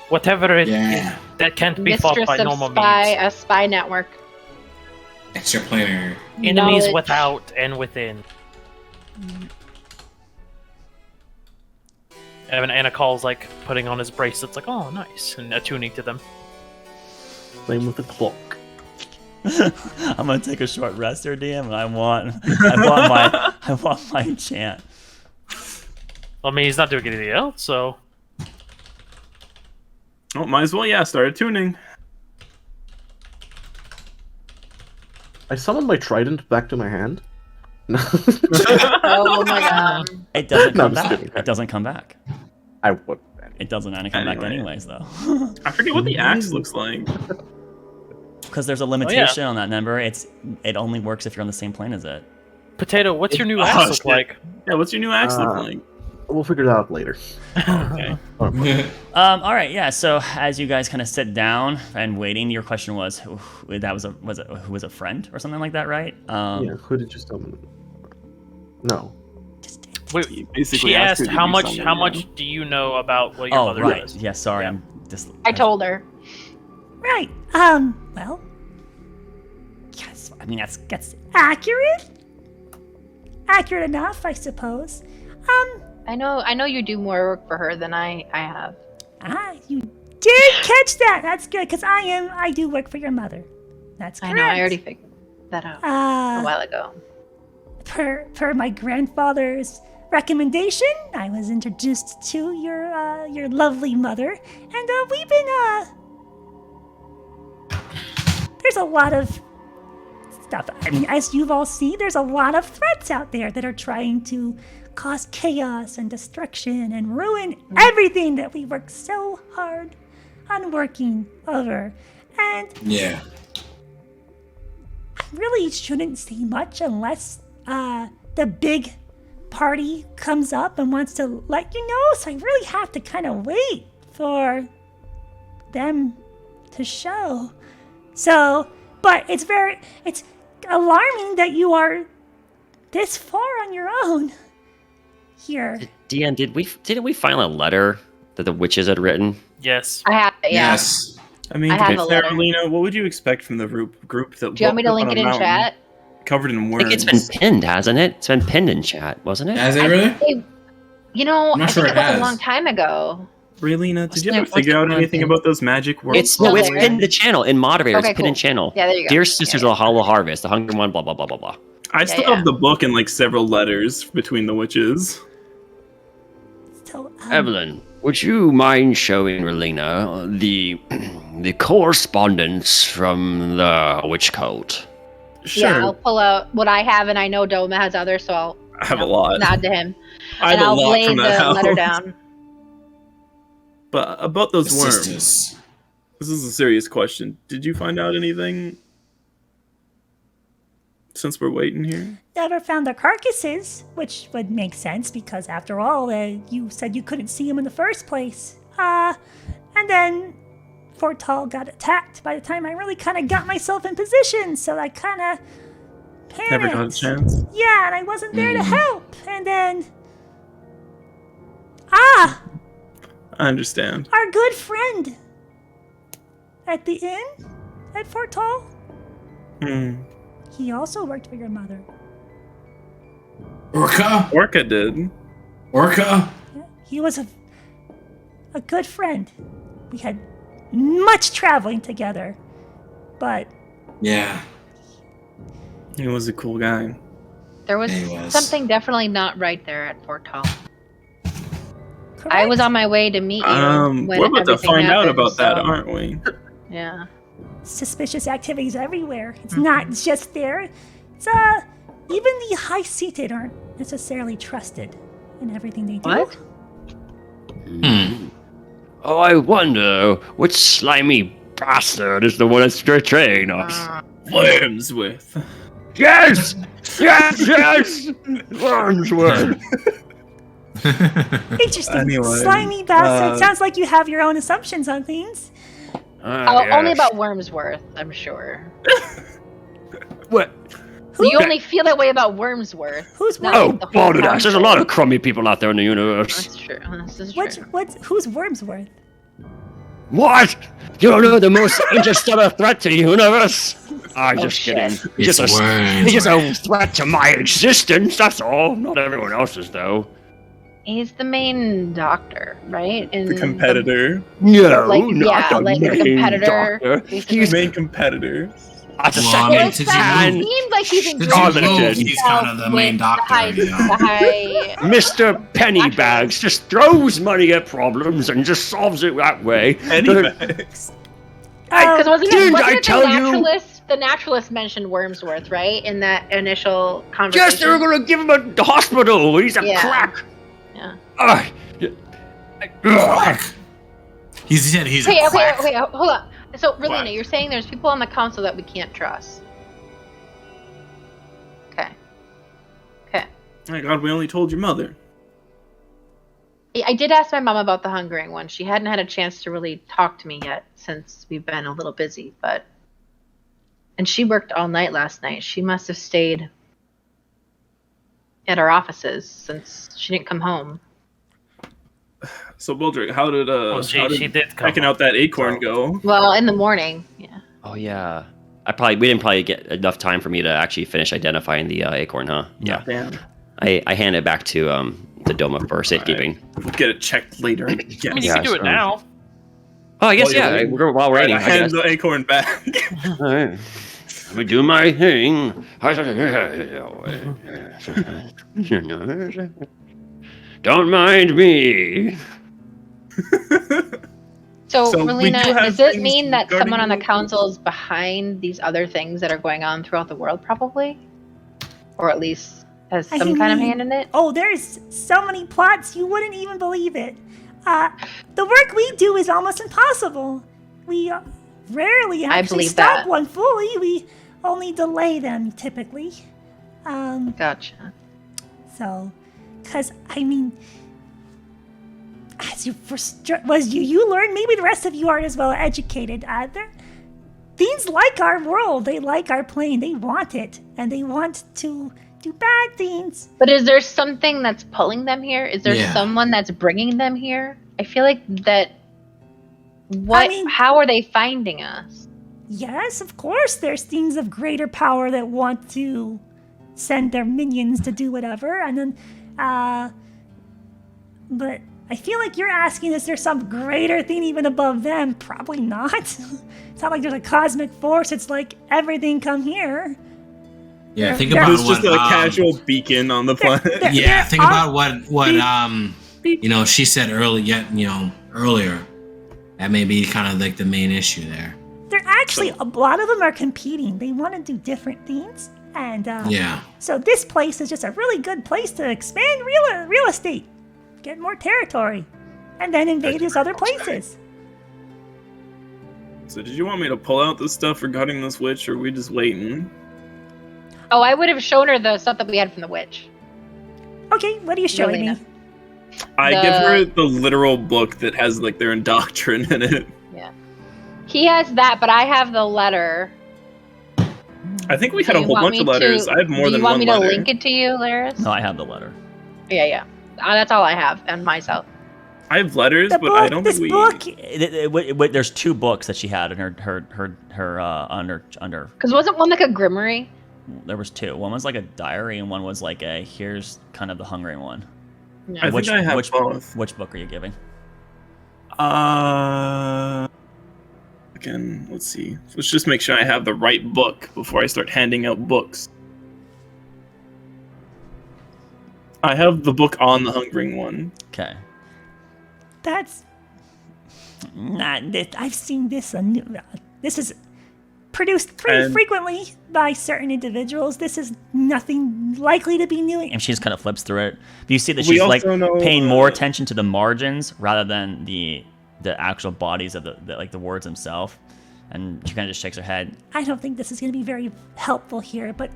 Whatever it is that can't be fought by normal means. A spy network. Extraplanar. Enemies Knowledge. without and within. And Anna calls like putting on his bracelets, like, oh, nice, and attuning to them. Same with the clock. I'm gonna take a short rest here, DM, and I want my chant. I mean, he's not doing anything else, so. Oh, might as well, start tuning. I summoned my trident back to my hand. Oh my god. It doesn't No, come I'm just back. kidding. It doesn't come back. I would. It doesn't come back Anyway. anyways, though. I forget what the axe looks like. Because there's a limitation on that number. It only works if you're on the same plane as it. Potato, what's your new axe look shit. like? Yeah, what's your new axe look like? We'll figure it out later. Okay. All right, yeah. So as you guys kind of sit down and waiting, your question was, who was a friend or something like that, right? Yeah, who did you summon? No. Wait, Basically she asked asked who how did you much summon, how you know? much do you know about what your Oh, mother right. does? Yeah, sorry. Yeah. I'm just. I told her. Right. Well, yes, I mean that's accurate. Accurate enough, I suppose. I know you do more work for her than I have. You did catch that. That's good, because I do work for your mother. That's correct. I know, I already figured that out a while ago. Per my grandfather's recommendation, I was introduced to your lovely mother, and we've been there's a lot of stuff. I mean, as you've all seen, there's a lot of threats out there that are trying to cause chaos and destruction and ruin everything that we worked so hard on working over. And Yeah. I really shouldn't say much unless the big party comes up and wants to let you know, so I really have to kind of wait for them to show. So, but it's alarming that you are this far on your own here. Deanne, didn't we find a letter that the witches had written? Yes. I have it, yeah. Yes. I mean, I to have be a fair, letter. Lena, what would you expect from the group that Do you want me to walked link up it on a in mountain chat? covered in I worms? think it's been pinned, hasn't it? It's been pinned in chat, wasn't it? Has it really? You know, I'm not I sure think it it was has. a long time ago. Raylina, did you ever What's figure the out one anything thing? about those magic words? It's still it's there. pinned in the channel in moderators. Okay, It's pinned in cool. channel. Yeah, there you go. Dear Sisters Yeah, of the Hollow Harvest, the Hungry One, blah blah blah blah blah. I still yeah. have the book in like several letters between the witches. So, Evelyn, would you mind showing Raylina the correspondence from the witch cult? Sure. Yeah, I'll pull out what I have, and I know Doma has others, so I'll I have a lot. nod to him. I have And a I'll lot lay from the that letter house. down. But about those The worms, sisters. this is a serious question. Did you find out anything since we're waiting here? never found their carcasses, which would make sense because after all, you said you couldn't see them in the first place. And then Fort Tall got attacked by the time I really kind of got myself in position, so I kind of panicked. Never got a chance. Yeah, and I wasn't there to help. And then, I understand. our good friend at the inn at Fort Tall, he also worked for your mother. Orca did. Orca? Yeah, he was a good friend. We had much traveling together, but Yeah. He was a cool guy. There was He was. something definitely not right there at Fort Tall. correct? I was on my way to meet you. when We're about to everything find out happened, about that, so- aren't we? Yeah. Suspicious activities everywhere. It's not just there. It's even the high-seated aren't necessarily trusted in everything they do. What? Oh, I wonder which slimy bastard is the one that's betraying us. Wormsworth. Yes! Yes, yes! Wormsworth! Interesting. Anyway, Slimy bastard. Sounds like you have your own assumptions on things. Only about Wormsworth, I'm sure. What? You only feel that way about Wormsworth. Who's not Oh, like the whole Balderdash, there's a lot of crummy people out there in the universe. That's true. This is true. Who's Wormsworth? What? You don't know the most interstellar threat to the universe? I'm just kidding. He's It's just a threat to my existence, that's all. Not everyone else's, though. He's the main doctor, right? In The competitor. No, Like, not yeah, the like the main competitor, doctor. basically. He's Main competitor. at the Well, I second mean, Well, to it you- seems like he's in To Oh, you they both, did. he's kind of the main doctor, you know. The high, Mr. Pennybags just throws money at problems and just solves it that way. Anyways. because wasn't Didn't it I the tell you? naturalist? The naturalist mentioned Wormsworth, right? In that initial conversation. Yes, they were gonna give him a hospital. He's a Yeah. crack. Yeah. He said he's Okay, a okay, quack. okay, hold on. So, What? Relina, you're saying there's people on the council that we can't trust. Okay. Okay. Oh my god, we only told your mother. I did ask my mom about the hungering one. She hadn't had a chance to really talk to me yet since we've been a little busy, but... And she worked all night last night. She must have stayed at our offices since she didn't come home. So, Baldrick, how did she did come packing out that acorn go? Well, in the morning, yeah. Oh yeah. We didn't probably get enough time for me to actually finish identifying the acorn, huh? Yeah. Damn. I hand it back to the Doma for safekeeping. We'll get it checked later. I mean, you Yeah, can do it sure. now. Oh, I guess While yeah. you're While we're Right, waiting, I I hand guess. the acorn back. All right. Let me do my thing. Don't mind me. So, So we do Relina, have does this things mean that regarding someone on the the- council is behind these other things that are going on throughout the world, probably? Or at least has I some kind of mean- hand in it? Oh, there's so many plots you wouldn't even believe it. The work we do is almost impossible. We rarely I actually believe stop that. one fully. We only delay them typically. Gotcha. So, because I mean, as you you learn, maybe the rest of you aren't as well educated. Things like our world, they like our plane, they want it, and they want to do bad things. But is there something that's pulling them here? Is there Yeah. someone that's bringing them here? I feel like that. What? I mean- how are they finding us? Yes, of course, there's things of greater power that want to send their minions to do whatever, and then, but I feel like you're asking, is there some greater thing even above them? Probably not. It's not like there's a cosmic force. It's like everything come here. Yeah, think There- about There's just what, a casual beacon on the planet. Yeah, think are- about what she said earlier. That may be kind of like the main issue there. They're actually, a lot of them are competing. They want to do different things. And Yeah. so this place is just a really good place to expand real estate. Get more territory. And then invade these other places. So did you want me to pull out the stuff regarding this witch, or are we just waiting? Oh, I would have shown her the stuff that we had from the witch. Okay, what are you showing me? Relena. I The- give her the literal book that has like their doctrine in it. Yeah. He has that, but I have the letter. I think we had Do a you whole want bunch me of letters. to- I have more than one Do you want letter. me to link it to you, Laris? No, I have the letter. Yeah. That's all I have and myself. I have letters, The but I book, don't this think we. book, There's 2 books that she had in her under. Because wasn't one like a grimory? There was 2. One was like a diary, and one was like a here's kind of the hungering one. Yeah. I think I have both. Which book are you giving? Again, let's see. Let's just make sure I have the right book before I start handing out books. I have the book on the hungering one. Okay. that's not this. I've seen this. This is produced pretty And- frequently by certain individuals. This is nothing likely to be new. And she just kind of flips through it. But you see that We she's like also know, paying more attention to the margins rather than the actual bodies of the words themselves. And she kind of just shakes her head, I don't think this is going to be very helpful here, but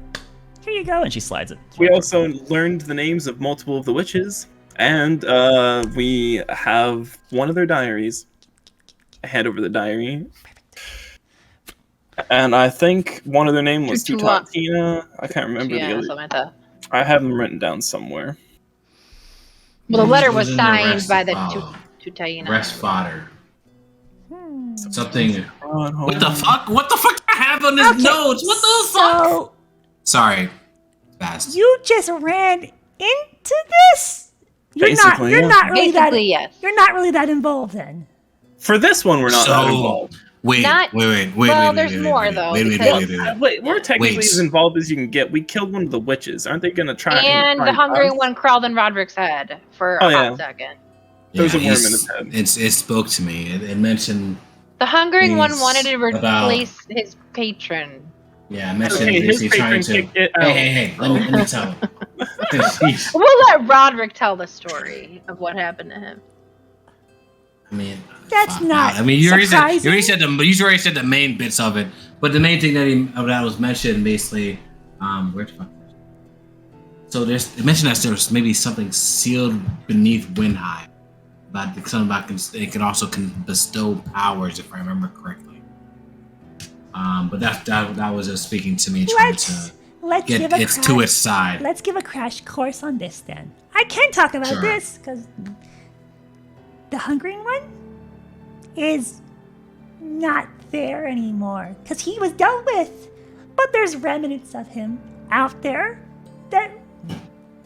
here you go. and she slides it. We also learned the names of multiple of the witches, and we have one of their diaries. I hand over the diary. And I think one of their name was Tutatina. I can't remember the Yeah, other. something like that. I have them written down somewhere. Well, the letter was Who's in the signed rest by the follow? Tutaina. Rest fodder. Hmm. Something. What What the fuck? What the fuck do I have on his Okay, notes? What the fuck? So Sorry. Fast. you just ran into this? You're Basically, not. You're yeah. not really that. Basically, yes. You're not really that involved then. For this one, we're not that involved. Wait, Not- wait. well, there's more, though, because- Wait, we're technically Wait. as involved as you can get. We killed one of the witches. Aren't they going to try And the find hungry us? one crawled in Roderick's head for Oh, a yeah. hot second. There's a worm in his head. It spoke to me. It mentioned. The hungering one He's wanted to about- replace his patron. Yeah, it mentioned Okay, his basically trying patron to. kicked it out. Hey. Let me tell him. Jeez. We'll let Roderick tell the story of what happened to him. I mean, That's fuck, not I mean, you already surprising. said the main bits of it, but the main thing that was mentioned basically, where the fuck? So it mentioned that there's maybe something sealed beneath Windhive, but something about it can also bestow powers, if I remember correctly. But that was just speaking to me, trying to Let's get give a it crash. to its side. Let's give a crash course on this then. I can talk about Sure. this because the hungering one is not there anymore because he was dealt with. But there's remnants of him out there that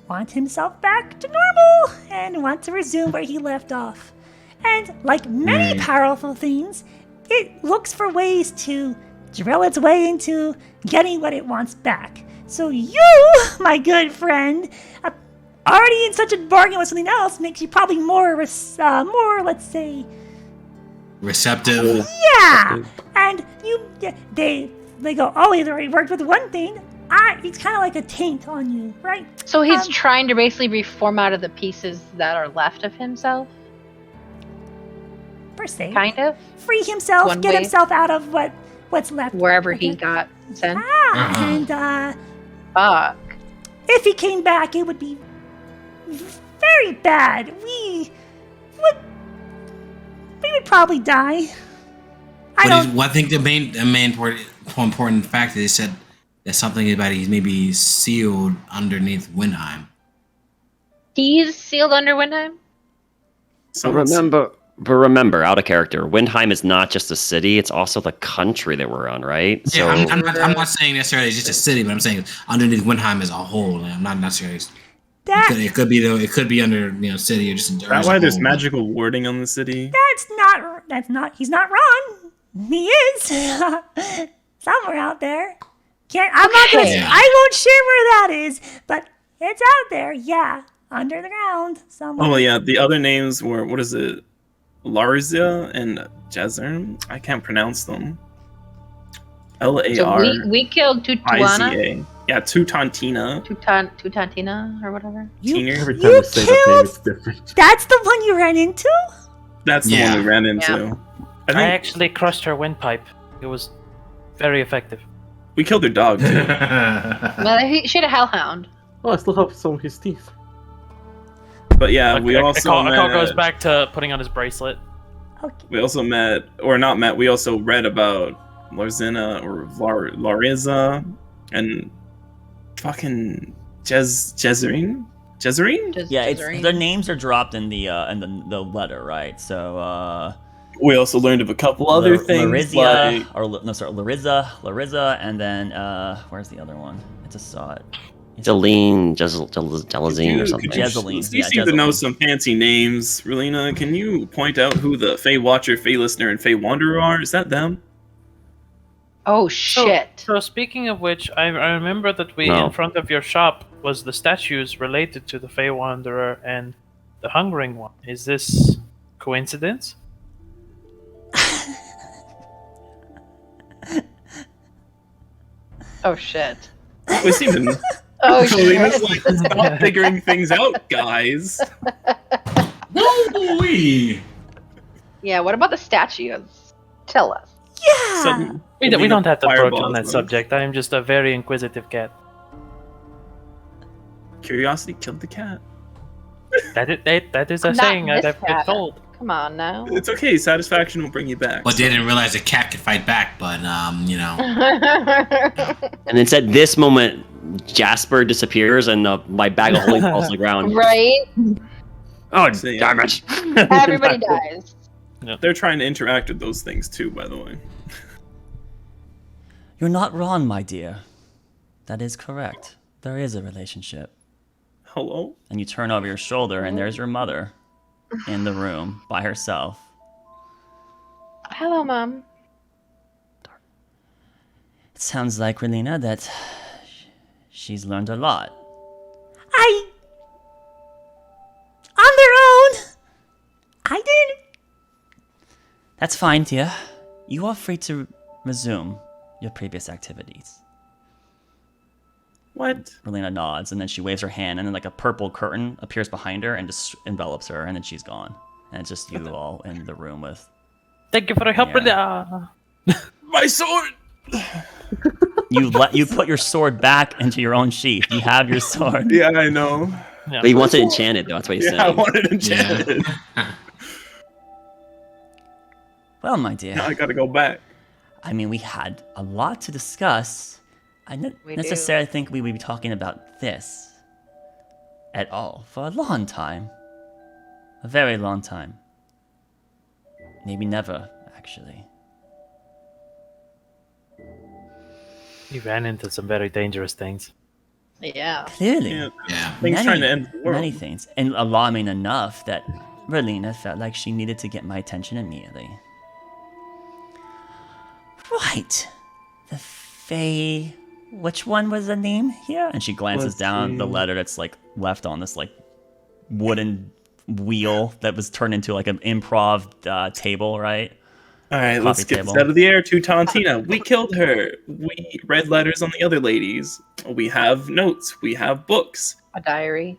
want himself back to normal and want to resume where he left off. And like many powerful things, it looks for ways to drill its way into getting what it wants back. So you, my good friend, already in such a bargain with something else makes you probably more, let's say, Receptive. yeah. And they go, oh, he's already worked with one thing. It's kind of like a taint on you, right? So he's trying to basically reform out of the pieces that are left of himself, Per se. kind of, Free himself, One get way. himself out of what's left. wherever he Okay. got sent. And Fuck. if he came back, it would be very bad. We would probably die. I think the main important fact is they said that something about he's maybe sealed underneath Windheim. He's sealed under Windheim? But remember, out of character, Windheim is not just a city; it's also the country that we're on, right? Yeah, I'm not saying necessarily it's just a city, but I'm saying underneath Windheim as a whole. And I'm not necessarily. That It could be though. It could be under city or just. Is that why there's magical warding on the city? that's not. He's not wrong. He is somewhere out there. I'm not gonna. Okay. I won't share where that is, but it's out there. Yeah, under the ground somewhere. Oh yeah, the other names were what is it? Larzia and Jezern. I can't pronounce them. L-A-R-I-Z-A. So we killed Tutuana. Yeah, Tutantina. Tutantina or whatever. Every time you say that name, it's different. That's the one you ran into? That's the one we ran into. Yeah. I I think actually crushed her windpipe. It was very effective. we killed her dog too. Well, she had a hellhound. Oh, I still have some of his teeth. But yeah, we also Akal goes met. back to putting on his bracelet. Okay. We also met, or not met. We also read about Larzina or Lariza and fucking Jezreen. Yeah, their names are dropped in the letter, right? So We also learned of a couple other things. Lariza, and then where's the other one? I just saw it. Jalene, Jelazine or something. Jezzaline. You Yeah, seem to know Jezzaline. some fancy names, Relina. Can you point out who the Fey Watcher, Fey Listener, and Fey Wanderer are? Is that them? Oh shit! So speaking of which, I remember that No. in front of your shop was the statues related to the Fey Wanderer and the Hungering One. Is this coincidence? Oh shit! We seem to. Oh Relina's shit! like, stop figuring things out, guys. Woo-wee. Yeah. What about the statues? Tell us. Yeah. Sudden- We don't have to approach Fireballs, on that man. subject. I am just a very inquisitive cat. Curiosity killed the cat. That is a Not saying I've this been cat. told. Come on now. It's okay. Satisfaction will bring you back. Well, they didn't realize a cat could fight back, but And then at this moment, Jasper disappears and my bag of holy falls to the ground. Right? Oh, So, yeah. damn it. Everybody dies. They're trying to interact with those things too, by the way. You're not wrong, my dear. That is correct. There is a relationship. Hello? And you turn over your shoulder, and there's your mother in the room by herself. Hello, Mom. It sounds like, Relina, that she's learned a lot. On their own. I didn't. That's fine, dear. You are free to resume your previous activities. What? Relina nods, and then she waves her hand, and then like a purple curtain appears behind her and just envelops her, and then she's gone. And it's just you all in the room with... Thank you for the help, Yeah. My sword! You put your sword back into your own sheath. You have your sword. Yeah, I know. Yeah. But he wants it enchanted, though. That's what he's Yeah, I saying. wanted to enchant it. Well, my dear, Now I gotta go back. I mean, we had a lot to discuss. I don't We necessarily think we would be talking about this at all for a long time. A very long time. Maybe never, actually. You ran into some very dangerous things. Yeah. Clearly. Yeah. yeah. Things trying to end the world. Many things. And alarming enough that Relina felt like she needed to get my attention immediately. Right. The Fae... Which one was the name here? And she glances Let's down the see. letter that's like left on this like wooden wheel that was turned into like an improv table, right? All right, let's Coffee get table. this out of the air to Talentina. We killed her. We read letters on the other ladies. We have notes. We have books. A diary.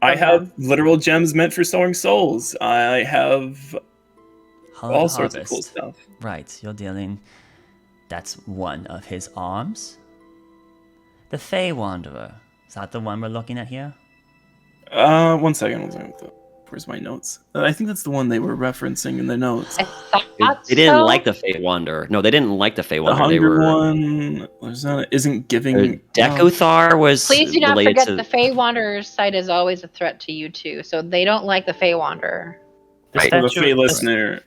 I have literal gems meant for storing souls. I have Hollow all sorts of Harvest. cool stuff. Right, you're dealing... That's one of his arms. The Fey Wanderer. Is that the one we're looking at here? 1 second. Where's my notes? I think that's the one they were referencing in the notes. I thought They didn't so. like the Fey Wanderer. No, they didn't like the Fey The Wanderer. They hunger were... one isn't giving. Decothar was Please do not related forget to... the Fey Wanderer's sight is always a threat to you too. So they don't like the Fey Wanderer. The Right. The statue, Fey listener.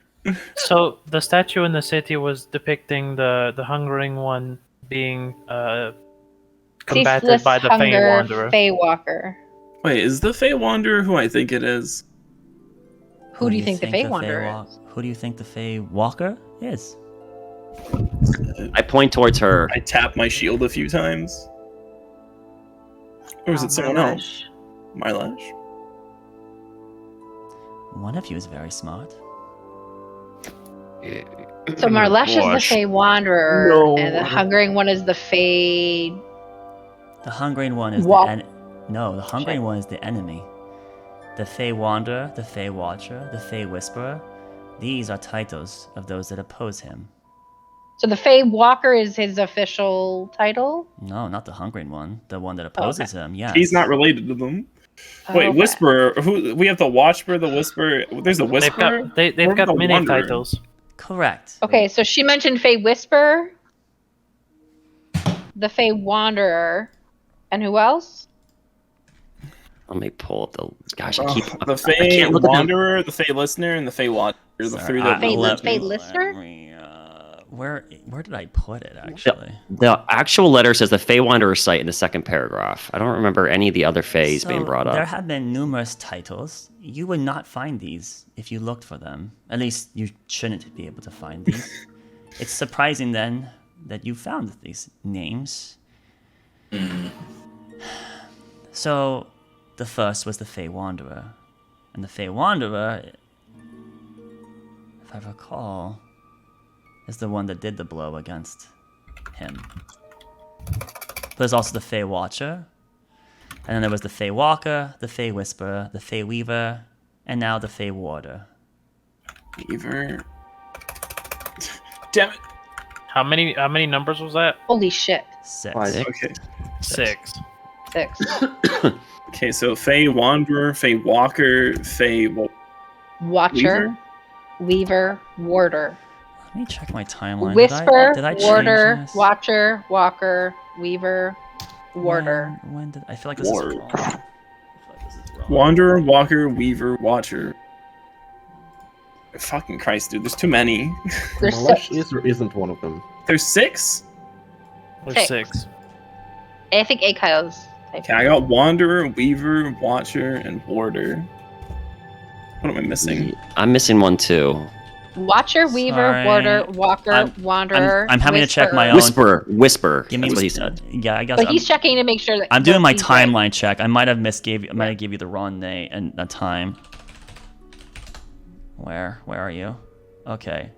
So the statue in the city was depicting the hungering one being combated Ceaseless by the Fey hunger, Wanderer. Fey Walker. Wait, is the Fey Wanderer who I think it is? Who do you think the Fey Wanderer is? Who do you think the Fey Walker is? I point towards her. I tap my shield a few times. Or is it someone else? Mylash. One of you is very smart. So Marlesh is the Wash. Fey Wanderer, No. and the Hungering one is the Fey. The Hungering one is Wa- the Hungering one is the enemy. The Fey Wanderer, the Fey Watcher, the Fey Whisperer. These are titles of those that oppose him. So the Fey Walker is his official title. No, not the Hungering one. The one that opposes him. Yes. He's not related to them. Wait, Okay. Whisperer. Who? We have the Watcher, the Whisperer. There's a Whisperer. They've Or got the many Wanderer? titles. Correct. Okay, so she mentioned Fey Whisperer, the Fey Wanderer, and who else? Let me pull up the. Gosh, I keep. The I Fey can't look at them. Wanderer, the Fey Listener, and the Fey Watcher. The Sorry, three that Fey- let Fey me- Listener? Where did I put it actually? The actual letter says the Fey Wanderer site in the second paragraph. I don't remember any of the other Fays being brought There up. have been numerous titles. You would not find these if you looked for them. At least you shouldn't be able to find these. It's surprising then that you found these names. So, the first was the Fey Wanderer. And the Fey Wanderer, if I recall, is the one that did the blow against him. There's also the Fey Watcher. And then there was the Fey Walker, the Fey Whisperer, the Fey Weaver, and now the Fey Warder. Weaver. Damn it. How many numbers was that? Holy shit. 6. Five. Okay. 6. 6. Okay, so Fey Wanderer, Fey Walker, Fey Watcher, Weaver, Warder. Let me check my timeline. Whisper, did I change Warder, this? Watcher, Walker, Weaver, Warder. When did I feel like this is Ward. wrong? I feel like this is wrong. Wanderer, Walker, Weaver, Watcher. Fucking Christ, dude. There's too many. There's Malesh 6. is or isn't one of them. There's 6? There's 6. 6. I think Akai's. Okay, I got Wanderer, Weaver, Watcher, and Warder. What am I missing? I'm missing one too. Watcher, Weaver, Sorry. Warder, Walker, I'm- Wanderer. I'm having to check my Whisperer. own- Whisper. Give me That's what he said. Yeah, I guess But he's checking to make sure that I'm doing my he's right. timeline check. I might have gave you the wrong name and a time. Where are you? Okay.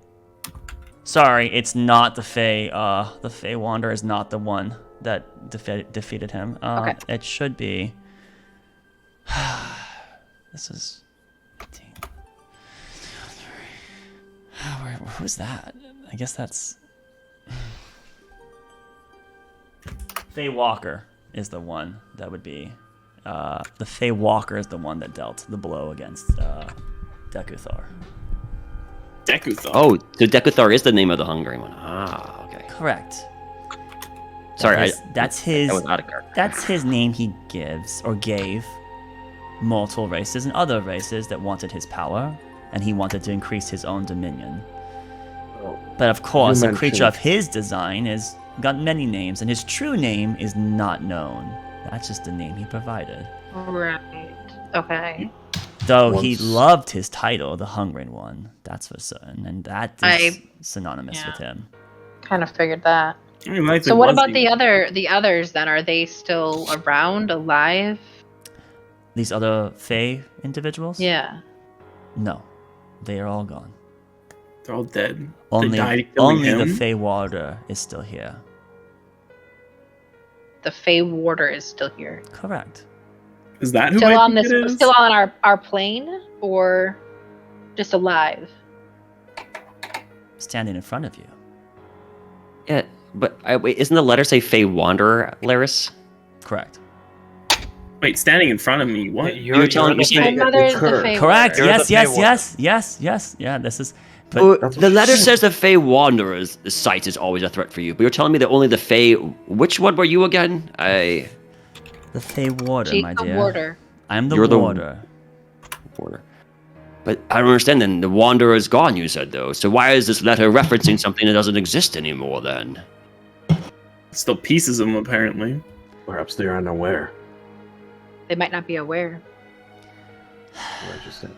Sorry, it's not the Fey. The Fey Wanderer is not the one that defeated him. Okay. It should be. This is. 15. Who's that? I guess that's. Fey Walker is the one that would be. The Fey Walker is the one that dealt the blow against Dekuthar. Dekuthar. Oh, so Dekuthar is the name of the Hungry one. Ah, okay. Correct. Sorry, That's his. that was out of character. That's his name he gives or gave multiple races and other races that wanted his power, and he wanted to increase his own dominion. But of course, You a creature of mentioned- his design has got many names, and his true name is not known. That's just the name he provided. Right. Okay. Though he Once- loved his title, the Hungering One. That's for certain, and that is synonymous yeah. with him. Kind of figured that. I mean, like So what about the others then? Are they still around, alive? These other Fey individuals? Yeah. No, they are all gone. They're all dead. Only, they died killing only the him? Fey Warder is still here. The Fey Warder is still here. Correct. Is that who Still I on think this it is? still on our plane or just alive? Standing in front of you. Yeah, but wait, isn't the letter say Fey Wanderer, Laris? Correct. Wait, standing in front of me. What? You're telling me- My mother is the her. Fey Correct. Warder. Yes, the yes, Fey yes. Yeah, this is. But Oh, That's the what- letter says the Fey Wanderer's site is always a threat for you, but you're telling me that only the Fey. Which one were you again? the Fey Warder, She's my the dear. Warder. I'm the You're the- Warder. Warder. But I don't understand. Then the Wanderer is gone. You said though. So why is this letter referencing something that doesn't exist anymore? Then. Still pieces of them, apparently. Perhaps they are unaware. They might not be aware. Register.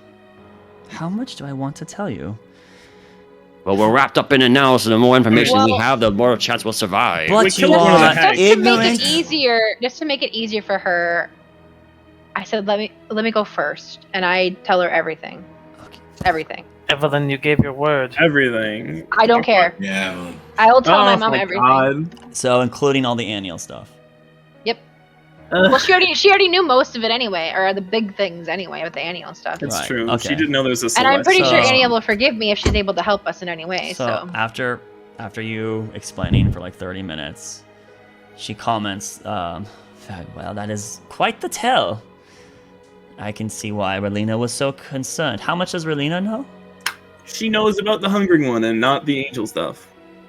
How much do I want to tell you? Well, we're wrapped up in it now, so the more information we Well- have, the more chance we'll survive. But We you killed one of the are hags. ignorant. Just to make it easier for her, I said, let me go first, and I tell her everything. Everything. Evelyn, you gave your word. Everything. I don't care. Yeah. I will tell my Oh mom my everything. God. So including all the annual stuff. Well, she already knew most of it anyway, or the big things anyway with the annual stuff. It's Right, true. okay. She didn't know there was a And I'm pretty sure So- Annie will forgive me if she's able to help us in any way. So after you explaining for like 30 minutes, she comments, well, that is quite the tale. I can see why Relina was so concerned. How much does Relina know? She knows about the hungering one and not the angel stuff.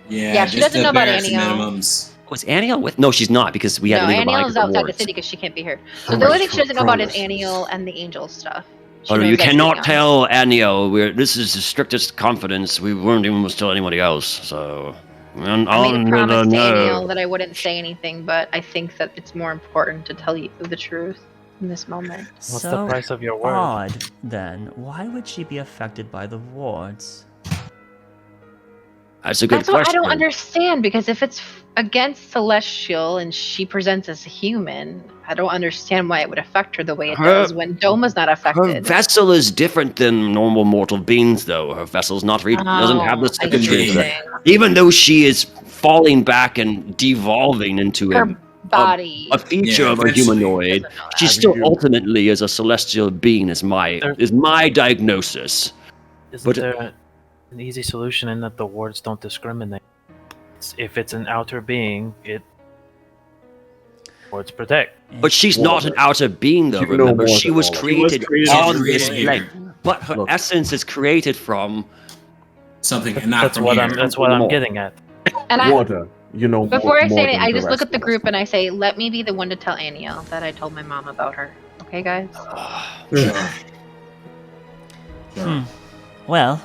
Yeah, she just doesn't the know about bare Aniel. minimums. Was Aniel with? No, she's not, because we had no, to leave her behind Aniel's for the outside the wards. city because she can't be here. How So the only much thing she doesn't know about is promises? Aniel and the angel stuff. She Oh, knows you everything cannot else. tell Aniel. This is the strictest confidence. We weren't even supposed to tell anybody else, so... I made a promise to Aniel that I wouldn't say anything, but I think that it's more important to tell you the truth in this moment. What's so the price of your word? odd, then. Why would she be affected by the wards? That's a good That's what I question. don't understand, because if it's against Celestial and she presents as a human, I don't understand why it would affect her the way it Her- does when Doma's not Her affected. vessel is different than normal mortal beings, though. Her vessel's not doesn't have the Oh, I see what circuitry. you're that- saying. Even though she is falling back and devolving into Her body. a feature Yeah, of a eventually. humanoid, doesn't know she that. still ultimately is a celestial being. Is my diagnosis. Isn't But- there an easy solution in that the wards don't discriminate? If it's an outer being, wards protect. But she's not an outer being, though. You know Remember, more she than was all of us. created created on here. this plane. But her Look. essence is created from. Something and not That's from what here. That's what I'm getting at. And I, Water, you know. before I more say it, than I the just look rest at the of us. group and I say, let me be the one to tell Aniel that I told my mom about her. Okay, guys? Well,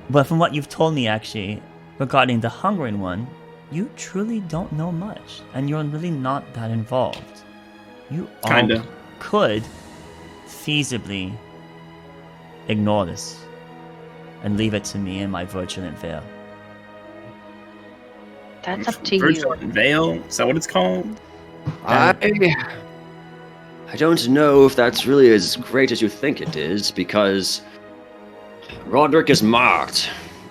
but from what you've told me, actually, regarding the hungering one, you truly don't know much, and you're really not that involved. You all Kinda. could feasibly ignore this and leave it to me and my vigilant veil. That's up to Virtual you. Veil? Is that what it's called? I don't know if that's really as great as you think it is, because Roderick is marked,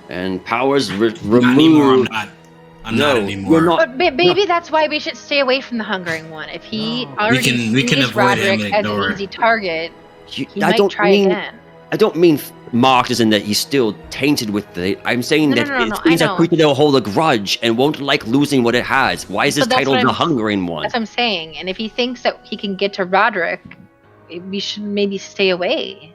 and powers Not anymore. removed. I'm not No, anymore. you're not. But maybe that's why we should stay away from the hungering one. If he already we can sees avoid him Roderick and as an ignore easy target, You- he I might don't try mean. again. I don't mean marked as in that he's still tainted with it. I'm saying No, that no, no, it no, seems I that know. creature will hold a grudge and won't like losing what it has. Why is this But that's titled what the I'm- Hungering One? That's what I'm saying. And if he thinks that he can get to Roderick, we should maybe stay away.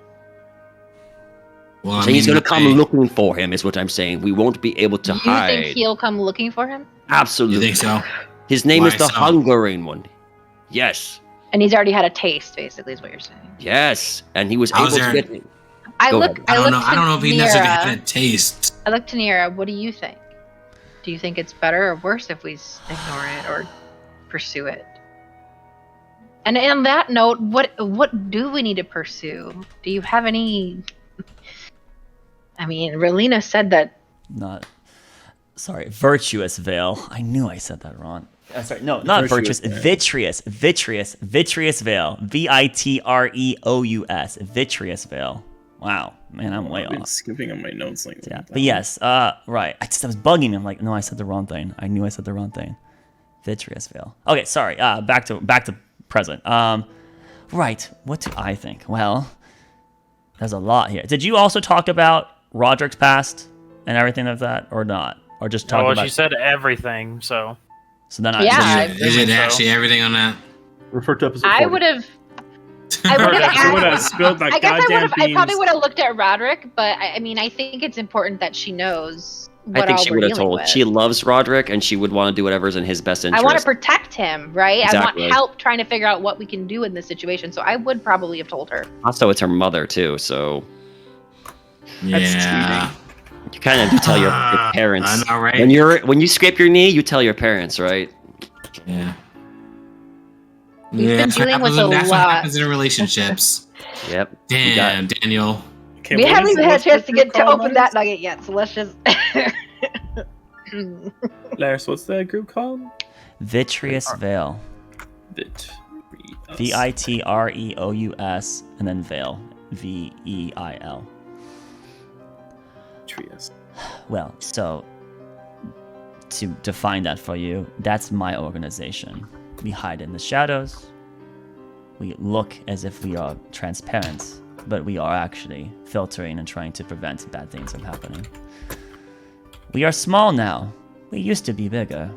Well, So he's going to come I- looking for him, is what I'm saying. We won't be able to You hide. think he'll come looking for him? You Absolutely. think so? His name Why is the so? Hungering One. Yes. And he's already had a taste, basically, is what you're saying. Yes. And he was How's able to there- get. I Go look. ahead. I don't know. look I don't know if he necessarily Nira. had a taste. I look to Nira. What do you think? Do you think it's better or worse if we ignore it or pursue it? And on that note, what do we need to pursue? Do you have any? I mean, Relina said that. Virtuous veil. I knew I said that wrong. Sorry, no, not virtuous. Virtuous, Vitreous veil. Vitreous. Vitreous veil. Wow, man, I'm way I've been off. skipping on my notes like Yeah, that. but yes, right. I was bugging him. Like, no, I said the wrong thing. I knew I said the wrong thing. Vitreous veil. Okay, sorry. Back to present. Right. What do I think? Well, there's a lot here. Did you also talk about Roderick's past and everything of that, or not, or just talk Well, about? she said everything, so So then Yeah, Is it actually everything on that? Refer to episode I 40. would have. I would She would have have. spilled that I guess I would goddamn have. I probably beans. would have looked at Roderick, but I mean, I think it's important that she knows what I think all she we're would have dealing told. with. She loves Roderick, and she would want to do whatever's in his best I interest. want to protect him, right? I Exactly. want help trying to figure out what we can do in this situation. So I would probably have told her. Also, it's her mother too, so Yeah. you kind of do tell your parents. I know, right? When you scrape your knee, you tell your parents, right? Yeah. We've been that's what dealing with happens. a That's what lot. happens in relationships. Yep. you got- Damn, Daniel. Okay, We what haven't is- even had a what's chance that to get to group called, open that nugget yet, so let's just. Lars, what's that group called? Vitreous Veil. Vitreous. Vitreous, and then Veil. Veil. Vitreous. Well, so to define that for you, that's my organization. We hide in the shadows. We look as if we are transparent, but we are actually filtering and trying to prevent bad things from happening. We are small now. We used to be bigger.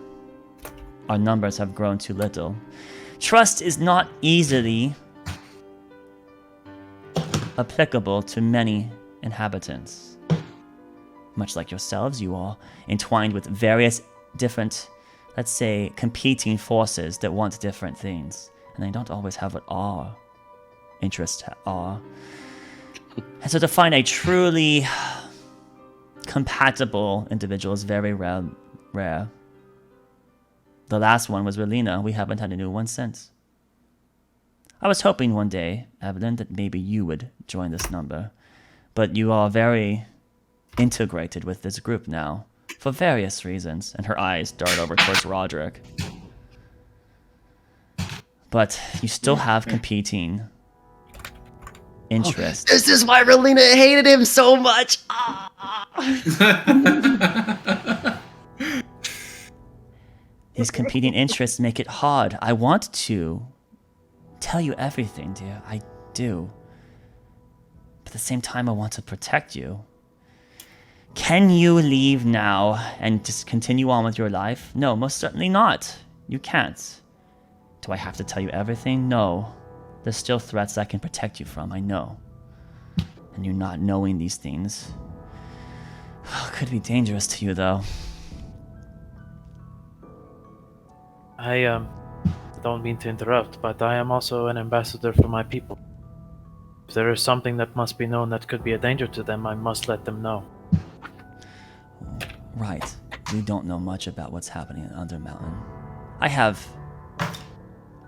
Our numbers have grown too little. Trust is not easily applicable to many inhabitants. Much like yourselves, you are entwined with various different, let's say, competing forces that want different things. And they don't always have what our interests are. And so to find a truly compatible individual is very rare. The last one was Relina. We haven't had a new one since. I was hoping one day, Evelyn, that maybe you would join this number. But you are very integrated with this group now, for various reasons. And her eyes dart over towards Roderick. But you still have competing interests. This is why Relina hated him so much. These competing interests make it hard. I want to tell you everything, dear. I do. But at the same time, I want to protect you. Can you leave now and just continue on with your life? No, most certainly not. You can't. Do I have to tell you everything? No. There's still threats I can protect you from, I know. And you not knowing these things could be dangerous to you, though. I don't mean to interrupt, but I am also an ambassador for my people. If there is something that must be known that could be a danger to them, I must let them know. Right. We don't know much about what's happening in Undermountain. I have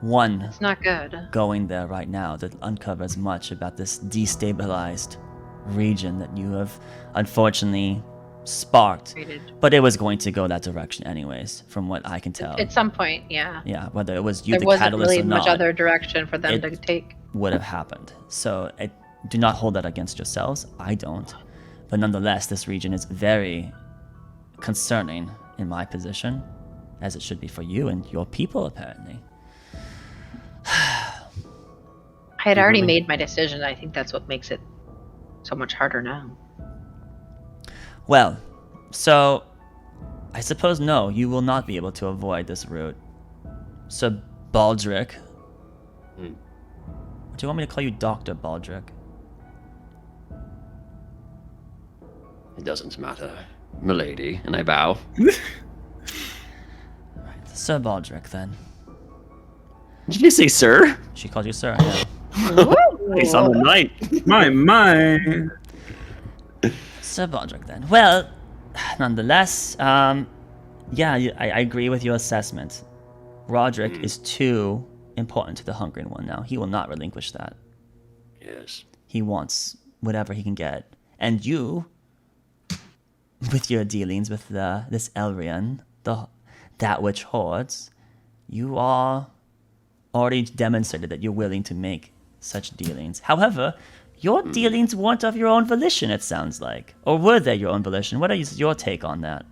one It's not good. going there right now that uncovers much about this destabilized region that you have unfortunately sparked. Rated. But it was going to go that direction anyways, from what I can tell. At some point, yeah. Yeah, whether it was you There the wasn't catalyst really or much not, other direction for them it- to take. would have happened. So do not hold that against yourselves. I don't. But nonetheless, this region is very concerning in my position, as it should be for you and your people, apparently. I had already made my decision. I think that's what makes it so much harder now. Well, so I suppose no, you will not be able to avoid this route. So Baldric. Do you want me to call you Dr. Baldric? It doesn't matter, milady. And I bow. Sir Baldric, then. Did you say sir? She called you sir, yeah. He's on the night. My. Sir Baldric, then. Well, nonetheless, yeah, I agree with your assessment. Roderick is too important to the Hungering One now. He will not relinquish that. Yes. He wants whatever he can get. And you, with your dealings with this Elrian, that which hoards, you are already demonstrated that you're willing to make such dealings. However, your dealings weren't of your own volition, it sounds like. Or were they your own volition? What is your take on that?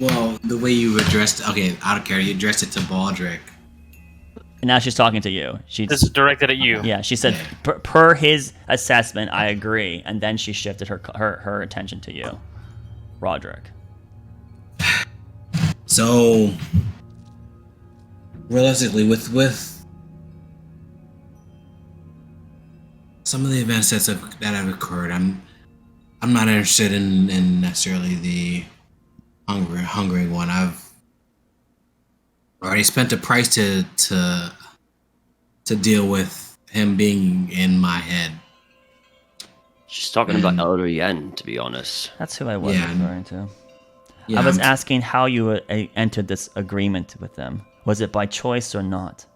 Well, the way you addressed, okay, I don't care. You addressed it to Baldric. And now she's talking to you. This is directed at you. Yeah, she said, per his assessment, I agree. And then she shifted her attention to you, Roderick. So, realistically, with some of the events that have occurred, I'm not interested in necessarily the hungering one. I've already spent a price to deal with him being in my head. She's talking about Elrien, to be honest. That's who I was Yeah. referring to. Yeah, I was I'm- asking how you entered this agreement with them. Was it by choice or not?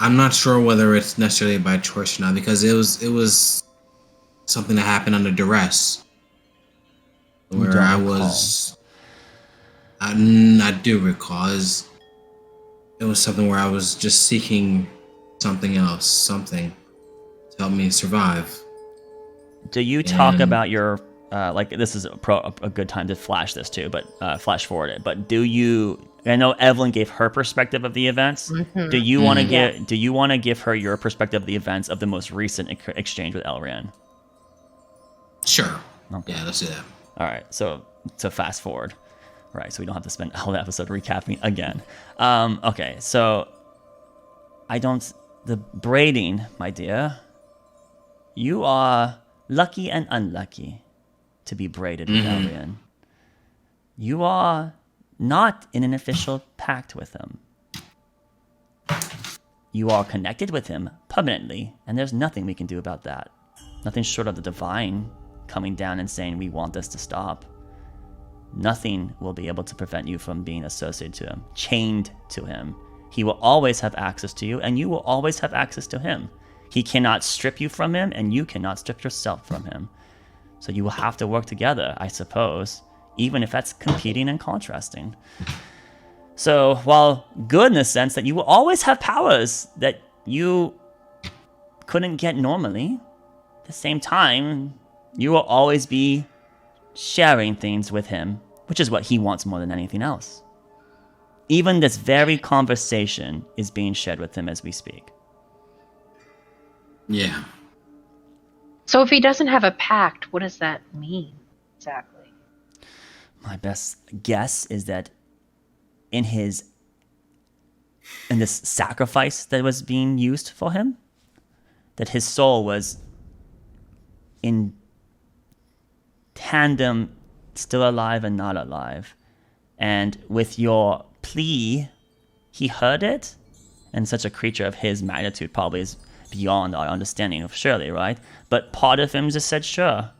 I'm not sure whether it's necessarily by choice or not because it was something that happened under duress. You Where don't I recall. was. I do recall. It was something where I was just seeking something else, something to help me survive. Do you talk And- about your like this is a good time to flash this too, but flash forward it. But do you? I know Evelyn gave her perspective of the events. Do you want to give? Do you want to give her your perspective of the events of the most recent exchange with Elrien? Sure. Okay. Yeah, let's do that. All right. So fast forward, right? So we don't have to spend all the episode recapping again. Okay. So the braiding, my dear. You are lucky and unlucky to be braided with Elrien. You are not in an official pact with him. You are connected with him permanently, and there's nothing we can do about that. Nothing short of the divine coming down and saying we want this to stop. Nothing will be able to prevent you from being associated to him, chained to him. He will always have access to you, and you will always have access to him. He cannot strip you from him, and you cannot strip yourself from him. So you will have to work together, I suppose, even if that's competing and contrasting. So while good in the sense that you will always have powers that you couldn't get normally, at the same time, you will always be sharing things with him, which is what he wants more than anything else. Even this very conversation is being shared with him as we speak. Yeah. So if he doesn't have a pact, what does that mean exactly? My best guess is that in this sacrifice that was being used for him, that his soul was in tandem, still alive and not alive. And with your plea, he heard it, and such a creature of his magnitude probably is beyond our understanding of Shirley, right? But part of him just said sure,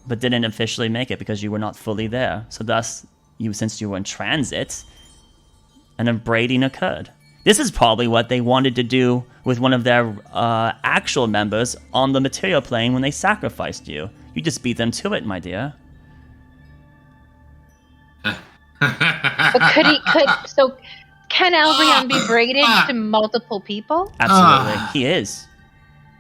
but didn't officially make it because you were not fully there. So thus, since you were in transit, an upbraiding occurred. This is probably what they wanted to do with one of their actual members on the material plane when they sacrificed you. You just beat them to it, my dear. But can Elrond be braided to multiple people? Absolutely. He is.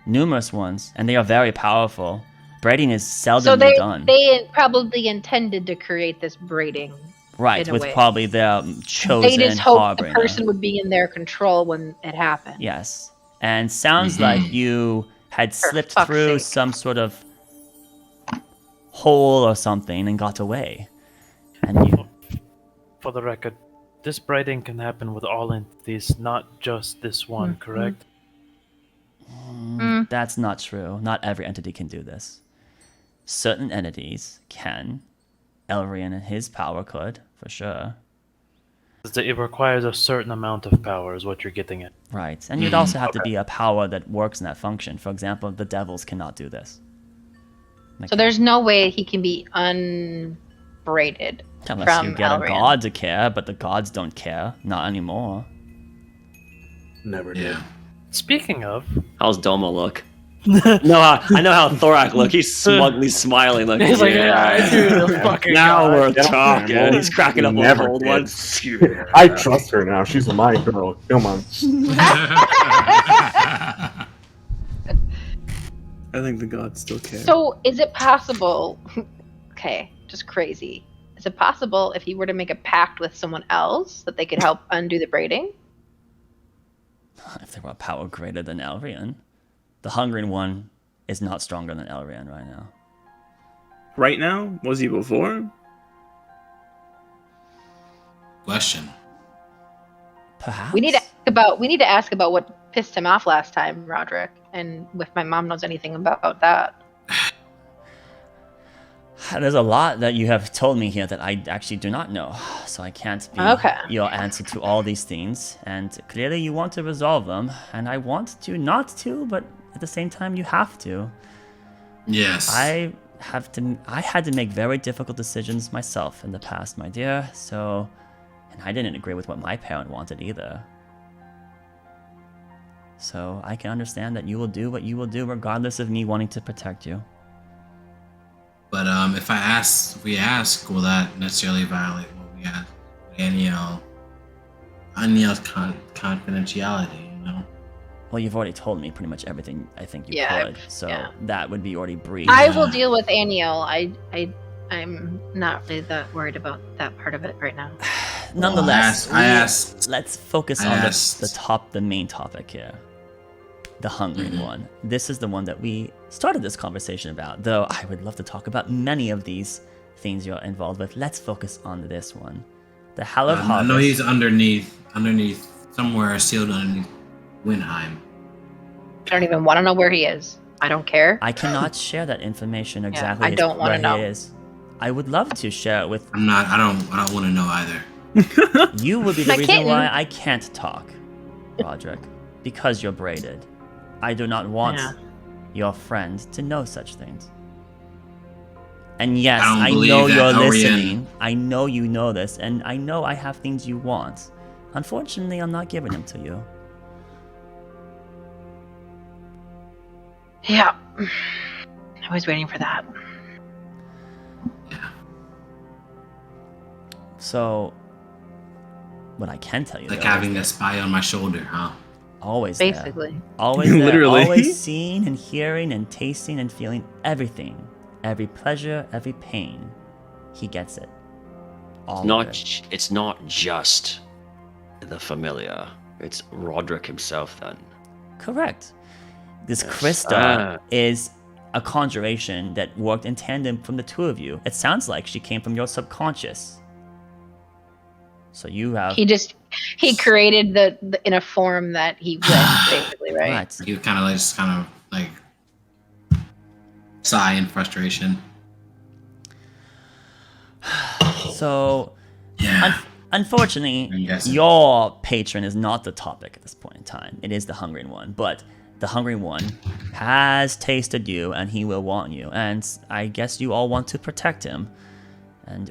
Numerous ones, and they are very powerful. Braiding is So seldomly done. they probably intended to create this braiding. Right, in a with way. probably their chosen They just hoped the harbinger. person would be in their control when it happened. Yes. And sounds like you had slipped fuck's through sake. some sort of hole or something and got away. And you... For the record, this braiding can happen with all entities, not just this one, correct? That's not true. Not every entity can do this. Certain entities can. Elrien and his power could, for sure. It requires a certain amount of power, is what you're getting at. Right. And you'd also have to be a power that works in that function. For example, the devils cannot do this. So there's no way he can be unbraided Unless from you get Elrond. a god to care, but the gods don't care. Not anymore. Never did. Yeah. Speaking of, How's Doma look? No, I know how Thorak look. He's smugly smiling. Like, he's like, yeah. yeah, dude, the fucking Now god. we're Yeah, talking. man. He's cracking up Never on old did. ones. I trust her now. She's my girl. Come on. I think the gods still care. So is it possible? Okay, just crazy. Is it possible if he were to make a pact with someone else that they could help undo the braiding? If they were a power greater than Elrien. The Hungering One is not stronger than Elrien right now. Right now? Was he before? Question. Perhaps? We need to ask about what pissed him off last time, Roderick, and if my mom knows anything about that. There's a lot that you have told me here that I actually do not know, so I can't be Okay. your answer to all these things. And clearly you want to resolve them, and I want to not to, but at the same time, you have to. Yes. I had to make very difficult decisions myself in the past, my dear. So, and I didn't agree with what my parent wanted either. So I can understand that you will do what you will do, regardless of me wanting to protect you. But if we ask, will that necessarily violate what we ask? Aniel's confidentiality, you know? Well, you've already told me pretty much everything I think you could, so that would be already breached. I will deal with Aniel. I'm not really that worried about that part of it right now. Nonetheless, well, let's focus on the main topic here. The Hungering One. This is the one that we started this conversation about, though I would love to talk about many of these things you're involved with. Let's focus on this one. The Hallowed Harvest. I know he's underneath, somewhere sealed underneath Windheim. I don't even want to know where he is. I don't care. I cannot share that information exactly. I don't want to know. He is. I would love to share it with. I don't want to know either. You would be the reason why I can't talk, Roderick, because you're braided. I do not want your friend to know such things. And yes, I know you're listening. I know you know this, and I know I have things you want. Unfortunately, I'm not giving them to you. Yeah. I was waiting for that. Yeah. So, what I can tell you, like having a spy on my shoulder, huh? Always basically there. Always there. Literally. Always seeing and hearing and tasting and feeling everything. Every pleasure, every pain. He gets it. It's not just the familiar. It's Roderick himself then. Correct. This Krista is a conjuration that worked in tandem from the two of you. It sounds like she came from your subconscious. So you have... He created the in a form that he wished, basically, right? Right. You kind of like sigh in frustration. So, Yeah. unfortunately, I'm guessing. your patron is not the topic at this point in time. It is the Hungering One, but the Hungering One has tasted you, and he will want you. And I guess you all want to protect him,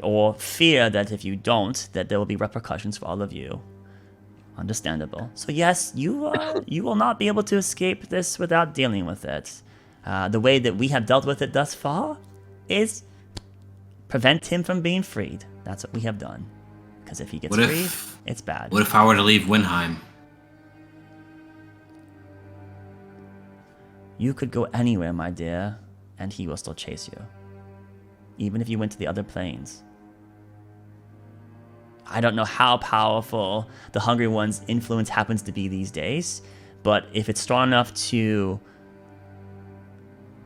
or fear that if you don't, that there will be repercussions for all of you. Understandable. So yes, you will not be able to escape this without dealing with it. The way that we have dealt with it thus far is prevent him from being freed. That's what we have done. Because if he gets freed, it's bad. What if I were to leave Windheim? You could go anywhere, my dear, and he will still chase you. Even if you went to the other planes. I don't know how powerful the Hungry One's influence happens to be these days, but if it's strong enough to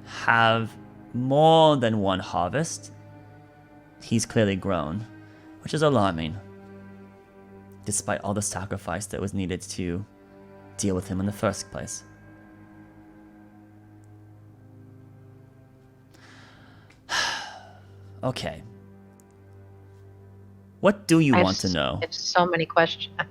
have more than one harvest, he's clearly grown, which is alarming, despite all the sacrifice that was needed to deal with him in the first place. Okay. What do you want to know? It's so many questions. I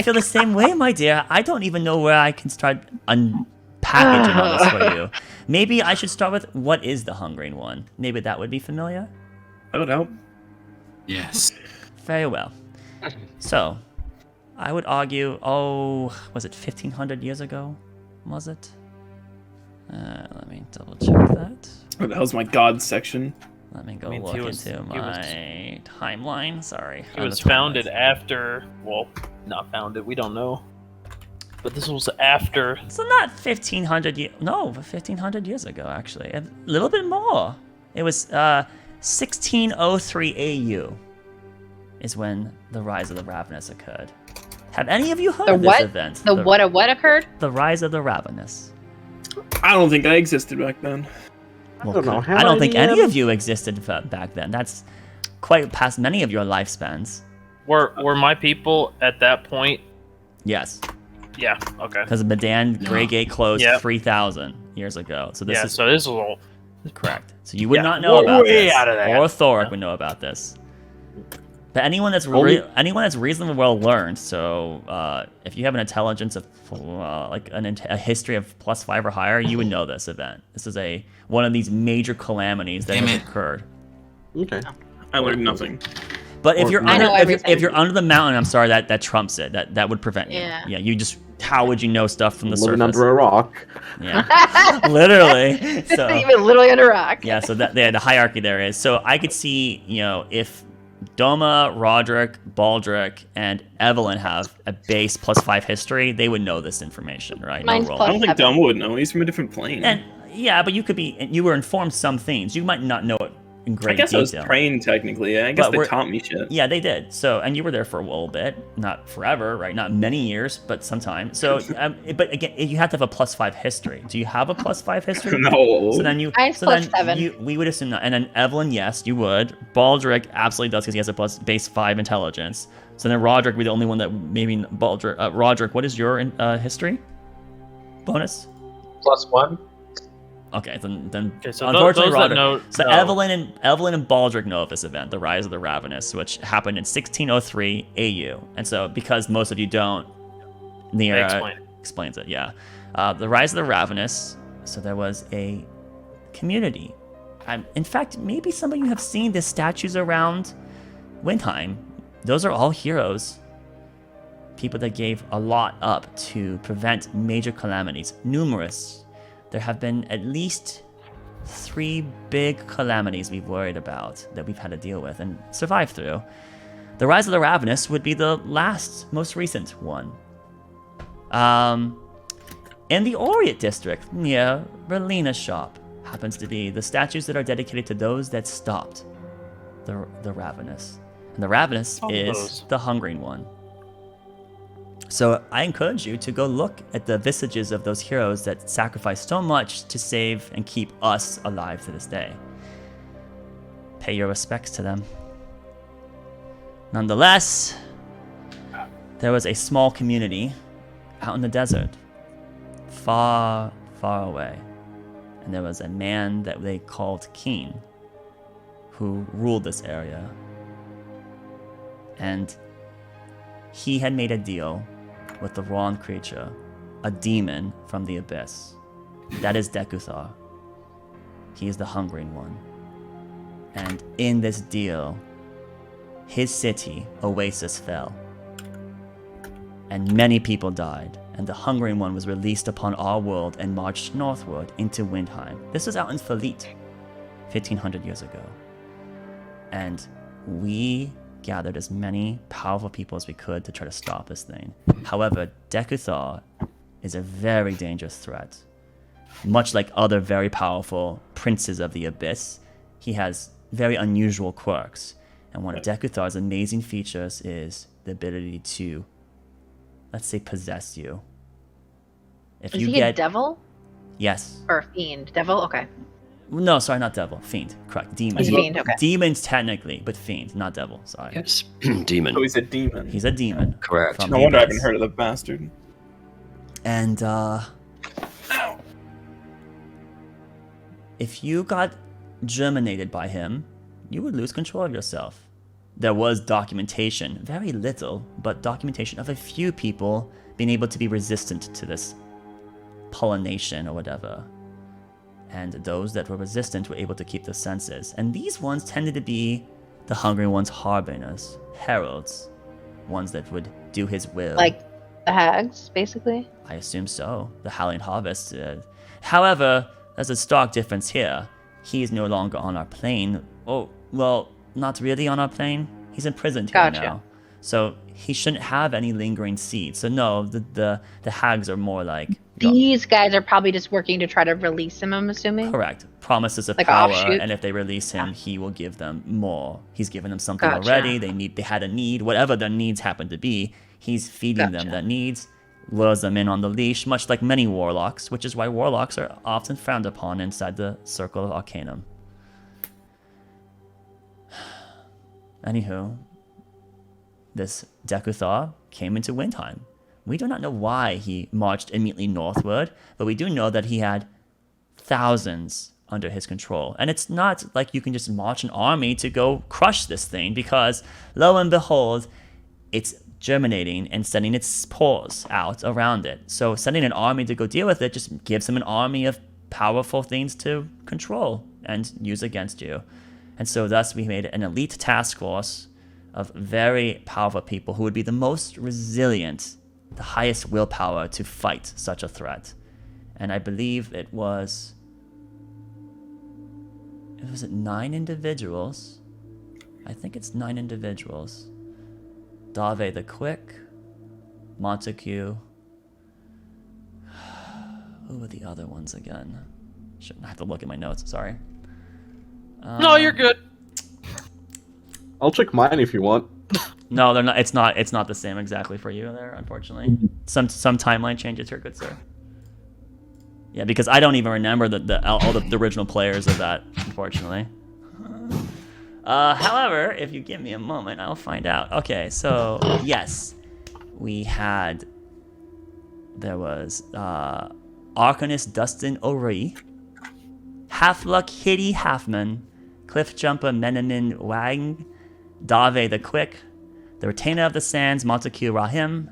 feel the same way, my dear. I don't even know where I can start unpackaging all this for you. Maybe I should start with what is the Hungering One? Maybe that would be familiar? That would help. Yes. Very well. So, I would argue, was it 1500 years ago? Was it? Let me double check that. Oh, that was my God section. Let me go look into my timeline. Sorry. It was founded after... Well, not founded. We don't know. But this was after... So not 1500 years... No, 1500 years ago, actually. A little bit more. It was 1603 AU is when the Rise of the Ravenous occurred. Have any of you heard of this event? What occurred? The Rise of the Ravenous. I don't think I existed back then. Well, I don't think any of you existed back then. That's quite past many of your lifespans. Were my people at that point? Yes. Yeah. Okay. Because Medan Greygate closed 3,000 years ago. So this is all correct. So you would not know about this, out of that. or Thoric would know about this. But anyone that's reasonably well learned, so if you have an intelligence of a history of +5 or higher, you would know this event. This is one of these major calamities that has occurred. Okay. I learned nothing. But if you're I know if you're under the mountain, I'm sorry, that trumps it. That would prevent you. Yeah. Yeah. You just how would you know stuff from the Living surface? under a rock. Yeah. Literally. So Even literally under a rock. yeah. So the hierarchy there is. So I could see if Doma, Roderick, Baldric, and Evelyn have a base +5 history, they would know this information, right? Mine's roll. I don't think +7. Dom would know. He's from a different plane. And yeah, but you were informed some things. You might not know it in great I guess detail. I was trained technically. Yeah, I guess But they taught me shit. Yeah, they did. So, and you were there for a little bit, not forever, right? Not many years, but some time. So, but again, you have to have a +5 history. Do you have a +5 history? No. So then Mine's +7. we would assume that. And then Evelyn, yes, you would. Baldric absolutely does because he has a base 5 intelligence. So then Roderick would be the only one that maybe Baldric. Roderick, what is your history bonus? +1. Okay, then Okay, so unfortunately, those that Roderick. know, So know. Evelyn and Baldric know of this event, the Rise of the Ravenous, which happened in 1603 AU. And so, because most of you don't, Nira Explain. explains it. Yeah, the Rise of the Ravenous. So there was a community. In fact, maybe some of you have seen the statues around Windheim. Those are all heroes. People that gave a lot up to prevent major calamities. Numerous. There have been at least 3 big calamities we've worried about that we've had to deal with and survive through. The Rise of the Ravenous would be the most recent one. In the Orient district, near Relina's shop, happens to be the statues that are dedicated to those that stopped the Ravenous. And the Ravenous is the Hungering One. So I encourage you to go look at the visages of those heroes that sacrificed so much to save and keep us alive to this day. Pay your respects to them. Nonetheless, there was a small community out in the desert, far, far away. And there was a man that they called King, who ruled this area. And he had made a deal with the wrong creature, a demon from the abyss. That is Dekuthar. He is the Hungering One. And in this deal, his city, Oasis, fell. And many people died, and the Hungering One was released upon our world and marched northward into Windheim. This was out in Falit, 1500 years ago. And we gathered as many powerful people as we could to try to stop this thing. However, Dekuthar is a very dangerous threat. Much like other very powerful princes of the Abyss, he has very unusual quirks. And one of Dekuthar's amazing features is the ability to, let's say, possess you. If Is you he get a devil? Yes. Or a fiend? Devil? Okay. No, sorry, not devil. Fiend. Correct. Demon. He's a fiend, okay. Demons technically, but fiend, not devil. Sorry. Yes, demon. Oh, he's a demon. He's a demon. Correct. from No the wonder I Abyss. haven't heard of the bastard. And if you got germinated by him, you would lose control of yourself. There was documentation, very little, but documentation of a few people being able to be resistant to this pollination or whatever. And those that were resistant were able to keep their senses. And these ones tended to be the Hungry One's harbingers, heralds, ones that would do his will. Like the hags, basically? I assume so. The Howling Harvest. However, there's a stark difference here. He is no longer on our plane. Oh, well, not really on our plane. He's imprisoned here Gotcha. now. So he shouldn't have any lingering seeds. So no, the hags are more like... These guys are probably just working to try to release him, I'm assuming? Correct. Promises of Like power, offshoot? and if they release him, he will give them more. He's given them something Gotcha. already. They had a need, whatever their needs happen to be. He's feeding them Gotcha. that needs, lures them in on the leash, much like many warlocks, which is why warlocks are often frowned upon inside the Circle of Arcanum. Anywho, this Dekuthar came into Windheim. We do not know why he marched immediately northward, but we do know that he had thousands under his control. And it's not like you can just march an army to go crush this thing, because lo and behold, it's germinating and sending its spores out around it. So sending an army to go deal with it just gives him an army of powerful things to control and use against you. And so thus we made an elite task force of very powerful people who would be the most resilient, the highest willpower to fight such a threat. And I believe it was 9 individuals? I think it's 9 individuals. Dave the Quick, Montague. Who were the other ones again? Shouldn't have to look at my notes, sorry. No, you're good. I'll check mine if you want. No, they're not. It's not the same exactly for you there, unfortunately. Some timeline changes here, good sir. Yeah, because I don't even remember all the original players of that, unfortunately. However, if you give me a moment, I'll find out. Okay, so yes, there was Arcanist Dustin O'Ree, Half-Luck Hitty Halfman, Cliff Jumper Menemin Wang, Dave the Quick, the Retainer of the Sands Montague Rahim,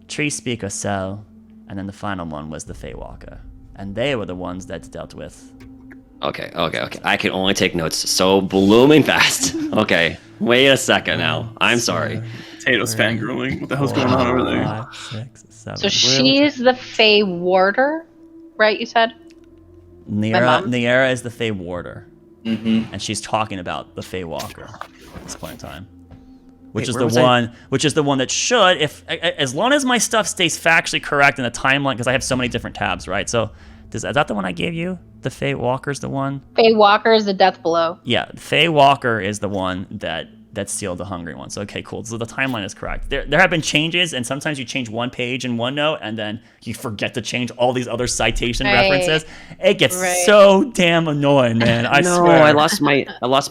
Tree Speaker Cell, and then the final one was the Feywalker. And they were the ones that dealt with. Okay. I can only take notes so blooming fast. Okay, wait a second now. I'm sorry. Potato's fangirling. What the hell's going on over there? 5, 6, 7. So she's the Fey Warder, right? You said. Niera is the Fey Warder, Mm-hmm. and she's talking about the Fey Walker at this point in time, which is where the one that should, as long as my stuff stays factually correct in the timeline, because I have so many different tabs, right? So, is that the one I gave you? The Fey Walker's the one. Fey Walker is the Death Blow. Yeah, Fey Walker is the one that sealed the Hungry One. So okay, cool. So the timeline is correct. There have been changes, and sometimes you change one page in OneNote, and then you forget to change all these other citation references. It gets so damn annoying, man. I swear. I lost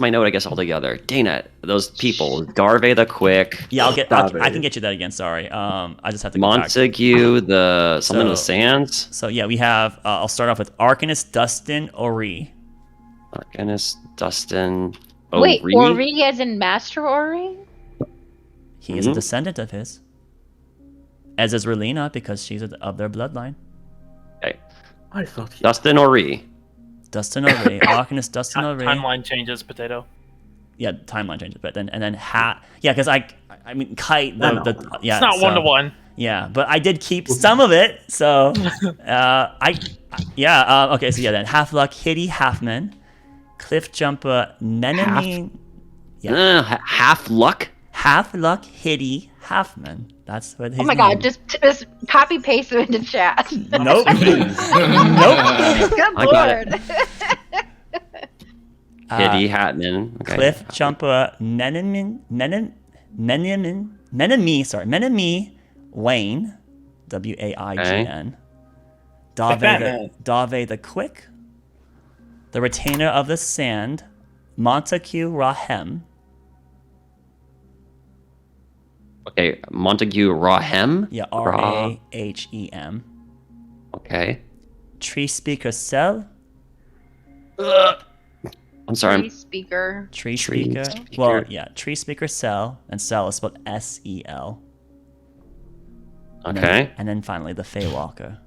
my note, I guess, altogether. Dang it. Those people. Darve the Quick. Yeah, I can get you that again. Sorry. I just have to go Montague, the something of the Sands. So yeah, we have. I'll start off with Arcanist Dustin O'Ree. Arcanist Dustin. Wait, Ori as in Master Ori? He is a descendant of his. As is Relina, because she's of their bloodline. Okay. I thought Dustin Ori. Arcanist Dustin O'Ree. Timeline changes, Potato. Yeah, timeline changes, but then because I mean Kite It's not 1-to-1. Yeah, but I did keep some of it, so okay, so then Half-Luck Hitty Halfman, Cliff Jumper Menemin. Half-Luck Hitty Halfman. That's what his Oh my god, just copy paste it into chat. Nope. Good I got lord. Hitty Hatman. Okay. Cliff Jumper Menemi Wayne, Waign. Dave the Quick, the Retainer of the Sand, Montague Rahem. Okay, Montague Rahem? Yeah, Rahem. Okay. Tree Speaker Cell. I'm sorry. Tree Speaker. Well, yeah, Tree Speaker Cell, and Cell is spelled S-E-L. Okay. And then finally, the Feywalker.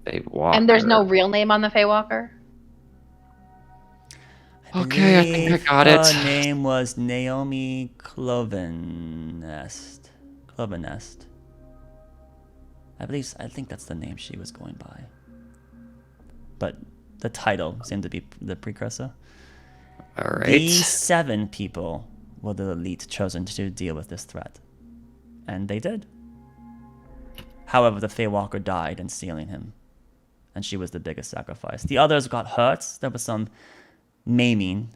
Feywalker. And there's no real name on the Feywalker? Okay, I think I got it. Her name was Naomi Clovenest. I think that's the name she was going by. But the title seemed to be the precursor. All right. These 7 people were the elite chosen to deal with this threat. And they did. However, the Feywalker died in sealing him. And she was the biggest sacrifice. The others got hurt. There was some maiming,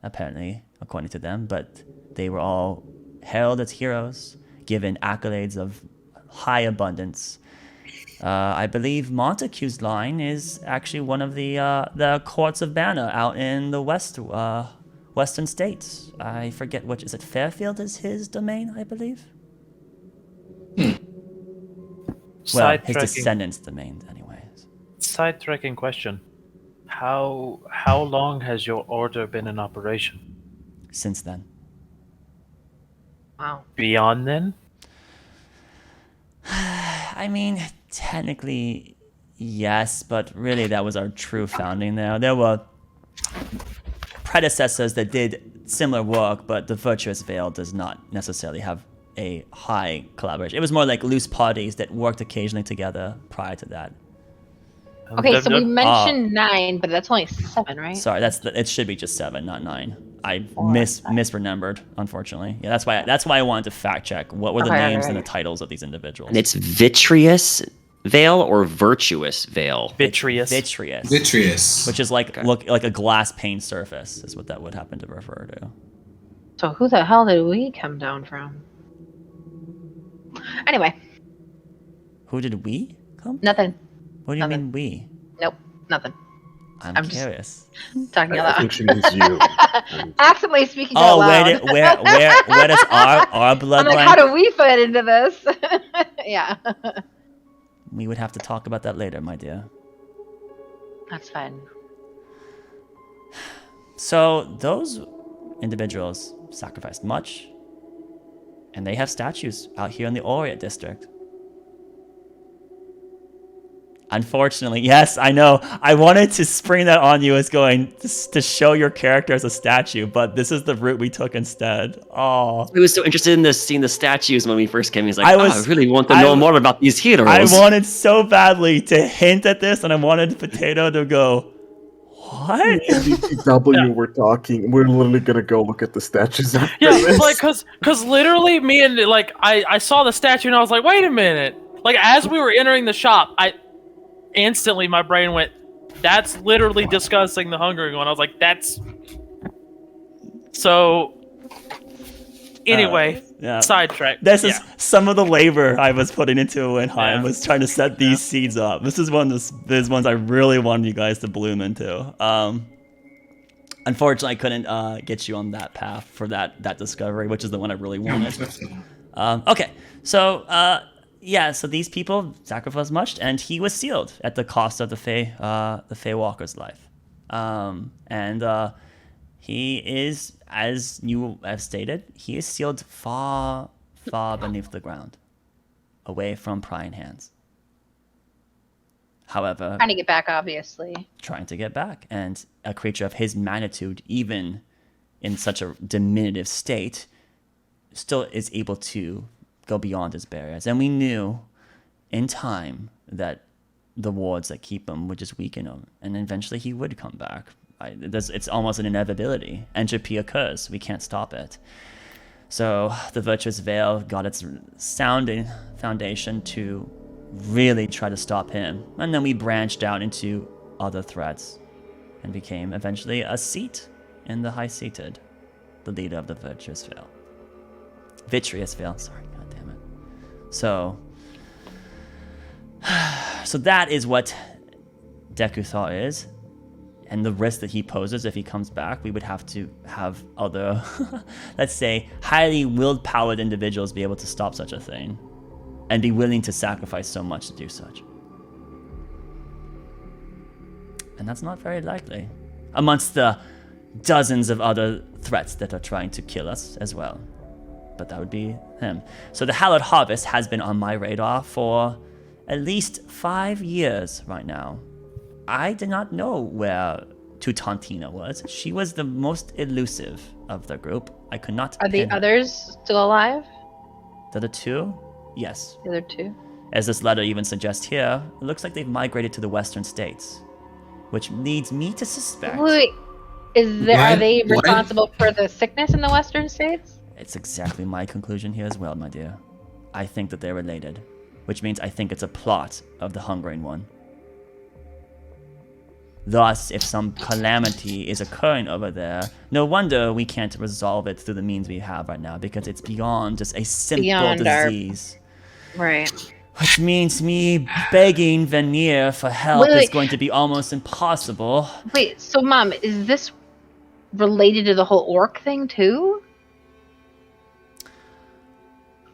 apparently, according to them. But they were all hailed as heroes, given accolades of high abundance. I believe Montague's line is actually one of the courts of Banner out in the western states. I forget which. Is it Fairfield is his domain, I believe? Well, his descendants' domain, anyways. sidetracking question. How long has your order been in operation? Since then. Wow. Beyond then? I mean, technically, yes, but really that was our true founding there. There were predecessors that did similar work, but the Virtuous Veil does not necessarily have a high collaboration. It was more like loose parties that worked occasionally together prior to that. Okay, so we mentioned 9, but that's only 7, right? Sorry, it should be just 7, not 9. I misremembered, unfortunately. Yeah, that's why I wanted to fact check what were the names and the titles of these individuals. And it's Vitreous Veil or Virtuous Veil? Vitreous. Vitreous. Which is like like a glass pane surface is what that would happen to refer to. So who the hell did we come down from? Anyway. Who did we come? Nothing. What do you mean we? Nope, nothing. I'm curious. Just talking out I loud. think she means you. Accidentally speaking out loud. Where does our bloodline? I'm like, how do we fit into this? Yeah. We would have to talk about that later, my dear. That's fine. So those individuals sacrificed much, and they have statues out here in the Oriat district. Unfortunately, yes, I know. I wanted to spring that on you as going to show your character as a statue, but this is the route we took instead. Oh, He was so interested in seeing the statues when we first came. He's like, I really want to know more about these heroes. I wanted so badly to hint at this, and I wanted Potato to go, what? DTW, we're talking. We're literally gonna go look at the statues after Yeah, this. like, cause literally me and, like, I saw the statue and I was like, wait a minute. Like, as we were entering the shop, instantly my brain went, that's literally discussing the Hungering one. I was like, that's... So... Anyway, sidetrack. This is some of the labor I was putting into when Chaim was trying to set these seeds up. This is one of those ones I really wanted you guys to bloom into. Unfortunately, I couldn't get you on that path for that discovery, which is the one I really wanted. Okay, so so these people sacrificed much, and he was sealed at the cost of the Fey Walker's life. He is, as you have stated, he is sealed far, far beneath the ground, away from prying hands. However, Trying to get back, obviously. trying to get back, and a creature of his magnitude, even in such a diminutive state, still is able to go beyond his barriers. And we knew in time that the wards that keep him would just weaken him, and eventually he would come back. It's almost an inevitability. Entropy occurs. We can't stop it. So the Virtuous Veil got its sounding foundation to really try to stop him. And then we branched out into other threats and became eventually a seat in the High-Seated, the leader of the Virtuous Veil. Vitreous Veil, sorry, god damn it. So that is what Deku Thaw is. And the risk that he poses if he comes back, we would have to have other, let's say, highly willpowered individuals be able to stop such a thing and be willing to sacrifice so much to do such. And that's not very likely amongst the dozens of other threats that are trying to kill us as well. But that would be him. So the Hallowed Harvest has been on my radar for at least 5 years right now. I did not know where Tutantina was. She was the most elusive of the group. I could not. Are the others still alive? The other two? Yes. The other two? As this letter even suggests here, it looks like they've migrated to the western states, which leads me to suspect. Wait, are they responsible for the sickness in the western states? It's exactly my conclusion here as well, my dear. I think that they're related, which means I think it's a plot of the Hungering One. Thus, if some calamity is occurring over there, no wonder we can't resolve it through the means we have right now, because it's beyond just a simple disease. Right. Which means me begging Vanir for help is going to be almost impossible. Wait, so Mom, is this related to the whole orc thing too?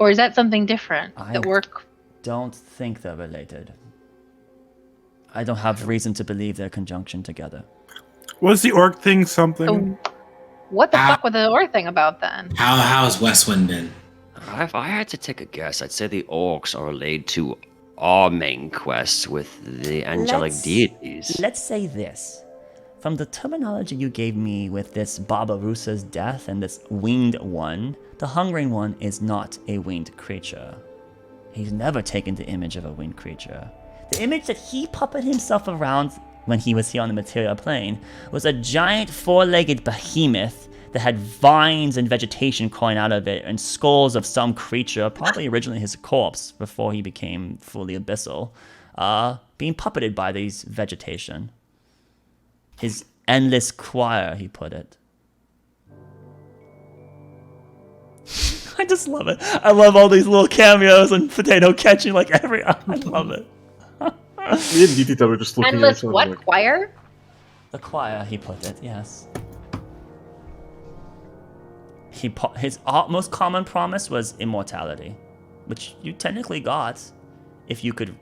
Or is that something different? The orc... Don't think they're related. I don't have reason to believe they're conjunction together. Was the orc thing something? Oh, what the fuck was the orc thing about then? How's Westwind been? If I had to take a guess, I'd say the orcs are related to our main quest with the angelic deities. Let's say this. From the terminology you gave me with this Barbarossa's death and this winged one, the Hungering One is not a winged creature. He's never taken the image of a winged creature. The image that he puppeted himself around when he was here on the material plane was a giant four-legged behemoth that had vines and vegetation crawling out of it and skulls of some creature, probably originally his corpse before he became fully abyssal, being puppeted by these vegetation. His endless choir, he put it. I just love it. I love all these little cameos and potato catching like every... I love it. Me and DT were just looking Endless at each other what? like, Choir? The choir, he put it, yes. His most common promise was immortality, which you technically got if you could...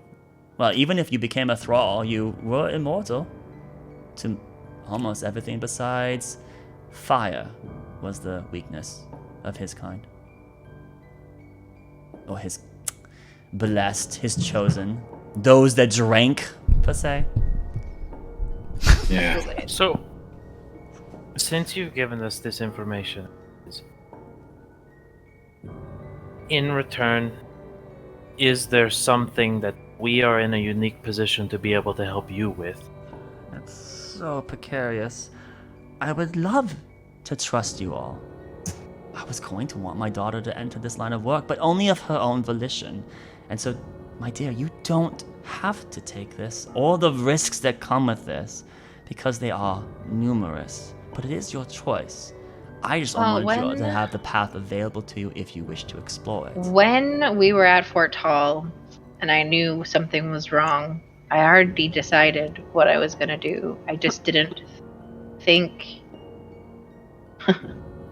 Well, even if you became a thrall, you were immortal to almost everything besides fire was the weakness of his kind. Or his blessed, his chosen. Those that drank, per se. Yeah. So, since you've given us this information, in return, is there something that we are in a unique position to be able to help you with? That's so precarious. I would love to trust you all. I was going to want my daughter to enter this line of work, but only of her own volition. And so, my dear, you don't have to take this, or the risks that come with this, because they are numerous. But it is your choice. I just want you to have the path available to you if you wish to explore it. When we were at Fort Hall, and I knew something was wrong, I already decided what I was going to do. I just didn't think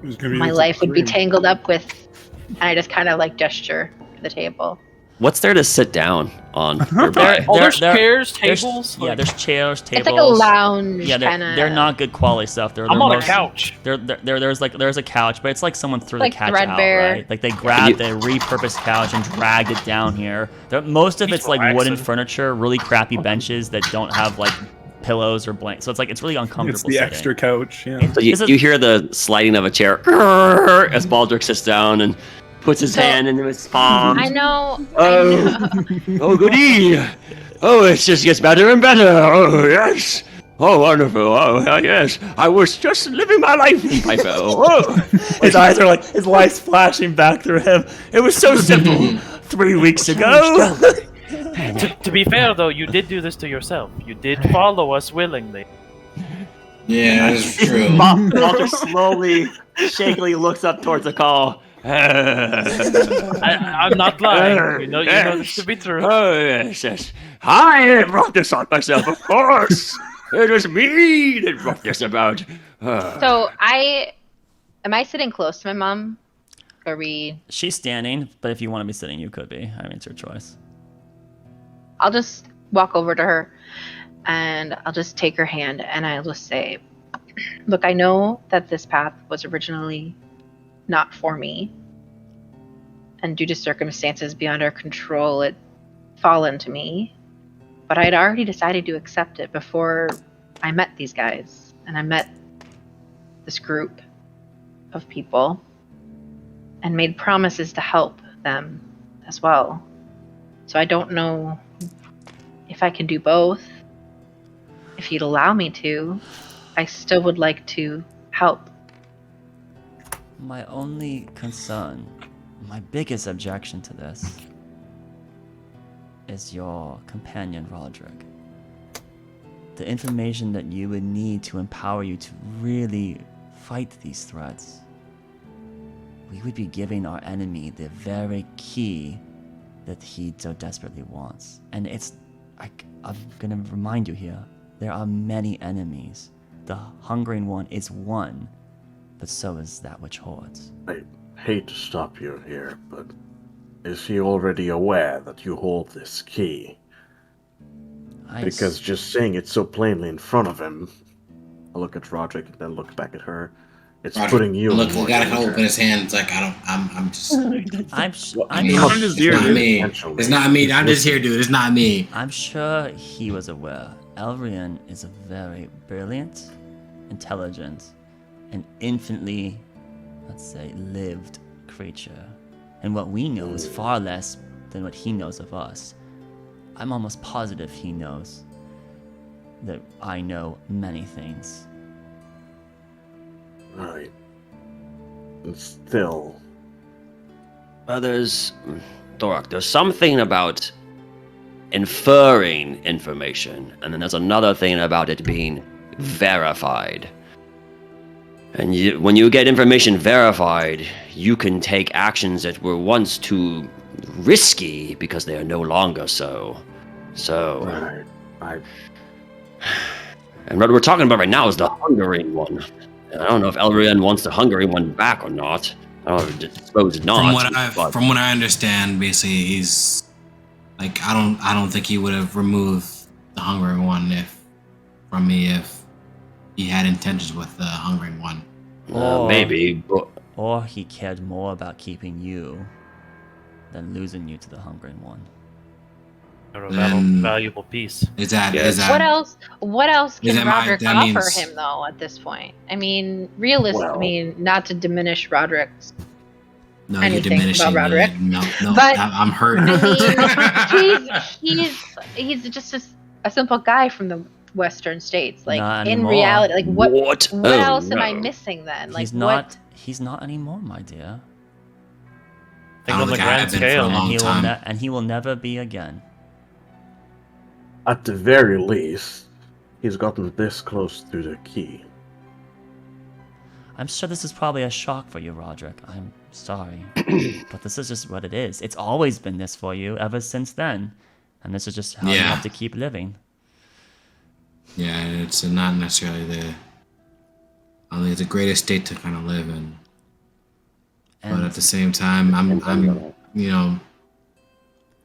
my life would be tangled up with, and I just kind of like gesture to the table. What's there to sit down on nearby? There's chairs, tables. There's chairs, tables. It's like a lounge. Yeah, kinda... they're not good quality stuff. I'm on a couch. There's a couch, but it's like someone threw like the couch threadbare. out, right? Like they grabbed the repurposed couch and dragged it down here. Most of it's like wooden furniture, really crappy benches that don't have like pillows or blankets. So it's really uncomfortable. It's the sitting. extra couch. Yeah. So you hear the sliding of a chair as Baldric sits down and puts his hand into his palm. I know. Oh, goody! Oh, it just gets better and better. Oh, yes. Oh, wonderful. Oh, yes. I was just living my life in Piper. Oh. His eyes are like, his light's flashing back through him. It was so simple 3 weeks ago. To be fair, though, you did do this to yourself. You did follow us willingly. Yeah, that's true. Baldric slowly, shakily looks up towards the call. I'm not lying. You know this to be true. Oh, yes. I brought this on myself, of course. It was me that brought this about. So am I sitting close to my mom? Are we? She's standing, but if you want to be sitting, you could be. I mean, it's your choice. I'll just walk over to her, and I'll just take her hand, and I'll just say, "Look, I know that this path was originally not for me, and due to circumstances beyond our control, it fallen to me. But I had already decided to accept it before I met these guys, and I met this group of people, and made promises to help them as well. So I don't know if I can do both. If you'd allow me to, I still would like to help." My only concern, my biggest objection to this, is your companion, Roderick. The information that you would need to empower you to really fight these threats. We would be giving our enemy the very key that he so desperately wants. And I'm gonna remind you here, there are many enemies. The Hungering One is one, but so is that which hoards. I hate to stop you here, but is he already aware that you hold this key? Because just saying it so plainly in front of him, I look at Roderick and then look back at her. It's Roderick, putting you. Look, in you more gotta danger. open his hand. It's like I'm just. I'm It's not me. It's not me. I'm just here, dude. It's not me. I'm sure he was aware. Elrian is a very brilliant, intelligent, and infinitely, let's say, lived creature. And what we know is far less than what he knows of us. I'm almost positive he knows that I know many things. Right. And still. There's something about inferring information, and then there's another thing about it being verified. And when you get information verified, you can take actions that were once too risky because they are no longer so. Right. And what we're talking about right now is the Hungering one. And I don't know if Elrian wants the Hungering one back or not. I suppose not. From what I understand, basically he's like I don't think he would have removed the Hungering one if he had intentions with the Hungering one. Maybe, but... Or he cared more about keeping you than losing you to the Hungering one. A valuable piece. Is that What else can Roderick offer means... him though at this point? I mean, not to diminish Roderick's anything about Roderick. No, but I'm hurt. I mean, he's just a simple guy from the Western states. Like not in anymore. reality, like what else am I no. missing then? Like He's not anymore, my dear. Think on the grand scale, and he will never be again. At the very least, he's gotten this close to the key. I'm sure this is probably a shock for you, Roderick. I'm sorry. But this is just what it is. It's always been this for you ever since then. And this is just how you have to keep living. Yeah, it's not necessarily the greatest state to kind of live in. But at the same time, I'm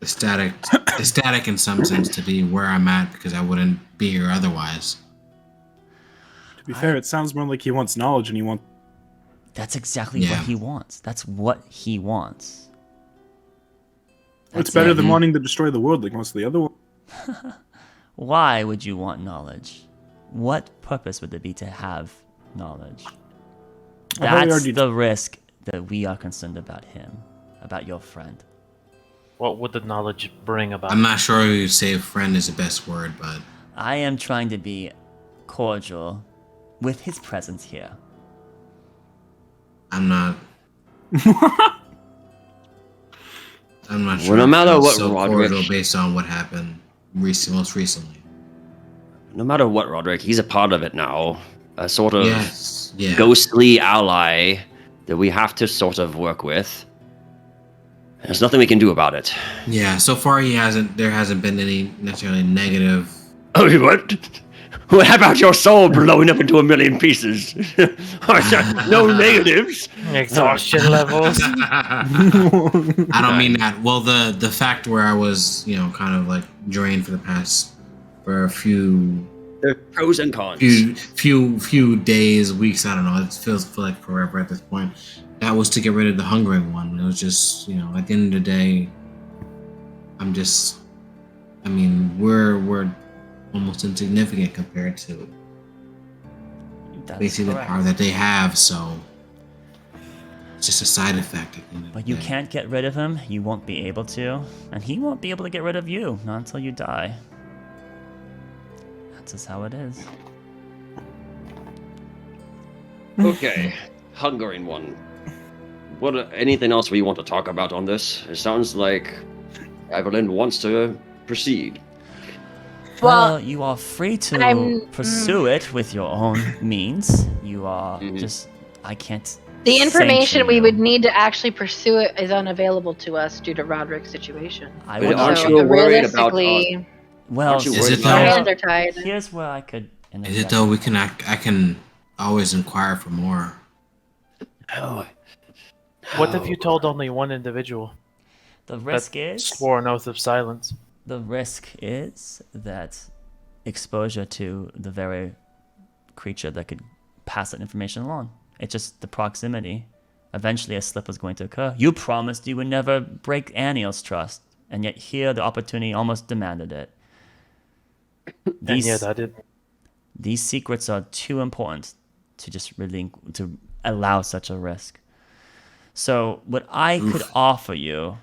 ecstatic in some sense to be where I'm at because I wouldn't be here otherwise. To be fair, it sounds more like he wants knowledge and he wants... That's exactly what he wants. That's what he wants. It's better than wanting to destroy the world like most of the other ones. Why would you want knowledge? What purpose would it be to have knowledge? That's the risk that we are concerned about him, about your friend. What would the knowledge bring about? I'm not sure you say friend is the best word, but... I am trying to be cordial with his presence here. I'm not... I'm not sure. Well, no matter what, so Roderick... cordial based on what happened most recently. No matter what, Roderick, he's a part of it now. A sort of ghostly ally that we have to sort of work with. There's nothing we can do about it. Yeah, so far there hasn't been any necessarily negative... Oh, what? What about your soul blowing up into a million pieces? No negatives? Exhaustion levels? I don't mean that. Well, the fact where I was, kind of like drained for a few... There's pros and cons. Few days, weeks, I don't know. It feels like forever at this point. That was to get rid of the Hungering one. It was just, at the end of the day, we're almost insignificant compared to basically the power that they have, so it's just a side effect. But you can't get rid of him, you won't be able to, and he won't be able to get rid of you, not until you die. That's just how it is. Okay, Hungering one. Anything else we want to talk about on this? It sounds like Evelyn wants to proceed. Well, you are free to pursue it with your own means. You are I can't... The information we would need to actually pursue it is unavailable to us due to Roderick's situation. Aren't you worried about... Well, our hands are tied. Here's where I could... Is it though? I can always inquire for more. Oh. What if you told only one individual? The risk is... swore an oath of silence. The risk is that exposure to the very creature that could pass that information along. It's just the proximity. Eventually a slip was going to occur. You promised you would never break Aniel's trust, and yet here the opportunity almost demanded it. And yet I did. These secrets are too important to just to allow such a risk. So what I could offer you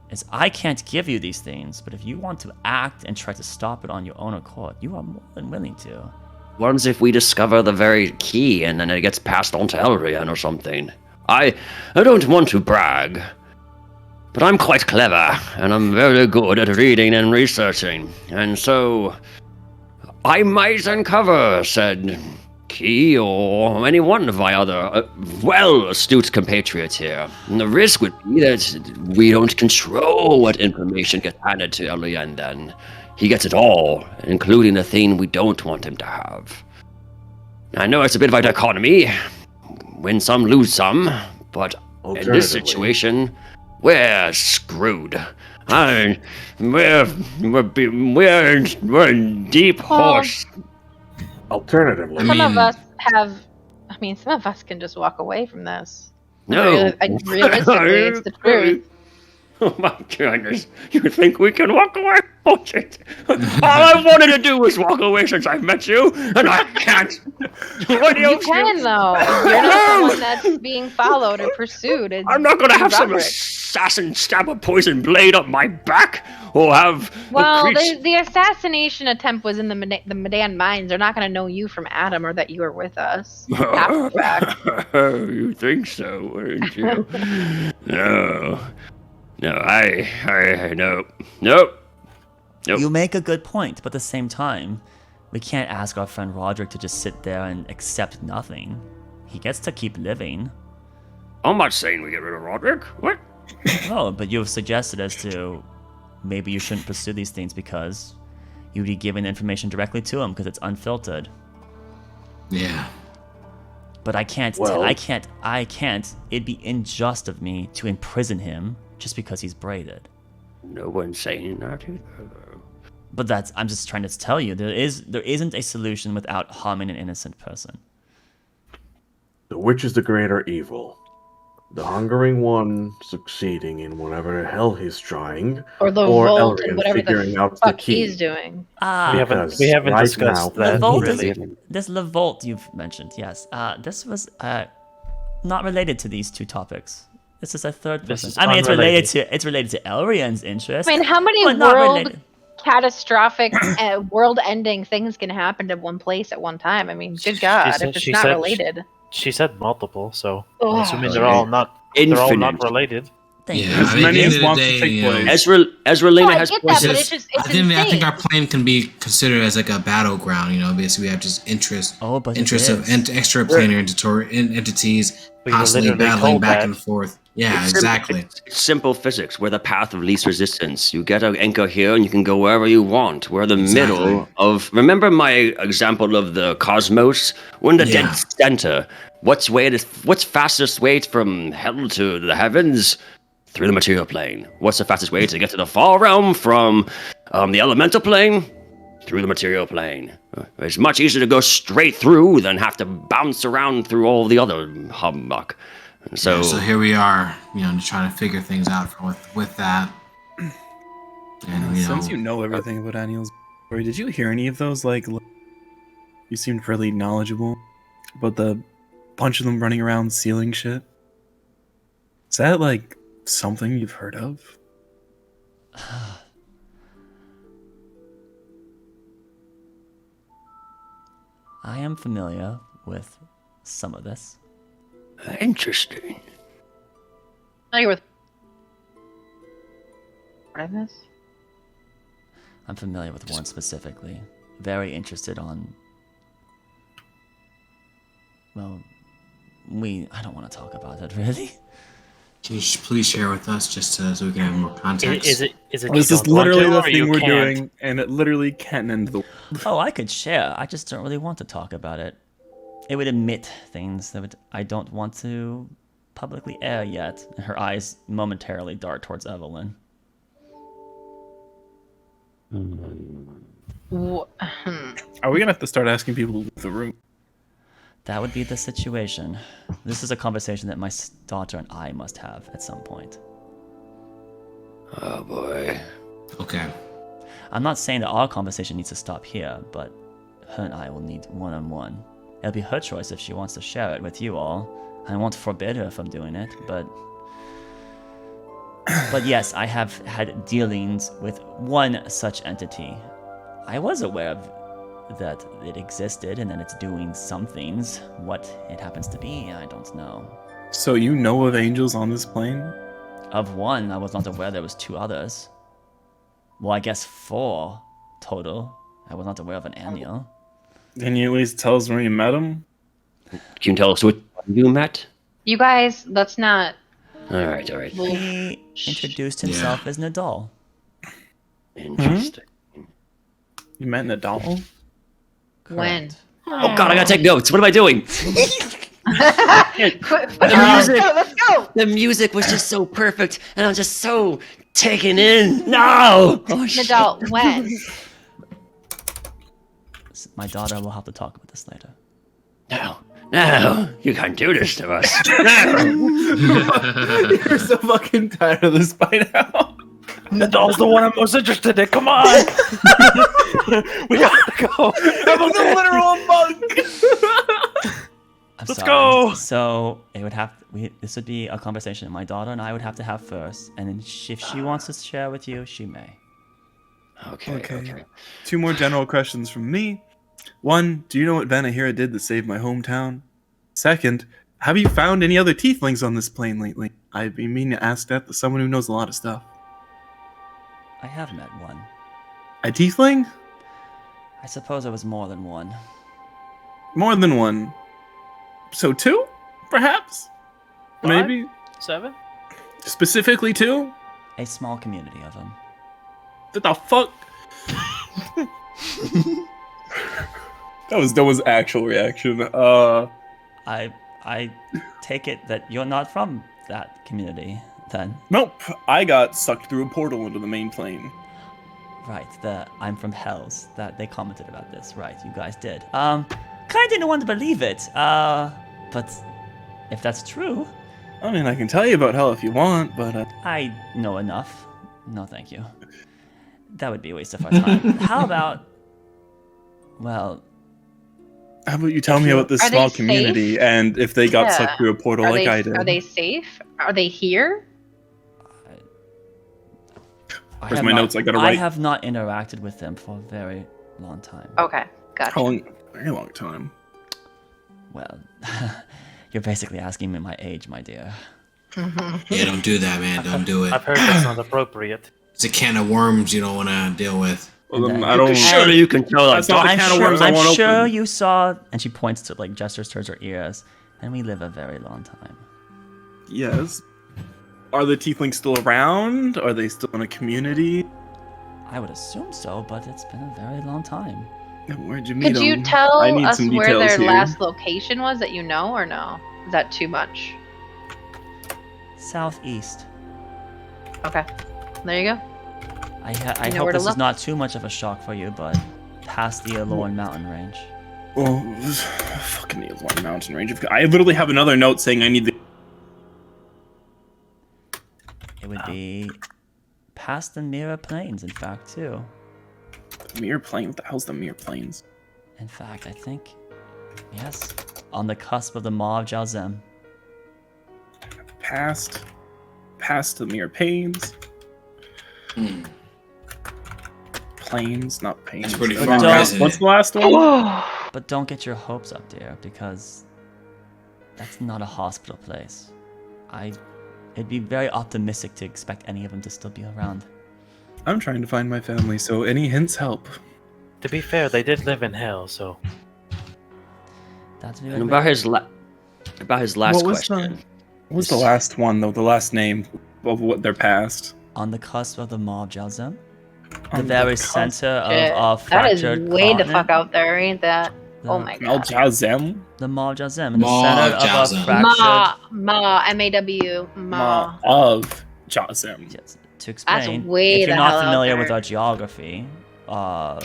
is I can't give you these things, but if you want to act and try to stop it on your own accord, you are more than willing to. What if we discover the very key and then it gets passed on to Elrian or something? I don't want to brag, but I'm quite clever, and I'm very good at reading and researching, and so I might uncover said key or any one of my other well-astute compatriots here. And the risk would be that we don't control what information gets handed to Elrian then. He gets it all, including the thing we don't want him to have. I know it's a bit of a dichotomy. Win some, lose some. But in this situation, we're screwed. We're in deep horse. Alternatively, Some of us can just walk away from this. No. Realistically, it's the truth. Oh my goodness. You think we can walk away? Oh shit. All I wanted to do was walk away since I met you, and I can't. What You can, though. You're not the one that's being followed or pursued. I'm not gonna have some Roderick. assassin stab a poison blade up my back, or have Well, a creature... the assassination attempt was in the Medan mines. They're not going to know you from Adam or that you were with us. After the fact. You think so, wouldn't you? No. No, Nope. You make a good point, but at the same time, we can't ask our friend Roderick to just sit there and accept nothing. He gets to keep living. I'm not saying we get rid of Roderick. What? No, but you've suggested as to maybe you shouldn't pursue these things because you'd be giving the information directly to him because it's unfiltered. Yeah. But I can't. It'd be unjust of me to imprison him just because he's braided. No one's saying that either. But I'm just trying to tell you, there isn't a solution without harming an innocent person. So which is the greater evil? The hungering one succeeding in whatever the hell he's trying, Or the or vault Elrian and whatever figuring the out the fuck key. he's doing. We haven't right discussed now, that. The vault Really. this Levault you've mentioned, yes. This was not related to these two topics. This is a third This person. is I mean, unrelated. it's related to Elrian's interest. I mean, how many but not world related. catastrophic, world-ending things can happen to one place at one time? I mean, good God, if it's not related. She said multiple, so Ugh. I'm assuming they're all not Infinite. related. Thank Yeah, you. As I mean, many at as the end of wants the to day, take you know, place. Ezralina No, I has get that, but Just- it's just it's I think insane. our plan can be considered as like a battleground. You know, basically we have just interest But it of is. extraplanar entities We were constantly literally battling told back that. and forth. Yeah, It's exactly. It's simple physics. We're the path of least resistance. You get an anchor here and you can go wherever you want. We're the Exactly. middle of... Remember my example of the cosmos? We're in the Yeah. dead center. What's fastest way from hell to the heavens? Through the material plane. What's the fastest way to get to the fall realm from the elemental plane? Through the material plane. It's much easier to go straight through than have to bounce around through all the other humbug. And So, here we are, you know, trying to figure things out with that. And Since you know everything about Aniel's story, did you hear any of those? Like, you seemed really knowledgeable about the bunch of them running around stealing shit. Is that like something you've heard of? I am familiar with some of this. Interesting. Familiar with part of this? I'm familiar with one specifically. Very interested on. Well, I don't want to talk about it really. Can you please share with us just so we can have more context? Is it? This you is don't want literally to, the or you thing we're can't? doing, and it literally can't end the. Oh, I could share. I just don't really want to talk about it. It would admit things that I don't want to publicly air yet. And her eyes momentarily dart towards Evelyn. Are we gonna have to start asking people to leave the room? That would be the situation. This is a conversation that my daughter and I must have at some point. Oh boy. Okay. I'm not saying that our conversation needs to stop here, but her and I will need one-on-one. It'll be her choice if she wants to share it with you all. I won't forbid her from doing it, but yes, I have had dealings with one such entity. I was aware of that it existed and that it's doing some things. What it happens to be, I don't know. So you know of angels on this plane? Of one, I was not aware there was 2 others. Well, I guess 4 total. I was not aware of an annual. Can you at least tell us where you met him? Can you tell us what you met? You guys, let's not. All right. He introduced himself as Nadal. Interesting. You met Nadal? When? Oh god, I gotta take notes. What am I doing? Let's go. The music was just so perfect, and I'm just so taken in. No! Oh, shit. Nadal, when? My daughter will have to talk about this later. No, you can't do this to us. You're so fucking tired of this by now. Nadal's the one I'm most interested in. Come on. We gotta go. I'm a literal monk. I'm Let's sorry. go. So it would have this would be a conversation my daughter and I would have to have first, and then if she wants to share with you, she may. Okay. 2 more general questions from me. 1, do you know what Vanahira did to save my hometown? 2nd, have you found any other tieflings on this plane lately? I've been meaning to ask that to someone who knows a lot of stuff. I have met one. A tiefling? I suppose it was more than one. More than one. So 2, perhaps? 5? Maybe? 7? Specifically 2? A small community of them. What the fuck? That was actual reaction. I take it that you're not from that community, then. Nope. I got sucked through a portal into the main plane. Right, I'm from Hells. That they commented about this. Right, you guys did. Kinda didn't want to believe it. But if that's true, I mean, I can tell you about hell if you want, but I know enough. No, thank you. That would be a waste of our time. How about you tell me about this Are they small safe? community and if they got sucked through a portal like I did? Are they safe? Are they here? Where's my notes? I gotta write. I have not interacted with them for a very long time. Okay, gotcha. How long? Very long time. Well, you're basically asking me my age, my dear. Yeah, don't do that, man. Don't do it. I've heard that's not appropriate. It's a can of worms you don't want to deal with. Well, then I don't. Surely you can tell That's not a can of worms I I'm want sure open. you saw, and she points to gestures towards her ears, and we live a very long time. Yes. Are the tieflings still around? Are they still in a community? I would assume so, but it's been a very long time. Where'd you meet Could you them? tell I need us some where details their here. last location was that you know, or no? Is that too much? Southeast. Okay, there you go. I You know hope where to this is look. not too much of a shock for you, but past the Alolan mountain range. Well, fucking the Alone Mountain Range. I literally have another note saying I need the. It would be past the Mirror Plains, in fact, too. Mirror Plane? What the hell's the Mirror Plains? In fact, I think, yes, on the cusp of the Maw of Jalzem. Past the Mirror Plains. Plains, not Pains. That's pretty Okay. far, isn't What's it? the last one? But don't get your hopes up, dear, because that's not a hospital place. It'd be very optimistic to expect any of them to still be around. I'm trying to find my family, so any hints help. To be fair, they did live in hell, so. That's And about his last What was question. What was the last one, though? The last name of what they're past? on the cusp of the Maw of Jalzem. The On very cusp. center of Shit, our that is fractured way the continent. fuck out there, ain't that? Oh my Al god. Jazem? The Maw of Jalzem, in the Maw center of of our Jalzem. fractured. Ma, M-A-W, Ma. of Jazem. Yes, to explain, way if the you're not hell out familiar with there. our geography, our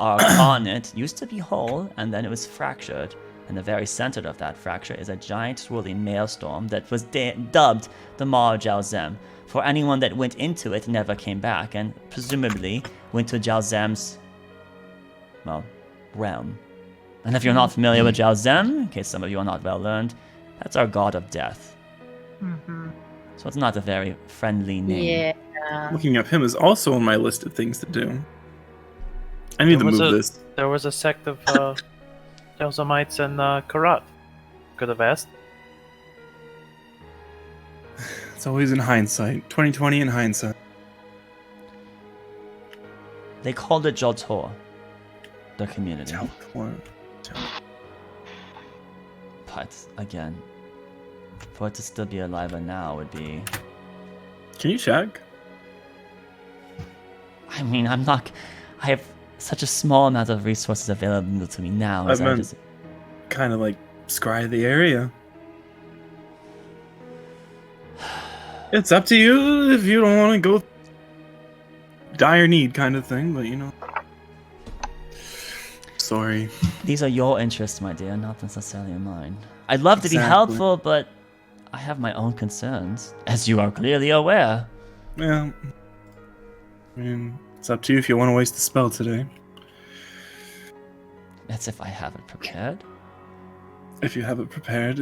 continent used to be whole, and then it was fractured. And the very center of that fracture is a giant swirling maelstrom that was dubbed the Maw of Jalzem. For anyone that went into it never came back, and presumably went to Jalzem's, well, realm. And if you're not familiar with Jalzem, in case some of you are not well learned, that's our god of death. Mm-hmm. So it's not a very friendly name. Yeah. Looking up him is also on my list of things to do. I need to move this. There was a sect of Jalzamites in Karat. Could have asked. It's always in hindsight. 2020 in hindsight. They called it Joltor, the community. But again, for it to still be alive and now would be... Can you check? I mean, I have such a small amount of resources available to me now. I meant kind of like scry the area. It's up to you if you don't want to go dire need kind of thing, but you know. Sorry. These are your interests, my dear, not necessarily mine. I'd love to be helpful, but I have my own concerns, as you are clearly aware. Yeah. I mean, it's up to you if you want to waste the spell today. That's if I have it prepared. If you have it prepared,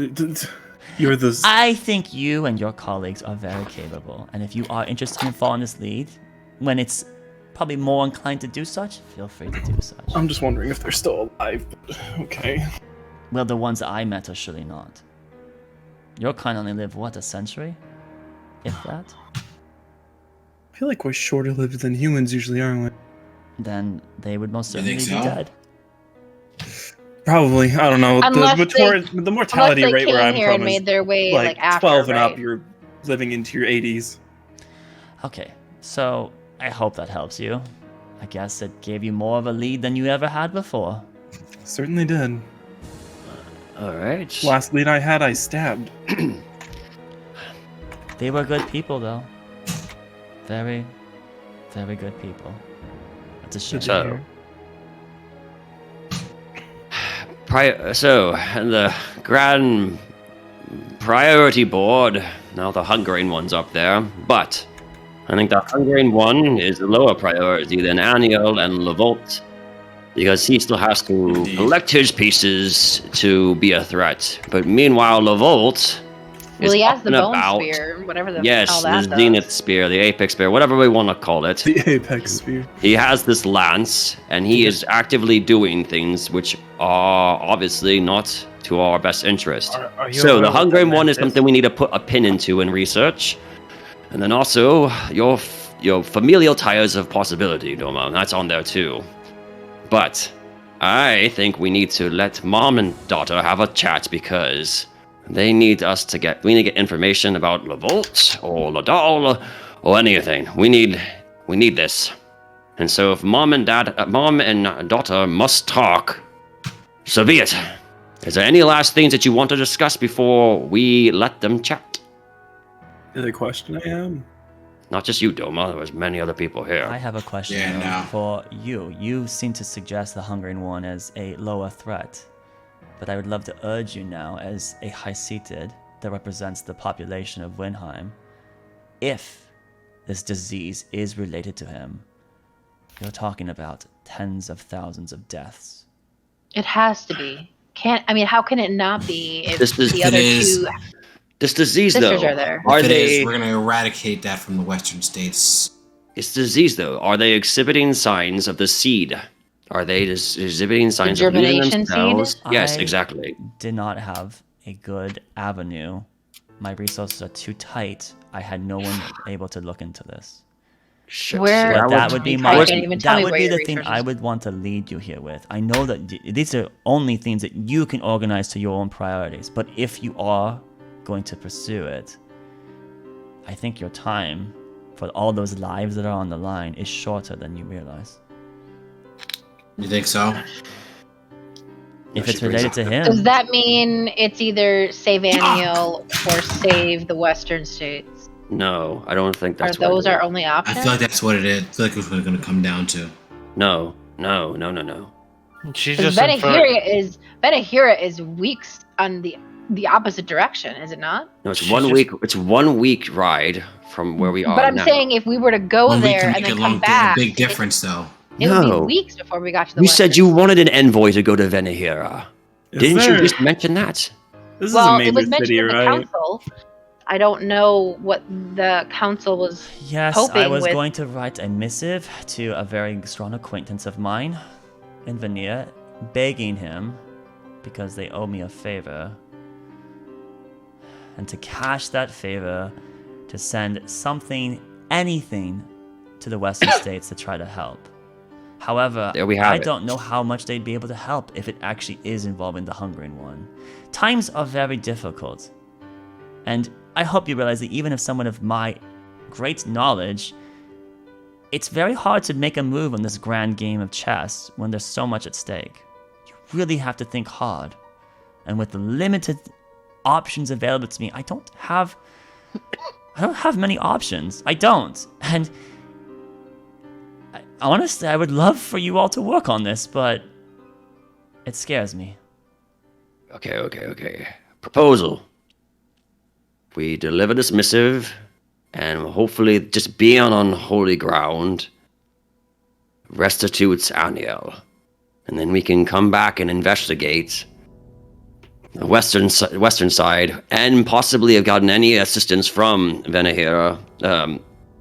you're the... I think you and your colleagues are very capable, and if you are interested in following this lead, when it's probably more inclined to do such, feel free to do such. I'm just wondering if they're still alive, but okay. Well, the ones that I met are surely not. Your kind only live, what, a century? If that? I feel like we're shorter lived than humans usually, aren't we? Then they would most certainly think be so? dead. Probably. I don't know. The mortality Unless they rate where came I'm here from and made is their way like after, 12 and right? up, you're living into your 80s. Okay, so I hope that helps you. I guess it gave you more of a lead than you ever had before. Certainly did. Alright. Last lead I had, I stabbed. They were good people, though. Very, very good people. That's a shame. So, the Grand Priority Board, now the Hungering one's up there, but I think the Hungering one is a lower priority than Aniel and Levolt, because he still has to collect his pieces to be a threat. But meanwhile, Levolt Well, he has the and bone about- spear, whatever the Yes, hell that the does. Zenith Spear, the Apex Spear, whatever we want to call it. The Apex Spear. He has this lance, and he is actively doing things which are obviously not to our best interest. Are you So aware the what Hungering that one is is? something we need to put a pin into in research. And then also your familial ties of possibility, Doma, that's on there too. But I think we need to let mom and daughter have a chat, because we need to get information about Levolt or Ladal or anything. We need this. And so if mom and daughter must talk, so be it. Is there any last things that you want to discuss before we let them chat? The question I have. Not just you, Doma. There was many other people here. I have a question Yeah, though, no. for you. You seem to suggest the Hungering One as a lower threat, but I would love to urge you now as a high-seated that represents the population of Winheim. If this disease is related to him, you're talking about tens of thousands of deaths. It has to be. How can it not be if This is- the other it is- two This disease, sisters though, are there? are If it they? is, we're going to eradicate that from the western states. This disease, though, are they exhibiting signs of the seed? Are they exhibiting signs of losing germination themselves? seed? Yes, I exactly. did not have a good avenue. My resources are too tight. I had no one able to look into this. Shit. Where- But that would be my. You can't even tell That me would where be your the thing I resources- would want to lead you here with. I know that these are only things that you can organize to your own priorities. But if you are going to pursue it, I think your time for all those lives that are on the line is shorter than you realize. You think so? If She it's brings related up to the- him, Does that mean it's either save Aniel or save the Western states? No, I don't think Are that's what it those is. our only I options? feel like that's what it is. I feel like it's what it's going to come down to. No. She's Because just inferring. Benahira is weeks on the opposite direction, is it not? No, it's She's 1 just- week. It's 1 week ride from where we are But I'm now. saying if we were to go 1 week there can and make then a come back, big difference, though. it would No. be weeks before we got to the You western said you state. wanted an envoy to go to Venahira. Didn't you just mention that? This is a Well, major it was mentioned city, in the right? council. I don't know what the council was. Yes, hoping I was with- going to write a missive to a very strong acquaintance of mine in Vanir, begging him, because they owe me a favor, and to cash that favor, to send something, anything, to the Western States to try to help. However, There we have I it. don't know how much they'd be able to help if it actually is involving the Hungarian one. Times are very difficult. And I hope you realize that even if someone of my great knowledge, it's very hard to make a move on this grand game of chess when there's so much at stake. You really have to think hard. And with the limited options available to me, I don't have many options. I don't. And honestly, I would love for you all to work on this, but it scares me. Okay. Proposal. We deliver this missive, and hopefully, just being on holy ground restitutes Aniel. And then we can come back and investigate the western side, and possibly have gotten any assistance from Venahira.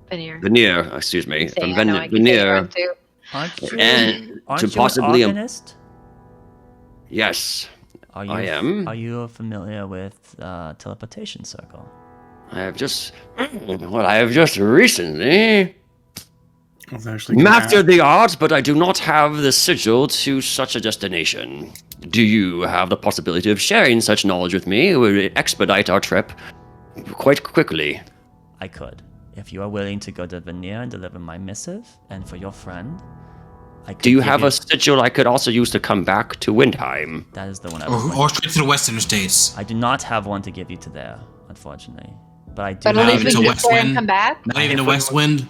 Vanir, excuse me. From Vanir. Aren't you, And aren't to you possibly an organist? Yes, Are you, I am. Are you familiar with teleportation circle? I have just recently mastered the art, but I do not have the sigil to such a destination. Do you have the possibility of sharing such knowledge with me? It would expedite our trip quite quickly. I could. If you are willing to go to Vanir and deliver my missive, and for your friend, I could Do you give have a sigil I could also use to come back to Windheim? That is the one I was going Or to. straight to the Western States. I do not have one to give you to there, unfortunately. But I do But Not at have, least even we to can West go and Wind? come back. Not even the West Wind?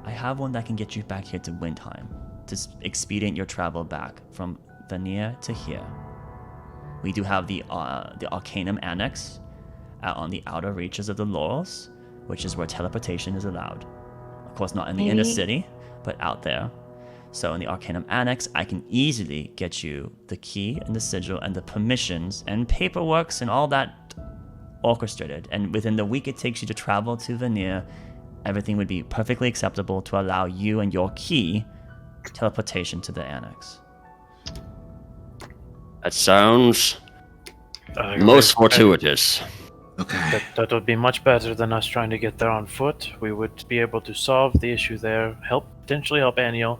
I have one that can get you back here to Windheim, to expedite your travel back from Vanir to here. We do have the Arcanum Annex out on the outer reaches of the Laurels, which is where teleportation is allowed. Of course, not in the inner city, but out there. So in the Arcanum Annex, I can easily get you the key and the sigil and the permissions and paperworks and all that orchestrated. And within the week it takes you to travel to Vanir, everything would be perfectly acceptable to allow you and your key teleportation to the Annex. That sounds most fortuitous. Okay. That would be much better than us trying to get there on foot. We would be able to solve the issue there, potentially help Aniel,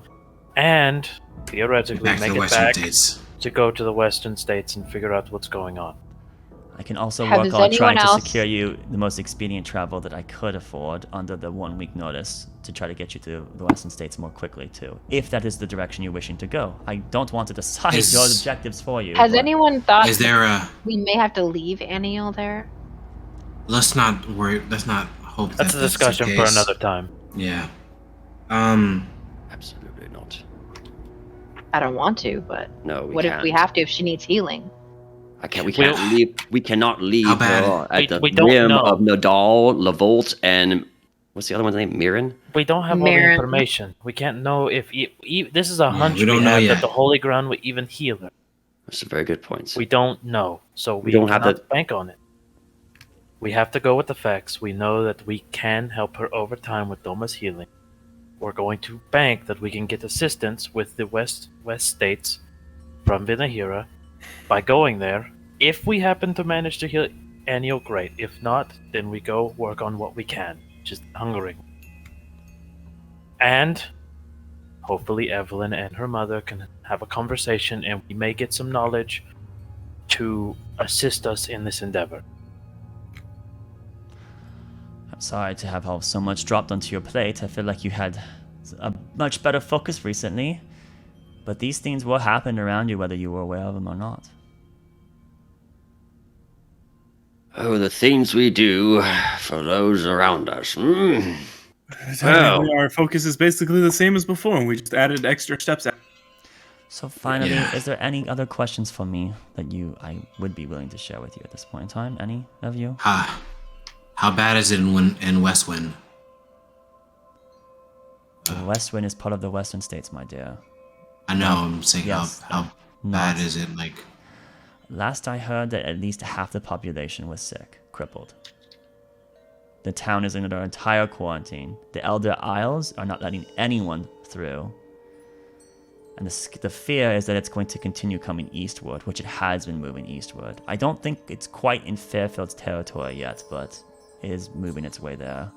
and theoretically Back to make the it Western back States. to go to the Western States and figure out what's going on. I can also Has work on trying anyone to else- secure you the most expedient travel that I could afford under the 1 week notice to try to get you to the Western States more quickly too, if that is the direction you're wishing to go. I don't want to decide Is- your objectives for you. Has but anyone thought Is there a... we may have to leave Aniel there? Let's not worry. Let's not hope That's that a discussion the for case. another time. Yeah. Absolutely not. I don't want to, but No, we what can't. if we have to if she needs healing? We can't leave. We cannot leave How bad? her at the We don't whim know. of Nadal, Lavolt, and what's the other one's name? Mirren. We don't have all the Marin. information. We can't know if this is a hunch we don't we know have yet. that the Holy Ground will even heal her. That's a very good point. We don't know, so we don't have cannot the- bank on it. We have to go with the facts. We know that we can help her over time with Doma's healing. We're going to bank that we can get assistance with the West States from Vinahira by going there. If we happen to manage to heal Aniel, great. If not, then we go work on what we can, just hungering. And hopefully Evelyn and her mother can have a conversation and we may get some knowledge to assist us in this endeavor. I'm sorry to have so much dropped onto your plate. I feel like you had a much better focus recently, but these things will happen around you whether you were aware of them or not. Oh, the things we do for those around us. Technically, our focus is basically the same as before, and we just added extra steps. So finally, is there any other questions for me that I would be willing to share with you at this point in time? Any of you? How bad is it in Westwind? The West Wind is part of the Western States, my dear. I know. I'm saying Yes. how bad is it? Like, Last I heard that at least half the population was sick, crippled. The town is under entire quarantine. The Elder Isles are not letting anyone through. And the fear is that it's going to continue coming eastward, which it has been moving eastward. I don't think it's quite in Fairfield's territory yet, but it is moving its way there.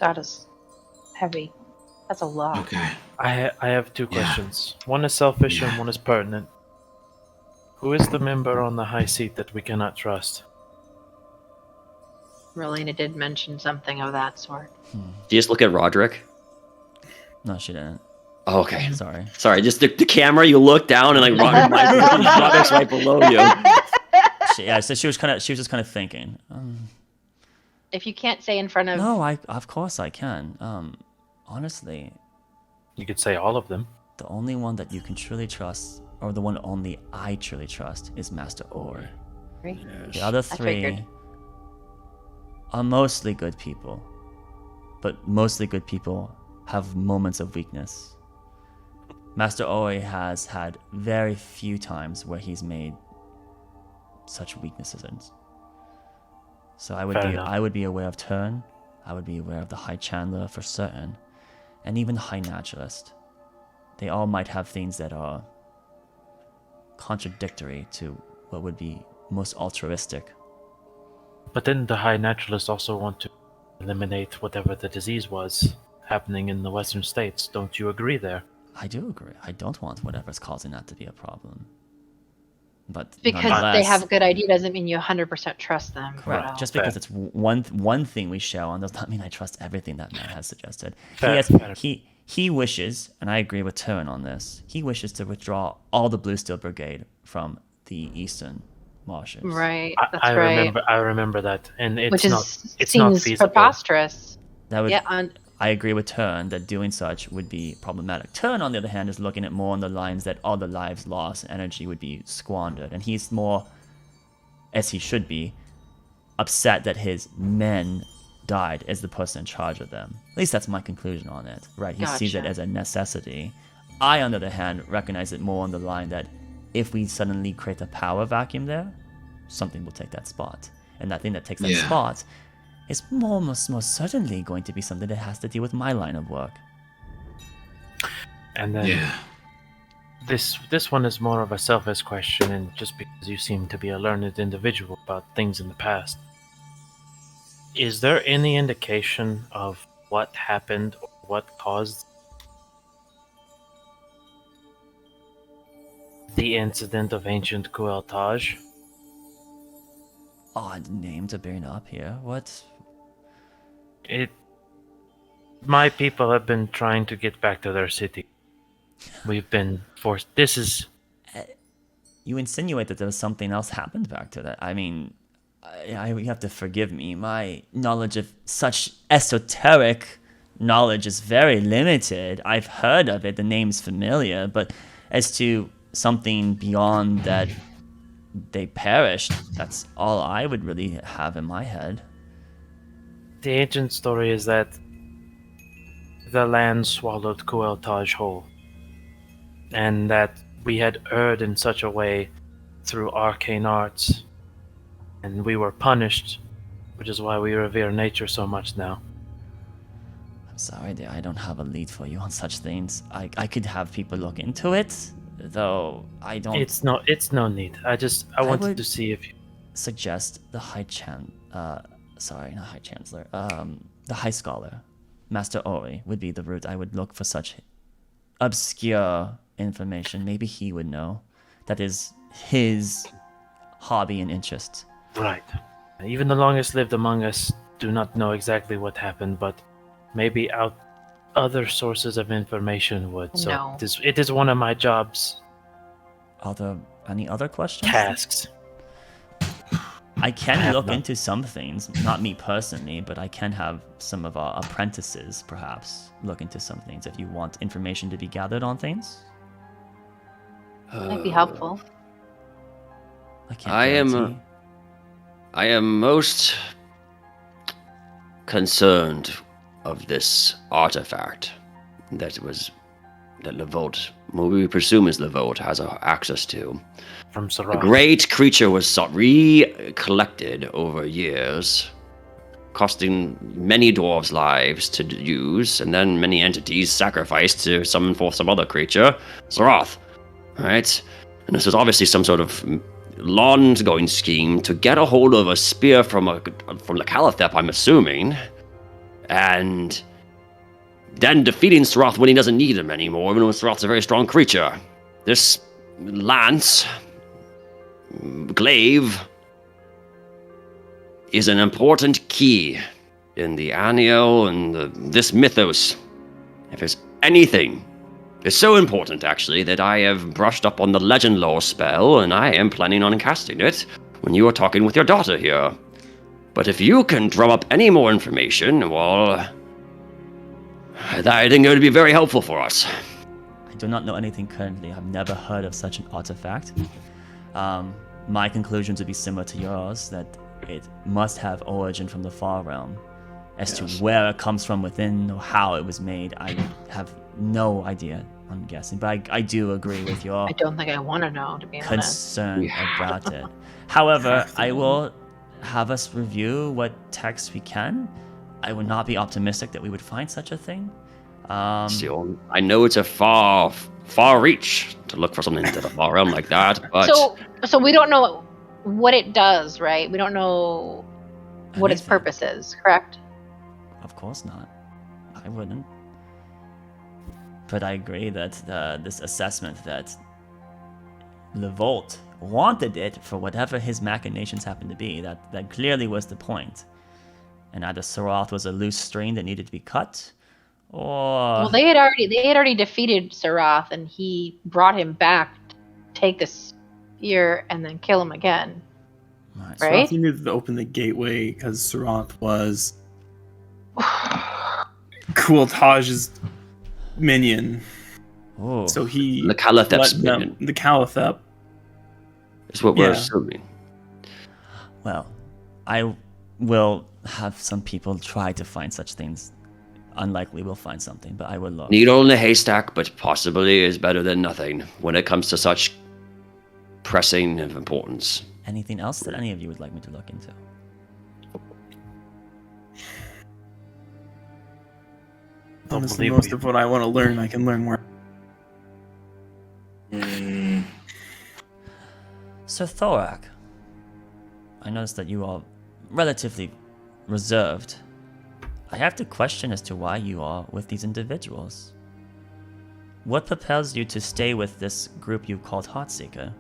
That is heavy. That's a lot. okay. I have two questions. One is selfish and one is pertinent. Who is the member on the high seat that we cannot trust? Relena did mention something of that sort. Do you just look at Roderick? No, she didn't. Oh, okay. Sorry. Just the camera, you look down and like Roderick's right below you. So she was just kind of thinking. If you can't say in front of... No, of course I can. Honestly, You could say all of them. the only one that you can truly trust, or the one only I truly trust, is Master Orr. The other three figured. are mostly good people, but mostly good people have moments of weakness. Master Orr has had very few times where he's made such weaknesses. So I would be aware of Turn, I would be aware of the High Chandler for certain, and even the High Naturalist. They all might have things that are contradictory to what would be most altruistic. But didn't the High Naturalist also want to eliminate whatever the disease was happening in the Western States? Don't you agree there? I do agree. I don't want whatever's causing that to be a problem. But Because they nonetheless- have a good idea doesn't mean you 100% trust them. Correct. Well, Just because it's one thing we share on does not mean I trust everything that man has suggested. Fair. He wishes, and I agree with Turin on this, he wishes to withdraw all the Blue Steel Brigade from the eastern marshes. right. That's I right. I remember that, and it's Which not. is It's not seems feasible. preposterous. That would, Yeah, I agree with Turin that doing such would be problematic. Turin, on the other hand, is looking at more on the lines that all the lives lost, energy would be squandered, and he's more, as he should be, upset that his men died as the person in charge of them. At least that's my conclusion on it. Right? He sees it Gotcha. as a necessity. I, on the other hand, recognize it more on the line that if we suddenly create a power vacuum there, something will take that spot, and that thing that takes that Yeah. spot is most certainly going to be something that has to deal with my line of work. And then Yeah. this one is more of a selfish question, and just because you seem to be a learned individual about things in the past, is there any indication of what happened or what caused the incident of ancient Kuel'Taj? Odd name to bring up here. What? My people have been trying to get back to their city. We've been forced. This is You insinuate that there was something else happened back to that. I mean, you have to forgive me. My knowledge of such esoteric knowledge is very limited. I've heard of it. The name's familiar. But as to something beyond that they perished, that's all I would really have in my head. the ancient story is that the land swallowed Kuel'Taj whole, and that we had erred in such a way through arcane arts, and we were punished, which is why we revere nature so much now. I'm sorry, dear. I don't have a lead for you on such things. I could have people look into it, though I don't It's no need. I wanted would- to see if you... suggest the the High Scholar, Master Ori, would be the route I would look for such obscure information. Maybe he would know. That is his hobby and interest. Right. Even the longest lived among us do not know exactly what happened, but maybe other sources of information would. So No. it is one of my jobs Any other questions? tasks. I can look into some things, not me personally, but I can have some of our apprentices perhaps look into some things if you want information to be gathered on things. Might be helpful. I can't guarantee. I am most concerned of this artifact that Levolt, what we presume is Levolt, has access to. From A Sarath. great creature was recollected over years, costing many dwarves' lives to use, and then many entities sacrificed to summon forth some other creature, Sarath. Right? And this was obviously some sort of long-going scheme to get a hold of a spear from the Calathep, I'm assuming, and then defeating Sarath when he doesn't need him anymore, even though Sarath's a very strong creature. This lance, glaive, is an important key in the Anio and this mythos. If there's anything, it's so important actually that I have brushed up on the legend lore spell, and I am planning on casting it when you are talking with your daughter here. But if you can drum up any more information, well, I think it would be very helpful for us. I do not know anything currently. I've never heard of such an artifact. My conclusions would be similar to yours, that it must have origin from the far realm. As to where it comes from within or how it was made, I have no idea, I'm guessing. But I do agree with your I don't think I want to know, to be honest. concern about it. However, I will have us review what text we can. I would not be optimistic that we would find such a thing. I know it's a far reach to look for something into the far realm like that, but So we don't know what it does, right? We don't know what its Anything. purpose is, correct? Of course not. I wouldn't. But I agree that this assessment that Levolt wanted it for whatever his machinations happened to be, that clearly was the point. And either Sarath was a loose string that needed to be cut, or Well, they had already defeated Sarath, and he brought him back to take the spear and then kill him again. Right. Right? Sarath needed to open the gateway because Sarath was Kualtaj's minion. Oh. So he the Calathep's let them- minion the Calathep. is what we're Yeah. assuming. Well, I will have some people try to find such things. Unlikely we'll find something, but I will look. Needle in a haystack, but possibly is better than nothing when it comes to such pressing of importance. Anything else that any of you would like me to look into? Honestly, believe most we- of what I want to learn, I can learn more. So Thorak, I noticed that you are relatively reserved. I have to question as to why you are with these individuals. What propels you to stay with this group you called Heartseeker?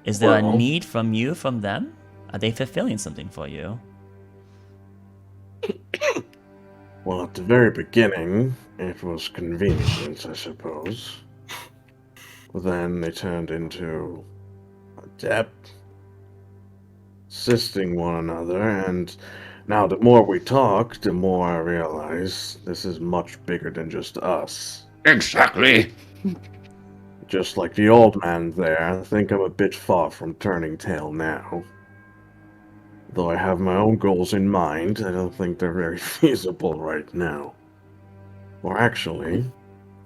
Is there a Well- need from you from them? Are they fulfilling something for you? Well, at the very beginning, it was convenient, I suppose. Then they turned into adept, assisting one another, and now the more we talk, the more I realize this is much bigger than just us. Exactly. Just like the old man there, I think I'm a bit far from turning tail now. Though I have my own goals in mind, I don't think they're very feasible right now. Or actually,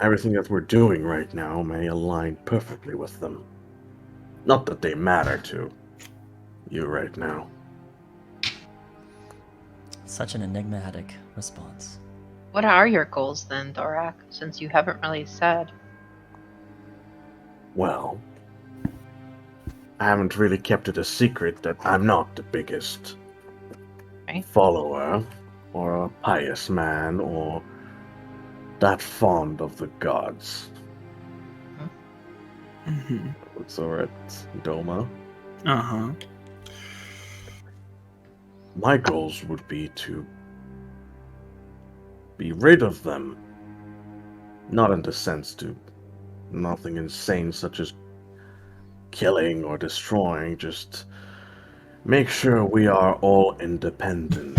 everything that we're doing right now may align perfectly with them. Not that they matter to you right now. Such an enigmatic response. What are your goals then, Thorak, since you haven't really said? Well, I haven't really kept it a secret that I'm not the biggest Right. follower, or a pious man, or that fond of the gods. Mm-hmm. It's alright, Doma. Uh-huh. My goals would be to be rid of them. Not in the sense to nothing insane such as killing or destroying. Just make sure we are all independent.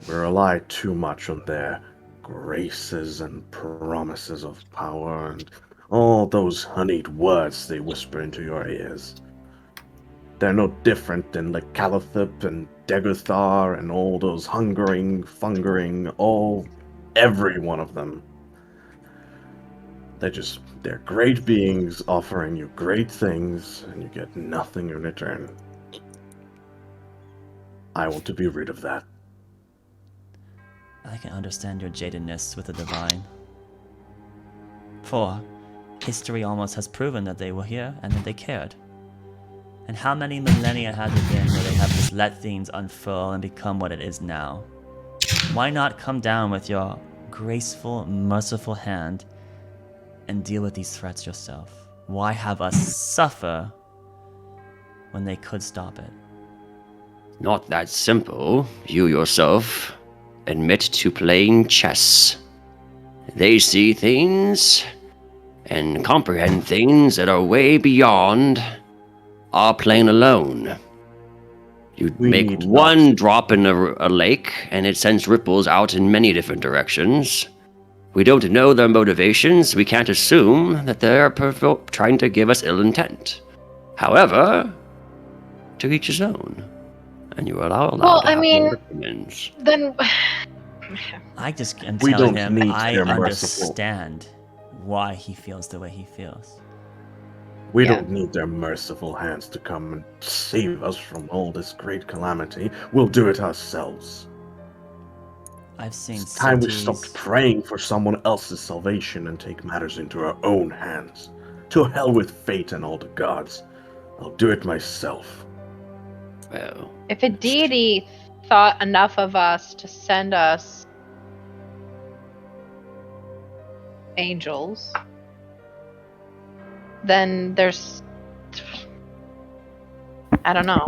We rely too much on their graces and promises of power and all those honeyed words they whisper into your ears. They're no different than the Calathip and Deguthar and all those hungering, every one of them. They're great beings offering you great things, and you get nothing in return. I want to be rid of that. I can understand your jadedness with the divine. For history almost has proven that they were here and that they cared. And how many millennia has it been where they have just let things unfurl and become what it is now? Why not come down with your graceful, merciful hand and deal with these threats yourself? Why have us suffer when they could stop it? Not that simple. You yourself admit to playing chess. They see things and comprehend things that are way beyond our plane alone. You make one drop in a lake, and it sends ripples out in many different directions. We don't know their motivations. We can't assume that they're trying to give us ill intent. However, to each his own. And you are allowed Well, to I have mean, your opinions. then I just am We telling don't him need I their merciful. understand why he feels the way he feels. We Yeah. don't need their merciful hands to come and save us from all this great calamity. We'll do it ourselves. I've seen It's time we cities- stopped praying for someone else's salvation and take matters into our own hands. To hell with fate and all the gods. I'll do it myself. Well, if a deity thought enough of us to send us angels, then there's, I don't know.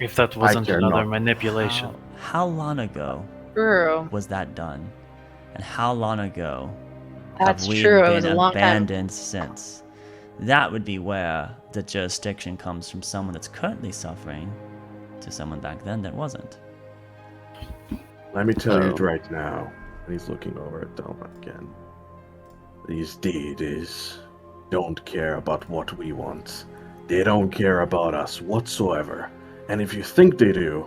If that wasn't care another not. manipulation. How long ago True. was that done? And how long ago That's have we true. It been was a long time. abandoned since? That would be where the jurisdiction comes from someone that's currently suffering to someone back then that wasn't. Let me tell you Oh. right now. And he's looking over at Delma again. These deities don't care about what we want. They don't care about us whatsoever. And if you think they do,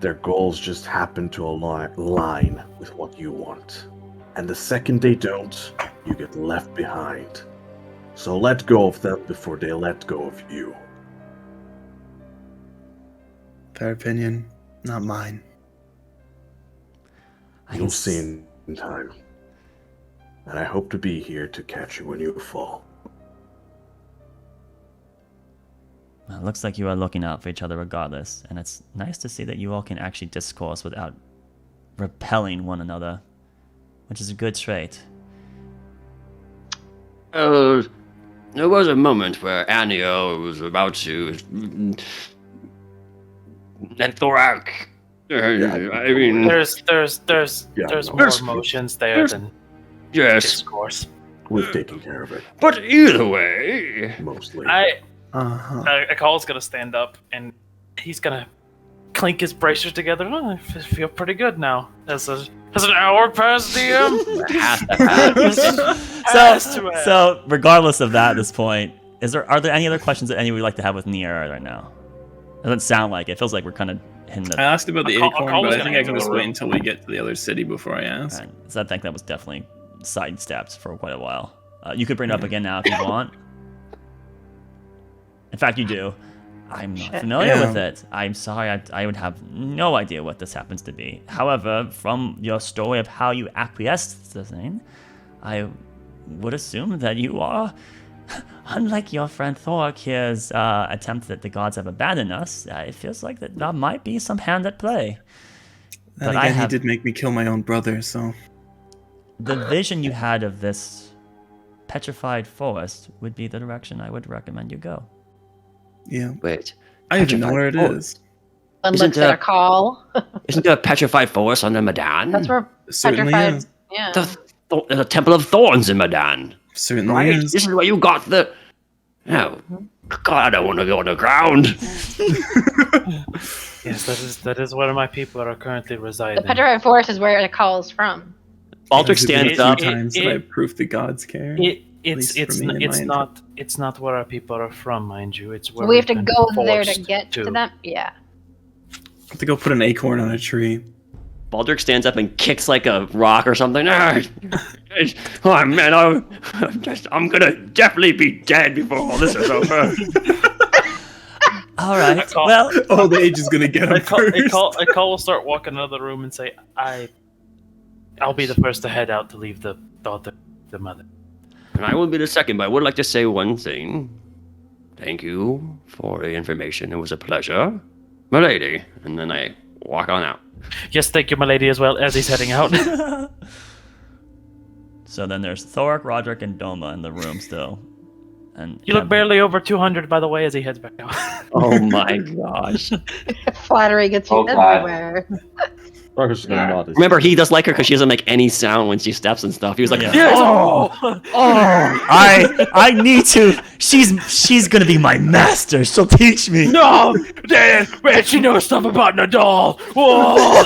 their goals just happen to align with what you want. And the second they don't, you get left behind. So let go of them before they let go of you. Fair opinion, not mine. You'll see in time. And I hope to be here to catch you when you fall. Well, it looks like you are looking out for each other regardless, and it's nice to see that you all can actually discourse without repelling one another, which is a good trait. there was a moment where Anio was about to... And Thorak... I mean... There's Yeah, more no. emotions there than Yes, discourse. We've taken care of it, but either way... mostly. Uh-huh. Akal's gonna stand up and he's gonna clink his bracers together. Oh, I feel pretty good now. Has an hour passed, DM? Has to have. So, regardless of that at this point, are there any other questions that anyone would like to have with Nier right now? It doesn't sound like it. It feels like we're kind of hitting the... I asked about the Akal- acorn, Akal but was I gonna think I can answer just the wait room. until we get to the other city before I ask. Right. So I think that was definitely sidestepped for quite a while. You could bring it up again now if you want. In fact, you do. I'm not familiar Yeah. with it. I'm sorry, I would have no idea what this happens to be. However, from your story of how you acquiesced to the thing, I would assume that you are, unlike your friend Thor here's attempt that the gods have abandoned us, it feels like that there might be some hand at play. Then But I again, have- he did make me kill my own brother, so... The vision you had of this petrified forest would be the direction I would recommend you go. Yeah. Wait, I even know where it Petrified is. And Isn't looks at there- a call. isn't there a petrified forest on the Madan? That's where Certainly petrified. is. Yeah. There's a temple of thorns in Madan. Certainly Right? is. This is where you got the. Oh, God, I don't want to go on the ground. Yes, that is where my people are currently residing. The Petrified Forest is where the call is from. Baldric Has it been stands a up. few times that I've proved the gods care. It's not where our people are from, mind you. It's where We have we've to been go there to forced get to them. Yeah. I have to go put an acorn on a tree. Baldric stands up and kicks like a rock or something. Oh man, I'm gonna definitely be dead before all this is over. All right. call- Well, Old age is gonna get him first. Akal will start walking out of the room and say, I'll be the first to head out to leave the mother. And I will be the second, but I would like to say one thing. Thank you for the information. It was a pleasure, my lady. And then I walk on out. Yes, thank you, my lady, as well, as he's heading out. so then there's Thorek, Roderick, and Doma in the room still. And You look barely over 200, by the way, as he heads back out. Oh my gosh. Flattery gets you Oh, God. everywhere. Marcus is gonna nod his- Remember, he does like her because she doesn't make any sound when she steps and stuff. He was like, Yeah. Yes! I need to. She's gonna be my master. She'll teach me. No! Man, she knows stuff about Nadal! Whoa!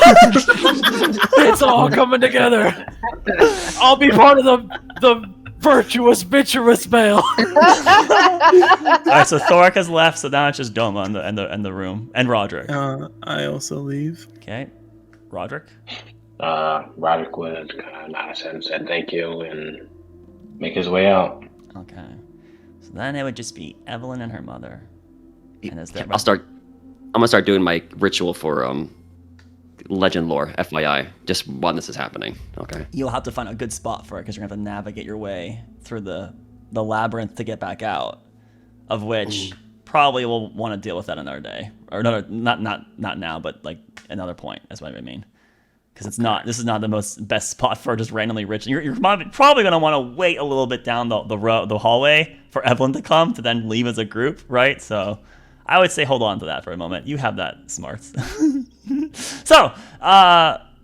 It's all coming together! I'll be part of the virtuous, male. All right, so Thorek has left, so now it's just Doma in the room, and Roderick. I also leave. Okay, Roderick. Roderick would kind of nod his head and said thank you and make his way out. Okay, so then it would just be Evelyn and her mother. And is that I'm gonna start doing my ritual for legend lore, FYI, just while this is happening. Okay. You'll have to find a good spot for it because you're gonna have to navigate your way through the labyrinth to get back out, of which probably we'll want to deal with that another day or another not now, but like another point. That's what I mean. Because this is not the best spot for just randomly rich. You're probably gonna want to wait a little bit down the hallway for Evelyn to come to then leave as a group, right? So I would say hold on to that for a moment. You have that smarts. So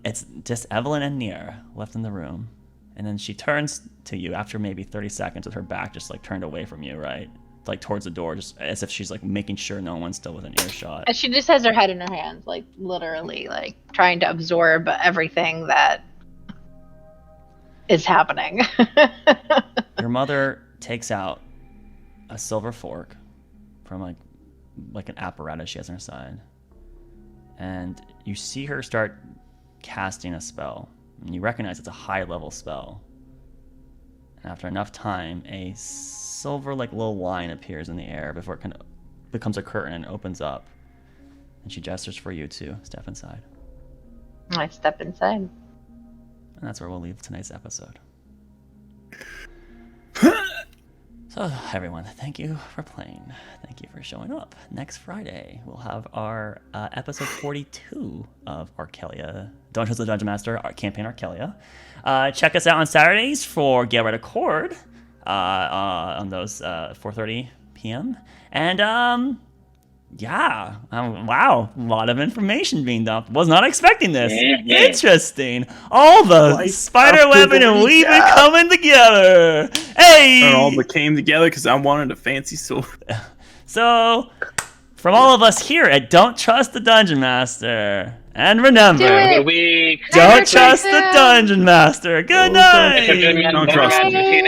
it's just Evelyn and Nier left in the room, and then she turns to you after maybe 30 seconds with her back just like turned away from you, right? Like towards the door, just as if she's like making sure no one's still within earshot. And she just has her head in her hands, like literally, like trying to absorb everything that is happening. Your mother takes out a silver fork from like an apparatus she has on her side, and you see her start casting a spell, and you recognize it's a high level spell. And after enough time, a silver like little line appears in the air before it becomes a curtain and opens up, and she gestures for you to step inside. I step inside. And that's where we'll leave tonight's episode. So, everyone, thank you for playing. Thank you for showing up. Next Friday, we'll have our episode 42 of Arkelya. Don't Trust the Dungeon Master, our campaign Arkelya. Check us out on Saturdays for Galewright Accord on those 4:30 p.m. And, yeah, wow, a lot of information being dumped. Was not expecting this. Interesting. All the spider webbing and weaving coming together. Hey! It all came together because I wanted a fancy sword. So, from all of us here at Don't Trust the Dungeon Master, and remember, Do it. Week. don't trust the Dungeon Master. Good night. Don't trust him.